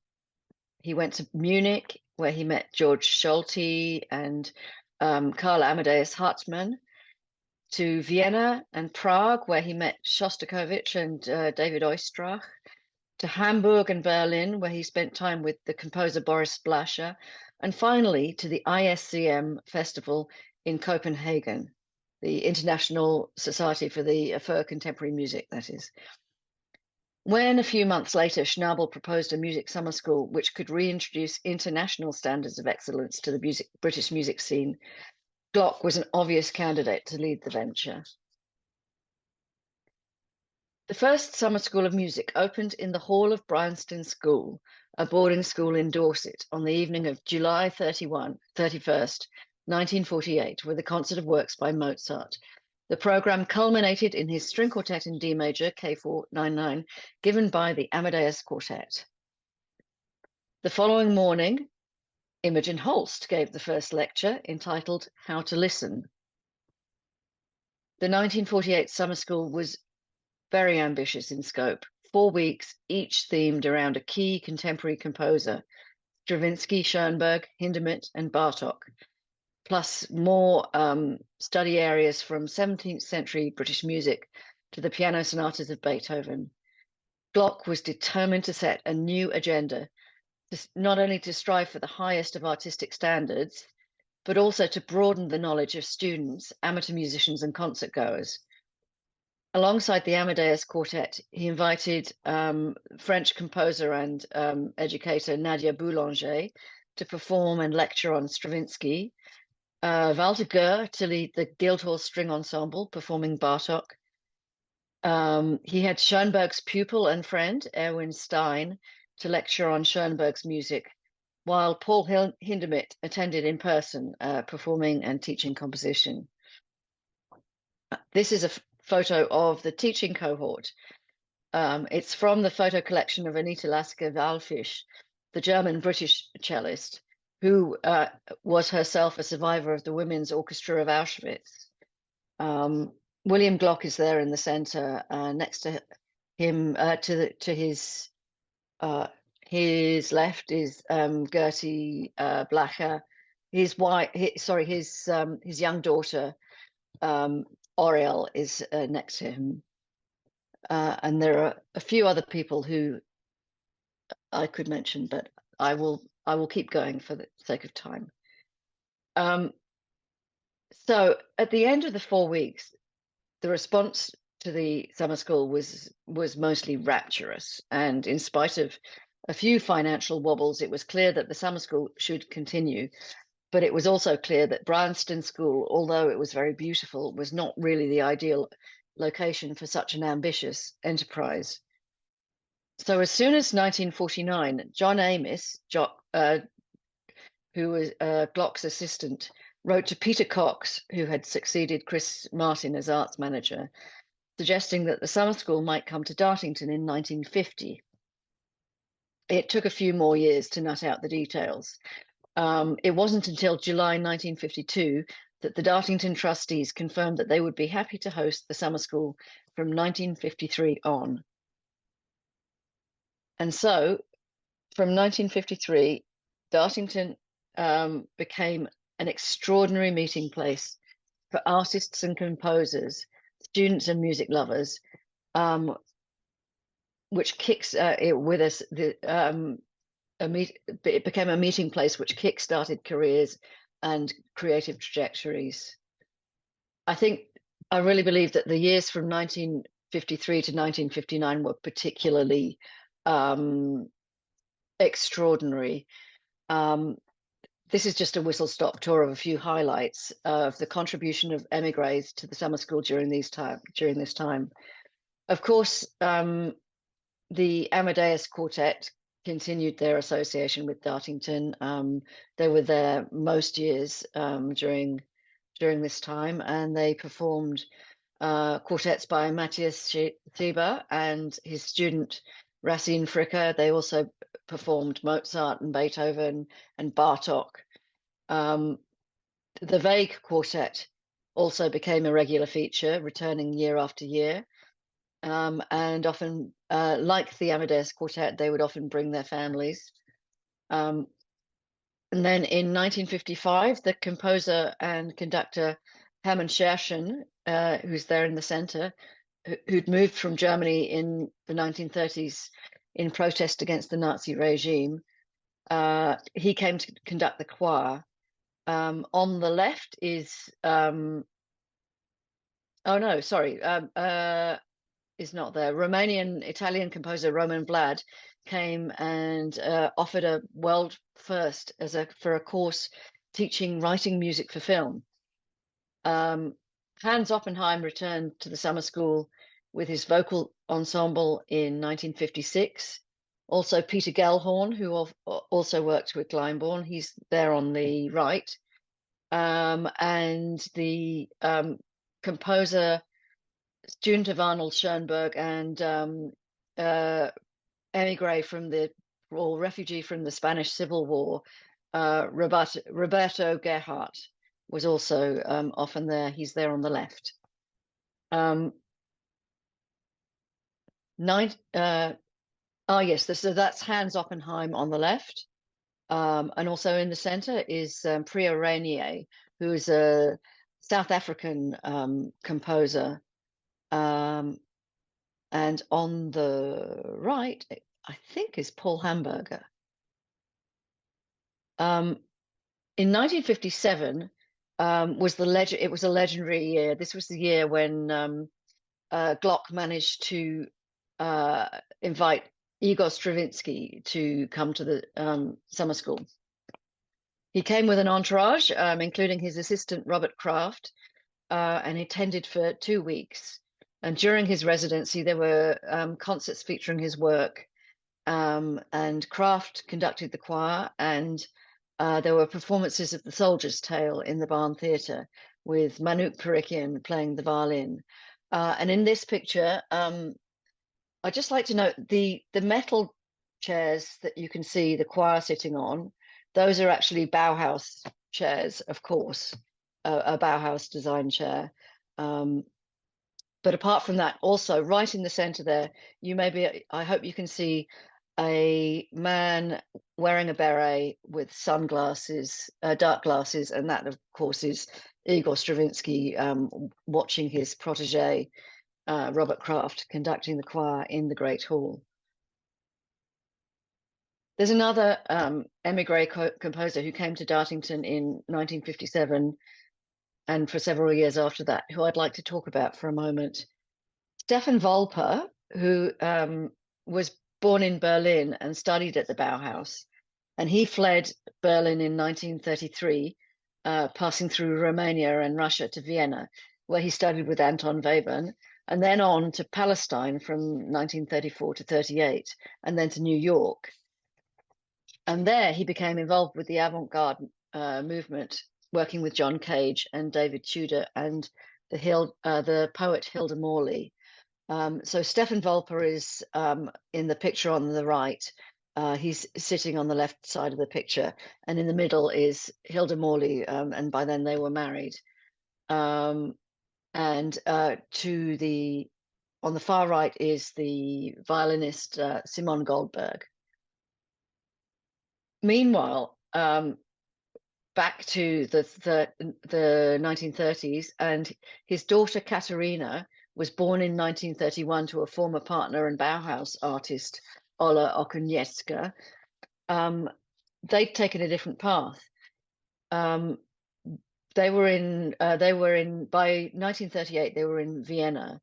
He went to Munich, where he met George Scholti and Karl Amadeus Hartmann, to Vienna and Prague, where he met Shostakovich and David Oistrakh, to Hamburg and Berlin, where he spent time with the composer Boris Blascher, and finally to the ISCM festival in Copenhagen, the International Society for Contemporary Music, that is. When a few months later, Schnabel proposed a music summer school which could reintroduce international standards of excellence to the British music scene, Glock was an obvious candidate to lead the venture. The first summer school of music opened in the hall of Bryanston School, a boarding school in Dorset, on the evening of July 31st, 1948, with a concert of works by Mozart. The programme culminated in his string quartet in D major, K499, given by the Amadeus Quartet. The following morning, Imogen Holst gave the first lecture, entitled How to Listen. The 1948 summer school was very ambitious in scope, 4 weeks, each themed around a key contemporary composer, Stravinsky, Schoenberg, Hindemith, and Bartok, plus more study areas from 17th century British music to the piano sonatas of Beethoven. Glock was determined to set a new agenda, not only to strive for the highest of artistic standards, but also to broaden the knowledge of students, amateur musicians, and concert goers. Alongside the Amadeus Quartet, he invited French composer and educator Nadia Boulanger to perform and lecture on Stravinsky, Walter Goer to lead the Guildhall String Ensemble performing Bartok. He had Schoenberg's pupil and friend, Erwin Stein, to lecture on Schoenberg's music, while Paul Hindemith attended in person, performing and teaching composition. This is a photo of the teaching cohort. It's from the photo collection of Anita Lasker-Wallfisch, the German-British cellist, who was herself a survivor of the Women's Orchestra of Auschwitz. William Glock is there in the center. Next to him, to his left is Gertie Blacher. His wife, his young daughter, Oriel, is next to him. And there are a few other people who I could mention, but I will keep going for the sake of time. So at the end of the 4 weeks, the response to the summer school was mostly rapturous, and in spite of a few financial wobbles, it was clear that the summer school should continue. But it was also clear that Bryanston School, although it was very beautiful, was not really the ideal location for such an ambitious enterprise. So as soon as 1949, John Amis, who was Glock's assistant, wrote to Peter Cox, who had succeeded Chris Martin as arts manager, suggesting that the summer school might come to Dartington in 1950. It took a few more years to nut out the details. It wasn't until July 1952 that the Dartington trustees confirmed that they would be happy to host the summer school from 1953 on. And so, from 1953, Dartington became an extraordinary meeting place for artists and composers, students and music lovers, which kicks with us it became a meeting place which kick-started careers and creative trajectories. I really believe that the years from 1953 to 1959 were particularly extraordinary. This is just a whistle-stop tour of a few highlights of the contribution of emigres to the summer school during this time. Of course, the Amadeus Quartet continued their association with Dartington. They were there most years during this time, and they performed quartets by Matthias Seiber and his student Racine Fricker. They also performed Mozart and Beethoven and Bartók. The Vague Quartet also became a regular feature, returning year after year. And often, like the Amadeus Quartet, they would often bring their families. And then in 1955, the composer and conductor Hermann Scherchen, who's there in the center, who'd moved from Germany in the 1930s in protest against the Nazi regime, he came to conduct the choir. On the left is, is not there. Romanian-Italian composer Roman Vlad came and offered a world first for a course teaching writing music for film. Hans Oppenheim returned to the summer school with his vocal ensemble in 1956. Also Peter Gellhorn, who also worked with Glyndebourne, he's there on the right. And the composer, student of Arnold Schoenberg and refugee from the Spanish Civil War, Roberto Gerhardt was also often there. He's there on the left. So that's Hans Oppenheim on the left. And also in the center is Priya Rainier, who is a South African composer. And on the right, I think, is Paul Hamburger. In 1957 it was a legendary year. This was the year when Glock managed to invite Igor Stravinsky to come to the summer school. He came with an entourage, including his assistant Robert Kraft, and he attended for 2 weeks. And during his residency, there were concerts featuring his work, and Kraft conducted the choir, and there were performances of The Soldier's Tale in the Barn Theatre with Manuk Parikian playing the violin. And in this picture, I'd just like to note the metal chairs that you can see the choir sitting on. Those are actually Bauhaus chairs, of course, a Bauhaus design chair. But apart from that, also right in the center there, I hope you can see a man wearing a beret with sunglasses, dark glasses, and that, of course, is Igor Stravinsky watching his protege, Robert Kraft, conducting the choir in the Great Hall. There's another émigré composer who came to Dartington in 1957 and for several years after that, who I'd like to talk about for a moment. Stefan Wolper, who was born in Berlin and studied at the Bauhaus, and he fled Berlin in 1933, passing through Romania and Russia to Vienna, where he studied with Anton Webern, and then on to Palestine from 1934 to 38, and then to New York. And there he became involved with the avant-garde movement, working with John Cage and David Tudor and the poet Hilda Morley. So Stefan Wolper is in the picture on the right. He's sitting on the left side of the picture, and in the middle is Hilda Morley, and by then they were married. And on the far right is the violinist Simon Goldberg. Meanwhile, back to the 1930s, and his daughter Katerina was born in 1931 to a former partner and Bauhaus artist, Ola Okuniecka. They'd taken a different path. By 1938, they were in Vienna,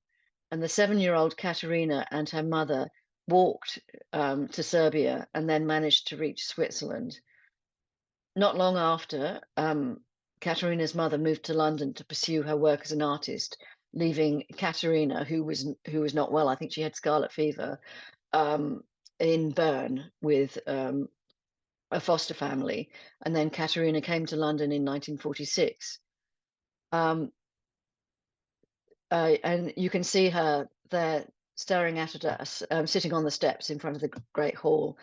and the 7-year-old Katerina and her mother walked to Serbia and then managed to reach Switzerland. Not long after, Katerina's mother moved to London to pursue her work as an artist, leaving Katerina, who was not well, I think she had scarlet fever, in Bern with a foster family. And then Katerina came to London in 1946. And you can see her there staring at us, sitting on the steps in front of the Great Hall.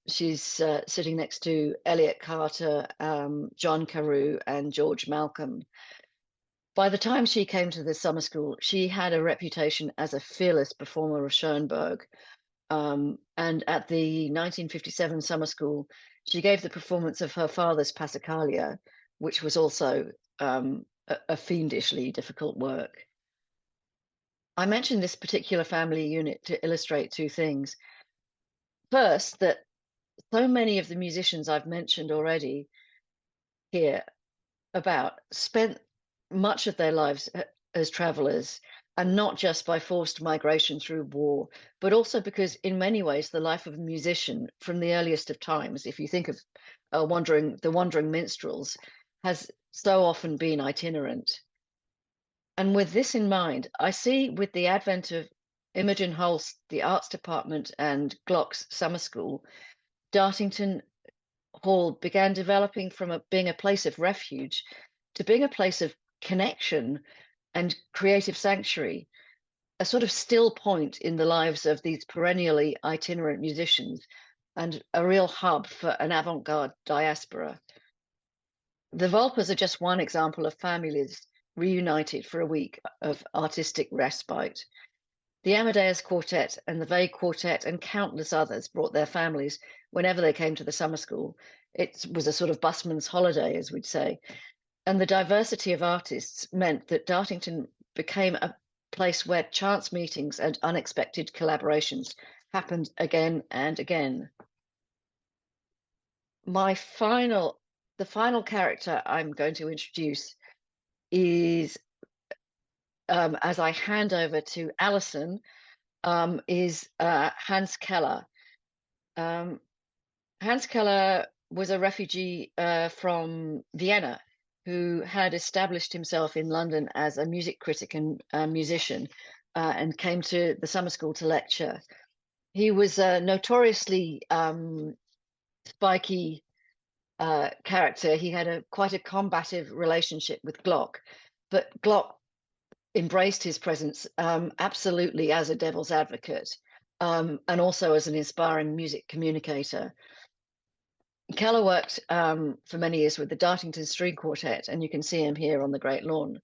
She's sitting next to Elliot Carter, John Carew, and George Malcolm. By the time she came to the summer school, she had a reputation as a fearless performer of Schoenberg. And at the 1957 summer school, she gave the performance of her father's Passacaglia, which was also a fiendishly difficult work. I mentioned this particular family unit to illustrate two things. First, that so many of the musicians I've mentioned already here about spent much of their lives as travelers, and not just by forced migration through war, but also because in many ways the life of a musician from the earliest of times, if you think of the wandering minstrels, has so often been itinerant. And with this in mind, I see with the advent of Imogen Holst, the arts department, and Glock's summer school, Dartington Hall began developing from being a place of refuge to being a place of connection and creative sanctuary, a sort of still point in the lives of these perennially itinerant musicians, and a real hub for an avant-garde diaspora. The Wolpers are just one example of families reunited for a week of artistic respite. The Amadeus Quartet and the Vague Quartet and countless others brought their families whenever they came to the summer school. It was a sort of busman's holiday, as we'd say. And the diversity of artists meant that Dartington became a place where chance meetings and unexpected collaborations happened again and again. The final character I'm going to introduce is, as I hand over to Alison, is Hans Keller. Hans Keller was a refugee from Vienna who had established himself in London as a music critic and musician, and came to the summer school to lecture. He was a notoriously spiky character. He had quite a combative relationship with Glock, but Glock embraced his presence absolutely as a devil's advocate, and also as an inspiring music communicator. Keller worked for many years with the Dartington String Quartet, and you can see him here on the Great Lawn.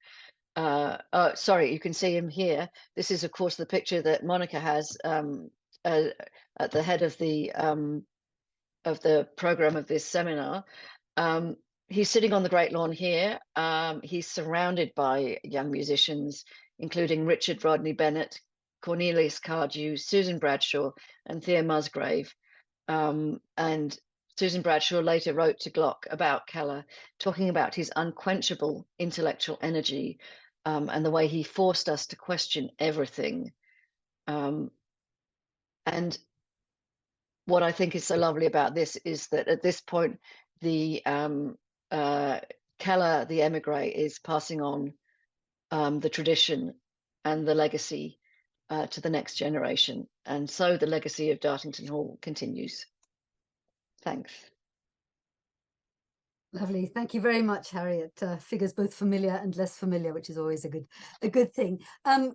sorry, you can see him here. This is, of course, the picture that Monica has at the head of the program of this seminar. He's sitting on the Great Lawn here. He's surrounded by young musicians, including Richard Rodney Bennett, Cornelius Cardew, Susan Bradshaw, and Thea Musgrave. And Susan Bradshaw later wrote to Glock about Keller, talking about his unquenchable intellectual energy and the way he forced us to question everything. And what I think is so lovely about this is that at this point, the Keller, the emigre, is passing on the tradition and the legacy to the next generation. And so the legacy of Dartington Hall continues. Thanks. Lovely. Thank you very much, Harriet. Figures both familiar and less familiar, which is always a good thing.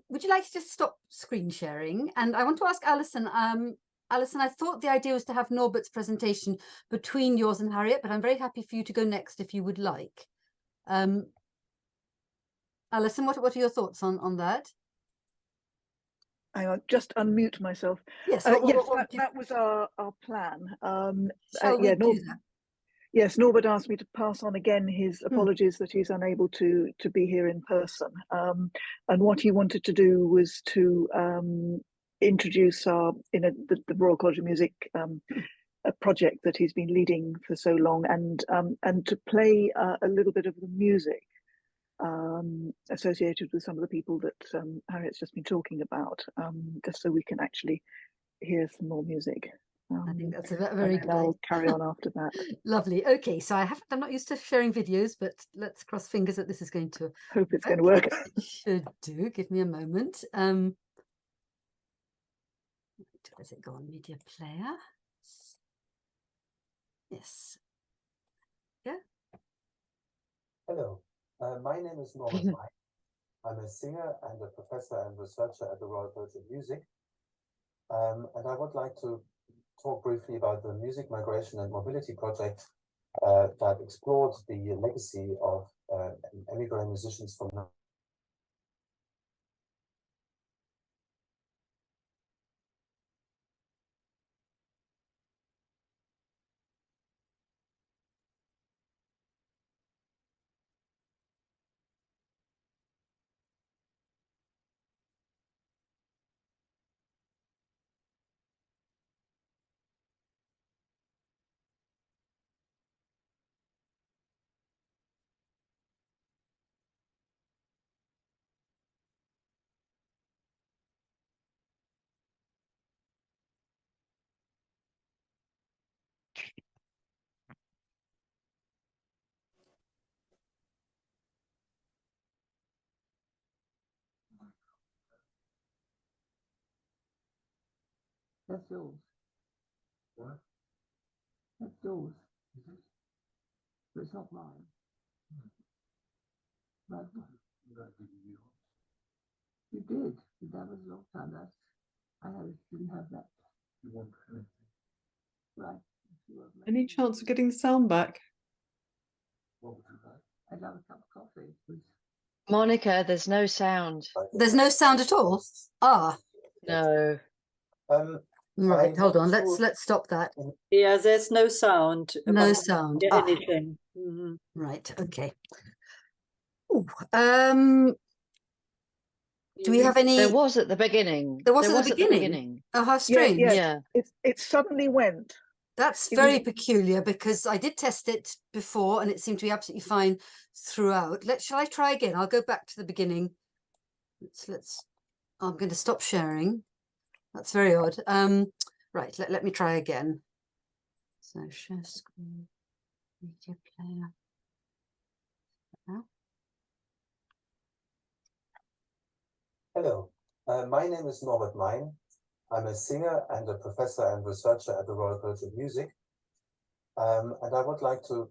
Would you like to just stop screen sharing? And I want to ask Alison, Alison, I thought the idea was to have Norbert's presentation between yours and Harriet, but I'm very happy for you to go next if you would like. Alison, what are your thoughts on that? I'll just unmute myself. Yes, that was our plan. Shall we do that? Yes, Norbert asked me to pass on again his apologies that he's unable to be here in person. And what he wanted to do was to introduce the Royal College of Music a project that he's been leading for so long, and to play a little bit of the music associated with some of the people that Harriet's just been talking about, just so we can actually hear some more music. I think that's a very good idea. I'll carry on after that. Lovely. Okay, so I'm not used to sharing videos, but let's cross fingers that this is going to hope it's going to work. It should do. Give me a moment. Does it go on media player? Yes. Yeah. Hello, my name is Norbert May. I'm a singer and a professor and researcher at the Royal College of Music. And I would like to talk briefly about the Music Migration and Mobility project that explored the legacy of emigre musicians from That's yours. What? That's yours. But it's not mine. Right. You did. But that was a long time. Didn't have that. You want anything? Right. Any chance of getting the sound back? What would you like? I'd love a cup of coffee, please. Monica, there's no sound. There's no sound at all? Ah. No. Right, hold on. Let's stop that. Yeah, there's no sound. No sound. Anything. Right. Okay. Ooh, do we have any? There was at the beginning. There was at the beginning. Oh, how strange! Yeah. It suddenly went. That's very peculiar because I did test it before and it seemed to be absolutely fine throughout. Shall I try again? I'll go back to the beginning. I'm going to stop sharing. That's very odd. Right, let me try again. So share screen, media player. Hello, my name is Norbert May. I'm a singer and a professor and researcher at the Royal College of Music. And I would like to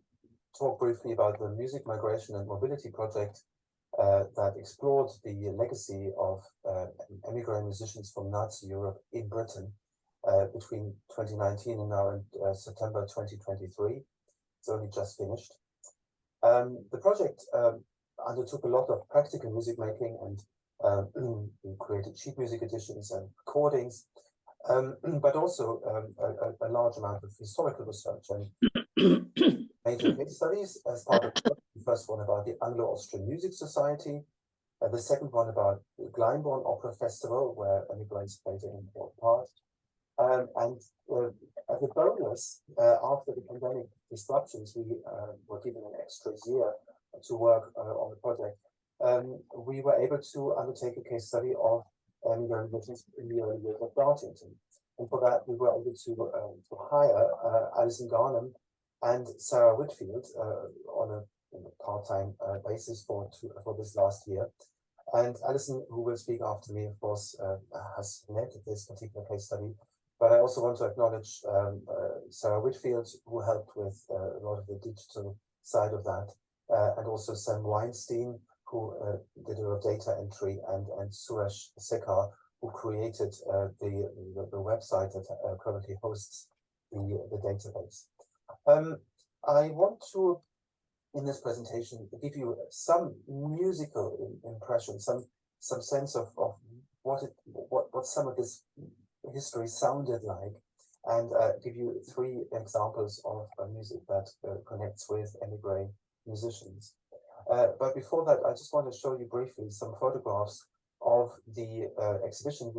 talk briefly about the Music Migration and Mobility project that explored the legacy of emigre musicians from Nazi Europe in Britain between 2019 and now in September 2023. It's only just finished. The project undertook a lot of practical music making, and we created sheet music editions and recordings, but also a large amount of historical research and major case studies as part of the first one about the Anglo-Austrian Music Society, the second one about the Glyndebourne Opera Festival, where immigrants played an important part. And as a bonus, after the pandemic disruptions, we were given an extra year to work on the project. We were able to undertake a case study of immigrant religions in the early years of Dartington. And for that, we were able to hire Alison Garnham and Sarah Whitfield on a part-time basis for this last year. And Alison, who will speak after me, of course, has led this particular case study. But I also want to acknowledge Sarah Whitfield, who helped with a lot of the digital side of that, and also Sam Weinstein, who did a lot of data entry, and Suresh Sekar, who created the website that currently hosts the database. I want to, in this presentation, give you some musical impression, some sense of what some of this history sounded like, and give you 3 examples of music that connects with emigre musicians. But before that, I just want to show you briefly some photographs of the exhibition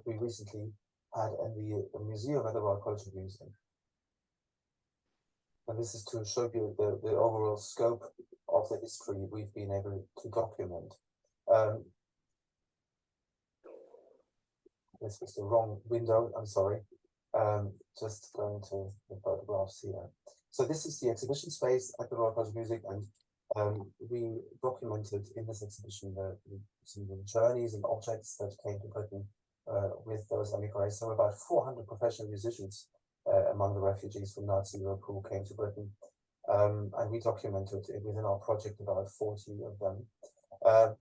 we recently had in the museum at the Royal College of Music. And this is to show you the overall scope of the history we've been able to document. This was the wrong window, I'm sorry. Just going to the photographs here. So this is the exhibition space at the Royal College of Music, and we documented in this exhibition some of the journeys and objects that came to Britain with those emigres. So about 400 professional musicians among the refugees from Nazi Europe who came to Britain. And we documented within our project about 40 of them.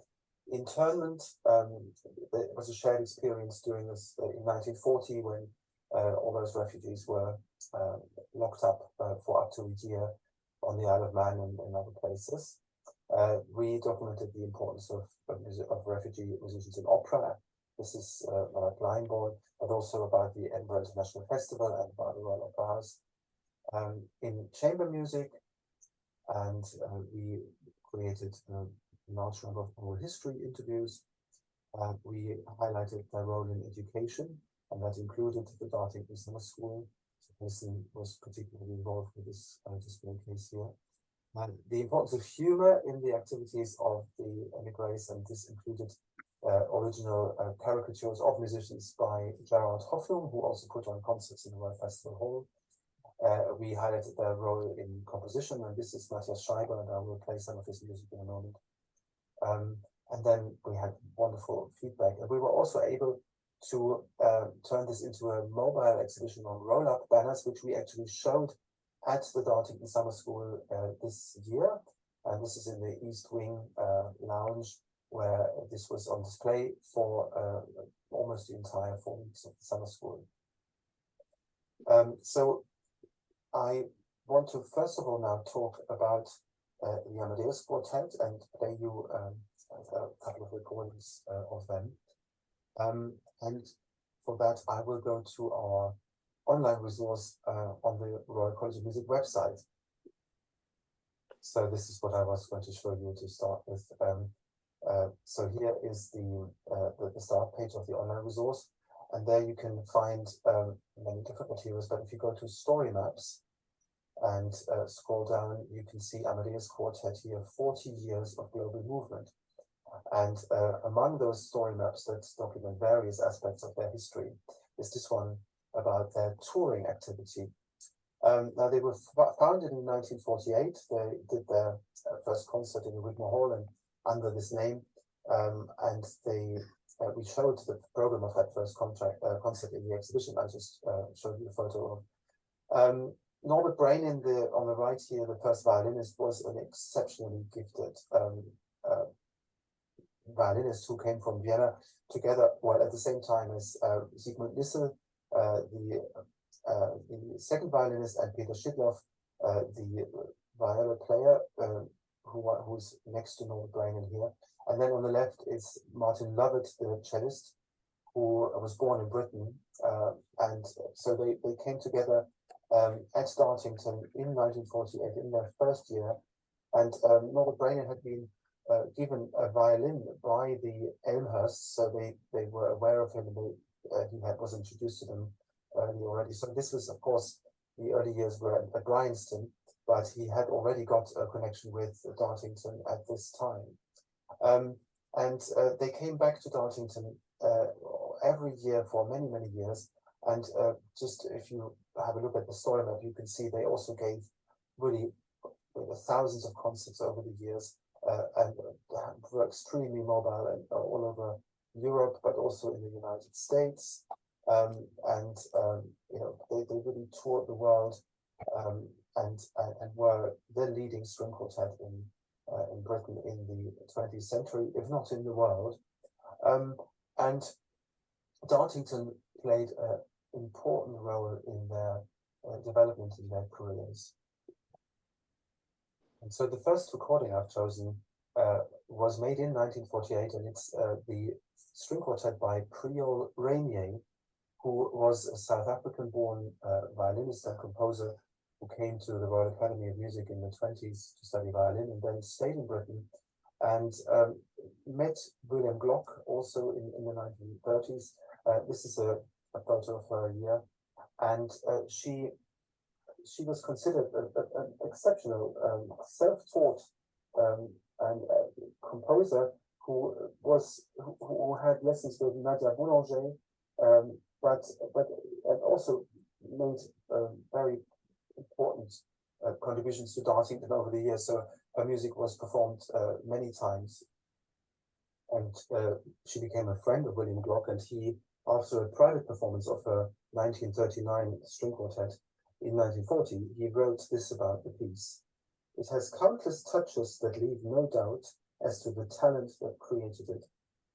Internment, it was a shared experience during this in 1940 when all those refugees were locked up for up to a year on the Isle of Man and other places. We documented the importance of refugee musicians in opera. This is about Glyndebourne, but also about the Edinburgh International Festival and about the Royal Opera House. In chamber music, and we created a large number of oral history interviews. We highlighted their role in education, and that included the Dartington Summer School. So Alison was particularly involved with this display case here. And the importance of humor in the activities of the emigres, and this included original caricatures of musicians by Gerard Hoffnung, who also put on concerts in the Royal Festival Hall. We highlighted their role in composition, and this is Matthias Schreiber, and I will play some of his music in a moment. And then we had wonderful feedback, and we were also able to turn this into a mobile exhibition on roll-up banners, which we actually showed at the Dartington Summer School this year. And this is in the East Wing lounge, where this was on display for almost the entire 4 weeks of the summer school. So I want to first of all now talk about the Amadeus Quartet and play you a couple of recordings of them. And for that, I will go to our online resource on the Royal College of Music website. So this is what I was going to show you to start with. So here is the start page of the online resource, and there you can find many different materials. But if you go to story maps and scroll down, you can see Amadeus Quartet here, 40 years of global movement. And among those story maps that document various aspects of their history is this one about their touring activity. Now, they were founded in 1948. They did their first concert in the Wigmore Hall and under this name, and we showed the program of that first concert in the exhibition. I just showed you a photo of. Norbert Brain on the right here, the first violinist, was an exceptionally gifted violinist who came from Vienna together, well, at the same time as Sigmund Nissel, the second violinist, and Peter Schidloff, the viola player, who's next to Norbert Brainen here. And then on the left is Martin Lovett, the cellist, who was born in Britain. And so they came together at Dartington in 1948 in their first year. And Norbert Brainen had been given a violin by the Elmhirsts, so they were aware of him, and was introduced to them early already. So this was, of course, the early years were at Bryanston, but he had already got a connection with Dartington at this time. And they came back to Dartington every year for many, many years. And just if you have a look at the story map, you can see they also gave really thousands of concerts over the years, and were extremely mobile and all over Europe, but also in the United States. You know, they really toured the world, and were the leading string quartet in Britain in the 20th century, if not in the world. And Dartington played an important role in their development in their careers. And so the first recording I've chosen was made in 1948, and it's the string quartet by Priol Rainier, who was a South African-born violinist and composer who came to the Royal Academy of Music in the 20s to study violin, and then stayed in Britain and met William Glock also in the 1930s. This is a photo of her here, and she was considered an exceptional self-taught and composer who had lessons with Nadia Boulanger, but also made very important contributions to Dartington over the years. So her music was performed many times, and she became a friend of William Glock, and he, after a private performance of her 1939 string quartet in 1940, he wrote this about the piece. It has countless touches that leave no doubt as to the talent that created it.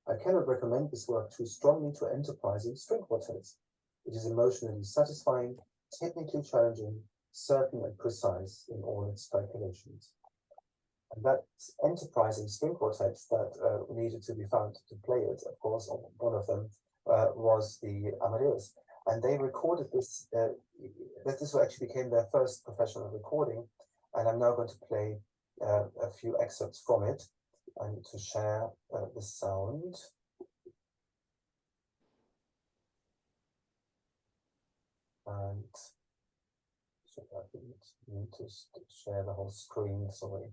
I cannot recommend this work too strongly to enterprising string quartets. It is emotionally satisfying, technically challenging, certain and precise in all its calculations. And that enterprising string quartet that needed to be found to play it, of course, one of them was the Amadeus. And they recorded this, this actually became their first professional recording. And I'm now going to play a few excerpts from it. I need to share the sound. And so I need to share the whole screen, sorry.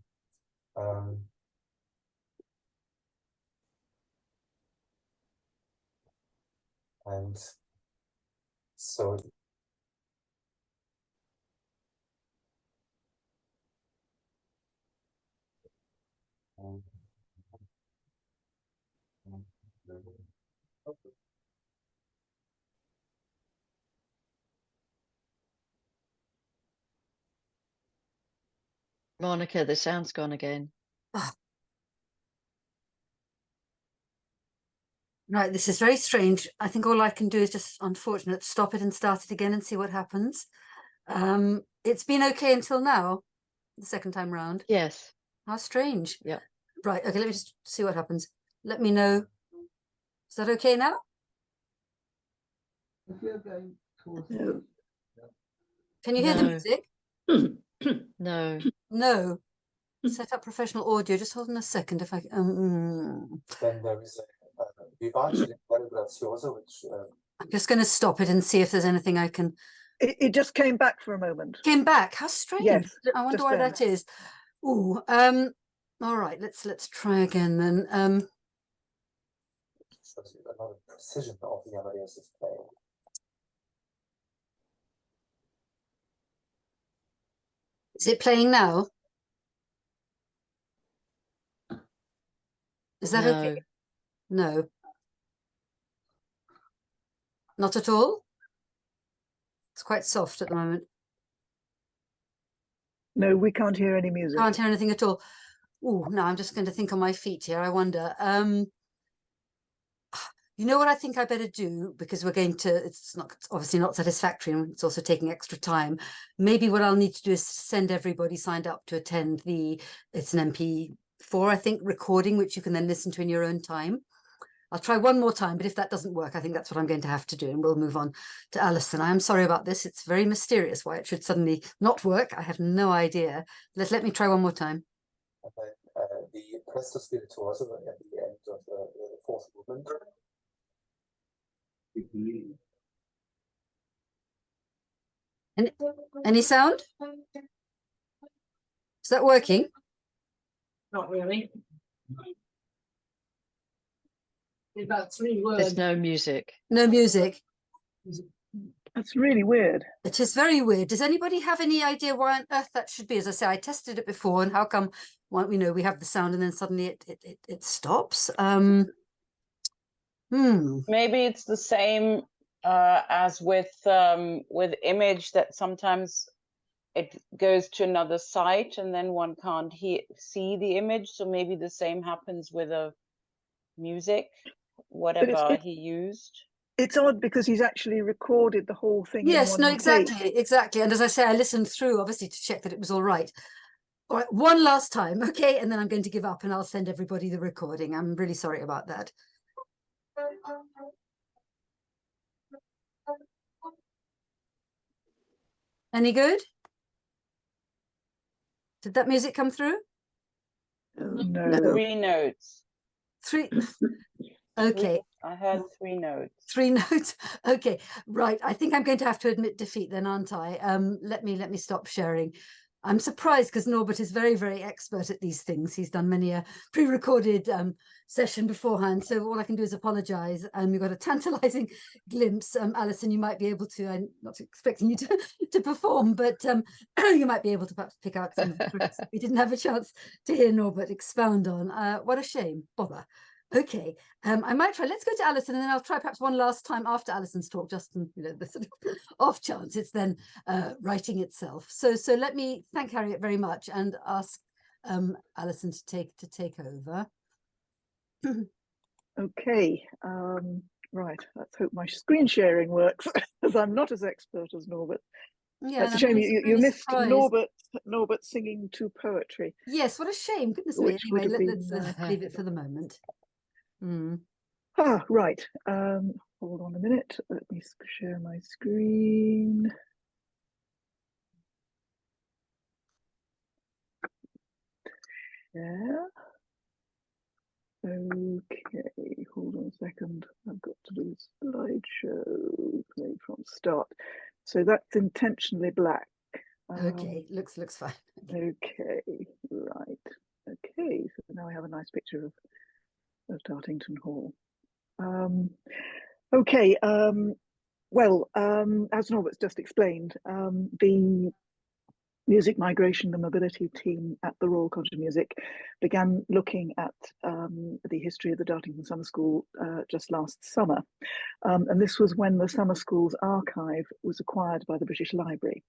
And so Monica, the sound's gone again. Oh. Right, this is very strange. I think all I can do is just, unfortunate, stop it and start it again and see what happens. It's been okay until now, the second time round. Yes. How strange. Yeah. Right, okay, let me just see what happens. Let me know. Is that okay now? If you're going towards no. Can you hear the music? No. No. Set up professional audio. Just hold on a second if I Then there is a Vivace Grazioso, which I'm just going to stop it and see if there's anything I can. It just came back for a moment. Came back. How strange. Yes, I wonder why that is. Ooh. All right. Let's try again then. Another precision of the Amadeus is playing. Is it playing now? Is that okay? No. Not at all? It's quite soft at the moment. No, we can't hear any music. Can't hear anything at all. Oh, no, I'm just going to think on my feet here. I wonder. You know what I think I better do, because we're going to, it's not obviously not satisfactory and it's also taking extra time. Maybe what I'll need to do is send everybody signed up to attend it's an MP4, I think, recording, which you can then listen to in your own time. I'll try one more time, but if that doesn't work, I think that's what I'm going to have to do, and we'll move on to Alison. I am sorry about this. It's very mysterious why it should suddenly not work. I have no idea. Let me try one more time. Okay. The Presto Spirituoso at the end of the fourth movement. Any sound? Is that working? Not really. About 3 words. There's no music. No music. That's really weird. It is very weird. Does anybody have any idea why on earth that should be? As I say, I tested it before, and how come, well, we have the sound and then suddenly it stops? Maybe it's the same as with image, that sometimes it goes to another site and then one can't see the image. So maybe the same happens with a music, whatever he used. It's odd because he's actually recorded the whole thing. Yes, in no, one exactly. And as I say, I listened through, obviously, to check that it was all right. All right, one last time, okay, and then I'm going to give up and I'll send everybody the recording. I'm really sorry about that. Any good? Did that music come through? No. 3 notes. 3. Okay. I heard 3 notes. 3 notes. Okay, right. I think I'm going to have to admit defeat then, aren't I? Let me stop sharing. I'm surprised because Norbert is very, very expert at these things. He's done many a pre-recorded session beforehand. So all I can do is apologize. You've got a tantalizing glimpse. Alison, you might be able to, I'm not expecting you to perform, but you might be able to perhaps pick out some we didn't have a chance to hear Norbert expound on. What a shame. Bother. Okay, I might try. Let's go to Alison, and then I'll try perhaps one last time after Alison's talk, just in, the sort of off chance it's then writing itself. So let me thank Harriet very much and ask Alison to take over. Okay, right. Let's hope my screen sharing works, as I'm not as expert as Norbert. Yeah, it's a shame you really missed surprised. Norbert singing to poetry. Yes, what a shame. Goodness me. Anyway, let's leave it for the moment. Right. Hold on a minute. Let me share my screen. Share. Okay, hold on a second. I've got to do slideshow, play from start. So that's intentionally black. Okay, looks fine. Okay, right. Okay, so now I have a nice picture of Dartington Hall. Okay, well, as Norbert's just explained, the music migration and mobility team at the Royal College of Music began looking at the history of the Dartington Summer School just last summer. And this was when the Summer School's archive was acquired by the British Library.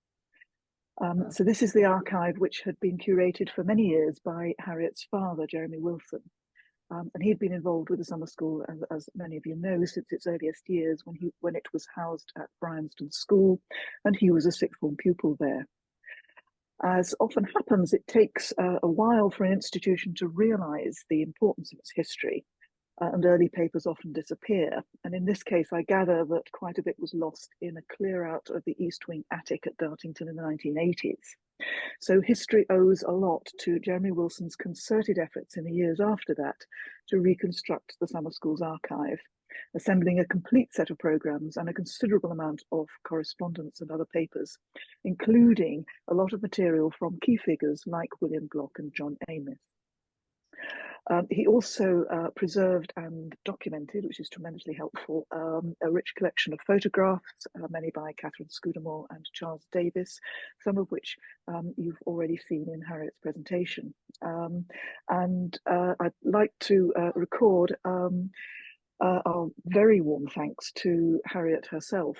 So this is the archive which had been curated for many years by Harriet's father, Jeremy Wilson. And he'd been involved with the summer school, as many of you know, since its earliest years when it was housed at Bryanston School, and he was a sixth form pupil there. As often happens, it takes a while for an institution to realise the importance of its history, and early papers often disappear. And in this case, I gather that quite a bit was lost in a clear out of the East Wing attic at Dartington in the 1980s. So history owes a lot to Jeremy Wilson's concerted efforts in the years after that to reconstruct the summer school's archive, assembling a complete set of programmes and a considerable amount of correspondence and other papers, including a lot of material from key figures like William Glock and John Amos. He also preserved and documented, which is tremendously helpful, a rich collection of photographs, many by Catherine Scudamore and Charles Davis, some of which you've already seen in Harriet's presentation. And I'd like to record Our very warm thanks to Harriet herself,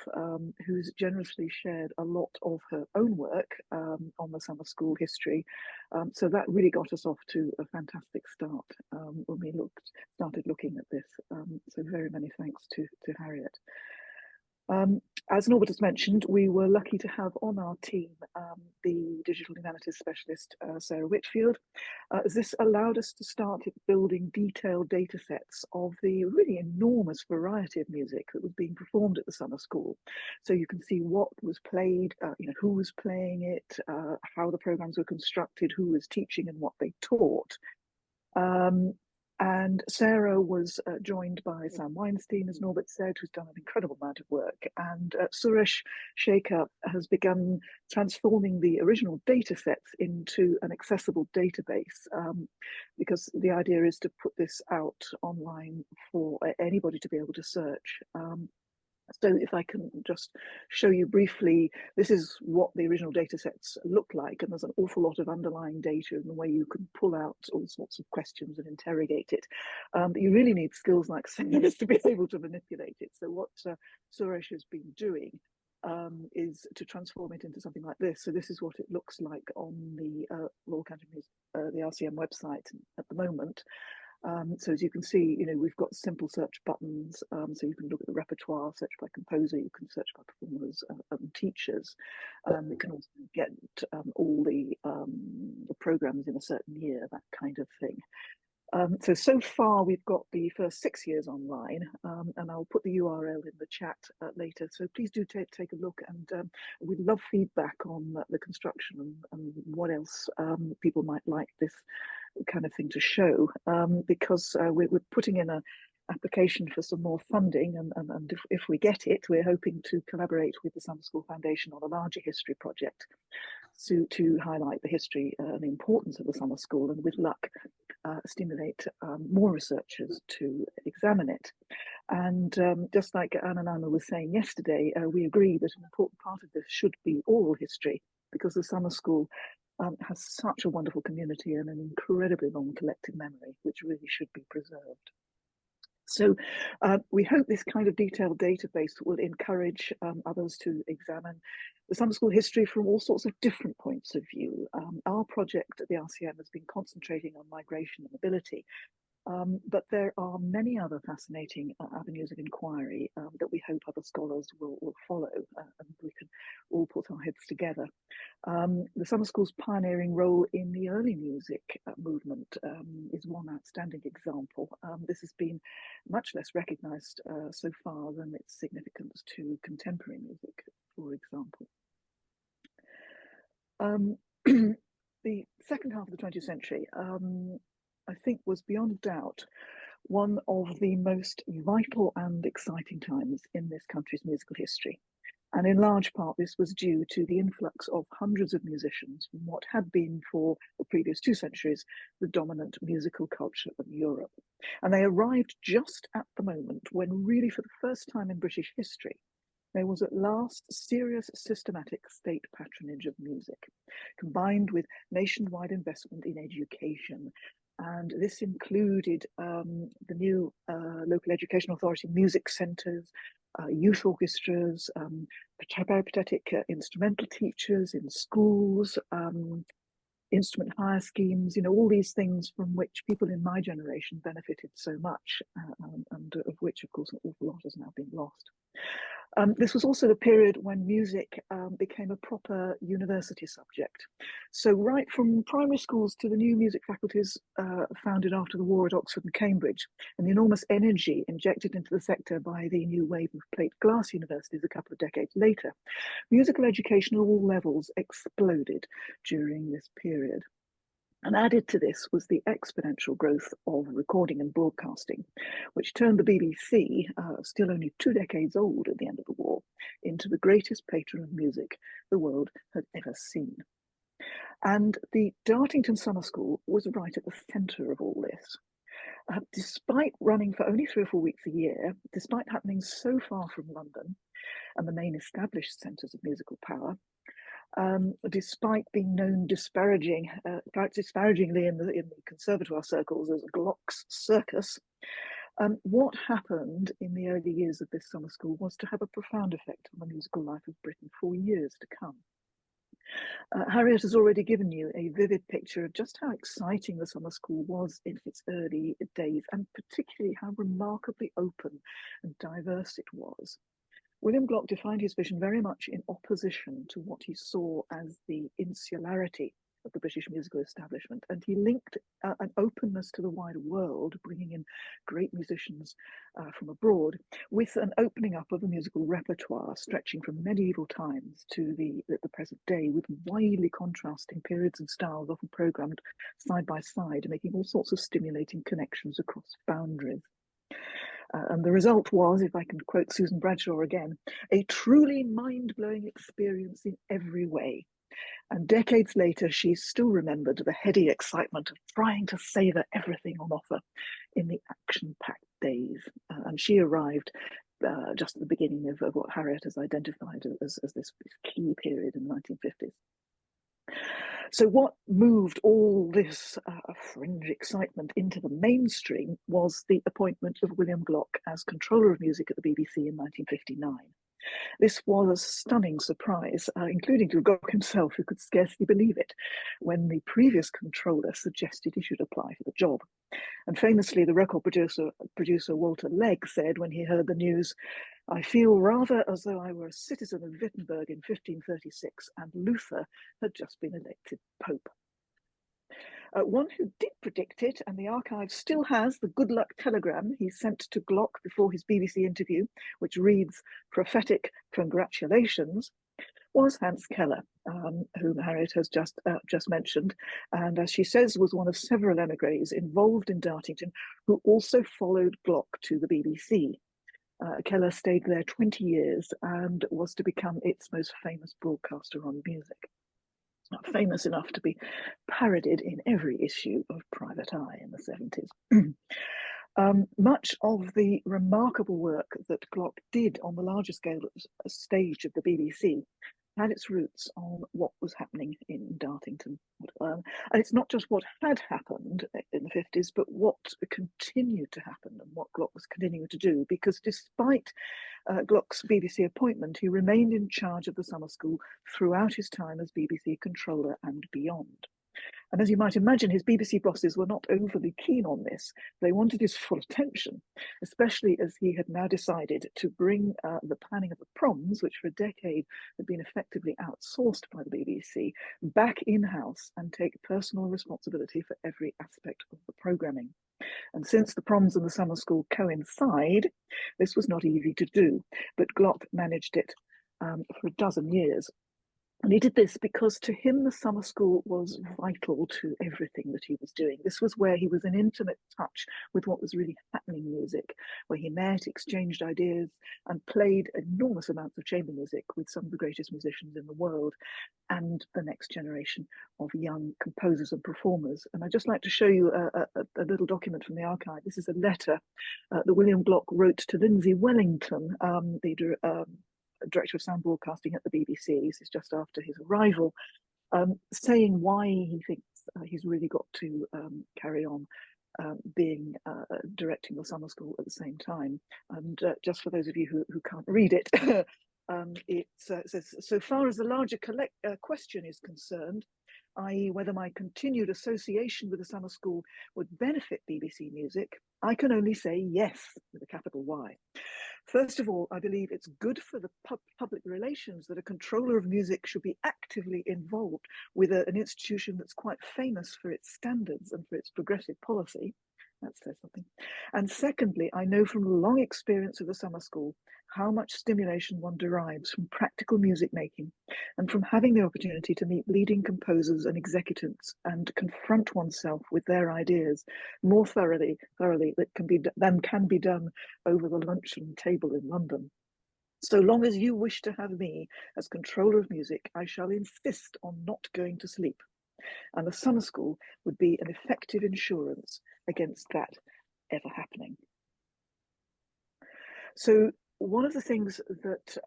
who's generously shared a lot of her own work on the summer school history. So that really got us off to a fantastic start when we started looking at this. So very many thanks to Harriet. As Norbert has mentioned, we were lucky to have on our team the digital humanities specialist, Sarah Whitfield, as this allowed us to start building detailed data sets of the really enormous variety of music that was being performed at the summer school. So you can see what was played, who was playing it, how the programs were constructed, who was teaching and what they taught. And Sarah was joined by Sam Weinstein, as Norbert said, who's done an incredible amount of work. And Suresh Shekhar has begun transforming the original data sets into an accessible database, because the idea is to put this out online for anybody to be able to search. So if I can just show you briefly, this is what the original data sets look like, and there's an awful lot of underlying data in the way you can pull out all sorts of questions and interrogate it. But you really need skills like Sarah's to be able to manipulate it. So what Suresh has been doing is to transform it into something like this. So this is what it looks like on the Royal Academy's, the RCM website at the moment. So as you can see, we've got simple search buttons, so you can look at the repertoire, search by composer, you can search by performers and teachers. You can also get all the programs in a certain year, that kind of thing. So far we've got the first 6 years online, and I'll put the URL in the chat later. So please do take a look, and we'd love feedback on the construction and what else people might like this kind of thing to show, because we're putting in an application for some more funding, and if we get it, we're hoping to collaborate with the Summer School Foundation on a larger history project to highlight the history and the importance of the summer school, and with luck stimulate more researchers to examine it. And just like Anna and Anna was saying yesterday, we agree that an important part of this should be oral history, because the summer school has such a wonderful community and an incredibly long collective memory, which really should be preserved. So we hope this kind of detailed database will encourage others to examine the summer school history from all sorts of different points of view. Our project at the RCM has been concentrating on migration and mobility, but there are many other fascinating avenues of inquiry that we hope other scholars will follow, and we can all put our heads together. The summer school's pioneering role in the early music movement is one outstanding example. This has been much less recognised so far than its significance to contemporary music, for example. The second half of the 20th century, I think, was beyond doubt one of the most vital and exciting times in this country's musical history. And in large part, this was due to the influx of hundreds of musicians from what had been for the previous 2 centuries the dominant musical culture of Europe. And they arrived just at the moment when, really for the first time in British history, there was at last serious systematic state patronage of music, combined with nationwide investment in education. And this included the new local education authority music centres, youth orchestras, peripatetic instrumental teachers in schools, instrument hire schemes, all these things from which people in my generation benefited so much, and of which, of course, an awful lot has now been lost. This was also the period when music became a proper university subject. So right from primary schools to the new music faculties founded after the war at Oxford and Cambridge, and the enormous energy injected into the sector by the new wave of plate glass universities a couple of decades later, musical education at all levels exploded during this period. And added to this was the exponential growth of recording and broadcasting, which turned the BBC, still only 2 decades old at the end of the war, into the greatest patron of music the world had ever seen. And the Dartington Summer School was right at the centre of all this. Despite running for only 3 or 4 weeks a year, despite happening so far from London and the main established centres of musical power, despite being known disparagingly in the conservatoire circles as Glock's circus, What happened in the early years of this summer school was to have a profound effect on the musical life of Britain for years to come. Harriet has already given you a vivid picture of just how exciting the summer school was in its early days, and particularly how remarkably open and diverse it was. William Glock defined his vision very much in opposition to what he saw as the insularity of the British musical establishment, and he linked an openness to the wider world, bringing in great musicians from abroad, with an opening up of the musical repertoire stretching from medieval times to the present day, with widely contrasting periods and styles often programmed side by side, making all sorts of stimulating connections across boundaries. And the result was, if I can quote Susan Bradshaw again, a truly mind-blowing experience in every way. And decades later, she still remembered the heady excitement of trying to savour everything on offer in the action-packed days. And she arrived just at the beginning of what Harriet has identified as this key period in the 1950s. So what moved all this fringe excitement into the mainstream was the appointment of William Glock as controller of music at the BBC in 1959. This was a stunning surprise, including to Glock himself, who could scarcely believe it, when the previous controller suggested he should apply for the job. And famously, the record producer Walter Legg said when he heard the news, "I feel rather as though I were a citizen of Wittenberg in 1536 and Luther had just been elected Pope." One who did predict it, and the archive still has the good luck telegram he sent to Glock before his BBC interview, which reads, "Prophetic congratulations," was Hans Keller, whom Harriet has just mentioned, and as she says, was one of several emigres involved in Dartington who also followed Glock to the BBC. Keller stayed there 20 years and was to become its most famous broadcaster on music. Famous enough to be parodied in every issue of Private Eye in the 70s. Much of the remarkable work that Glock did on the larger scale stage of the BBC had its roots on what was happening in Dartington. And it's not just what had happened in the 50s, but what continued to happen and what Glock was continuing to do, because despite Glock's BBC appointment, he remained in charge of the summer school throughout his time as BBC controller and beyond. And as you might imagine, his BBC bosses were not overly keen on this. They wanted his full attention, especially as he had now decided to bring the planning of the proms, which for a decade had been effectively outsourced by the BBC, back in-house and take personal responsibility for every aspect of the programming. And since the proms and the summer school coincide, this was not easy to do, but Glock managed it for a dozen years. And he did this because to him, the summer school was vital to everything that he was doing. This was where he was in intimate touch with what was really happening in music, where he met, exchanged ideas, and played enormous amounts of chamber music with some of the greatest musicians in the world and the next generation of young composers and performers. And I'd just like to show you a little document from the archive. This is a letter that William Glock wrote to Lindsay Wellington, the Director of Sound Broadcasting at the BBC. This is just after his arrival, saying why he thinks he's really got to carry on being directing the summer school at the same time. And just for those of you who can't read it, it says, "So far as the larger question is concerned, i.e. whether my continued association with the summer school would benefit BBC music, I can only say yes, with a capital Y. First of all, I believe it's good for the public relations that a controller of music should be actively involved with an institution that's quite famous for its standards and for its progressive policy." That says something. "And secondly, I know from long experience of the summer school how much stimulation one derives from practical music making and from having the opportunity to meet leading composers and executants and confront oneself with their ideas more thoroughly than can be done over the luncheon table in London. So long as you wish to have me as controller of music, I shall insist on not going to sleep. And the summer school would be an effective insurance against that ever happening." So one of the things that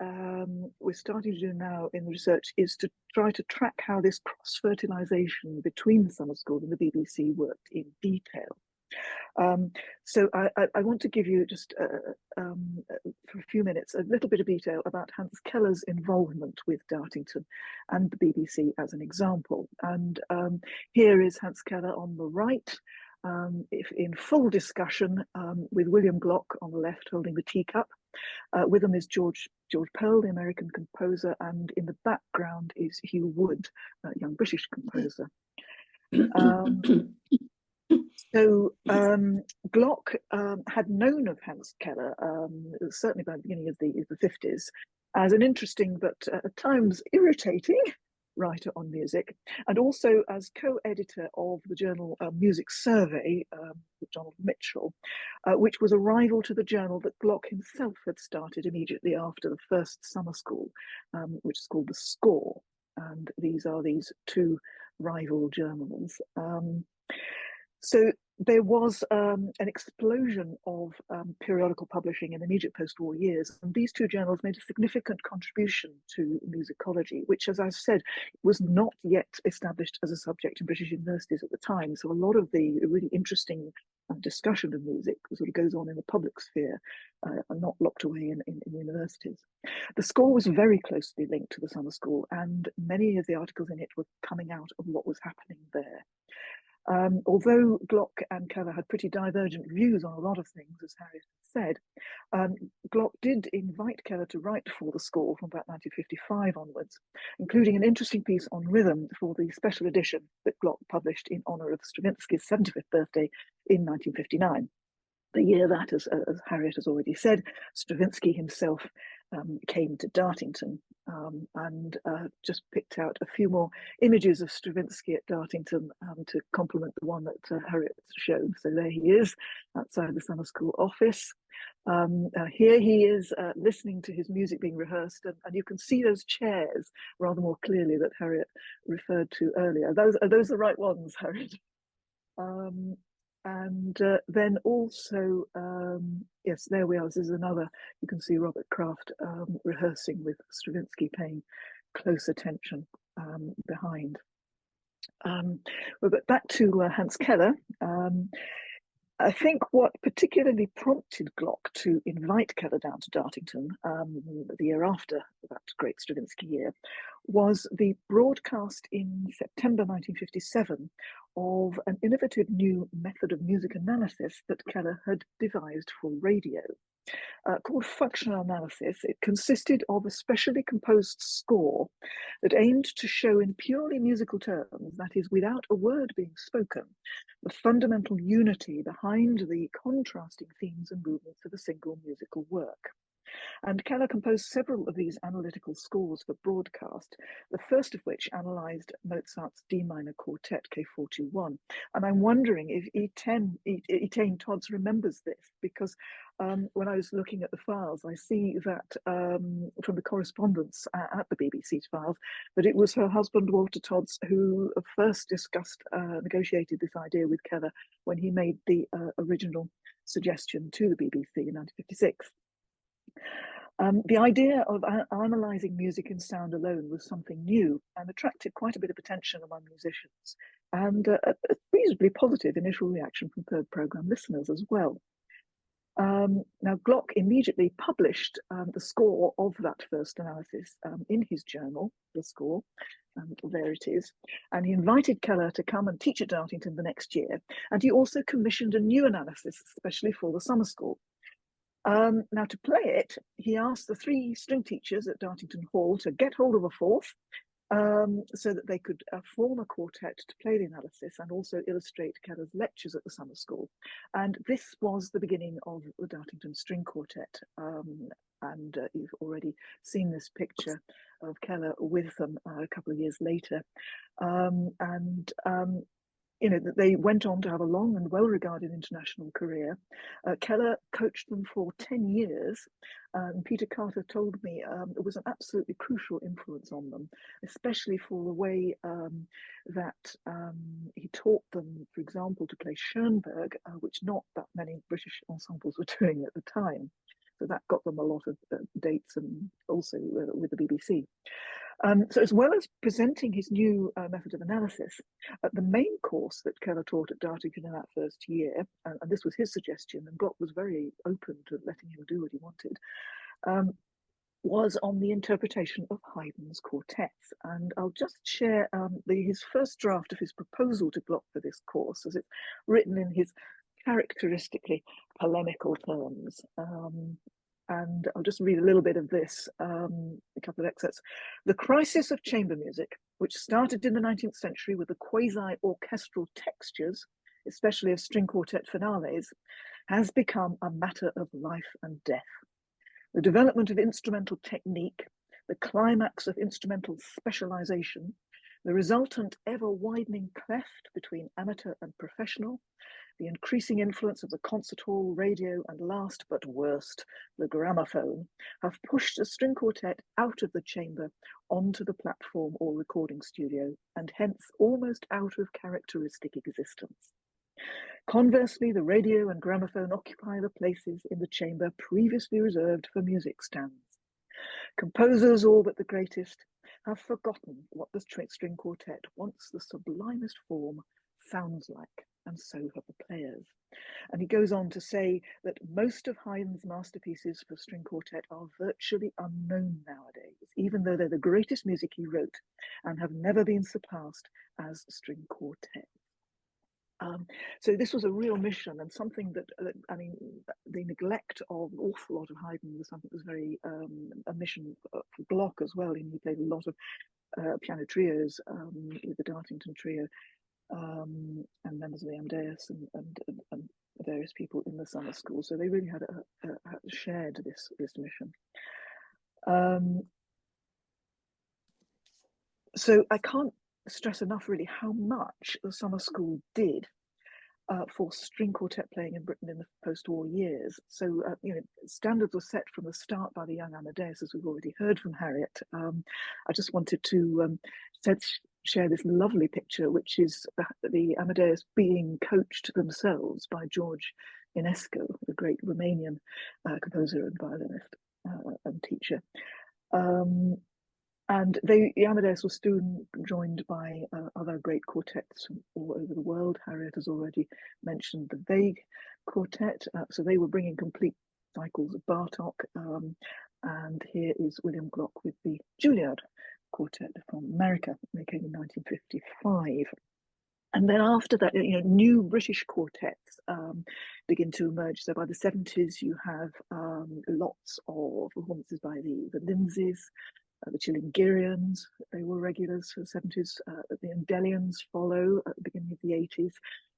we're starting to do now in the research is to try to track how this cross-fertilization between the summer school and the BBC worked in detail. So I want to give you just for a few minutes a little bit of detail about Hans Keller's involvement with Dartington and the BBC as an example. And here is Hans Keller on the right, if in full discussion with William Glock on the left holding the teacup. With them is George Pell, the American composer, and in the background is Hugh Wood, a young British composer. So Glock had known of Hans Keller, certainly by the beginning of the 50s, as an interesting but at times irritating writer on music, and also as co-editor of the journal Music Survey with Donald Mitchell, which was a rival to the journal that Glock himself had started immediately after the first summer school, which is called The Score. And these are these two rival journals. So there was an explosion of periodical publishing in the immediate post-war years, and these two journals made a significant contribution to musicology, which, as I've said, was not yet established as a subject in British universities at the time. So a lot of the really interesting discussion of music sort of goes on in the public sphere, and not locked away in universities. The Score was very closely linked to the summer school, and many of the articles in it were coming out of what was happening there. Although Glock and Keller had pretty divergent views on a lot of things, as Harriet said, Glock did invite Keller to write for The Score from about 1955 onwards, including an interesting piece on rhythm for the special edition that Glock published in honour of Stravinsky's 75th birthday in 1959. The year that, as Harriet has already said, Stravinsky himself came to Dartington, and just picked out a few more images of Stravinsky at Dartington to complement the one that Harriet's shown. So there he is outside the summer school office. Here he is listening to his music being rehearsed, and you can see those chairs rather more clearly that Harriet referred to earlier. Are those the right ones, Harriet? And then also, yes, there we are. This is another, you can see Robert Kraft rehearsing with Stravinsky, paying close attention behind. But back to Hans Keller. I think what particularly prompted Glock to invite Keller down to Dartington the year after that great Stravinsky year was the broadcast in September 1957 of an innovative new method of music analysis that Keller had devised for radio. Called functional analysis. It consisted of a specially composed score that aimed to show in purely musical terms, that is, without a word being spoken, the fundamental unity behind the contrasting themes and movements of a single musical work. And Keller composed several of these analytical scores for broadcast, the first of which analysed Mozart's D minor quartet K421. And I'm wondering if Etaine Todds remembers this, because when I was looking at the files, I see that from the correspondence at the BBC's files, that it was her husband, Walter Todds, who first discussed, negotiated this idea with Keller when he made the original suggestion to the BBC in 1956. The idea of analysing music in sound alone was something new and attracted quite a bit of attention among musicians, and a reasonably positive initial reaction from third programme listeners as well. Now, Glock immediately published the score of that first analysis in his journal, The Score, and there it is. And he invited Keller to come and teach at Dartington the next year. And he also commissioned a new analysis, especially for the summer school. Now, to play it, he asked the 3 string teachers at Dartington Hall to get hold of a fourth, so that they could form a quartet to play the analysis and also illustrate Keller's lectures at the summer school. And this was the beginning of the Dartington String Quartet. And you've already seen this picture of Keller with them a couple of years later. You know, that they went on to have a long and well-regarded international career. Keller coached them for 10 years. Peter Carter told me it was an absolutely crucial influence on them, especially for the way that he taught them, for example, to play Schoenberg, which not that many British ensembles were doing at the time. So that got them a lot of dates, and also with the BBC. So as well as presenting his new method of analysis, the main course that Keller taught at Dartington in that first year, and this was his suggestion, and Glock was very open to letting him do what he wanted, was on the interpretation of Haydn's quartets. And I'll just share his first draft of his proposal to Glock for this course, as it's written in his characteristically polemical terms. And I'll just read a little bit of this, a couple of excerpts. The crisis of chamber music, which started in the 19th century with the quasi-orchestral textures, especially of string quartet finales, has become a matter of life and death. The development of instrumental technique, the climax of instrumental specialization, the resultant ever-widening cleft between amateur and professional, the increasing influence of the concert hall, radio, and last but worst, the gramophone, have pushed a string quartet out of the chamber onto the platform or recording studio, and hence almost out of characteristic existence. Conversely, the radio and gramophone occupy the places in the chamber previously reserved for music stands. Composers, all but the greatest, have forgotten what the string quartet, once the sublimest form, sounds like, and so have the players. And he goes on to say that most of Haydn's masterpieces for string quartet are virtually unknown nowadays, even though they're the greatest music he wrote and have never been surpassed as string quartet. So this was a real mission, and something that, I mean, the neglect of an awful lot of Haydn was something that was very a mission for Glock as well. And he played a lot of piano trios with the Dartington Trio and members of the Amadeus and various people in the summer school. So they really had shared this mission. So I can't stress enough really how much the summer school did for string quartet playing in Britain in the post-war years. So, you know, standards were set from the start by the young Amadeus, as we've already heard from Harriet. I just wanted to share this lovely picture, which is the Amadeus being coached themselves by George Enescu, the great Romanian composer and violinist and teacher. And the Amadeus was soon joined by other great quartets from all over the world. Harriet has already mentioned the Vague Quartet. So they were bringing complete cycles of Bartók. And here is William Glock with the Juilliard Quartet from America. They came in 1955. And then after that, you know, new British quartets begin to emerge. So by the 70s, you have lots of performances by the Lindsays, the Chilingirians. They were regulars for the 70s. The Endelians follow at the beginning of the 80s.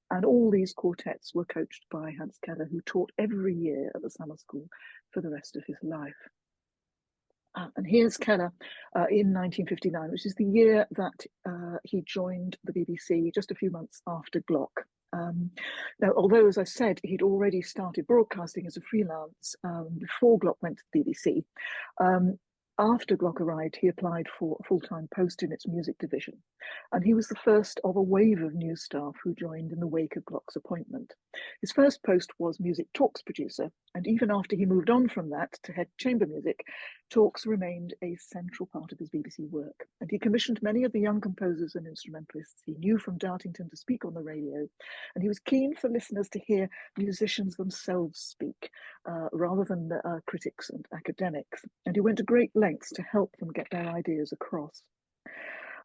And all these quartets were coached by Hans Keller, who taught every year at the summer school for the rest of his life. And here's Keller in 1959, which is the year that he joined the BBC just a few months after Glock. Now, although, as I said, he'd already started broadcasting as a freelance before Glock went to the BBC, after Glock arrived, he applied for a full-time post in its music division, and he was the first of a wave of new staff who joined in the wake of Glock's appointment. His first post was music talks producer, and even after he moved on from that to head chamber music, talks remained a central part of his BBC work, and he commissioned many of the young composers and instrumentalists he knew from Dartington to speak on the radio, and he was keen for listeners to hear musicians themselves speak, rather than critics and academics, and he went to great lengths to help them get their ideas across.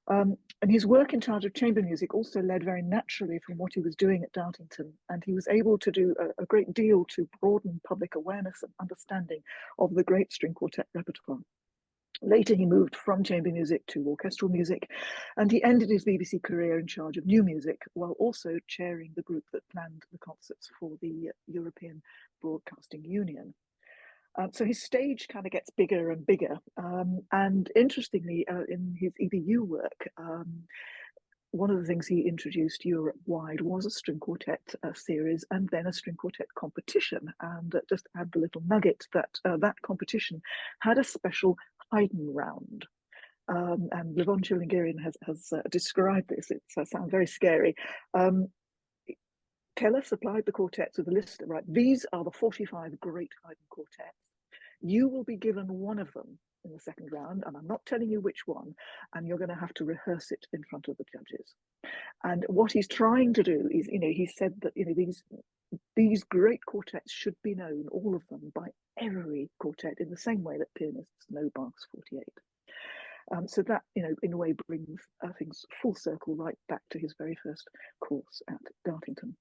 And his work in charge of chamber music also led very naturally from what he was doing at Dartington, and he was able to do a great deal to broaden public awareness and understanding of the great string quartet repertoire. Later, he moved from chamber music to orchestral music, and he ended his BBC career in charge of new music, while also chairing the group that planned the concerts for the European Broadcasting Union. So his stage kind of gets bigger and bigger. And interestingly, in his EBU work, one of the things he introduced Europe-wide was a string quartet series and then a string quartet competition. And just add the little nugget that that competition had a special Haydn round. And Levon Chilingirian has described this. It sounds very scary. Keller supplied the quartets with a list of, right, these are the 45 great Haydn quartets. You will be given one of them in the second round, and I'm not telling you which one, and you're going to have to rehearse it in front of the judges. And what he's trying to do is, he said that, these great quartets should be known, all of them, by every quartet in the same way that pianists know Bach's 48. So that, in a way brings things full circle right back to his very first course at Dartington,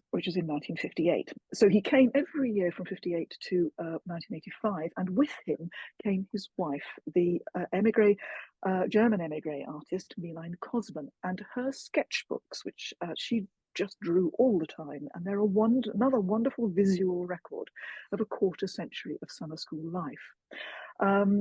which was in 1958. So he came every year from 58 to 1985, and with him came his wife, the German emigre artist, Leina Schiffrin, and her sketchbooks, which she just drew all the time, and they're another wonderful visual record of a quarter century of summer school life.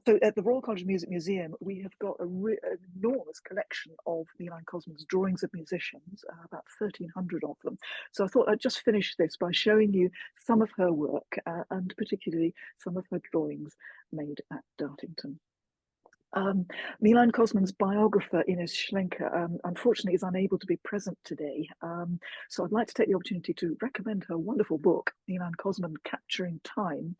So at the Royal College of Music Museum, we have got an enormous collection of Leina Schiffrin's drawings of musicians, about 1,300 of them. So I thought I'd just finish this by showing you some of her work, and particularly some of her drawings made at Dartington. Leina Schiffrin's biographer, Ines Schlenker, unfortunately is unable to be present today. So I'd like to take the opportunity to recommend her wonderful book, Leina Schiffrin, Capturing Time,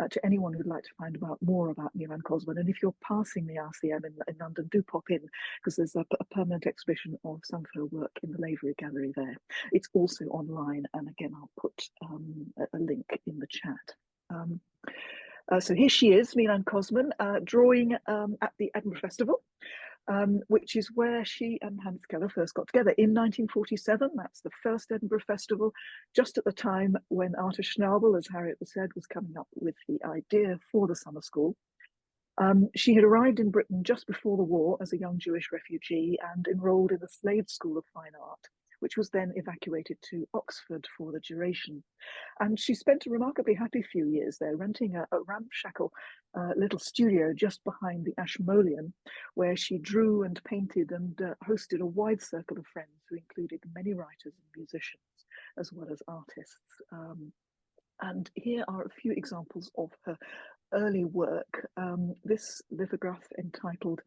to anyone who'd like to find out more about Leina Schiffrin. And if you're passing the RCM in London, do pop in, because there's a permanent exhibition of some of her work in the Lavery Gallery there. It's also online, and again, I'll put a link in the chat. So here she is, Leina Schiffrin, drawing at the Edinburgh Festival, which is where she and Hans Keller first got together in 1947. That's the first Edinburgh Festival, just at the time when Arthur Schnabel, as Harriet said, was coming up with the idea for the summer school. She had arrived in Britain just before the war as a young Jewish refugee and enrolled in the Slade School of Fine Art, which was then evacuated to Oxford for the duration. And she spent a remarkably happy few years there, renting a ramshackle little studio just behind the Ashmolean, where she drew and painted and hosted a wide circle of friends who included many writers and musicians, as well as artists. And here are a few examples of her early work. This lithograph entitled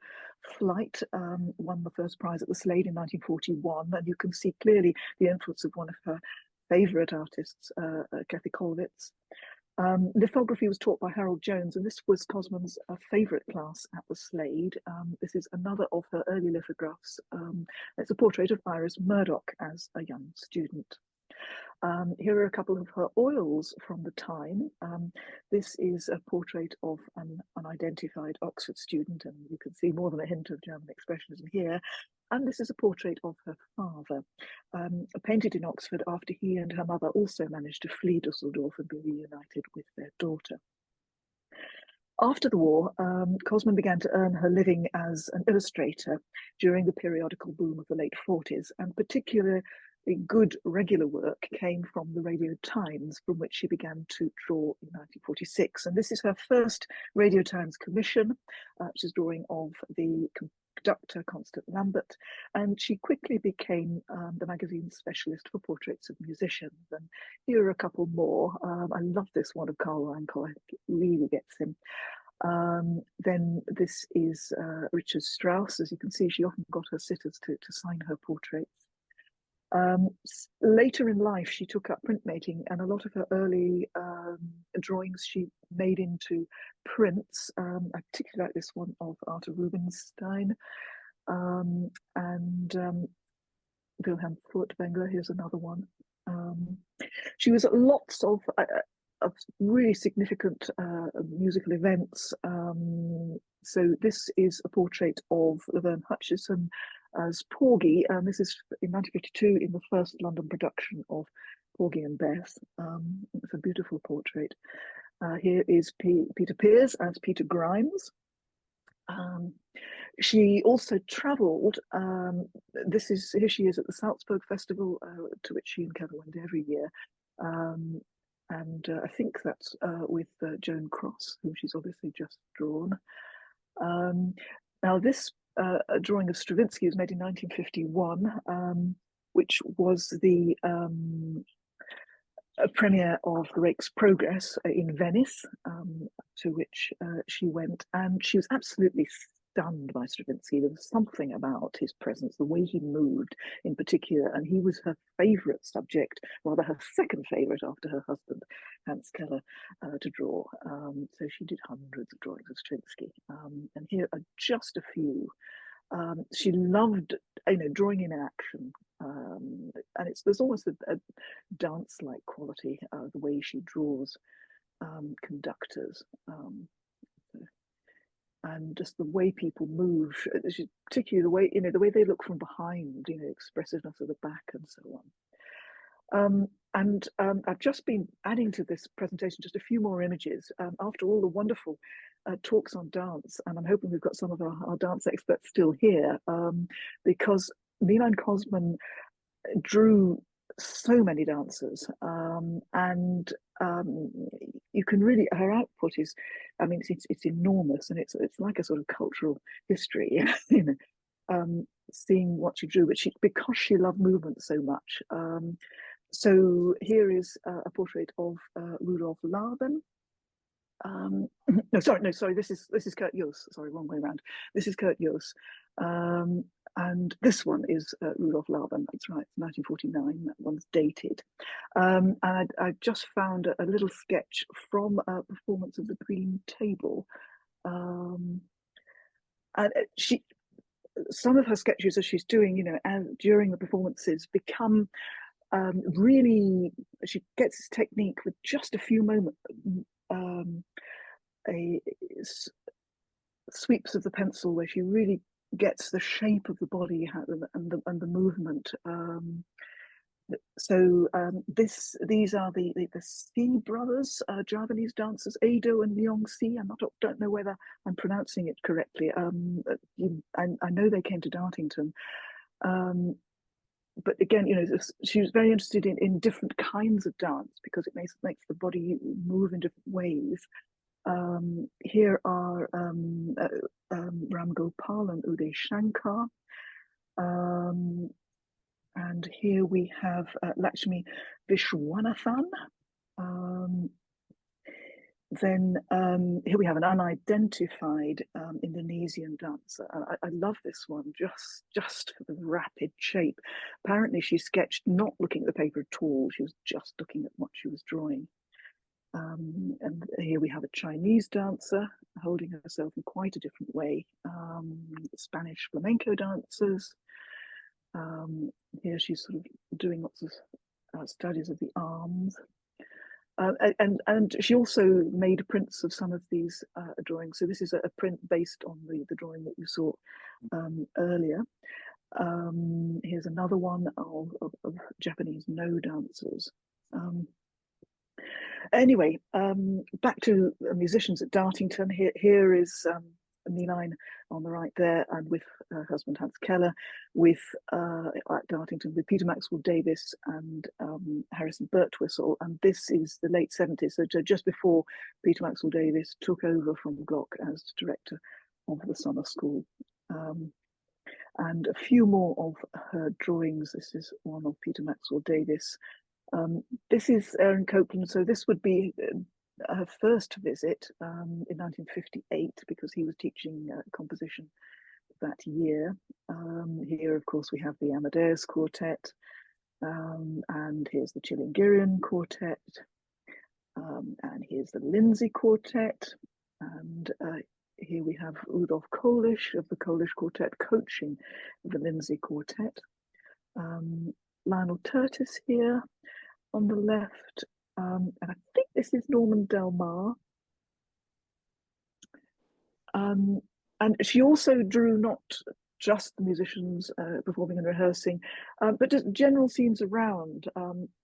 Flight won the first prize at the Slade in 1941, and you can see clearly the influence of one of her favourite artists, Kathy Kollwitz. Lithography was taught by Harold Jones, and this was Schiffrin's favourite class at the Slade. This is another of her early lithographs. It's a portrait of Iris Murdoch as a young student. Here are a couple of her oils from the time. This is a portrait of an unidentified Oxford student, and you can see more than a hint of German expressionism here. And this is a portrait of her father, painted in Oxford after he and her mother also managed to flee Dusseldorf and be reunited with their daughter. After the war, Schiffrin began to earn her living as an illustrator during the periodical boom of the late 40s, and particularly good regular work came from the Radio Times, from which she began to draw in 1946. And this is her first Radio Times commission, which is drawing of the conductor Constant Lambert, and she quickly became the magazine's specialist for portraits of musicians. And here are a couple more. I love this one of Carl Reinkel, it really gets him. Then this is Richard Strauss. As you can see, she often got her sitters to sign her portraits. Later in life, she took up printmaking, and a lot of her early drawings she made into prints. I particularly like this one of Arthur Rubinstein and Wilhelm Furtwängler. Here's another one. She was at lots of really significant musical events. So this is a portrait of Laverne Hutchison as Porgy, and this is in 1952 in the first London production of Porgy and Bess. It's a beautiful portrait. Here is Peter Pears as Peter Grimes. She also travelled. Here she is at the Salzburg Festival, to which she and Keller went every year. And I think that's with Joan Cross, whom she's obviously just drawn. Now this drawing of Stravinsky was made in 1951, which was the premiere of the Rake's Progress in Venice, to which she went, and she was absolutely stunned by Stravinsky. There was something about his presence, the way he moved in particular, and he was her favourite subject, rather her second favourite after her husband, Hans Keller, to draw. So she did hundreds of drawings of Stravinsky, and here are just a few. She loved, drawing in action, and there's almost a dance-like quality, the way she draws conductors, and just the way people move, particularly the way they look from behind, expressiveness of the back and so on. I've just been adding to this presentation just a few more images after all the wonderful talks on dance, and I'm hoping we've got some of our dance experts still here, because Milan Kosman drew so many dancers, and you can really, her output is, it's enormous, and it's like a sort of cultural history, seeing what she drew, but because she loved movement so much. So here is a portrait of Rudolf Laban. No, sorry. This is Kurt Jooss. Sorry, wrong way around. This is Kurt Jooss, and this one is Rudolf Laban. That's right, 1949. That one's dated. And I just found a little sketch from a performance of the Green Table, and some of her sketches as she's doing, during the performances become really, she gets this technique with just a few moments, sweeps of the pencil where she really gets the shape of the body and the movement. These are the Si brothers, Javanese dancers, Ado and Leong Si. I don't know whether I'm pronouncing it correctly. I know they came to Dartington. But again, she was very interested in different kinds of dance because it makes the body move in different ways. Here are Ram Gopal and Uday Shankar. And here we have Lakshmi Vishwanathan. Then here we have an unidentified Indonesian dancer. I love this one just for the rapid shape. Apparently she sketched not looking at the paper at all. She was just looking at what she was drawing. And here we have a Chinese dancer holding herself in quite a different way. Spanish flamenco dancers. Here she's sort of doing lots of studies of the arms. And she also made prints of some of these drawings. So this is a print based on the drawing that you saw earlier. Here's another one of Japanese no dancers. Anyway, back to musicians at Dartington. Here is Milan on the right there, and with her husband Hans Keller, with at Dartington with Peter Maxwell Davies and Harrison Birtwistle, and this is the late 70s, so just before Peter Maxwell Davies took over from Gluck as director of the summer school. And a few more of her drawings. This is one of Peter Maxwell Davies. This is Aaron Copland, so this would be her first visit in 1958 because he was teaching composition that year. Here, of course, we have the Amadeus Quartet, and here's the Chilingirian Quartet, and here's the Lindsay Quartet, and here we have Rudolf Kolisch of the Kolisch Quartet coaching the Lindsay Quartet. Lionel Tertis here on the left, and I think this is Norman Delmar. And she also drew not just the musicians performing and rehearsing, but just general scenes around,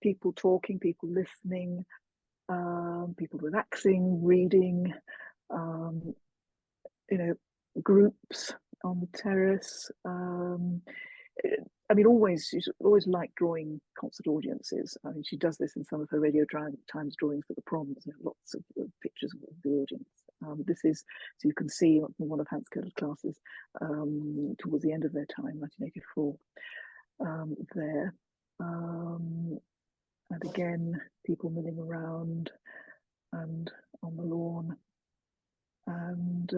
people talking, people listening, people relaxing, reading, groups on the terrace. She's always liked drawing concert audiences. She does this in some of her Radio Times drawings for the proms. Lots of pictures of the audience. This is, so you can see, one of Hans Keller's classes towards the end of their time, 1984. There, and again, people milling around and on the lawn. And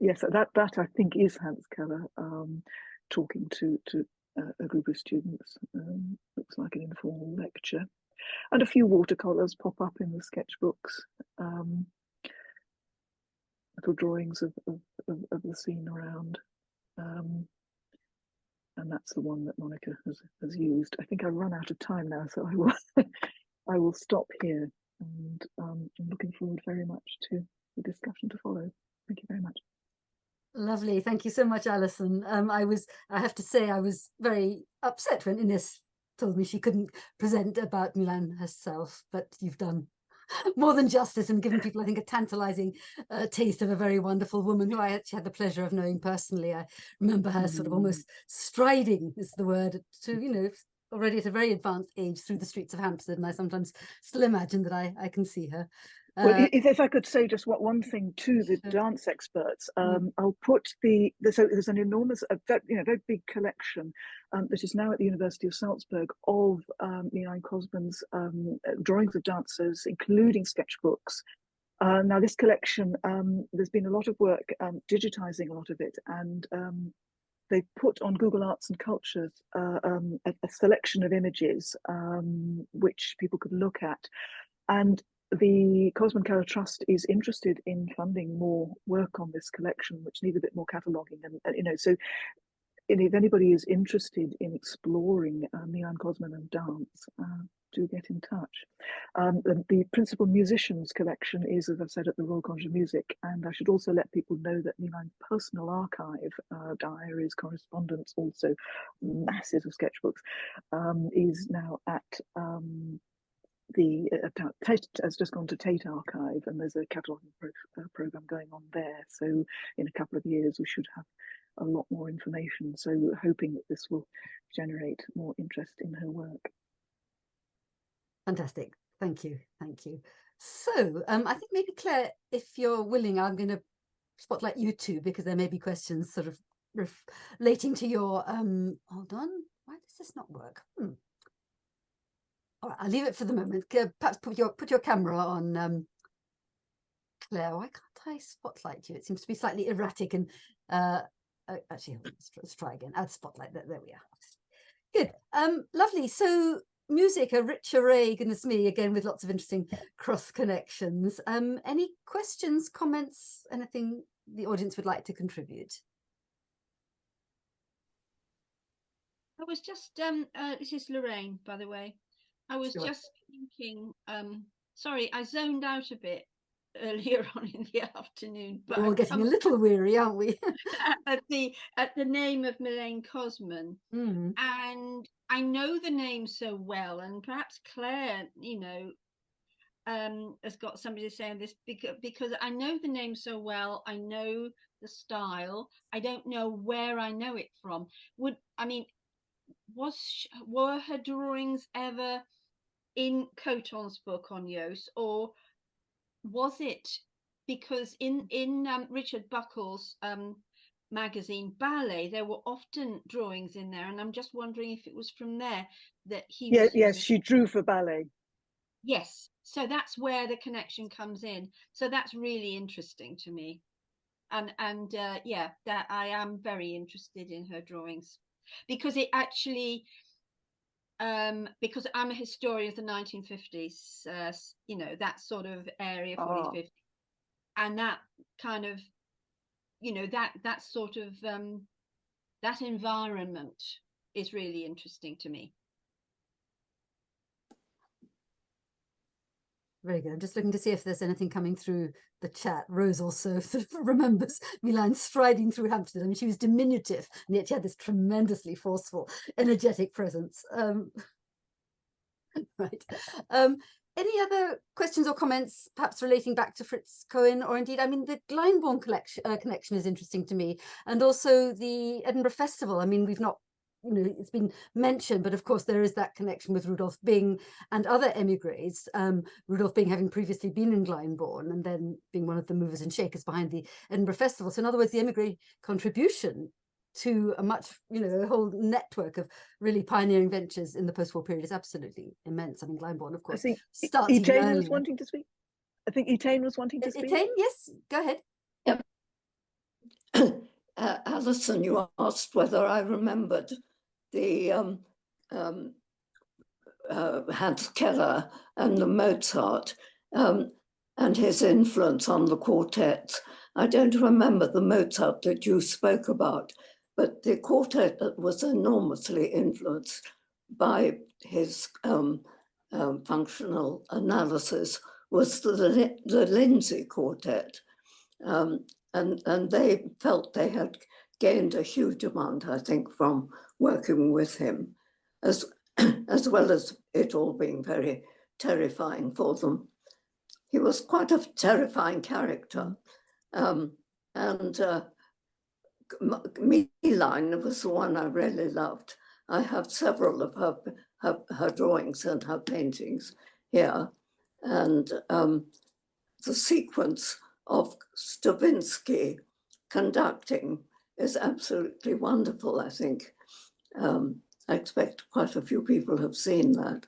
yes, that I think is Hans Keller talking to a group of students. Looks like an informal lecture, and a few watercolors pop up in the sketchbooks. Little drawings of the scene around, and that's the one that Monica has used. I think I've run out of time now, so I will stop here, and I'm looking forward very much to the discussion to follow. Thank you very much. Lovely, thank you so much, Alison. I have to say, I was very upset when Ines told me she couldn't present about Milan herself, but you've done more than justice and given people, I think, a tantalizing taste of a very wonderful woman who I actually had the pleasure of knowing personally. I remember her sort of almost striding, is the word, to, you know, already at a very advanced age through the streets of Hampstead, and I sometimes still imagine that I can see her. Well, if I could say just one thing to the dance experts, I'll put so there's an enormous, very big collection that is now at the University of Salzburg of Leonard Cosman's drawings of dancers, including sketchbooks. Now, this collection, there's been a lot of work digitizing a lot of it, and they put on Google Arts and Cultures a selection of images which people could look at, and the Cosman Keller Trust is interested in funding more work on this collection, which needs a bit more cataloguing, and so if anybody is interested in exploring Milan Cosman and dance, do get in touch. The principal musicians collection is, as I've said, at the Royal College of Music, and I should also let people know that Milan's personal archive, diaries, correspondence, also masses of sketchbooks, is now at has just gone to Tate Archive, and there's a cataloguing program going on there. So in a couple of years we should have a lot more information. So hoping that this will generate more interest in her work. Fantastic, thank you. So I think maybe Claire, if you're willing, I'm going to spotlight you two, because there may be questions sort of relating to your hold on, why does this not work? All right, I'll leave it for the moment. Perhaps put your camera on, Claire. Why can't I spotlight you? It seems to be slightly erratic. And actually, let's try again. Add spotlight. There we are. Good. Lovely. So music, a rich array. Goodness me, again with lots of interesting cross connections. Any questions, comments, anything the audience would like to contribute? I was just this is Larraine, by the way. I was just thinking, sorry, I zoned out a bit earlier on in the afternoon. But we're all getting a little weary, aren't we? at the name of Milan Cosman. And I know the name so well, and perhaps Claire, has got somebody to say on this, because I know the name so well, I know the style, I don't know where I know it from. Were her drawings ever in Coton's book on Jooss, or was it because in Richard Buckle's magazine Ballet there were often drawings in there, and I'm just wondering if it was from there that he was yes, she drew for Ballet. Yes, so that's where the connection comes in. So that's really interesting to me, and yeah, that I am very interested in her drawings, because it actually because I'm a historian of the 1950s, that sort of area, 40s, 50s, and that kind of, that sort of that environment is really interesting to me. Very good. I'm just looking to see if there's anything coming through the chat. Rose also sort of remembers Milan striding through Hampstead. I mean, she was diminutive, and yet she had this tremendously forceful, energetic presence. Right. Any other questions or comments, perhaps relating back to Fritz Cohen, or indeed, I mean, the Glyndebourne connection is interesting to me, and also the Edinburgh Festival. I mean, we've not, it's been mentioned, but of course there is that connection with Rudolf Bing and other emigres. Rudolf Bing having previously been in Glyndebourne and then being one of the movers and shakers behind the Edinburgh Festival. So in other words, the emigre contribution to a much, a whole network of really pioneering ventures in the post-war period is absolutely immense. I mean, Glyndebourne, of course, starts even earlier. Was wanting to speak. I think Etain was wanting to speak. Etain, yes, go ahead. Yep. Alison, you asked whether I remembered the Hans Keller and the Mozart and his influence on the quartets. I don't remember the Mozart that you spoke about, but the quartet was enormously influenced by his functional analysis was the Lindsay Quartet. And they felt they had gained a huge amount, I think, from working with him, as well as it all being very terrifying for them. He was quite a terrifying character. Meline was the one I really loved. I have several of her drawings and her paintings here. And the sequence of Stravinsky conducting is absolutely wonderful, I think. I expect quite a few people have seen that.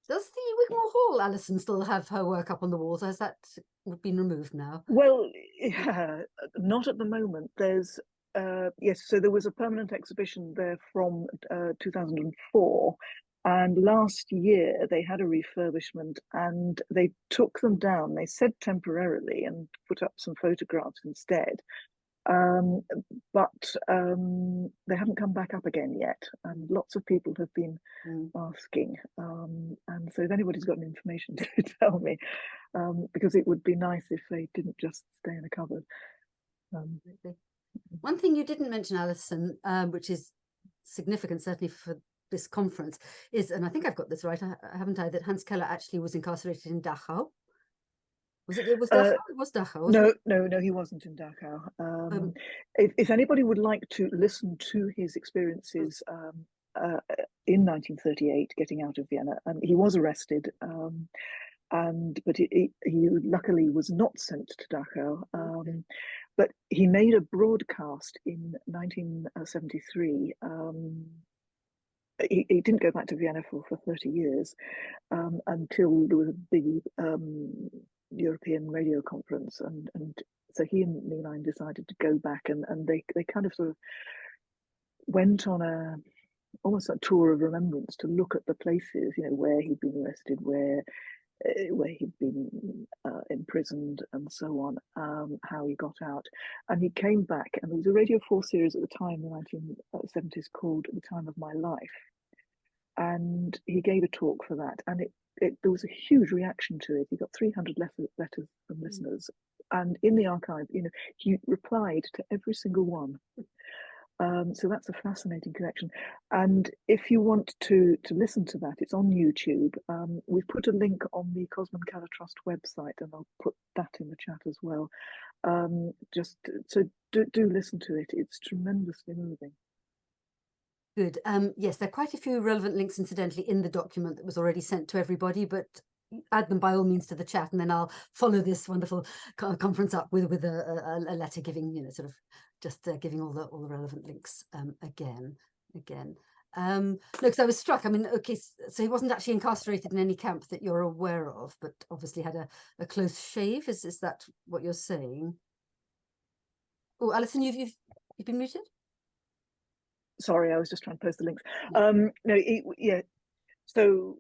Does the Wigmore Hall, Alison, still have her work up on the walls? Has that been removed now? Well, yeah, not at the moment. There's, yes, so there was a permanent exhibition there from 2004. And last year they had a refurbishment and they took them down. They said temporarily and put up some photographs instead. But they haven't come back up again yet. And lots of people have been asking. And so if anybody's got any information to tell me, because it would be nice if they didn't just stay in a cupboard. One thing you didn't mention, Alison, which is significant certainly for this conference, is, and I think I've got this right, haven't I, that Hans Keller actually was incarcerated in Dachau. It was Dachau? It was Dachau. No, he wasn't in Dachau. If anybody would like to listen to his experiences in 1938, getting out of Vienna, he was arrested, but he luckily was not sent to Dachau. But he made a broadcast in 1973. He didn't go back to Vienna for 30 years until there was a big European radio conference, and so he and Meline decided to go back, and they kind of sort of went on almost a tour of remembrance to look at the places, where he'd been arrested, where he'd been imprisoned, and so on, how he got out. And he came back, and there was a Radio 4 series at the time, in the 1970s, called The Time of My Life. And he gave a talk for that, and there was a huge reaction to it. He got 300 letters from listeners, and in the archive, he replied to every single one. So that's a fascinating collection. And if you want to listen to that, it's on YouTube. We've put a link on the Cosman Keller Trust website, and I'll put that in the chat as well. Just so do listen to it. It's tremendously moving. Good. Yes, there are quite a few relevant links, incidentally, in the document that was already sent to everybody, but add them by all means to the chat, and then I'll follow this wonderful conference up with a letter giving, sort of just giving all the relevant links again. No, because I was struck. I mean, okay, so he wasn't actually incarcerated in any camp that you're aware of, but obviously had a close shave. Is that what you're saying? Oh, Alison, you've been muted. Sorry, I was just trying to post the links. No, so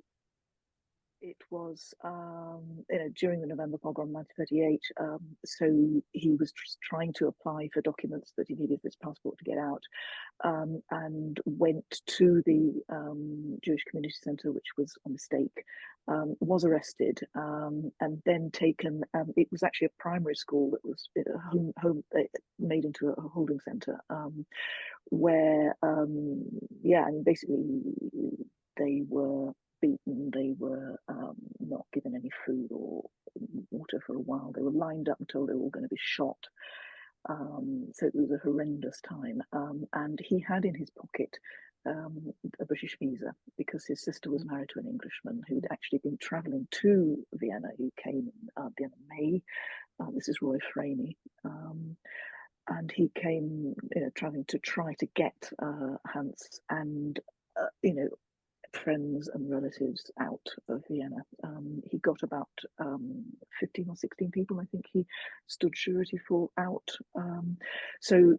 it was during the November pogrom 1938. So he was trying to apply for documents that he needed for his passport to get out, and went to the Jewish Community Centre, which was a mistake, was arrested, and then taken. It was actually a primary school that was made into a holding centre, where and basically they were beaten, they were not given any food or water for a while. They were lined up until they were all going to be shot. So it was a horrendous time. And he had in his pocket a British visa, because his sister was married to an Englishman who'd actually been travelling to Vienna. He came at the end of May. This is Roy Franey. And he came, travelling to try to get Hans, and friends and relatives out of Vienna. He got about 15 or 16 people, I think he stood surety for, out. So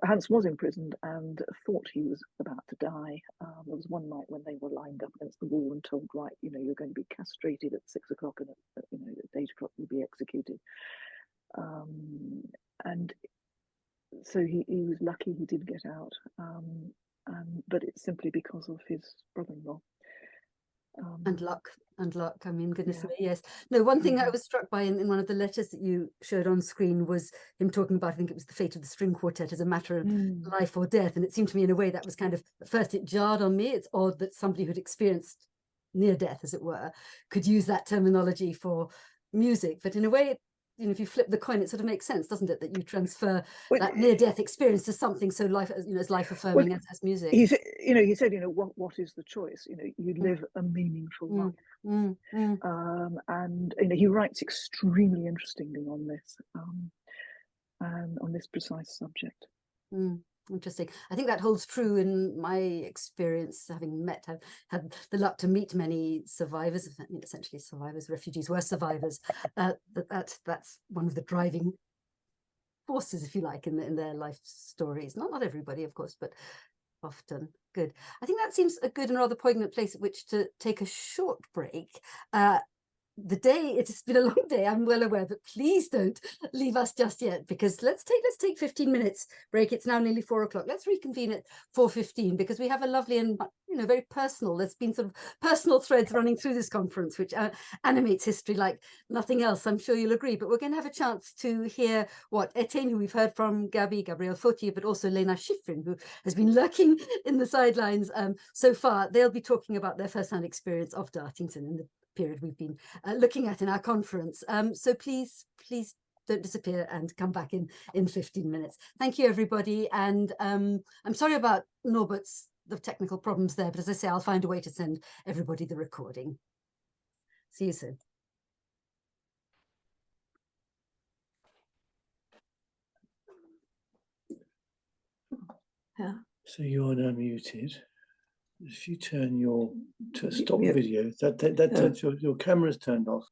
Hans was imprisoned and thought he was about to die. There was one night when they were lined up against the wall and told, right, you know, you're going to be castrated at 6 o'clock and you know, at 8 o'clock you'll be executed. And so he was lucky he did get out. But it's simply because of his brother-in-law. And luck. I mean, goodness me, yes. No, one thing I was struck by in one of the letters that you showed on screen was him talking about, I think it was the fate of the string quartet as a matter of life or death. And it seemed to me in a way that was kind of, at first it jarred on me. It's odd that somebody who'd experienced near death, as it were, could use that terminology for music. But in a way, you know, if you flip the coin, it sort of makes sense, doesn't it, that you transfer that near-death experience to something so life, you know, as life-affirming as music. He said, you know, what is the choice? You know, you live a meaningful life, and you know, he writes extremely interestingly on this, and on this precise subject. Interesting. I think that holds true in my experience, having I've had the luck to meet many survivors, essentially survivors, refugees were survivors. That's one of the driving forces, if you like, in their life stories. Not everybody, of course, but often. Good. I think that seems a good and rather poignant place at which to take a short break. It's been a long day, I'm well aware, but please don't leave us just yet, because let's take 15 minutes break. It's now nearly 4 o'clock. Let's reconvene at 4:15, because we have a lovely and, you know, very personal, there's been sort of personal threads running through this conference, which animates history like nothing else. I'm sure you'll agree, but we're going to have a chance to hear what Etienne, who we've heard from, Gabrielle Fautier, but also Leina Schiffrin, who has been lurking in the sidelines so far. They'll be talking about their first-hand experience of Dartington in the period we've been looking at in our conference. So please don't disappear and come back in 15 minutes. Thank you, everybody. And I'm sorry about Norbert's the technical problems there, but as I say, I'll find a way to send everybody the recording. See you soon. Yeah. So you're now muted. If you turn your stop video, that turns your camera's turned off.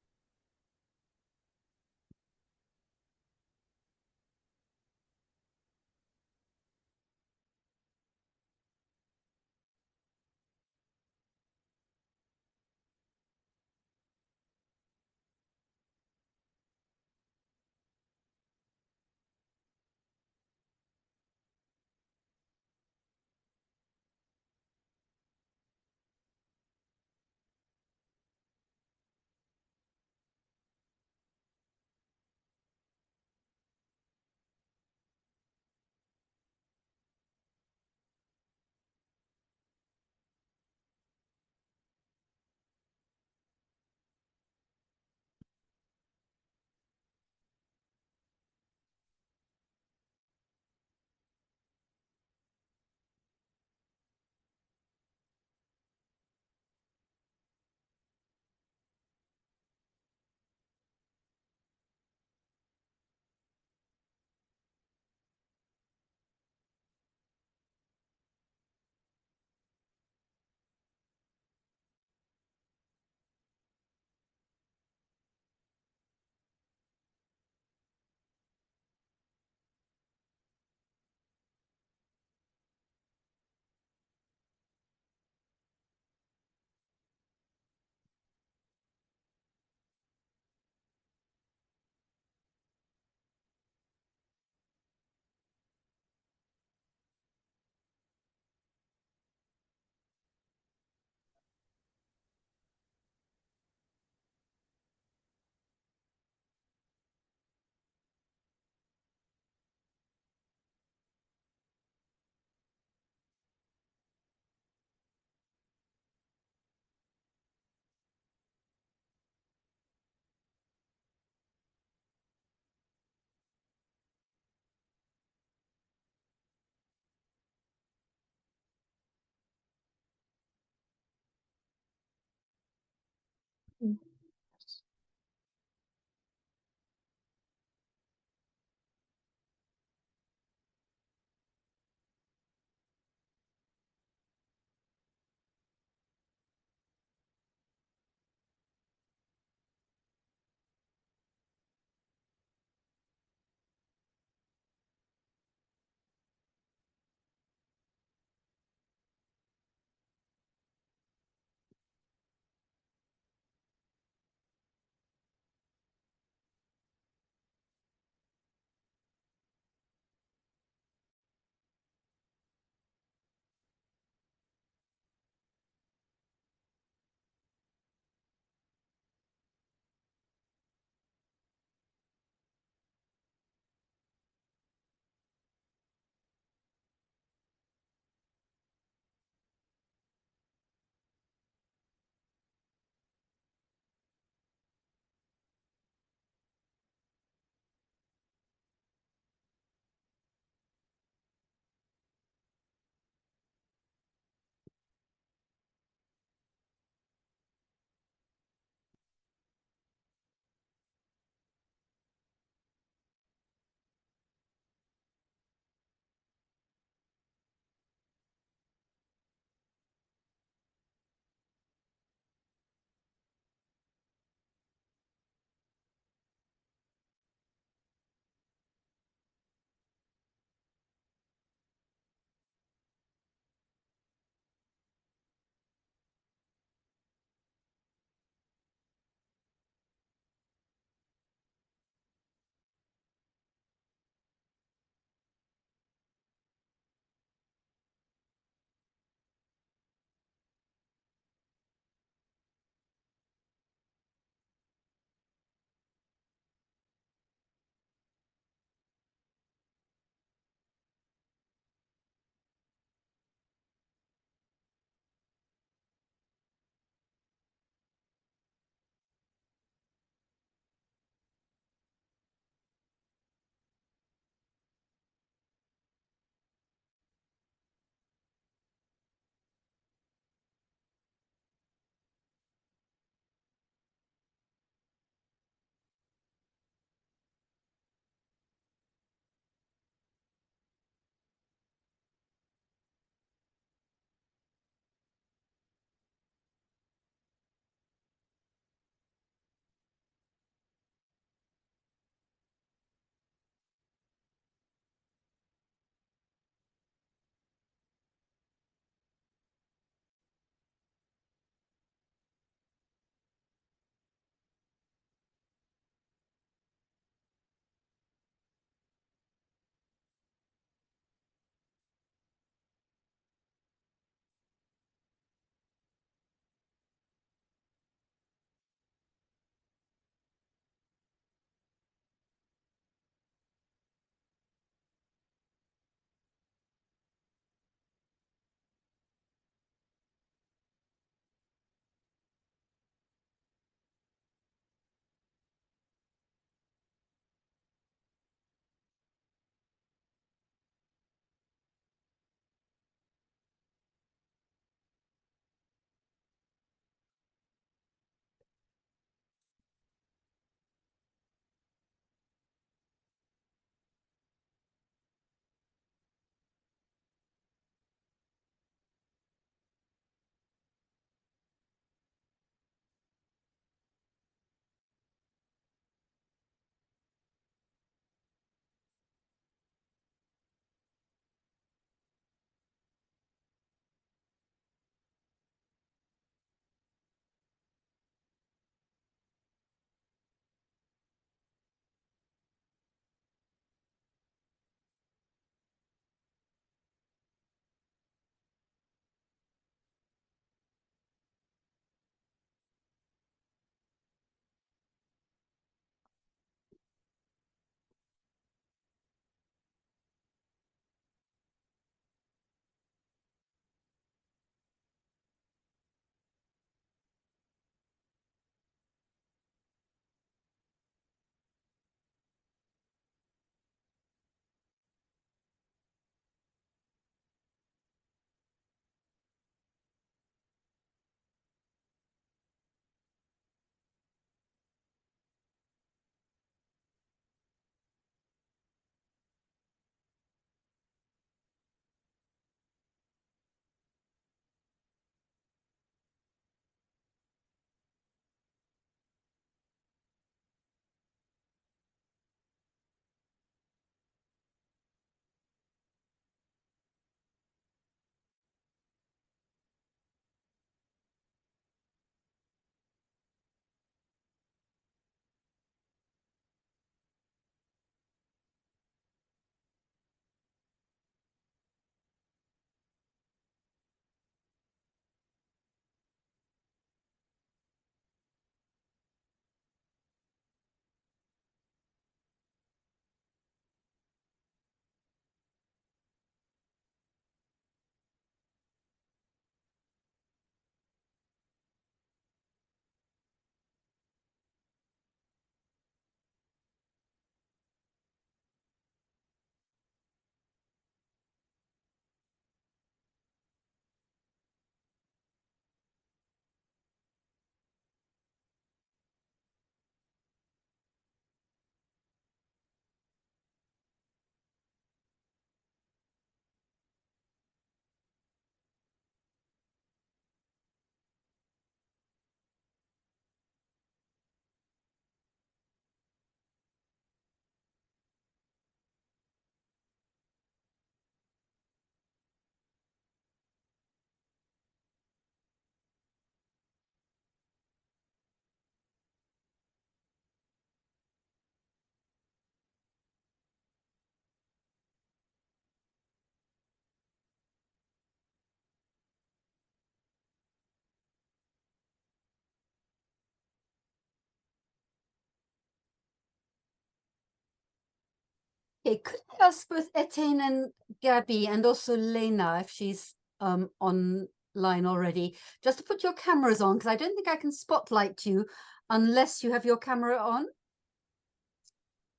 Okay, could I ask both Etienne and Gabby and also Leina, if she's online already, just to put your cameras on, because I don't think I can spotlight you unless you have your camera on.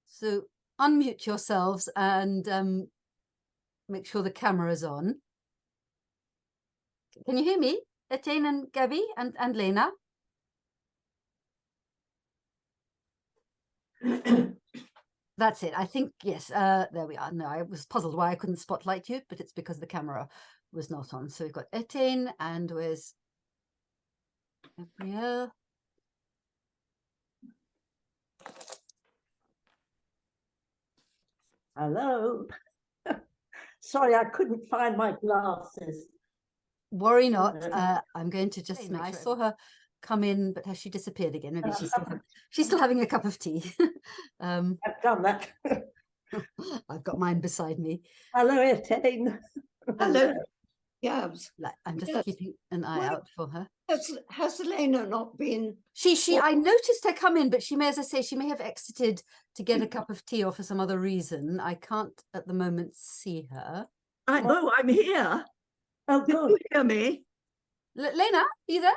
So unmute yourselves and make sure the camera is on. Can you hear me, Etienne and Gabby and Leina? That's it. I think, yes, there we are. No, I was puzzled why I couldn't spotlight you, but it's because the camera was not on. So we've got Etienne and where's Gabrielle? Hello. Sorry, I couldn't find my glasses. Worry not. I'm going to just make sure. I saw her come in, but has she disappeared again? Maybe she's still having a cup of tea. I've done that. I've got mine beside me. Hello, Etienne. Hello. Gabs. I'm just keeping an eye out for her. Has Leina not been? I noticed her come in, but she may, as I say, she may have exited to get a cup of tea or for some other reason. I can't at the moment see her. I'm here. Oh, good. You hear me? Leina, are you there?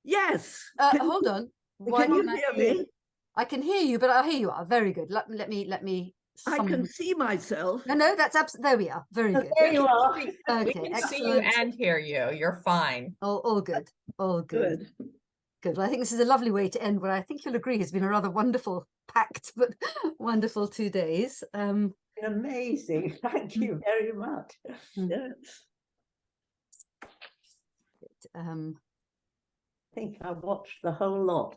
Yes. Hold on. Can you hear me? I can hear you, but here you are. Very good. Let me. I can see myself. No, that's absolutely. There we are. Very good. There you are. Okay, we can excellent. see you and hear you. You're fine. All good. All good. Good. Well, I think this is a lovely way to end what I think you'll agree has been a rather wonderful, packed, but wonderful 2 days. Amazing. Thank you very much. Yes. I think I watched the whole lot.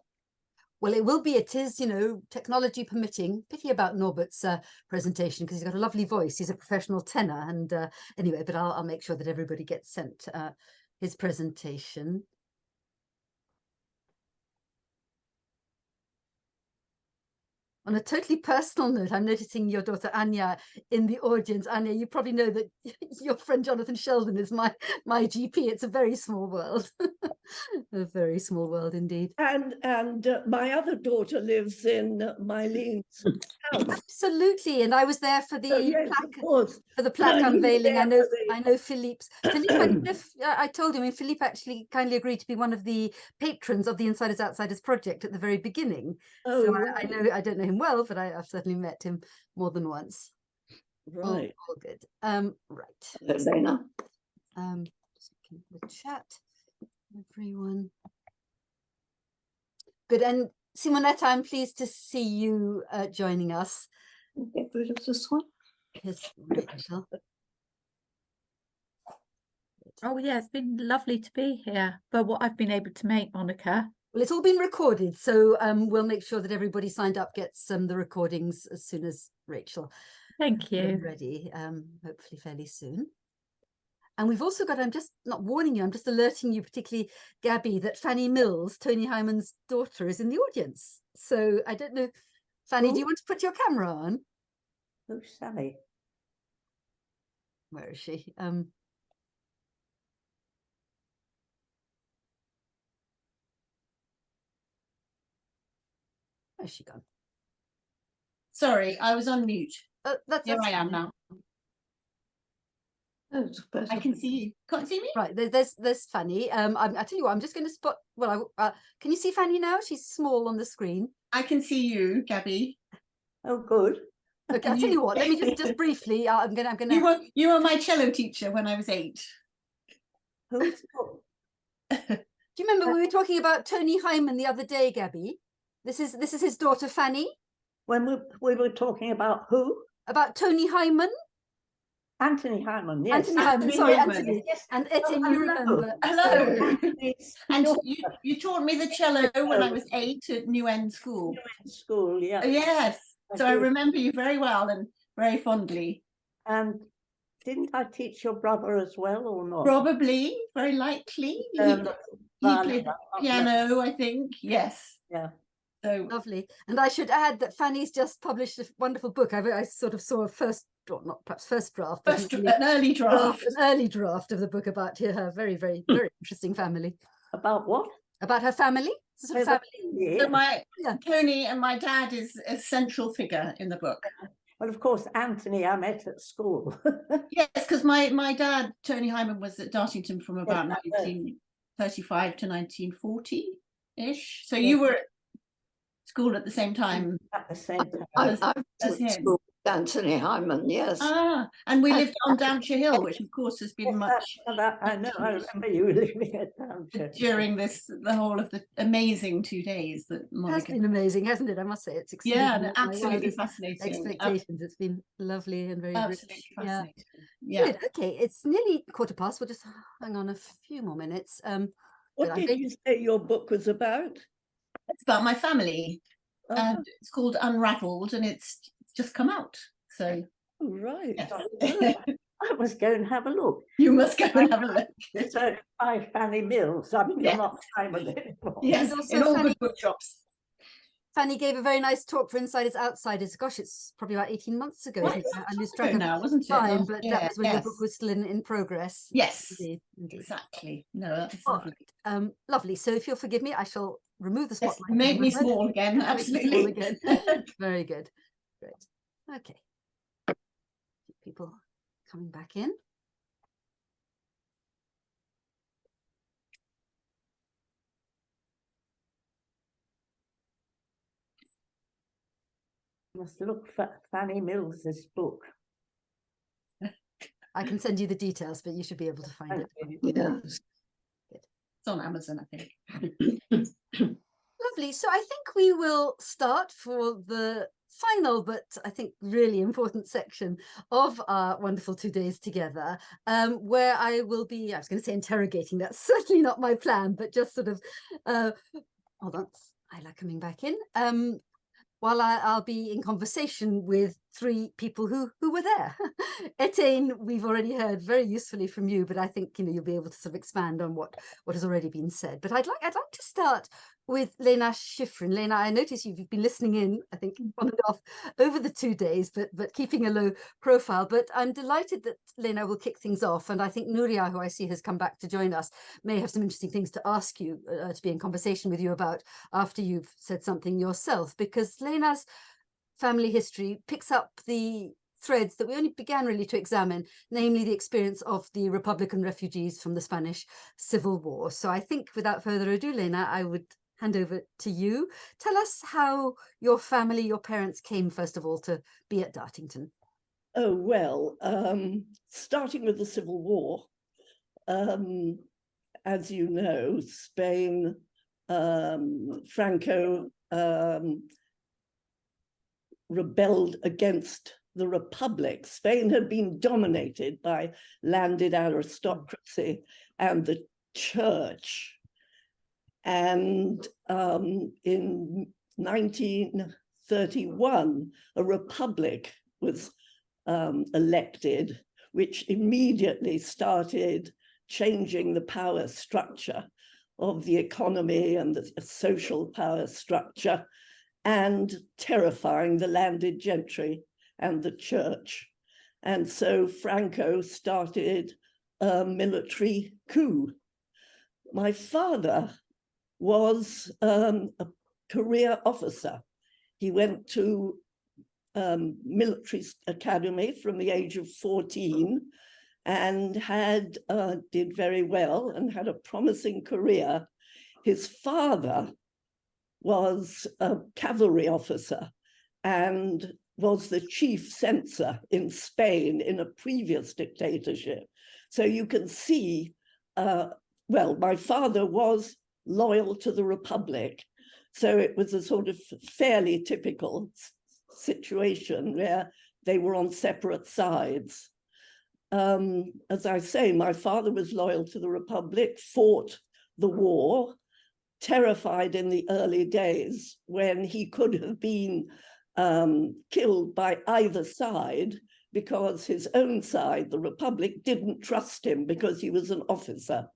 Well, it is, technology permitting. Pity about Norbert's presentation, because he's got a lovely voice. He's a professional tenor. And anyway, but I'll make sure that everybody gets sent his presentation. On a totally personal note, I'm noticing your daughter Anya in the audience. Anya, you probably know that your friend Jonathan Sheldon is my GP. It's a very small world. A very small world indeed. And my other daughter lives in Mylene's house. Absolutely, and I was there for the plaque unveiling. I know Philippe's. Philippe, I told him. Philippe actually kindly agreed to be one of the patrons of the Insiders Outsiders project at the very beginning. Oh, so right. I don't know him well, but I've certainly met him more than once. Right. All good. Right. Leina. Just looking at the chat. Everyone. Good. And Simonetta, I'm pleased to see you joining us. Get rid of this one. Yes, Rachel. Oh yeah, it's been lovely to be here for what I've been able to make, Monica. Well, it's all been recorded, so we'll make sure that everybody signed up gets the recordings as soon as Rachel. Thank you. Ready, hopefully fairly soon. And we've also got, I'm just not warning you, I'm just alerting you, particularly Gabby, that Fanny Mills, Tony Hyman's daughter, is in the audience. So I don't know, Fanny, do you want to put your camera on? Who's Sally? Where is she? Where's she gone? Sorry, I was on mute. Here I am now. I can see you. Can't see me? Right, there's Fanny. I tell you what, I'm just going to spot. Well, can you see Fanny now? She's small on the screen. I can see you, Gabby. Oh, good. Okay, I'll tell you what. Let me just briefly. I'm gonna. You were my cello teacher when I was 8. Do you remember we were talking about Tony Hyman the other day, Gabby? This is his daughter Fanny. When we were talking about who? About Tony Hyman. Anthony Hyman, yes. Anthony Hyman, sorry, Anthony. Yes. And Etienne, you remember. Hello. And you taught me the cello when I was 8 at New End School. New End School, yeah. Yes. So I remember you very well and very fondly. And didn't I teach your brother as well or not? Probably, very likely. He played piano, I think. Yes. Yeah. So lovely. And I should add that Fanny's just published a wonderful book. I sort of saw a first, or not perhaps first draft, an early draft. An early draft of the book about her very, very, very interesting family. About what? About her family. Sort of family. So Tony and my dad is a central figure in the book. Well, of course, Anthony, I met at school. Yes, because my dad, Tony Hyman, was at Dartington from about Yes, 1935 to 1940-ish. So Yes. you were at school at the same time At the same time. as I him. went to Anthony Hyman, yes. Ah, and we lived on Downshire Hill, which of course has been much I know, I remember you living at Downshire. during the whole of the amazing 2 days that It has Monica. been amazing, hasn't it? I must say it's exceeded Yeah, my absolutely wildest fascinating. expectations. It's been lovely and very Absolutely rich. fascinating. Yeah. Yeah. Good. Okay, it's nearly 1:15. We'll just hang on a few more minutes. What did you say your book was about? It's about my family. And it's called Unraveled, and it's just come out. So right. yes. I must go and have a look. You must go and have a look. It's by Fanny Mills. I mean, Yes. you're not Simon anymore. Yes, And also in all Fanny- good bookshops. Fanny gave a very nice talk for Insiders Outsiders. Gosh, it's probably about 18 months ago. Quite isn't it? I lose ago track of now, wasn't it? time, Last but year, that was when your yes. book was still in progress. Yes, Indeed, indeed. exactly. No, that's All lovely. right. Lovely. So if you'll forgive me, I shall remove the Yes, spotlight. made from me my head. small again, Make me small absolutely. again. Very good. Great. Okay. People coming back in. Must look for Fanny Mills's book. I can send you the details, but you should be able to find it. Yes. It's on Amazon, I think. Lovely. So I think we will start for the final, but I think really important section of our wonderful 2 days together, where I will be, I was going to say interrogating, that's certainly not my plan, but just sort of, hold on, I like coming back in. While I'll be in conversation with 3 people who were there. Etienne, we've already heard very usefully from you, but I think you'll be able to sort of expand on what has already been said. But I'd like to start with Leina Schiffrin. Leina, I notice you've been listening in, I think, on and off over the 2 days, but keeping a low profile. But I'm delighted that Leina will kick things off. And I think Nuria, who I see has come back to join us, may have some interesting things to ask you, to be in conversation with you about after you've said something yourself, because Leina's family history picks up the threads that we only began really to examine, namely the experience of the Republican refugees from the Spanish Civil War. So I think without further ado, Leina, I would hand over to you. Tell us how your family, your parents came, first of all, to be at Dartington. Oh, well, starting with the Civil War, as you know, Spain, Franco rebelled against the Republic. Spain had been dominated by landed aristocracy and the church. And in 1931, a republic was elected, which immediately started changing the power structure of the economy and the social power structure, and terrifying the landed gentry and the church. And so Franco started a military coup. My father was a career officer. He went to military academy from the age of 14 and did very well and had a promising career. His father was a cavalry officer and was the chief censor in Spain in a previous dictatorship. So you can see, well, my father was loyal to the Republic. So it was a sort of fairly typical situation where they were on separate sides. As I say, my father was loyal to the Republic, fought the war, terrified in the early days when he could have been killed by either side because his own side, the Republic, didn't trust him because he was an officer.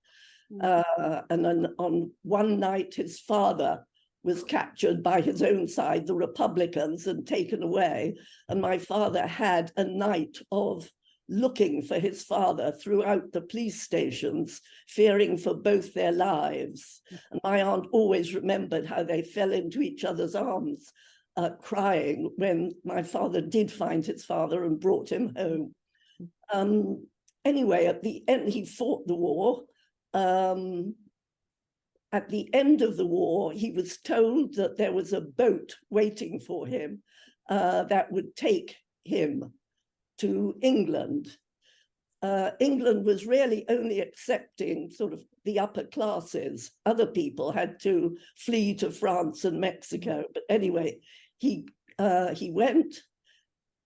And then on one night, his father was captured by his own side, the Republicans, and taken away. And my father had a night of looking for his father throughout the police stations, fearing for both their lives. And my aunt always remembered how they fell into each other's arms crying when my father did find his father and brought him home. Anyway, at the end, he fought the war. At the end of the war, he was told that there was a boat waiting for him that would take him to England. England was really only accepting sort of the upper classes. Other people had to flee to France and Mexico. But anyway, he went,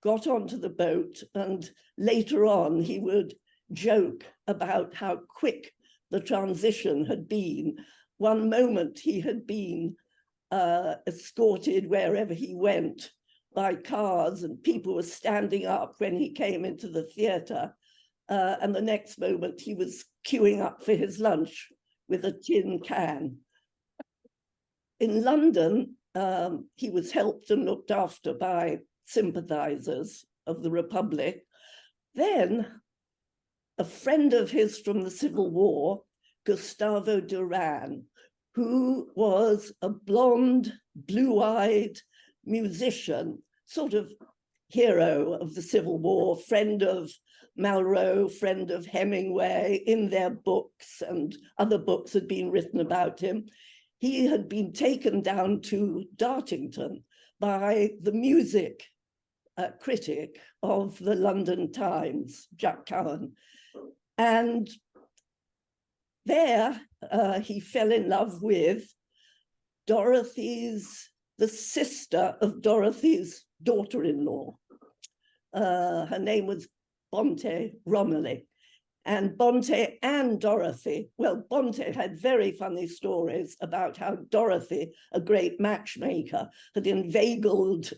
got onto the boat, and later on he would joke about how quick the transition had been. One moment he had been escorted wherever he went by cars, and people were standing up when he came into the theatre. And the next moment he was queuing up for his lunch with a tin can. In London, he was helped and looked after by sympathizers of the Republic. Then a friend of his from the Civil War, Gustavo Duran, who was a blonde, blue-eyed musician, sort of hero of the Civil War, friend of Malraux, friend of Hemingway, in their books, and other books had been written about him. He had been taken down to Dartington by the music critic of the London Times, Jack Cohen. And there he fell in love with the sister of Dorothy's daughter-in-law. Her name was Bonte Romilly. And Bonte and Dorothy, well, Bonte had very funny stories about how Dorothy, a great matchmaker, had inveigled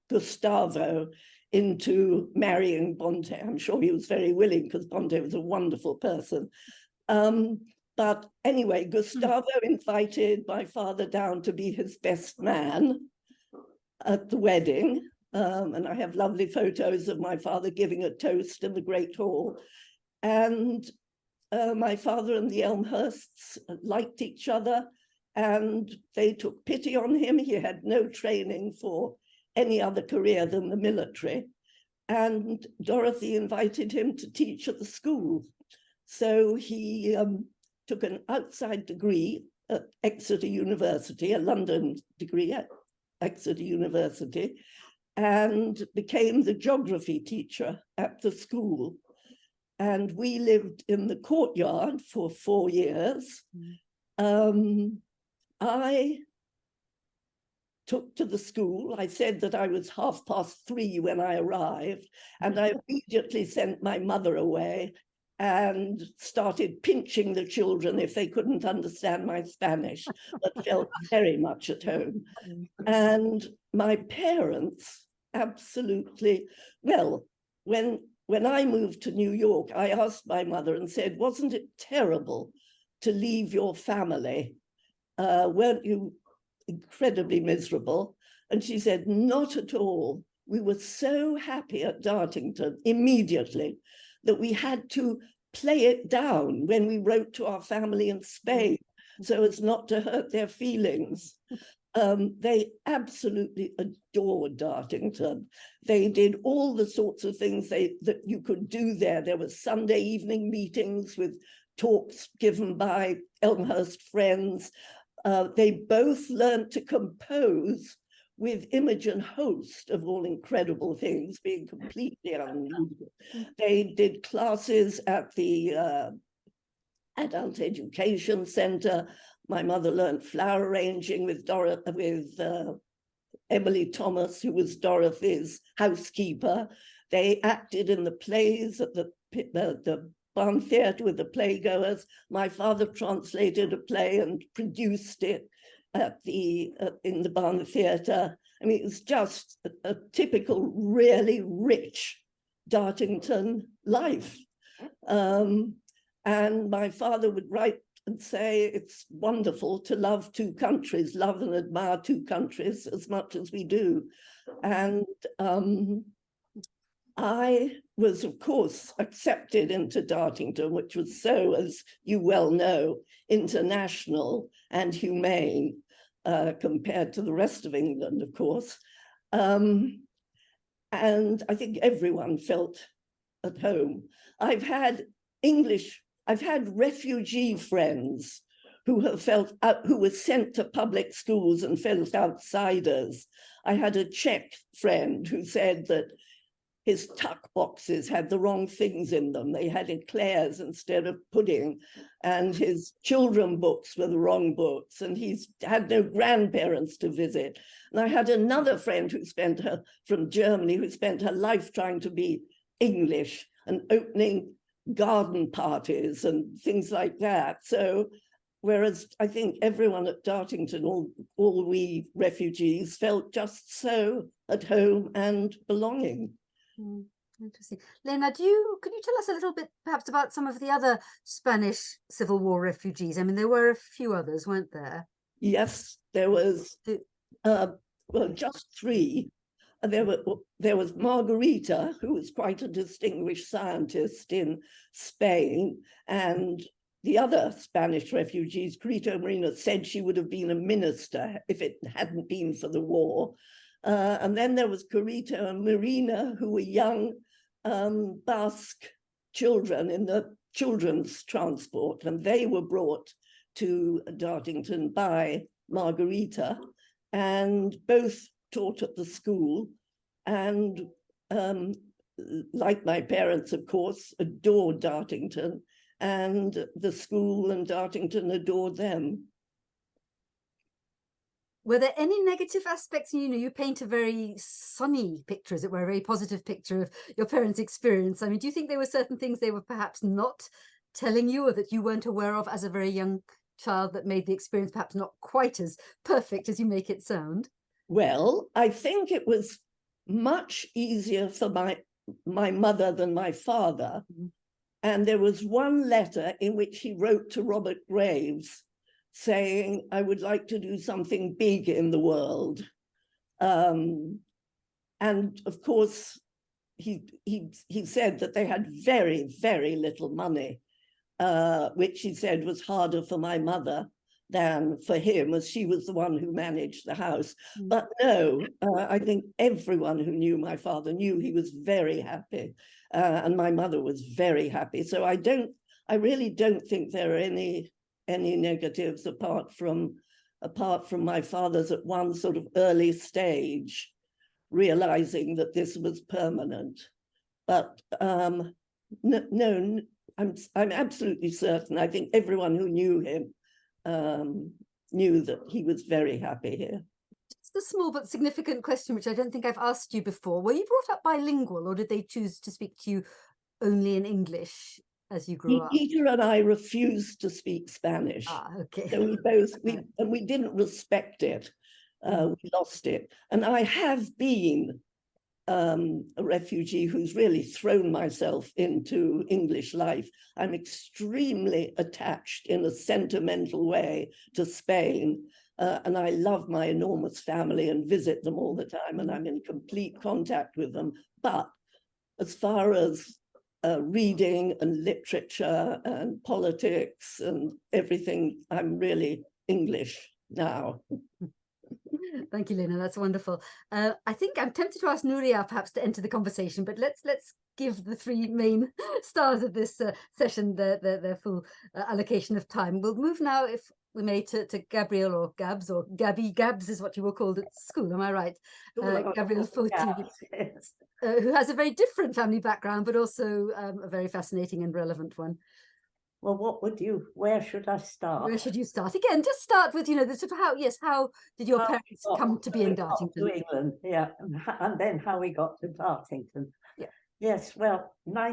Gustavo into marrying Bonte. I'm sure he was very willing because Bonte was a wonderful person. But anyway, Gustavo invited my father down to be his best man at the wedding. And I have lovely photos of my father giving a toast in the Great Hall. And my father and the Elmhirsts liked each other, and they took pity on him. He had no training for any other career than the military. And Dorothy invited him to teach at the school. So he took an outside degree at Exeter University, a London degree at Exeter University, and became the geography teacher at the school. And we lived in the courtyard for 4 years. I took to the school. I said that I was 3:30 when I arrived, and I immediately sent my mother away and started pinching the children if they couldn't understand my Spanish, but felt very much at home. And my parents absolutely, well, when I moved to New York, I asked my mother and said, wasn't it terrible to leave your family? Weren't you incredibly miserable? And she said, not at all. We were so happy at Dartington immediately that we had to play it down when we wrote to our family in Spain so as not to hurt their feelings. They absolutely adored Dartington. They did all the sorts of things that you could do there. There were Sunday evening meetings with talks given by Elmhirst friends. They both learned to compose with Imogen Host, of all incredible things, being completely unusual. They did classes at the Adult Education Center. My mother learned flower arranging with Emily Thomas, who was Dorothy's housekeeper. They acted in the plays at the Barn Theatre with the playgoers. My father translated a play and produced it in the Barn Theatre. I mean, it was just a typical, really rich Dartington life. And my father would write and say, it's wonderful to love two countries, love and admire two countries as much as we do. And I was, of course, accepted into Dartington, which was so, as you well know, international and humane. compared to the rest of England, of course. And I think everyone felt at home. I've had refugee friends who have who were sent to public schools and felt outsiders. I had a Czech friend who said that his tuck boxes had the wrong things in them. They had eclairs instead of pudding, and his children books were the wrong books, and he's had no grandparents to visit. And I had another friend from Germany who spent her life trying to be English and opening garden parties and things like that. So whereas I think everyone at Dartington, all we refugees, felt just so at home and belonging. Interesting. Leina, could you tell us a little bit perhaps about some of the other Spanish Civil War refugees? I mean, there were a few others, weren't there? Yes, there was, well, just three. There was Margarita, who was quite a distinguished scientist in Spain, and the other Spanish refugees, Carito Marina, said she would have been a minister if it hadn't been for the war. And then there was Carito and Marina, who were young Basque children in the children's transport, and they were brought to Dartington by Margarita, and both taught at the school, and like my parents, of course, adored Dartington, and the school and Dartington adored them. Were there any negative aspects? You paint a very sunny picture, as it were, a very positive picture of your parents' experience. I mean, do you think there were certain things they were perhaps not telling you, or that you weren't aware of as a very young child, that made the experience perhaps not quite as perfect as you make it sound? Well, I think it was much easier for my mother than my father. Mm-hmm. And there was one letter in which he wrote to Robert Graves saying, I would like to do something big in the world. And of course, he said that they had very, very little money, which he said was harder for my mother than for him, as she was the one who managed the house. Mm. But no, I think everyone who knew my father knew he was very happy, and my mother was very happy. So I really don't think there are any negatives apart from my father's at one sort of early stage realizing that this was permanent. But no, I'm absolutely certain. I think everyone who knew him knew that he was very happy here. Just a small but significant question, which I don't think I've asked you before. Were you brought up bilingual, or did they choose to speak to you only in English as you grew up? Peter and I refused to speak Spanish. Okay. So we didn't respect it. We lost it. And I have been a refugee who's really thrown myself into English life. I'm extremely attached in a sentimental way to Spain, and I love my enormous family and visit them all the time, and I'm in complete contact with them. But as far as reading and literature and politics and everything, I'm really English now. Thank you, Leina. That's wonderful. I think I'm tempted to ask Nuria perhaps to enter the conversation, but let's give the three main stars of this session their full allocation of time. We'll move now, if we may, to Gabriel, or Gabs, or Gabby. Gabs is what you were called at school, am I right? Gabriel Foti, who has a very different family background, but also a very fascinating and relevant one. Well, where should I start? Where should you start? Again, just start with, the sort of how did your parents come to be in Dartington? To England, yeah, and then how we got to Dartington. Yeah. Yes, well, I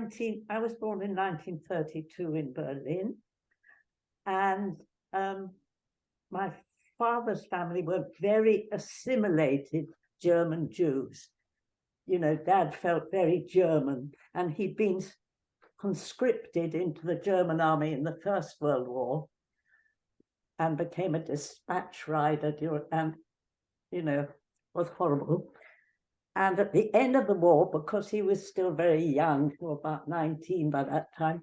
was born in 1932 in Berlin, and my father's family were very assimilated German Jews. Dad felt very German, and he'd been conscripted into the German army in the First World War and became a dispatch rider, and was horrible. And at the end of the war, because he was still very young, about 19 by that time,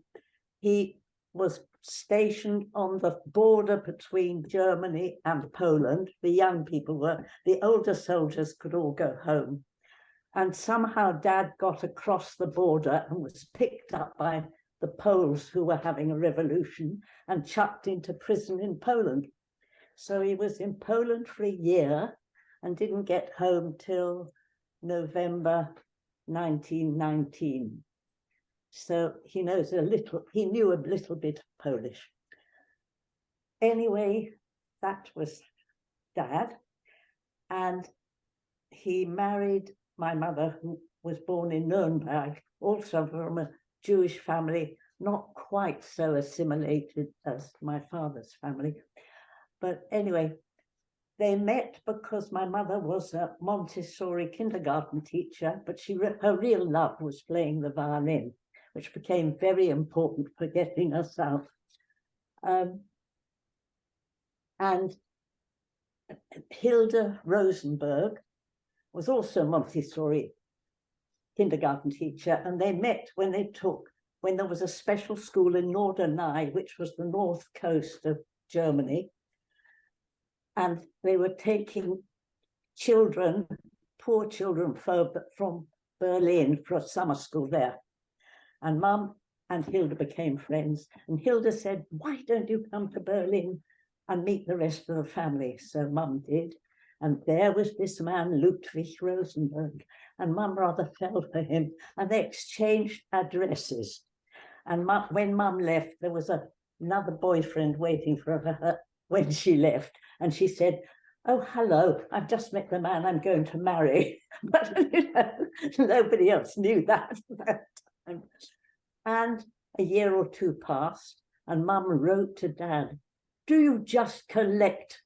he was stationed on the border between Germany and Poland. The young people were, the older soldiers could all go home. And somehow Dad got across the border and was picked up by the Poles who were having a revolution and chucked into prison in Poland. So he was in Poland for a year and didn't get home till November 1919. So he knows a little, he knew a little bit of Polish. Anyway, that was Dad. And he married my mother, who was born in Nuremberg, also from a Jewish family, not quite so assimilated as my father's family. But anyway, they met because my mother was a Montessori kindergarten teacher, but her real love was playing the violin, which became very important for getting us out. And Hilda Rosenberg was also a Montessori kindergarten teacher, and they met when there was a special school in Norderney, which was the north coast of Germany, and they were taking children, poor children from Berlin for a summer school there. And Mum and Hilda became friends, and Hilda said, "Why don't you come to Berlin and meet the rest of the family?" So Mum did. And there was this man, Ludwig Rosenberg, and Mum rather fell for him, and they exchanged addresses. And when Mum left, there was another boyfriend waiting for her when she left, and she said, "Oh, hello, I've just met the man I'm going to marry." But you know, nobody else knew that at that time. And a year or two passed, and Mum wrote to Dad, "Do you just collect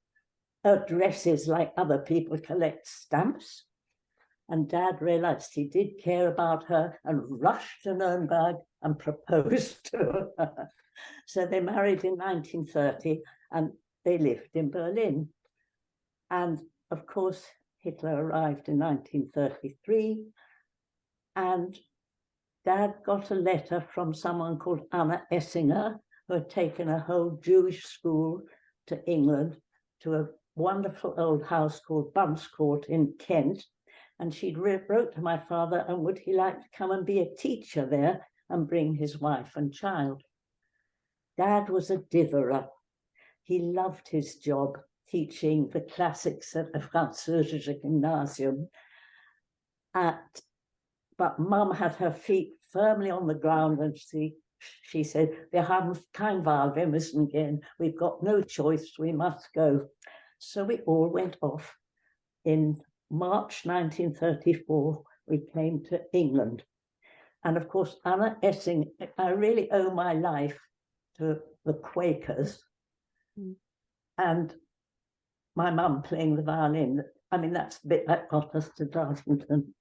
addresses like other people collect stamps?" And Dad realized he did care about her and rushed to Nuremberg and proposed to her. So they married in 1930 and they lived in Berlin. And of course, Hitler arrived in 1933, and Dad got a letter from someone called Anna Essinger, who had taken a whole Jewish school to England, to a wonderful old house called Bunce Court in Kent. And she wrote to my father, and would he like to come and be a teacher there and bring his wife and child? Dad was a ditherer. He loved his job, teaching the classics at a Französische Gymnasium. But Mum had her feet firmly on the ground, and she said, "Wir haben kein Wahl, wir müssen gehen. We've got no choice, we must go." So we all went off. In March 1934, we came to England. And of course, Anna Essing, I really owe my life to the Quakers and my mum playing the violin. I mean, that's the bit that got us to Dartington.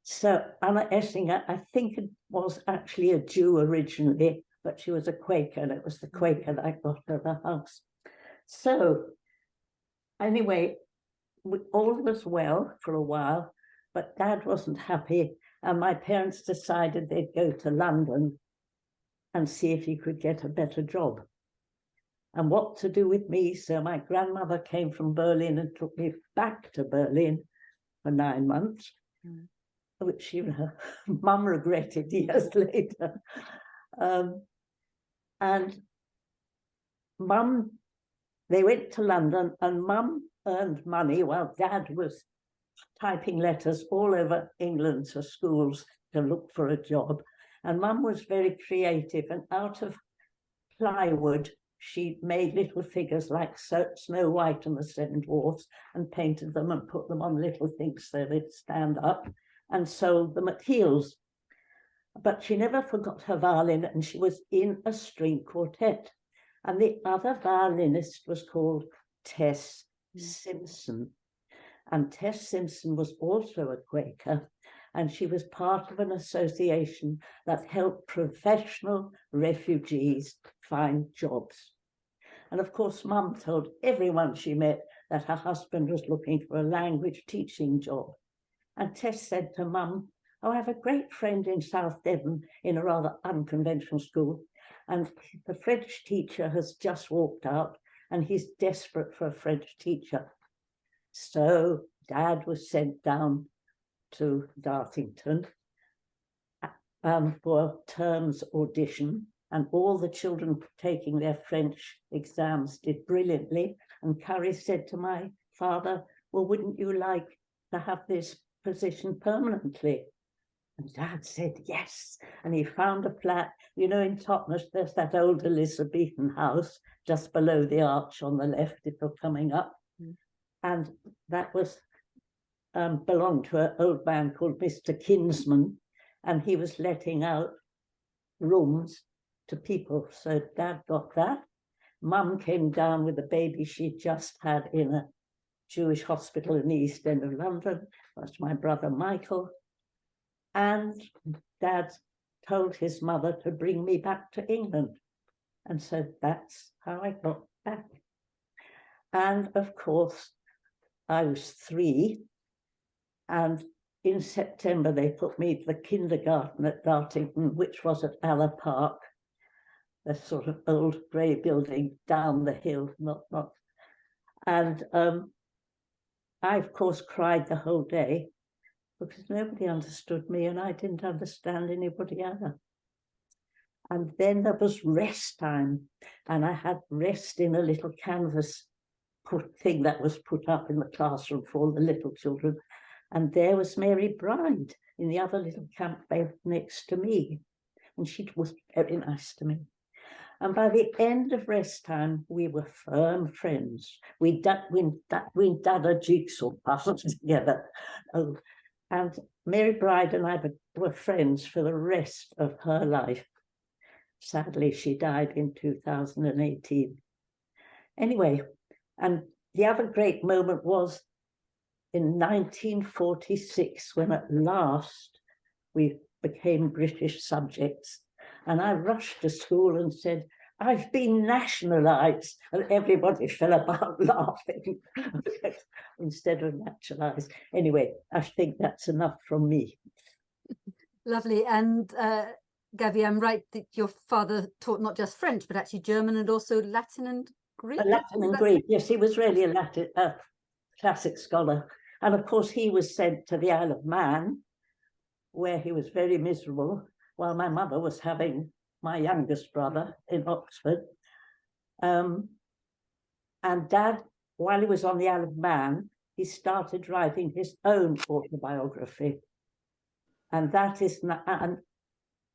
So Anna Essinger, I think it was actually a Jew originally, but she was a Quaker, and it was the Quaker that got her the house. So anyway, all was well for a while, but Dad wasn't happy, and my parents decided they'd go to London and see if he could get a better job and what to do with me. So my grandmother came from Berlin and took me back to Berlin for 9 months, which, you know, Mum regretted years later. And Mum, they went to London, and Mum earned money while Dad was typing letters all over England to schools to look for a job. And Mum was very creative, and out of plywood, she made little figures like Snow White and the Seven Dwarfs, and painted them and put them on little things so they'd stand up, and sold them at heels. But she never forgot her violin, and she was in a string quartet. And the other violinist was called Tess Simpson. And Tess Simpson was also a Quaker, and she was part of an association that helped professional refugees find jobs. And of course, Mum told everyone she met that her husband was looking for a language teaching job. And Tess said to Mum, "Oh, I have a great friend in South Devon in a rather unconventional school, And the French teacher has just walked out, and he's desperate for a French teacher. So Dad was sent down to Dartington for a term's audition, and all the children taking their French exams did brilliantly. And Carrie said to my father, well, wouldn't you like to have this position permanently? And Dad said yes. And he found a flat, you know, in Totnes, there's that old Elizabethan house just below the arch on the left if you're coming up. And that was belonged to an old man called Mr. Kinsman, and he was letting out rooms to people. So Dad got that. Mum came down with a baby she'd just had in a Jewish hospital in the East End of London. That's my brother Michael. And Dad told his mother to bring me back to England. And so that's how I got back. And of course, I was 3. And in September, they put me to the kindergarten at Dartington, which was at Aller Park, a sort of old grey building down the hill, not. And I, of course, cried the whole day because nobody understood me and I didn't understand anybody either. And then there was rest time, and I had rest in a little canvas thing that was put up in the classroom for all the little children. And there was Mary Bride in the other little camp bed next to me. And she was very nice to me. And by the end of rest time, we were firm friends. We done a jigsaw puzzle together. Oh, and Mary Bride and I were friends for the rest of her life. Sadly, she died in 2018. Anyway, and the other great moment was in 1946, when at last we became British subjects. And I rushed to school and said, I've been nationalised. And everybody fell about laughing instead of naturalised. Anyway, I think that's enough from me. Lovely. And Gavi, I'm right that your father taught not just French, but actually German and also Latin and Greek? Latin and Greek, yes. He was really a classic scholar. And of course, he was sent to the Isle of Man, where he was very miserable, while my mother was having my youngest brother in Oxford. And Dad, while he was on the Isle of Man, he started writing his own autobiography. And that is, and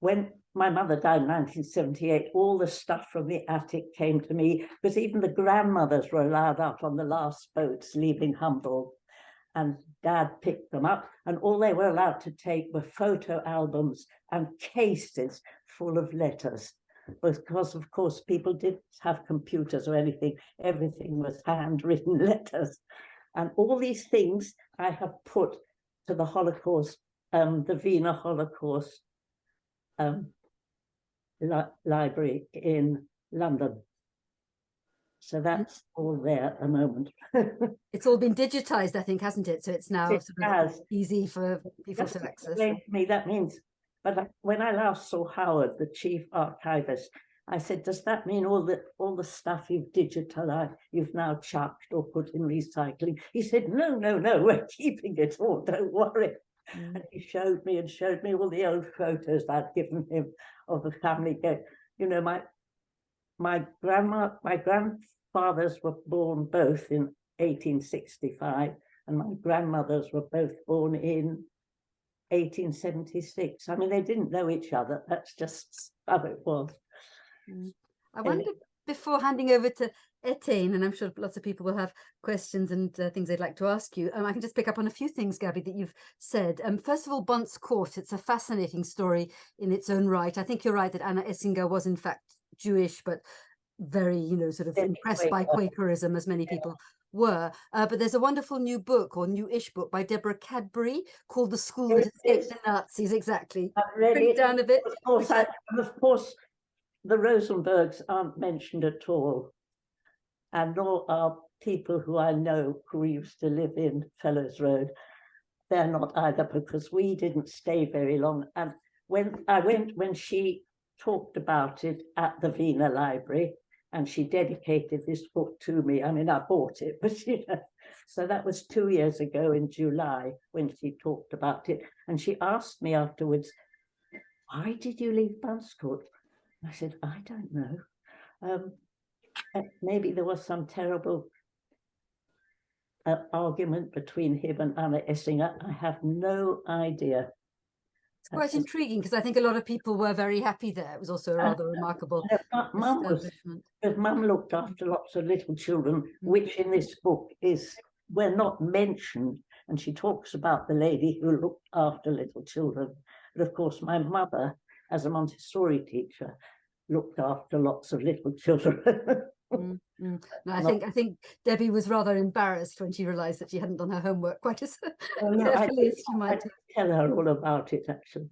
when my mother died in 1978, all the stuff from the attic came to me, because even the grandmothers were allowed out on the last boats leaving Humboldt. And Dad picked them up, and all they were allowed to take were photo albums and cases full of letters, because of course people didn't have computers or anything. Everything was handwritten letters. And all these things I have put to the Holocaust, the Wiener Holocaust library in London. So that's all there at the moment. It's all been digitized, I think, hasn't it? So it's now easy for people to access. To me, that means, but when I last saw Howard, the chief archivist, I said, does that mean all the stuff you've digitalized, you've now chucked or put in recycling? He said, no, we're keeping it all, don't worry. And he showed me all the old photos I'd given him of the family. You know, my grandfathers were born both in 1865, and my grandmothers were both born in 1876. I mean, they didn't know each other. That's just how it was. I wonder, before handing over to Etienne, and I'm sure lots of people will have questions and things they'd like to ask you, I can just pick up on a few things, Gabby, that you've said. First of all, Bont's Court, it's a fascinating story in its own right. I think you're right that Anna Essinger was in fact Jewish, but very, sort of impressed by Quakerism, as many people were. But there's a wonderful new book, or new-ish book, by Deborah Cadbury called The School That Escaped the Nazis. Exactly. Bring it down a bit. Of course, the Rosenbergs aren't mentioned at all, and nor are people who I know who used to live in Fellows Road. They're not either, because we didn't stay very long. And when she talked about it at the Wiener Library, and she dedicated this book to me. I mean, I bought it, but you know, so that was 2 years ago in July when she talked about it. And she asked me afterwards, why did you leave Bunscourt? I said, I don't know. Maybe there was some terrible argument between him and Anna Essinger. I have no idea. It's quite intriguing because I think a lot of people were very happy there. It was also a rather remarkable establishment. Mum looked after lots of little children, which in this book were not mentioned. And she talks about the lady who looked after little children. But of course, my mother, as a Montessori teacher, looked after lots of little children. No, I think Debbie was rather embarrassed when she realised that she hadn't done her homework quite as carefully as she might. Tell her all about it, actually.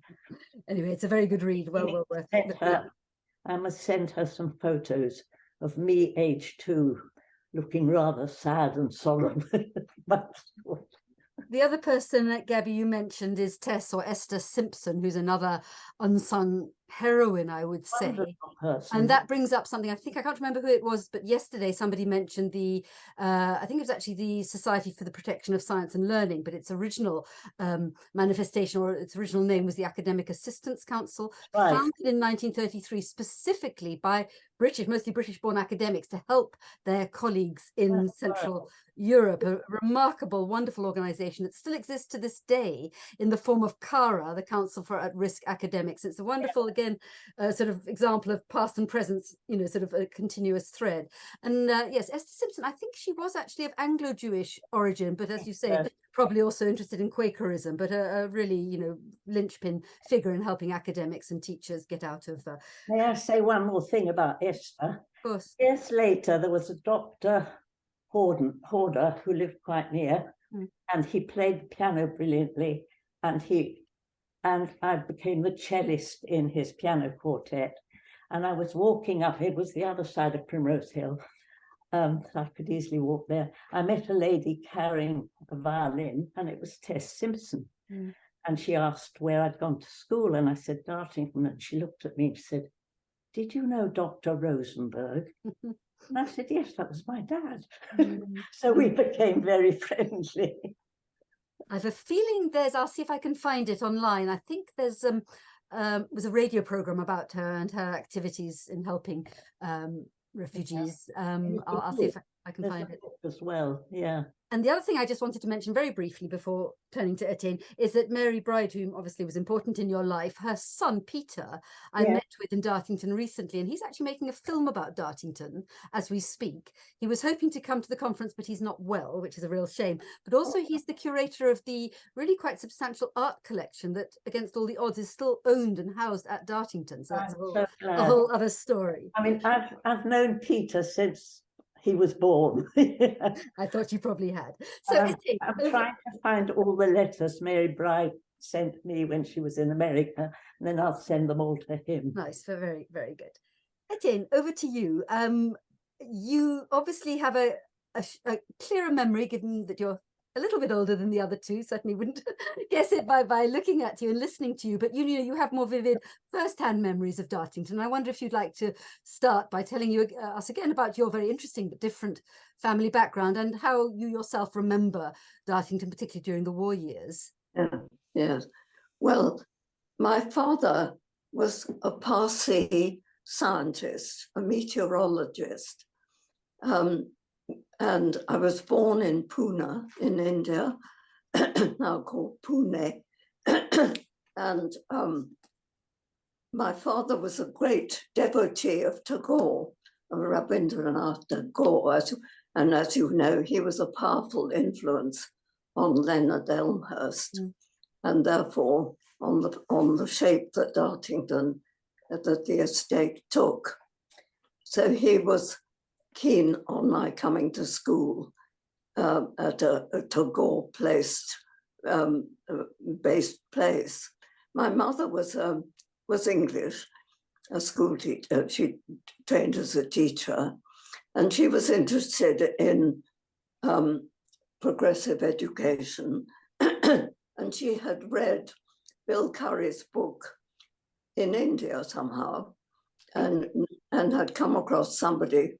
Anyway, it's a very good read. Well worth it. I must send her some photos of me, age 2, looking rather sad and solemn. The other person, Gabby, you mentioned is Tess or Esther Simpson, who's another unsung heroine, I would say. And that brings up something, I can't remember who it was, but yesterday somebody mentioned I think it was actually the Society for the Protection of Science and Learning, but its original manifestation, or its original name, was the Academic Assistance Council, founded in 1933 specifically by mostly British-born academics to help their colleagues in Central Europe. A remarkable, wonderful organization that still exists to this day in the form of CARA, the Council for At-Risk Academics. It's a wonderful, again, sort of example of past and present, sort of a continuous thread. And yes, Esther Simpson, I think she was actually of Anglo-Jewish origin, but as you say, probably also interested in Quakerism, but a really, linchpin figure in helping academics and teachers get out of... May I say one more thing about Esther? Of course. Years later, there was a Dr. Horder who lived quite near, and he played piano brilliantly, and I became the cellist in his piano quartet. And I was walking up, it was the other side of Primrose Hill, so I could easily walk there. I met a lady carrying a violin, and it was Tess Simpson. And she asked where I'd gone to school, and I said, Dartington, and she looked at me and said, did you know Dr. Rosenberg? And I said, yes, that was my dad. So we became very friendly. I have a feeling I'll see if I can find it online. I think there's was a radio program about her and her activities in helping refugees. I'll see if I can find it as well. Yeah. And the other thing I just wanted to mention very briefly before turning to Etienne is that Mary Bride, whom obviously was important in your life, her son Peter, I met with in Dartington recently, and he's actually making a film about Dartington as we speak. He was hoping to come to the conference, but he's not well, which is a real shame. But also he's the curator of the really quite substantial art collection that, against all the odds, is still owned and housed at Dartington. So that's a whole other story. I mean, I've known Peter since he was born. I thought you probably had. So I'm trying to find all the letters Mary Bride sent me when she was in America, and then I'll send them all to him. Nice, very, very good. Etienne, over to you. You obviously have a clearer memory, given that you're a little bit older than the other two. Certainly wouldn't guess it by looking at you and listening to you, but you have more vivid first-hand memories of Dartington. I wonder if you'd like to start by telling us again about your very interesting but different family background and how you yourself remember Dartington, particularly during the war years. Yes. Well, my father was a Parsi scientist, a meteorologist. And I was born in Pune in India, now called Pune. And my father was a great devotee of Tagore, of Rabindranath Tagore. And as you know, he was a powerful influence on Leonard Elmhirst, and therefore on the shape that Dartington, that the estate took. So he was keen on my coming to school at a Tagore based place. My mother was English, a school teacher. She trained as a teacher, and she was interested in progressive education. And she had read Bill Curry's book, in India somehow, and had come across somebody,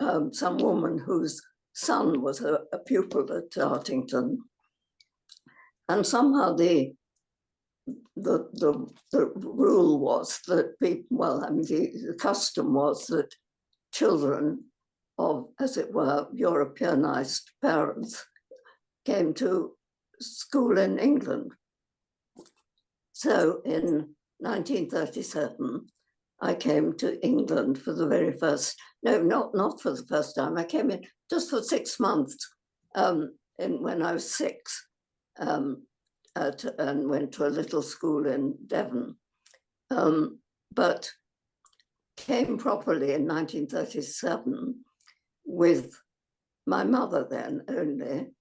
some woman whose son was a pupil at Dartington, and somehow the rule was that people, well, I mean, the custom was that children of, as it were, Europeanized parents came to school in England. So in 1937, I came to England for the very first, no, not for the first time. I came in just for 6 months when I was 6, and went to a little school in Devon, but came properly in 1937 with my mother then only.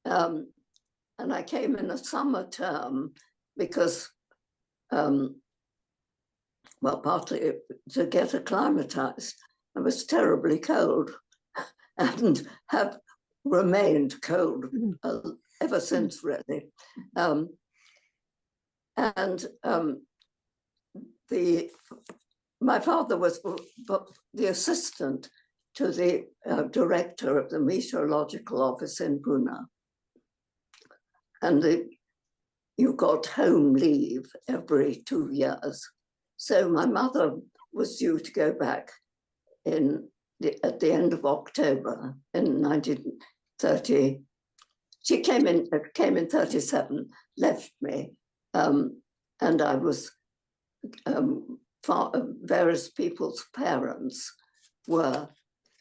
And I came in a summer term because, well, partly to get acclimatized. I was terribly cold and have remained cold ever since, really. My father was the assistant to the director of the meteorological office in Pune. And you got home leave every 2 years. So my mother was due to go back at the end of October in 1930. She came in 37, left me, and I was, various people's parents were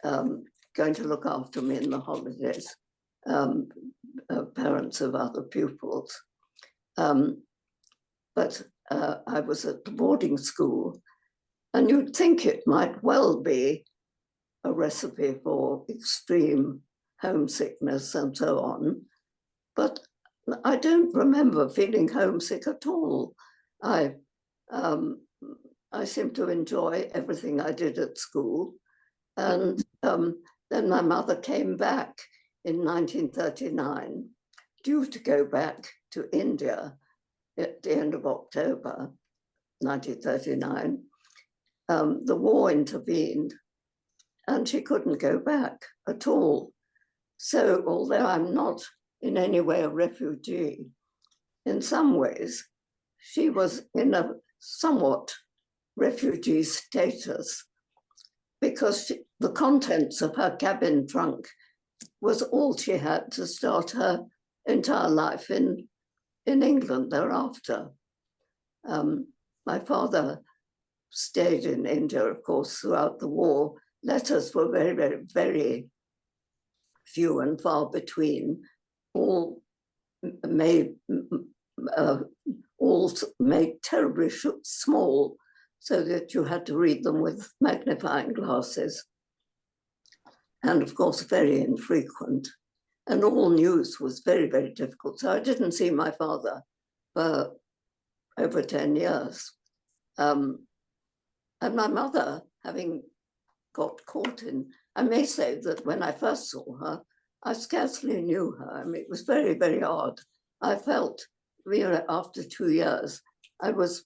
going to look after me in the holidays, parents of other pupils. But I was at the boarding school, and you'd think it might well be a recipe for extreme homesickness and so on, but I don't remember feeling homesick at all. I seemed to enjoy everything I did at school, and then my mother came back in 1939, due to go back to India at the end of October 1939. The war intervened, and she couldn't go back at all. So although I'm not in any way a refugee, in some ways, she was in a somewhat refugee status, because the contents of her cabin trunk was all she had to start her entire life in England thereafter. My father stayed in India, of course, throughout the war. Letters were very, very, very few and far between, all made terribly small, so that you had to read them with magnifying glasses. And of course, very infrequent. And all news was very, very difficult. So I didn't see my father for over 10 years. And my mother, having got caught in, I may say that when I first saw her, I scarcely knew her. I mean, it was very, very odd. I felt, after 2 years, I was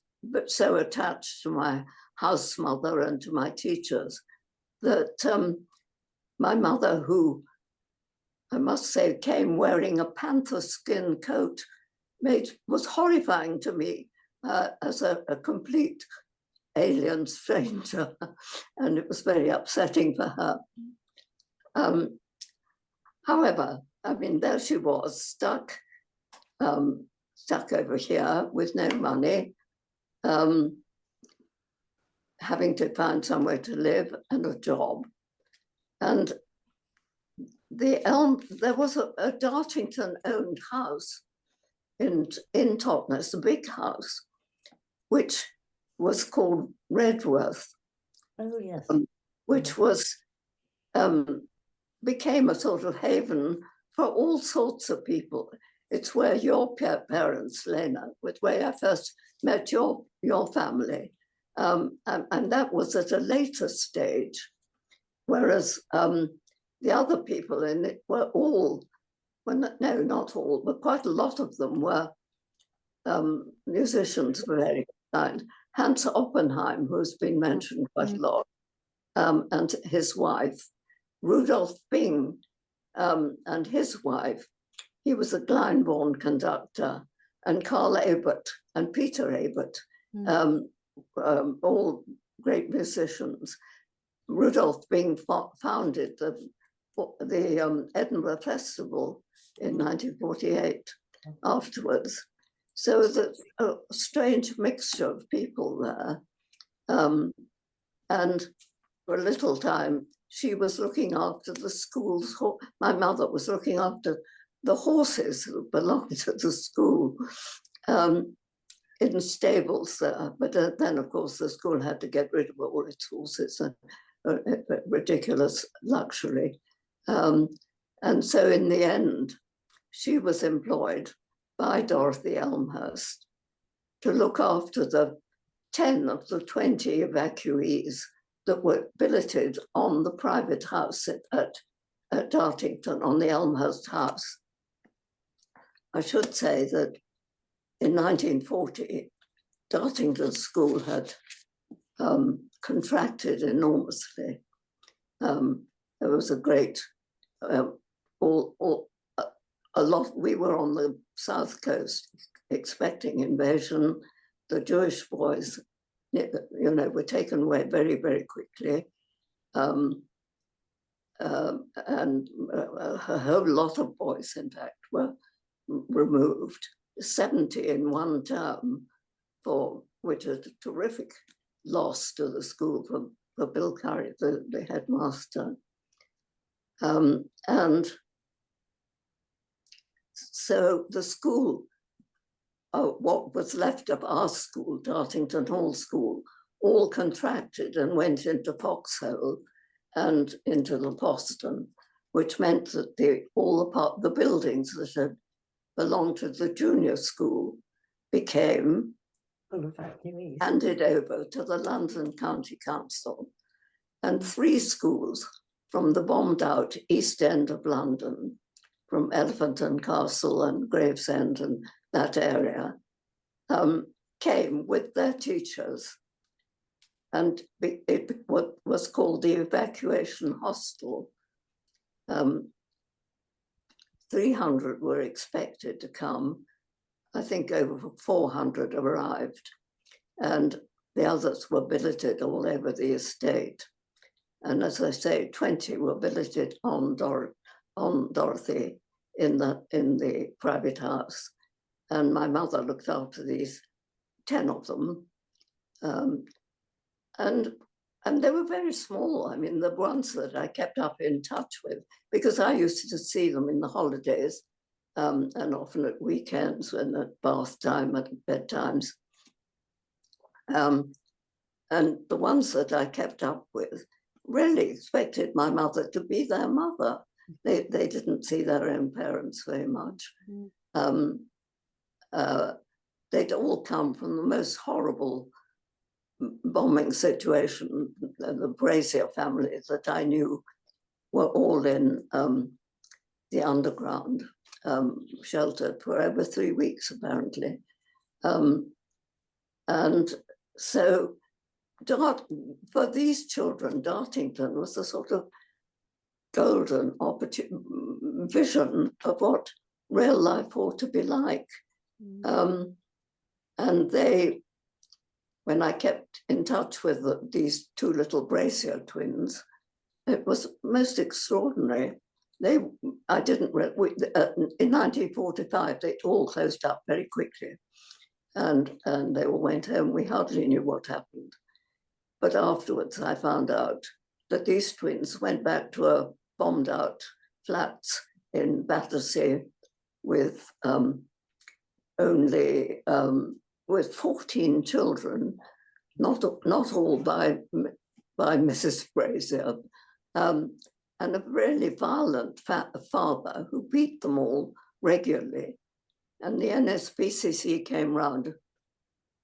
so attached to my house mother and to my teachers that my mother, who I must say came wearing a panther skin coat, was horrifying to me as a complete alien stranger, and it was very upsetting for her. However, I mean, there she was, stuck over here with no money, having to find somewhere to live and a job. And there was a Dartington-owned house in Totnes, a big house, which was called Redworth. Oh, yes. Which was became a sort of haven for all sorts of people. It's where your parents, Leina, was where I first met your family. And that was at a later stage, whereas the other people in it were all, well, no, not all, but quite a lot of them were musicians were very kind. Hans Oppenheim, who's been mentioned quite a lot, and his wife, Rudolf Bing, and his wife, he was a Glyndebourne conductor, and Carl Ebert and Peter Ebert, all great musicians. Rudolf Bing founded the Edinburgh Festival in 1948 afterwards. So there's a strange mixture of people there. And for a little time, she was looking after the school's, my mother was looking after the horses who belonged to the school in stables there. But then, of course, the school had to get rid of all its horses, a ridiculous luxury. And so in the end, she was employed by Dorothy Elmhirst to look after the 10 of the 20 evacuees that were billeted on the private house at Dartington, on the Elmhirst house. I should say that in 1940, Dartington School had contracted enormously. There was a great, a lot, we were on the south coast expecting invasion. The Jewish boys, were taken away very, very quickly. And a whole lot of boys, in fact, were removed, 70 in one term, which is a terrific loss to the school for Bill Curry, the headmaster. And so the school, what was left of our school, Dartington Hall School, all contracted and went into Foxhole and into the Boston, which meant that all the buildings that had belonged to the junior school became handed over to the London County Council. And 3 schools from the bombed out East End of London, from Elephant and Castle and Gravesend and that area, came with their teachers. And it was called the Evacuation Hostel. 300 were expected to come. I think over 400 arrived. And the others were billeted all over the estate. And as I say, 20 were billeted on Dorothy in the private house. And my mother looked after these 10 of them. And they were very small. I mean, the ones that I kept up in touch with, because I used to see them in the holidays and often at weekends and at bath time, at bedtimes. And the ones that I kept up with really expected my mother to be their mother. They didn't see their own parents very much. They'd all come from the most horrible bombing situation. The Brazier family that I knew were all in the underground, sheltered for over 3 weeks, apparently. And so for these children, Dartington was a sort of golden vision of what real life ought to be like. And when I kept in touch with these 2 little Brazier twins, it was most extraordinary. In 1945, they all closed up very quickly. And they all went home. We hardly knew what happened. But afterwards, I found out that these twins went back to a bombed out flats in Battersea with with 14 children, not all by Mrs. Brazier, and a really violent father who beat them all regularly. And the NSPCC came round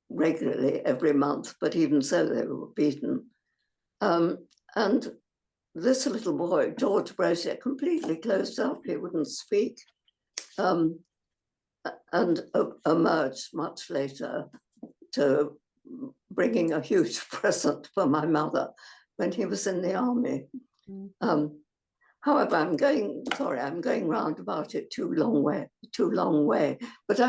regularly every month, but even so they were beaten. And this little boy, George Brazier, completely closed up. He wouldn't speak. and emerged much later to bringing a huge present for my mother when he was in the army. However, I'm going round about it too long way. But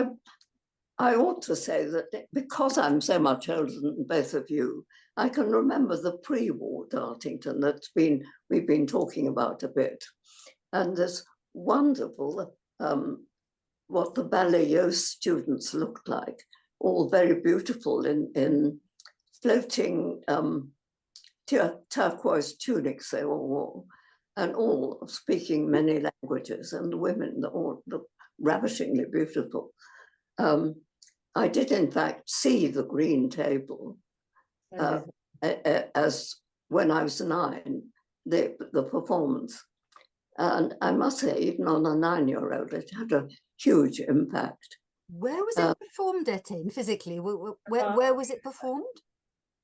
I ought to say that because I'm so much older than both of you, I can remember the pre-war Dartington we've been talking about a bit. And this wonderful, what the Ballets Jooss students looked like, all very beautiful in floating turquoise tunics they all wore, and all speaking many languages, and the women all looked ravishingly beautiful. I did in fact see the green table as when I was 9, the performance. And I must say, even on a 9-year-old, it had a huge impact. Where was it performed, Etienne, physically? Where was it performed?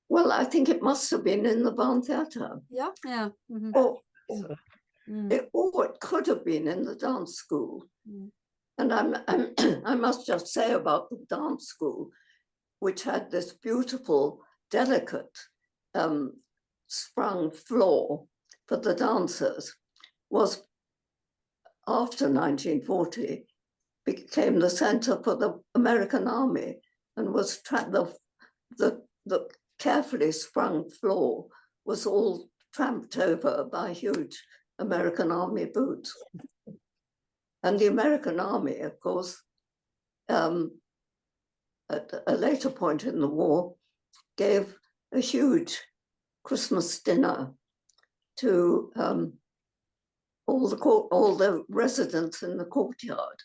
Well, I think it must have been in the Barn Theatre. Yeah, yeah. Or it could have been in the dance school. And I must just say about the dance school, which had this beautiful, delicate sprung floor for the dancers, was after 1940 became the center for the American Army, and was the carefully sprung floor was all tramped over by huge American Army boots. And the American Army, of course, at a later point in the war, gave a huge Christmas dinner to all the residents in the courtyard,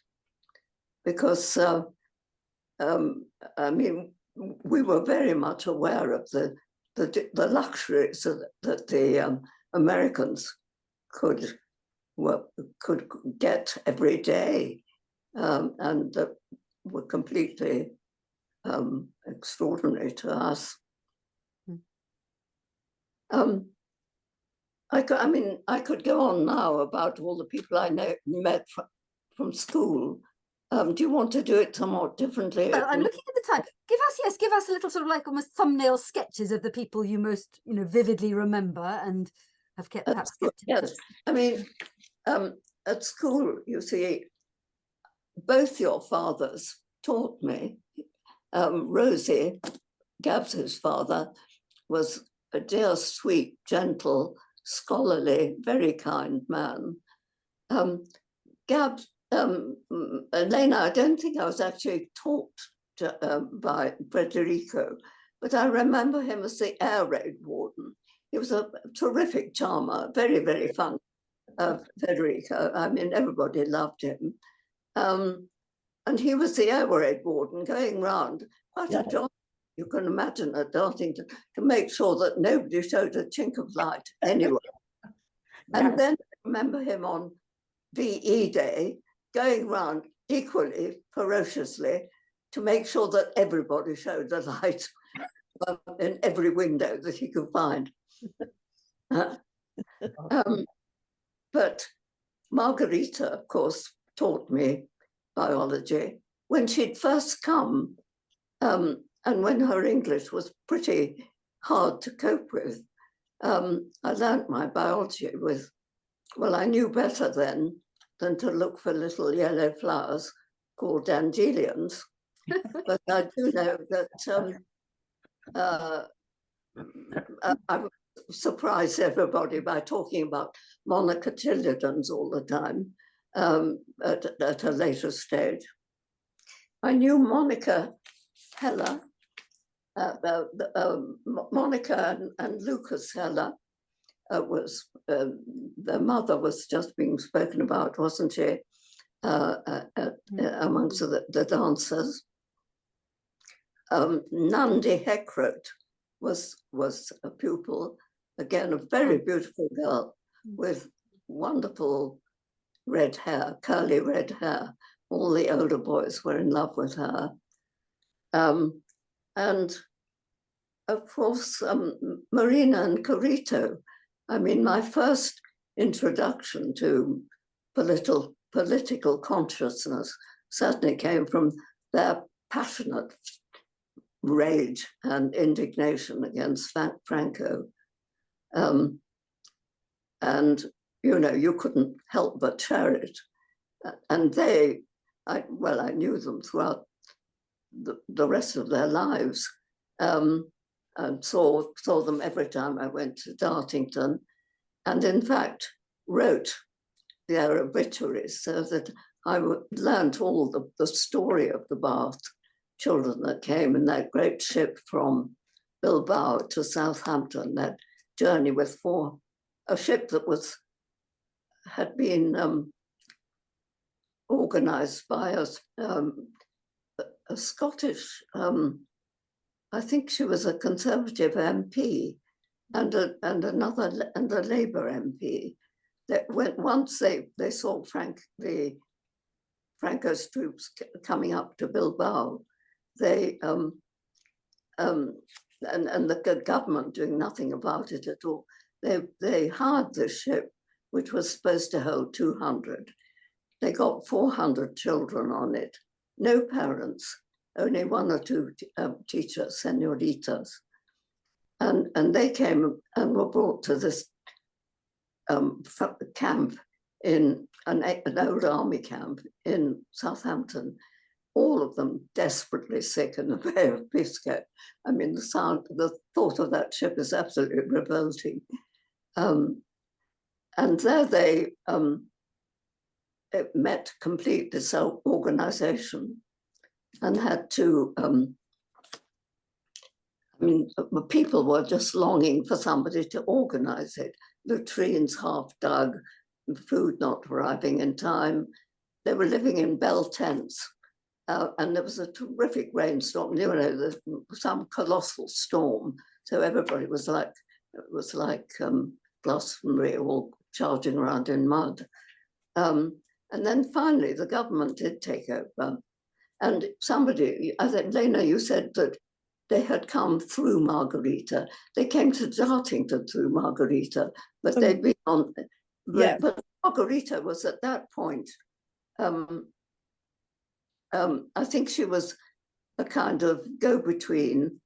because I mean, we were very much aware of the luxuries that the Americans could get every day, and that were completely extraordinary to us. I could go on now about all the people I met from school. Do you want to do it somewhat differently? Well, I'm looking at the time. Give us a little sort of like almost thumbnail sketches of the people you most vividly remember and have kept perhaps kept. Yes, I mean, at school, you see, both your fathers taught me. Rosie, Gab's father, was a dear, sweet, gentle, scholarly, very kind man. Gab, Elena, I don't think I was actually taught by Federico, but I remember him as the air raid warden. He was a terrific charmer, very, very fun, Federico. I mean, everybody loved him. And he was the air raid warden going round, quite a job, you can imagine, at Dartington, to make sure that nobody showed a chink of light anywhere. And then I remember him on VE Day going round equally ferociously to make sure that everybody showed the light in every window that he could find. But Margarita, of course, taught me biology when she'd first come, and when her English was pretty hard to cope with. I learnt my biology with, well, I knew better then than to look for little yellow flowers called dandelions. But I do know that I would surprise everybody by talking about monocotyledons all the time at a later stage. I knew Monica Heller, Monica and Lucas Heller was, their mother was just being spoken about, wasn't she, amongst the dancers. Nandi Heckroth was a pupil, again, a very beautiful girl with wonderful red hair, curly red hair. All the older boys were in love with her. And of course, Marina and Carito. I mean, my first introduction to political consciousness certainly came from their passionate rage and indignation against Franco. And, you know, you couldn't help but share it. And I knew them throughout the rest of their lives, and saw them every time I went to Dartington, and in fact wrote their obituaries, so that I learned all the story of the Bath children that came in that great ship from Bilbao to Southampton, that journey with a ship that had been organized by a Scottish, I think she was a Conservative MP and a Labour MP. That once they saw Franco's troops coming up to Bilbao, they and the government doing nothing about it at all. They hired this ship, which was supposed to hold 200. They got 400 children on it, no parents, only one or two teachers, senoritas. And they came and were brought to this camp in an old army camp in Southampton, all of them desperately sick in the Bay of Biscay. I mean, the thought of that ship is absolutely revolting. And there they met complete disorganization and had to, the people were just longing for somebody to organize it. Latrines half dug, food not arriving in time. They were living in bell tents, and there was a terrific rainstorm. You know, some colossal storm. So everybody was like, it was like Glastonbury, all charging around in mud. And then finally, the government did take over. And somebody, I think, Leina, you said that they had come through Margarita. They came to Dartington through Margarita, but they'd been on. But Margarita was at that point, I think she was a kind of go-between.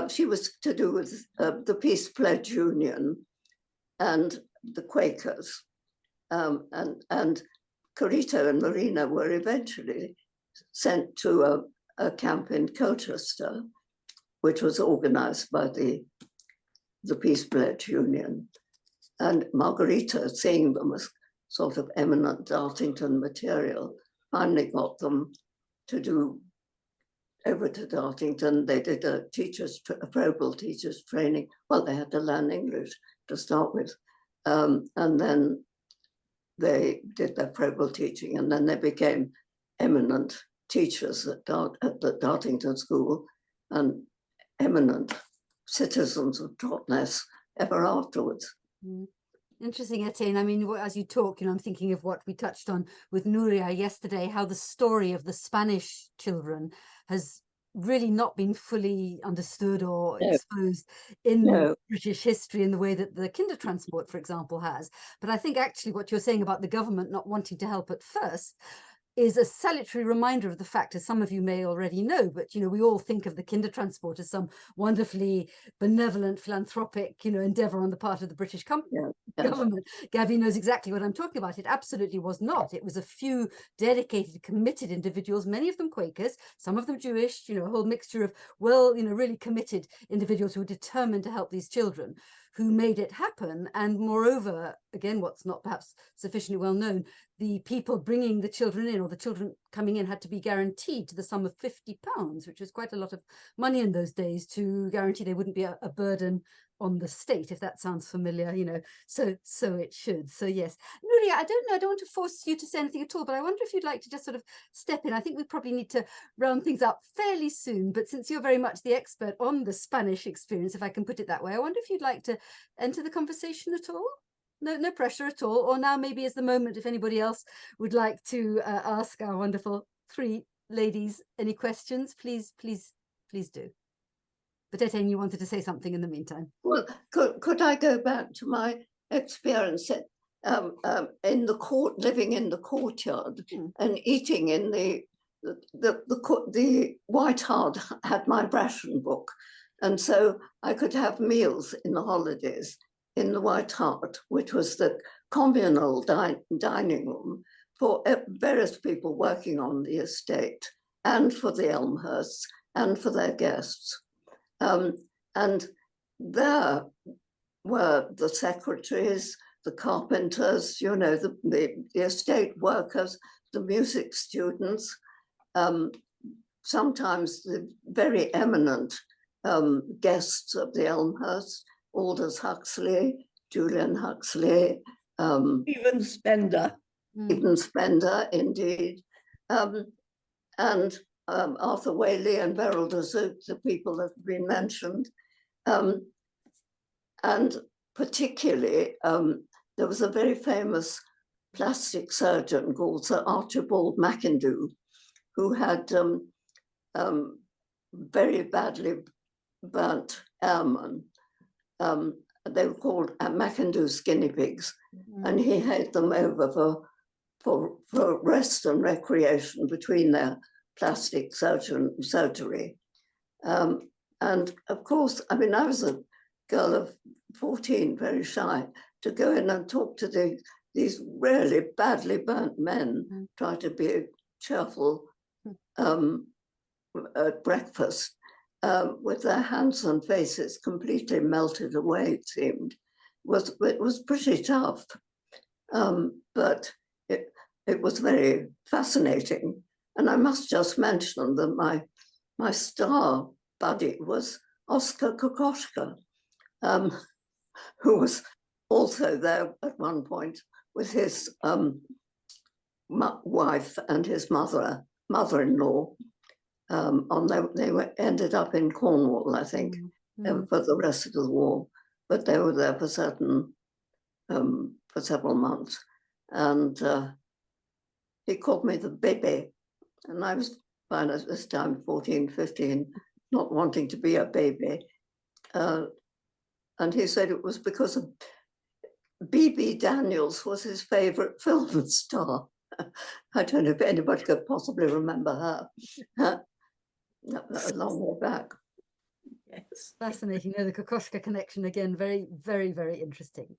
She was to do with the Peace Pledge Union and the Quakers. And Carito and Marina were eventually sent to a camp in Colchester, which was organized by the Peace Pledge Union. And Margarita, seeing them as sort of eminent Dartington material, finally got them to do over to Dartington. They did a probal teachers training. Well, they had to learn English to start with. And then they did their probal teaching, and then they became eminent teachers at the Dartington School and eminent citizens of Totnes ever afterwards. Interesting, Etienne. I mean, as you talk, I'm thinking of what we touched on with Nuria yesterday, how the story of the Spanish children has really not been fully understood or exposed in British history in the way that the Kindertransport, for example, has. But I think actually what you're saying about the government not wanting to help at first is a salutary reminder of the fact, as some of you may already know, but we all think of the Kindertransport as some wonderfully benevolent, philanthropic, endeavor on the part of the British government. Gabby knows exactly what I'm talking about. It absolutely was not. It was a few dedicated, committed individuals, many of them Quakers, some of them Jewish, a whole mixture of really committed individuals who were determined to help these children, who made it happen. And moreover, again, what's not perhaps sufficiently well known, the people bringing the children in, or the children coming in, had to be guaranteed to the sum of £50, which was quite a lot of money in those days, to guarantee they wouldn't be a burden on the state, if that sounds familiar, so it should. So yes, Nuria, I don't want to force you to say anything at all, but I wonder if you'd like to just sort of step in. I think we probably need to round things up fairly soon, but since you're very much the expert on the Spanish experience, if I can put it that way, I wonder if you'd like to enter the conversation at all. No pressure at all. Or now maybe is the moment if anybody else would like to ask our wonderful three ladies any questions, please do. But Etienne, you wanted to say something in the meantime. Well, could I go back to my experience in the court, living in the courtyard and eating in the the White Hart had my ration book, and so I could have meals in the holidays in the White Hart, which was the communal dining room for various people working on the estate, and for the Elmhirsts, and for their guests. And there were the secretaries, the carpenters, you know, the estate workers, the music students, sometimes the very eminent guests of the Elmhirst, Aldous Huxley, Julian Huxley, even Spender. Even Spender, indeed. And Arthur Whaley and Beryl de Zoot, the people that have been mentioned. And particularly, there was a very famous plastic surgeon called Sir Archibald McIndoo, who had very badly burnt airmen. They were called McIndoo's guinea pigs, and he had them over for rest and recreation between their plastic surgery. And of course, I mean, I was a girl of 14, very shy, to go in and talk to these really badly burnt men, try to be cheerful at breakfast, with their hands and faces completely melted away, it seemed. It was pretty tough, but it was very fascinating. And I must just mention that my star buddy was Oskar Kokoschka, who was also there at one point with his wife and his mother-in-law. They ended up in Cornwall, I think, for the rest of the war, but they were there for several months. And he called me the baby, and I was fine at this time, 14, 15, not wanting to be a baby. And he said it was because of B.B. Daniels was his favorite film star. I don't know if anybody could possibly remember her. A long way back. Yes, fascinating. No, the Kokoschka connection again, very, very, very interesting.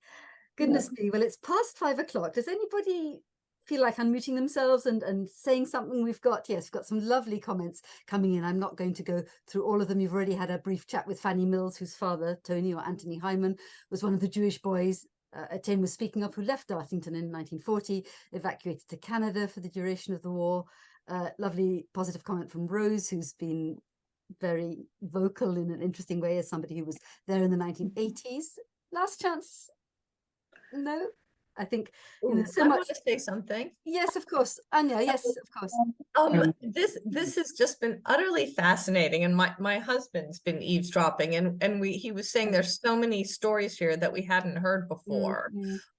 Goodness me. Well, it's past 5 o'clock. Does anybody feel like unmuting themselves and saying something? We've got some lovely comments coming in. I'm not going to go through all of them. You've already had a brief chat with Fanny Mills, whose father, Tony or Anthony Hyman, was one of the Jewish boys Tim was speaking of, who left Dartington in 1940, evacuated to Canada for the duration of the war. Lovely positive comment from Rose, who's been very vocal in an interesting way as somebody who was there in the 1980s. Last chance. No, I think so I much. want to say something. Yes, of course, Anya. Yes, of course. This has just been utterly fascinating, and my husband's been eavesdropping, and he was saying there's so many stories here that we hadn't heard before.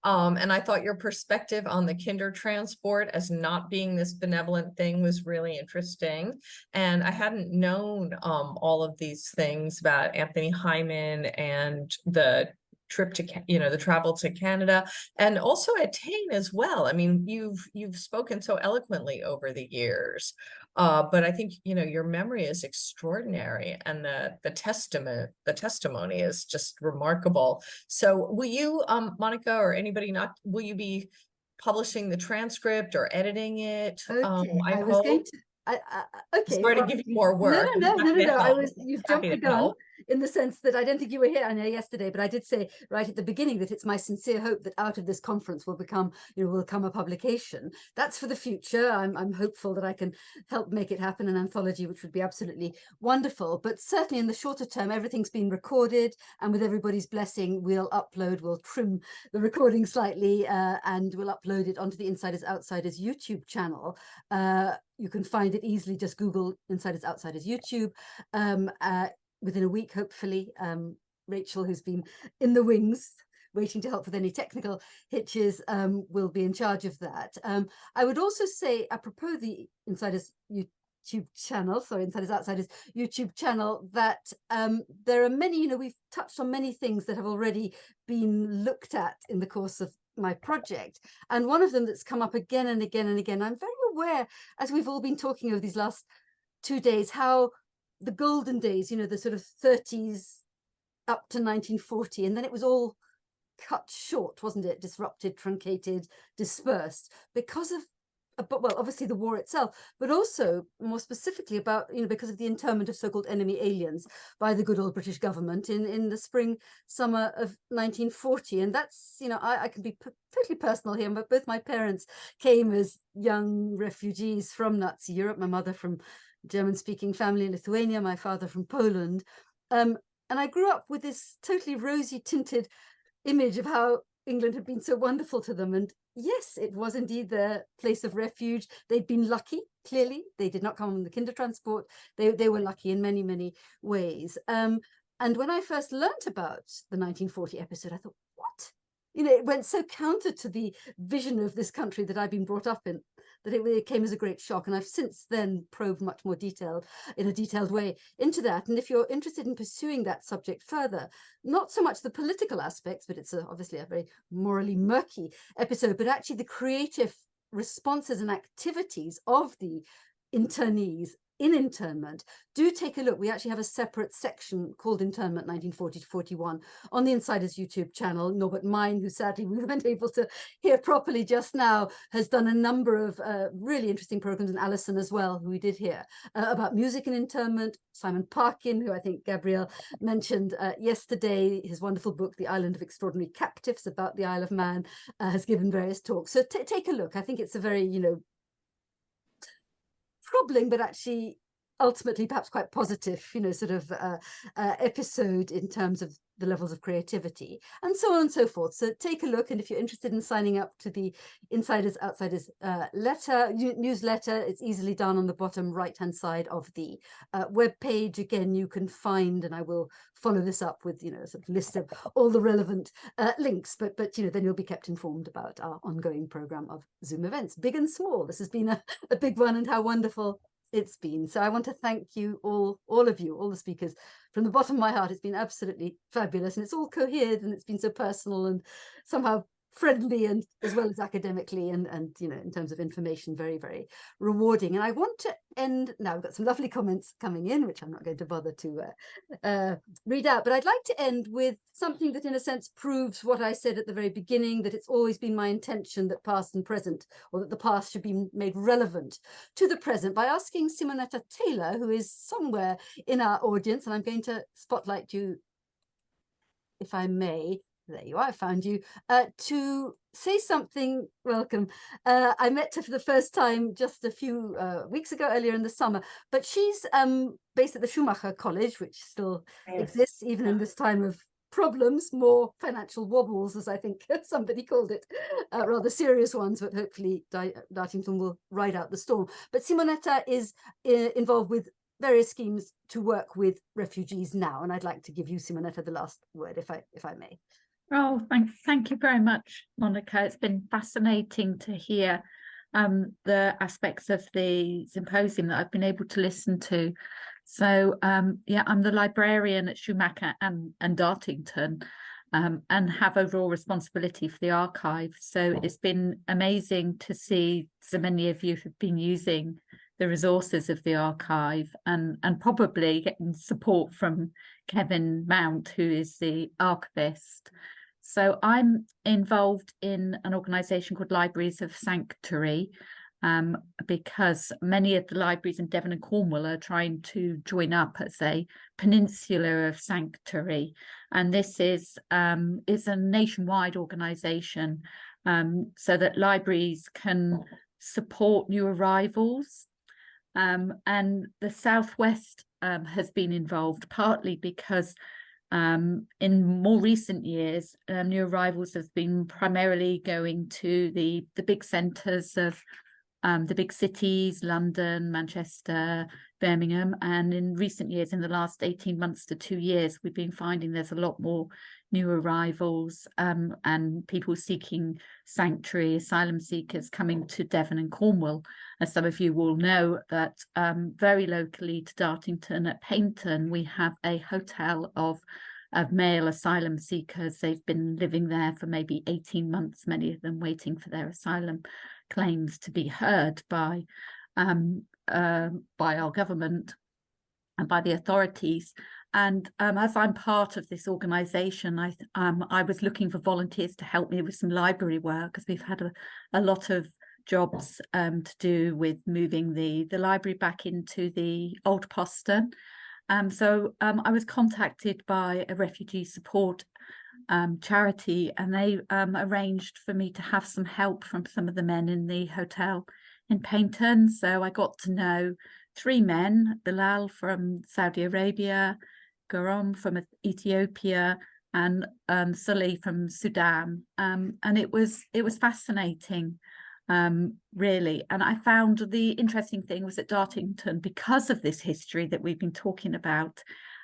And I thought your perspective on the kinder transport as not being this benevolent thing was really interesting, and I hadn't known all of these things about Anthony Hyman and the trip to the travel to Canada, and also at Tain as well. I mean, you've spoken so eloquently over the years, but I think your memory is extraordinary, and the testimony is just remarkable. So will you, Monica, or anybody, will you be publishing the transcript or editing it? Okay, I was going to. Okay, sorry to give you more work. No. You've jumped the gun in the sense that I don't think you were here, I know, yesterday, but I did say right at the beginning that it's my sincere hope that out of this conference will come a publication. That's for the future. I'm hopeful that I can help make it happen, an anthology, which would be absolutely wonderful. But certainly in the shorter term, everything's been recorded, and with everybody's blessing, we'll trim the recording slightly, and we'll upload it onto the Insiders Outsiders YouTube channel. You can find it easily, just Google Insiders Outsiders YouTube. Within a week, hopefully. Rachel, who's been in the wings, waiting to help with any technical hitches, will be in charge of that. I would also say, apropos the Insiders YouTube channel, Insiders Outsiders YouTube channel, that there are many, we've touched on many things that have already been looked at in the course of my project, and one of them that's come up again and again and again, I'm very aware, as we've all been talking over these last 2 days, how the golden days, you know, the sort of 30s up to 1940, and then it was all cut short, wasn't it? Disrupted, truncated, dispersed because of, but well, obviously the war itself, but also more specifically about, you know, because of the internment of so-called enemy aliens by the good old British government in the spring, summer of 1940. And that's, you know, I can be totally personal here, but both my parents came as young refugees from Nazi Europe, my mother from German-speaking family in Lithuania, my father from Poland. And I grew up with this totally rosy-tinted image of how England had been so wonderful to them. And yes, it was indeed their place of refuge. They'd been lucky, clearly. They did not come on the Kindertransport. They were lucky in many, many ways. And when I first learnt about the 1940 episode, I thought, what? You know, it went so counter to the vision of this country that I'd been brought up in, that it came as a great shock. And I've since then probed much more in a detailed way into that. And if you're interested in pursuing that subject further, not so much the political aspects, but it's obviously a very morally murky episode, but actually the creative responses and activities of the internees in internment, do take a look. We actually have a separate section called Internment 1940 to 41 on the Insiders YouTube channel. Norbert Mein, who sadly we weren't able to hear properly just now, has done a number of really interesting programs, and Alison as well, who we did hear, about music and internment. Simon Parkin, who I think Gabrielle mentioned yesterday, his wonderful book, The Island of Extraordinary Captives, about the Isle of Man, has given various talks. So take a look. I think it's a very, you know, troubling, but actually ultimately perhaps quite positive, you know, sort of episode in terms of the levels of creativity and so on and so forth. So take a look, and if you're interested in signing up to the Insiders Outsiders newsletter, it's easily done on the bottom right hand side of the web page. Again, you can find, and I will follow this up with, you know, a sort of list of all the relevant links, but you know, then you'll be kept informed about our ongoing program of Zoom events, big and small. This has been a big one, and how wonderful it's been. So I want to thank you all of you, all the speakers, from the bottom of my heart. It's been absolutely fabulous, and it's all cohered, and it's been so personal and somehow friendly, and as well as academically and you know, in terms of information, very, very rewarding. And I want to end now. We've got some lovely comments coming in, which I'm not going to bother to read out, but I'd like to end with something that in a sense proves what I said at the very beginning, that it's always been my intention that past and present, or that the past should be made relevant to the present, by asking Simonetta Taylor, who is somewhere in our audience, and I'm going to spotlight you, if I may. There you are, I found you, to say something. Welcome. I met her for the first time just a few weeks ago, earlier in the summer, but she's based at the Schumacher College, which still exists even in this time of problems, more financial wobbles, as I think somebody called it, rather serious ones, but hopefully Dartington will ride out the storm. But Simonetta is involved with various schemes to work with refugees now, and I'd like to give you, Simonetta, the last word, if I may. Oh, thank you very much, Monica. It's been fascinating to hear the aspects of the symposium that I've been able to listen to. So yeah, I'm the librarian at Schumacher and Dartington, and have overall responsibility for the archive. So it's been amazing to see so many of you who've been using the resources of the archive, and probably getting support from Kevin Mount, who is the archivist. So I'm involved in an organisation called Libraries of Sanctuary, because many of the libraries in Devon and Cornwall are trying to join up as a peninsula of sanctuary. And this is a nationwide organisation, so that libraries can support new arrivals. And the Southwest has been involved, partly because in more recent years, new arrivals have been primarily going to the big centres of the big cities, London, Manchester, Birmingham. And in recent years, in the last 18 months to 2 years, we've been finding there's a lot more new arrivals and people seeking sanctuary, asylum seekers coming to Devon and Cornwall. As some of you will know, that very locally to Dartington at Paynton, we have a hotel of male asylum seekers. They've been living there for maybe 18 months, many of them waiting for their asylum claims to be heard by our government and by the authorities. And as I'm part of this organisation, I was looking for volunteers to help me with some library work, because we've had a lot of jobs to do with moving the library back into the old postern. So I was contacted by a refugee support charity, and they arranged for me to have some help from some of the men in the hotel in Paynton. So I got to know 3 men: Bilal from Saudi Arabia, Garam from Ethiopia, and Sully from Sudan. And it was fascinating, really. And I found the interesting thing was at Dartington, because of this history that we've been talking about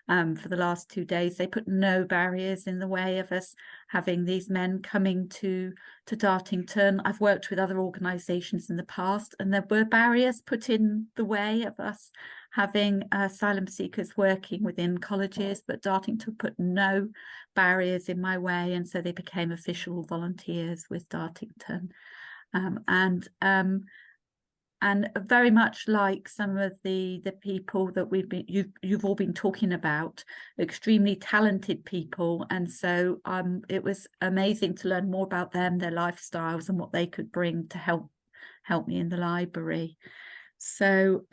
for the last 2 days, they put no barriers in the way of us having these men coming to Dartington. I've worked with other organisations in the past, and there were barriers put in the way of us having asylum seekers working within colleges, but Dartington put no barriers in my way, and so they became official volunteers with Dartington. And very much like some of the people that you've all been talking about, extremely talented people. And so it was amazing to learn more about them, their lifestyles, and what they could bring to help me in the library. So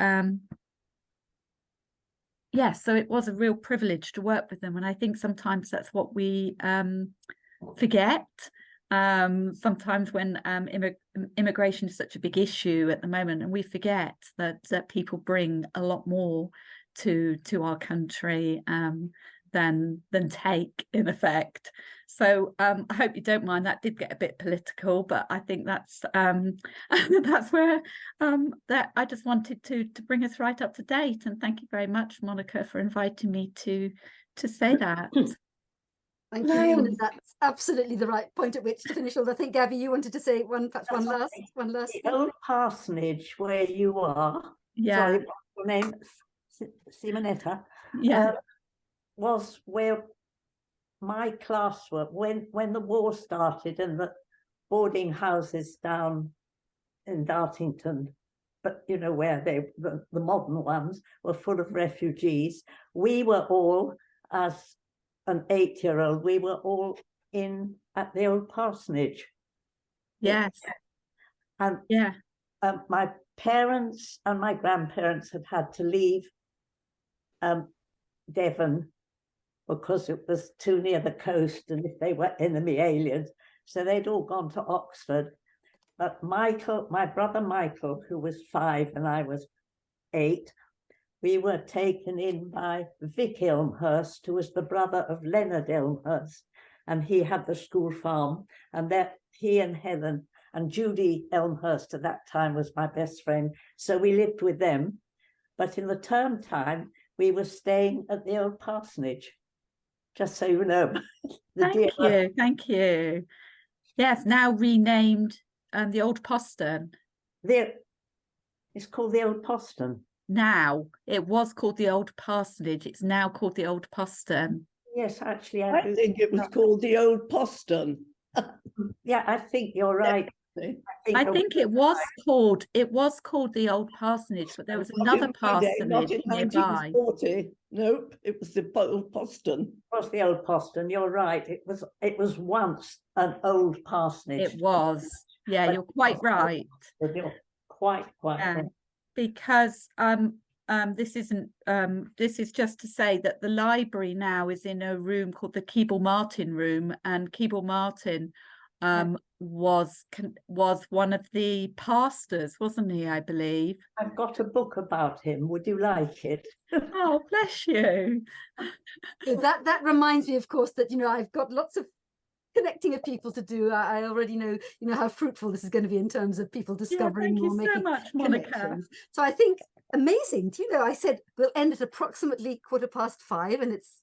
yeah, so it was a real privilege to work with them. And I think sometimes that's what we forget. Sometimes when immigration is such a big issue at the moment, and we forget that people bring a lot more to our country than take, in effect. So I hope you don't mind, that did get a bit political, but I think that's that's where that I just wanted to bring us right up to date. And thank you very much, Monica, for inviting me to say that. Thank you. And that's absolutely the right point at which to finish. Although I think, Gabby, you wanted to say perhaps one last. The old parsonage where you are, sorry, what's your name? Simonetta. Yeah. Was where my class were when the war started, and the boarding houses down in Dartington, but you know where the modern ones were full of refugees. We were all, as an 8-year-old, we were all at the old parsonage. Yes. And yeah, my parents and my grandparents had to leave Devon because it was too near the coast, and if they were enemy aliens, so they'd all gone to Oxford. But Michael, my brother Michael, who was 5 and I was 8, we were taken in by Vic Elmhirst, who was the brother of Leonard Elmhirst, and he had the school farm, and that he and Helen and Judy Elmhirst at that time was my best friend, so we lived with them. But in the term time, we were staying at the old parsonage, just so you know. Thank you. Yes, now renamed the old postern. It's called the old postern. Now, it was called the old parsonage. It's now called the old postern. Yes, actually, I think it was called the old postern. Yeah, I think you're right. I think it was called the old parsonage, but there was another parsonage not in nearby. 1940. Nope, it was the old postern. It was the old postern. You're right. It was once an old parsonage. It was. Yeah, you're quite right. You're quite right. Because this is just to say that the library now is in a room called the Keble Martin room, and Keble Martin was one of the pastors, wasn't he, I believe? I've got a book about him. Would you like it? Oh, bless you. That reminds me, of course, that I've got lots of connecting of people to do. I already know how fruitful this is going to be in terms of people discovering thank you more, making so much, Monica. connections. So I think amazing. Do you know, I said we'll end at approximately 5:15, and it's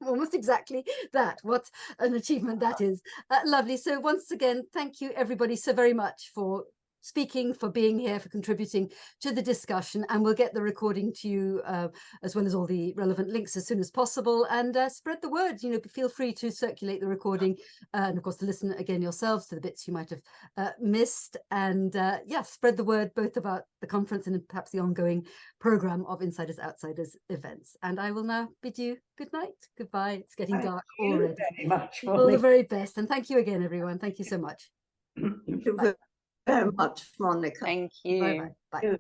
almost exactly that. What an achievement that is. Lovely. So once again, thank you everybody so very much for speaking, for being here, for contributing to the discussion. And we'll get the recording to you as well as all the relevant links as soon as possible. And spread the word. You know, feel free to circulate the recording and of course to listen again yourselves to the bits you might have missed. And yeah, spread the word both about the conference and perhaps the ongoing program of Insiders Outsiders events. And I will now bid you good night, goodbye. It's getting dark already. Very much, All the very best, and thank you again, everyone. Thank you so much. Thank you very much, Monica. Thank you. Bye-bye. Bye.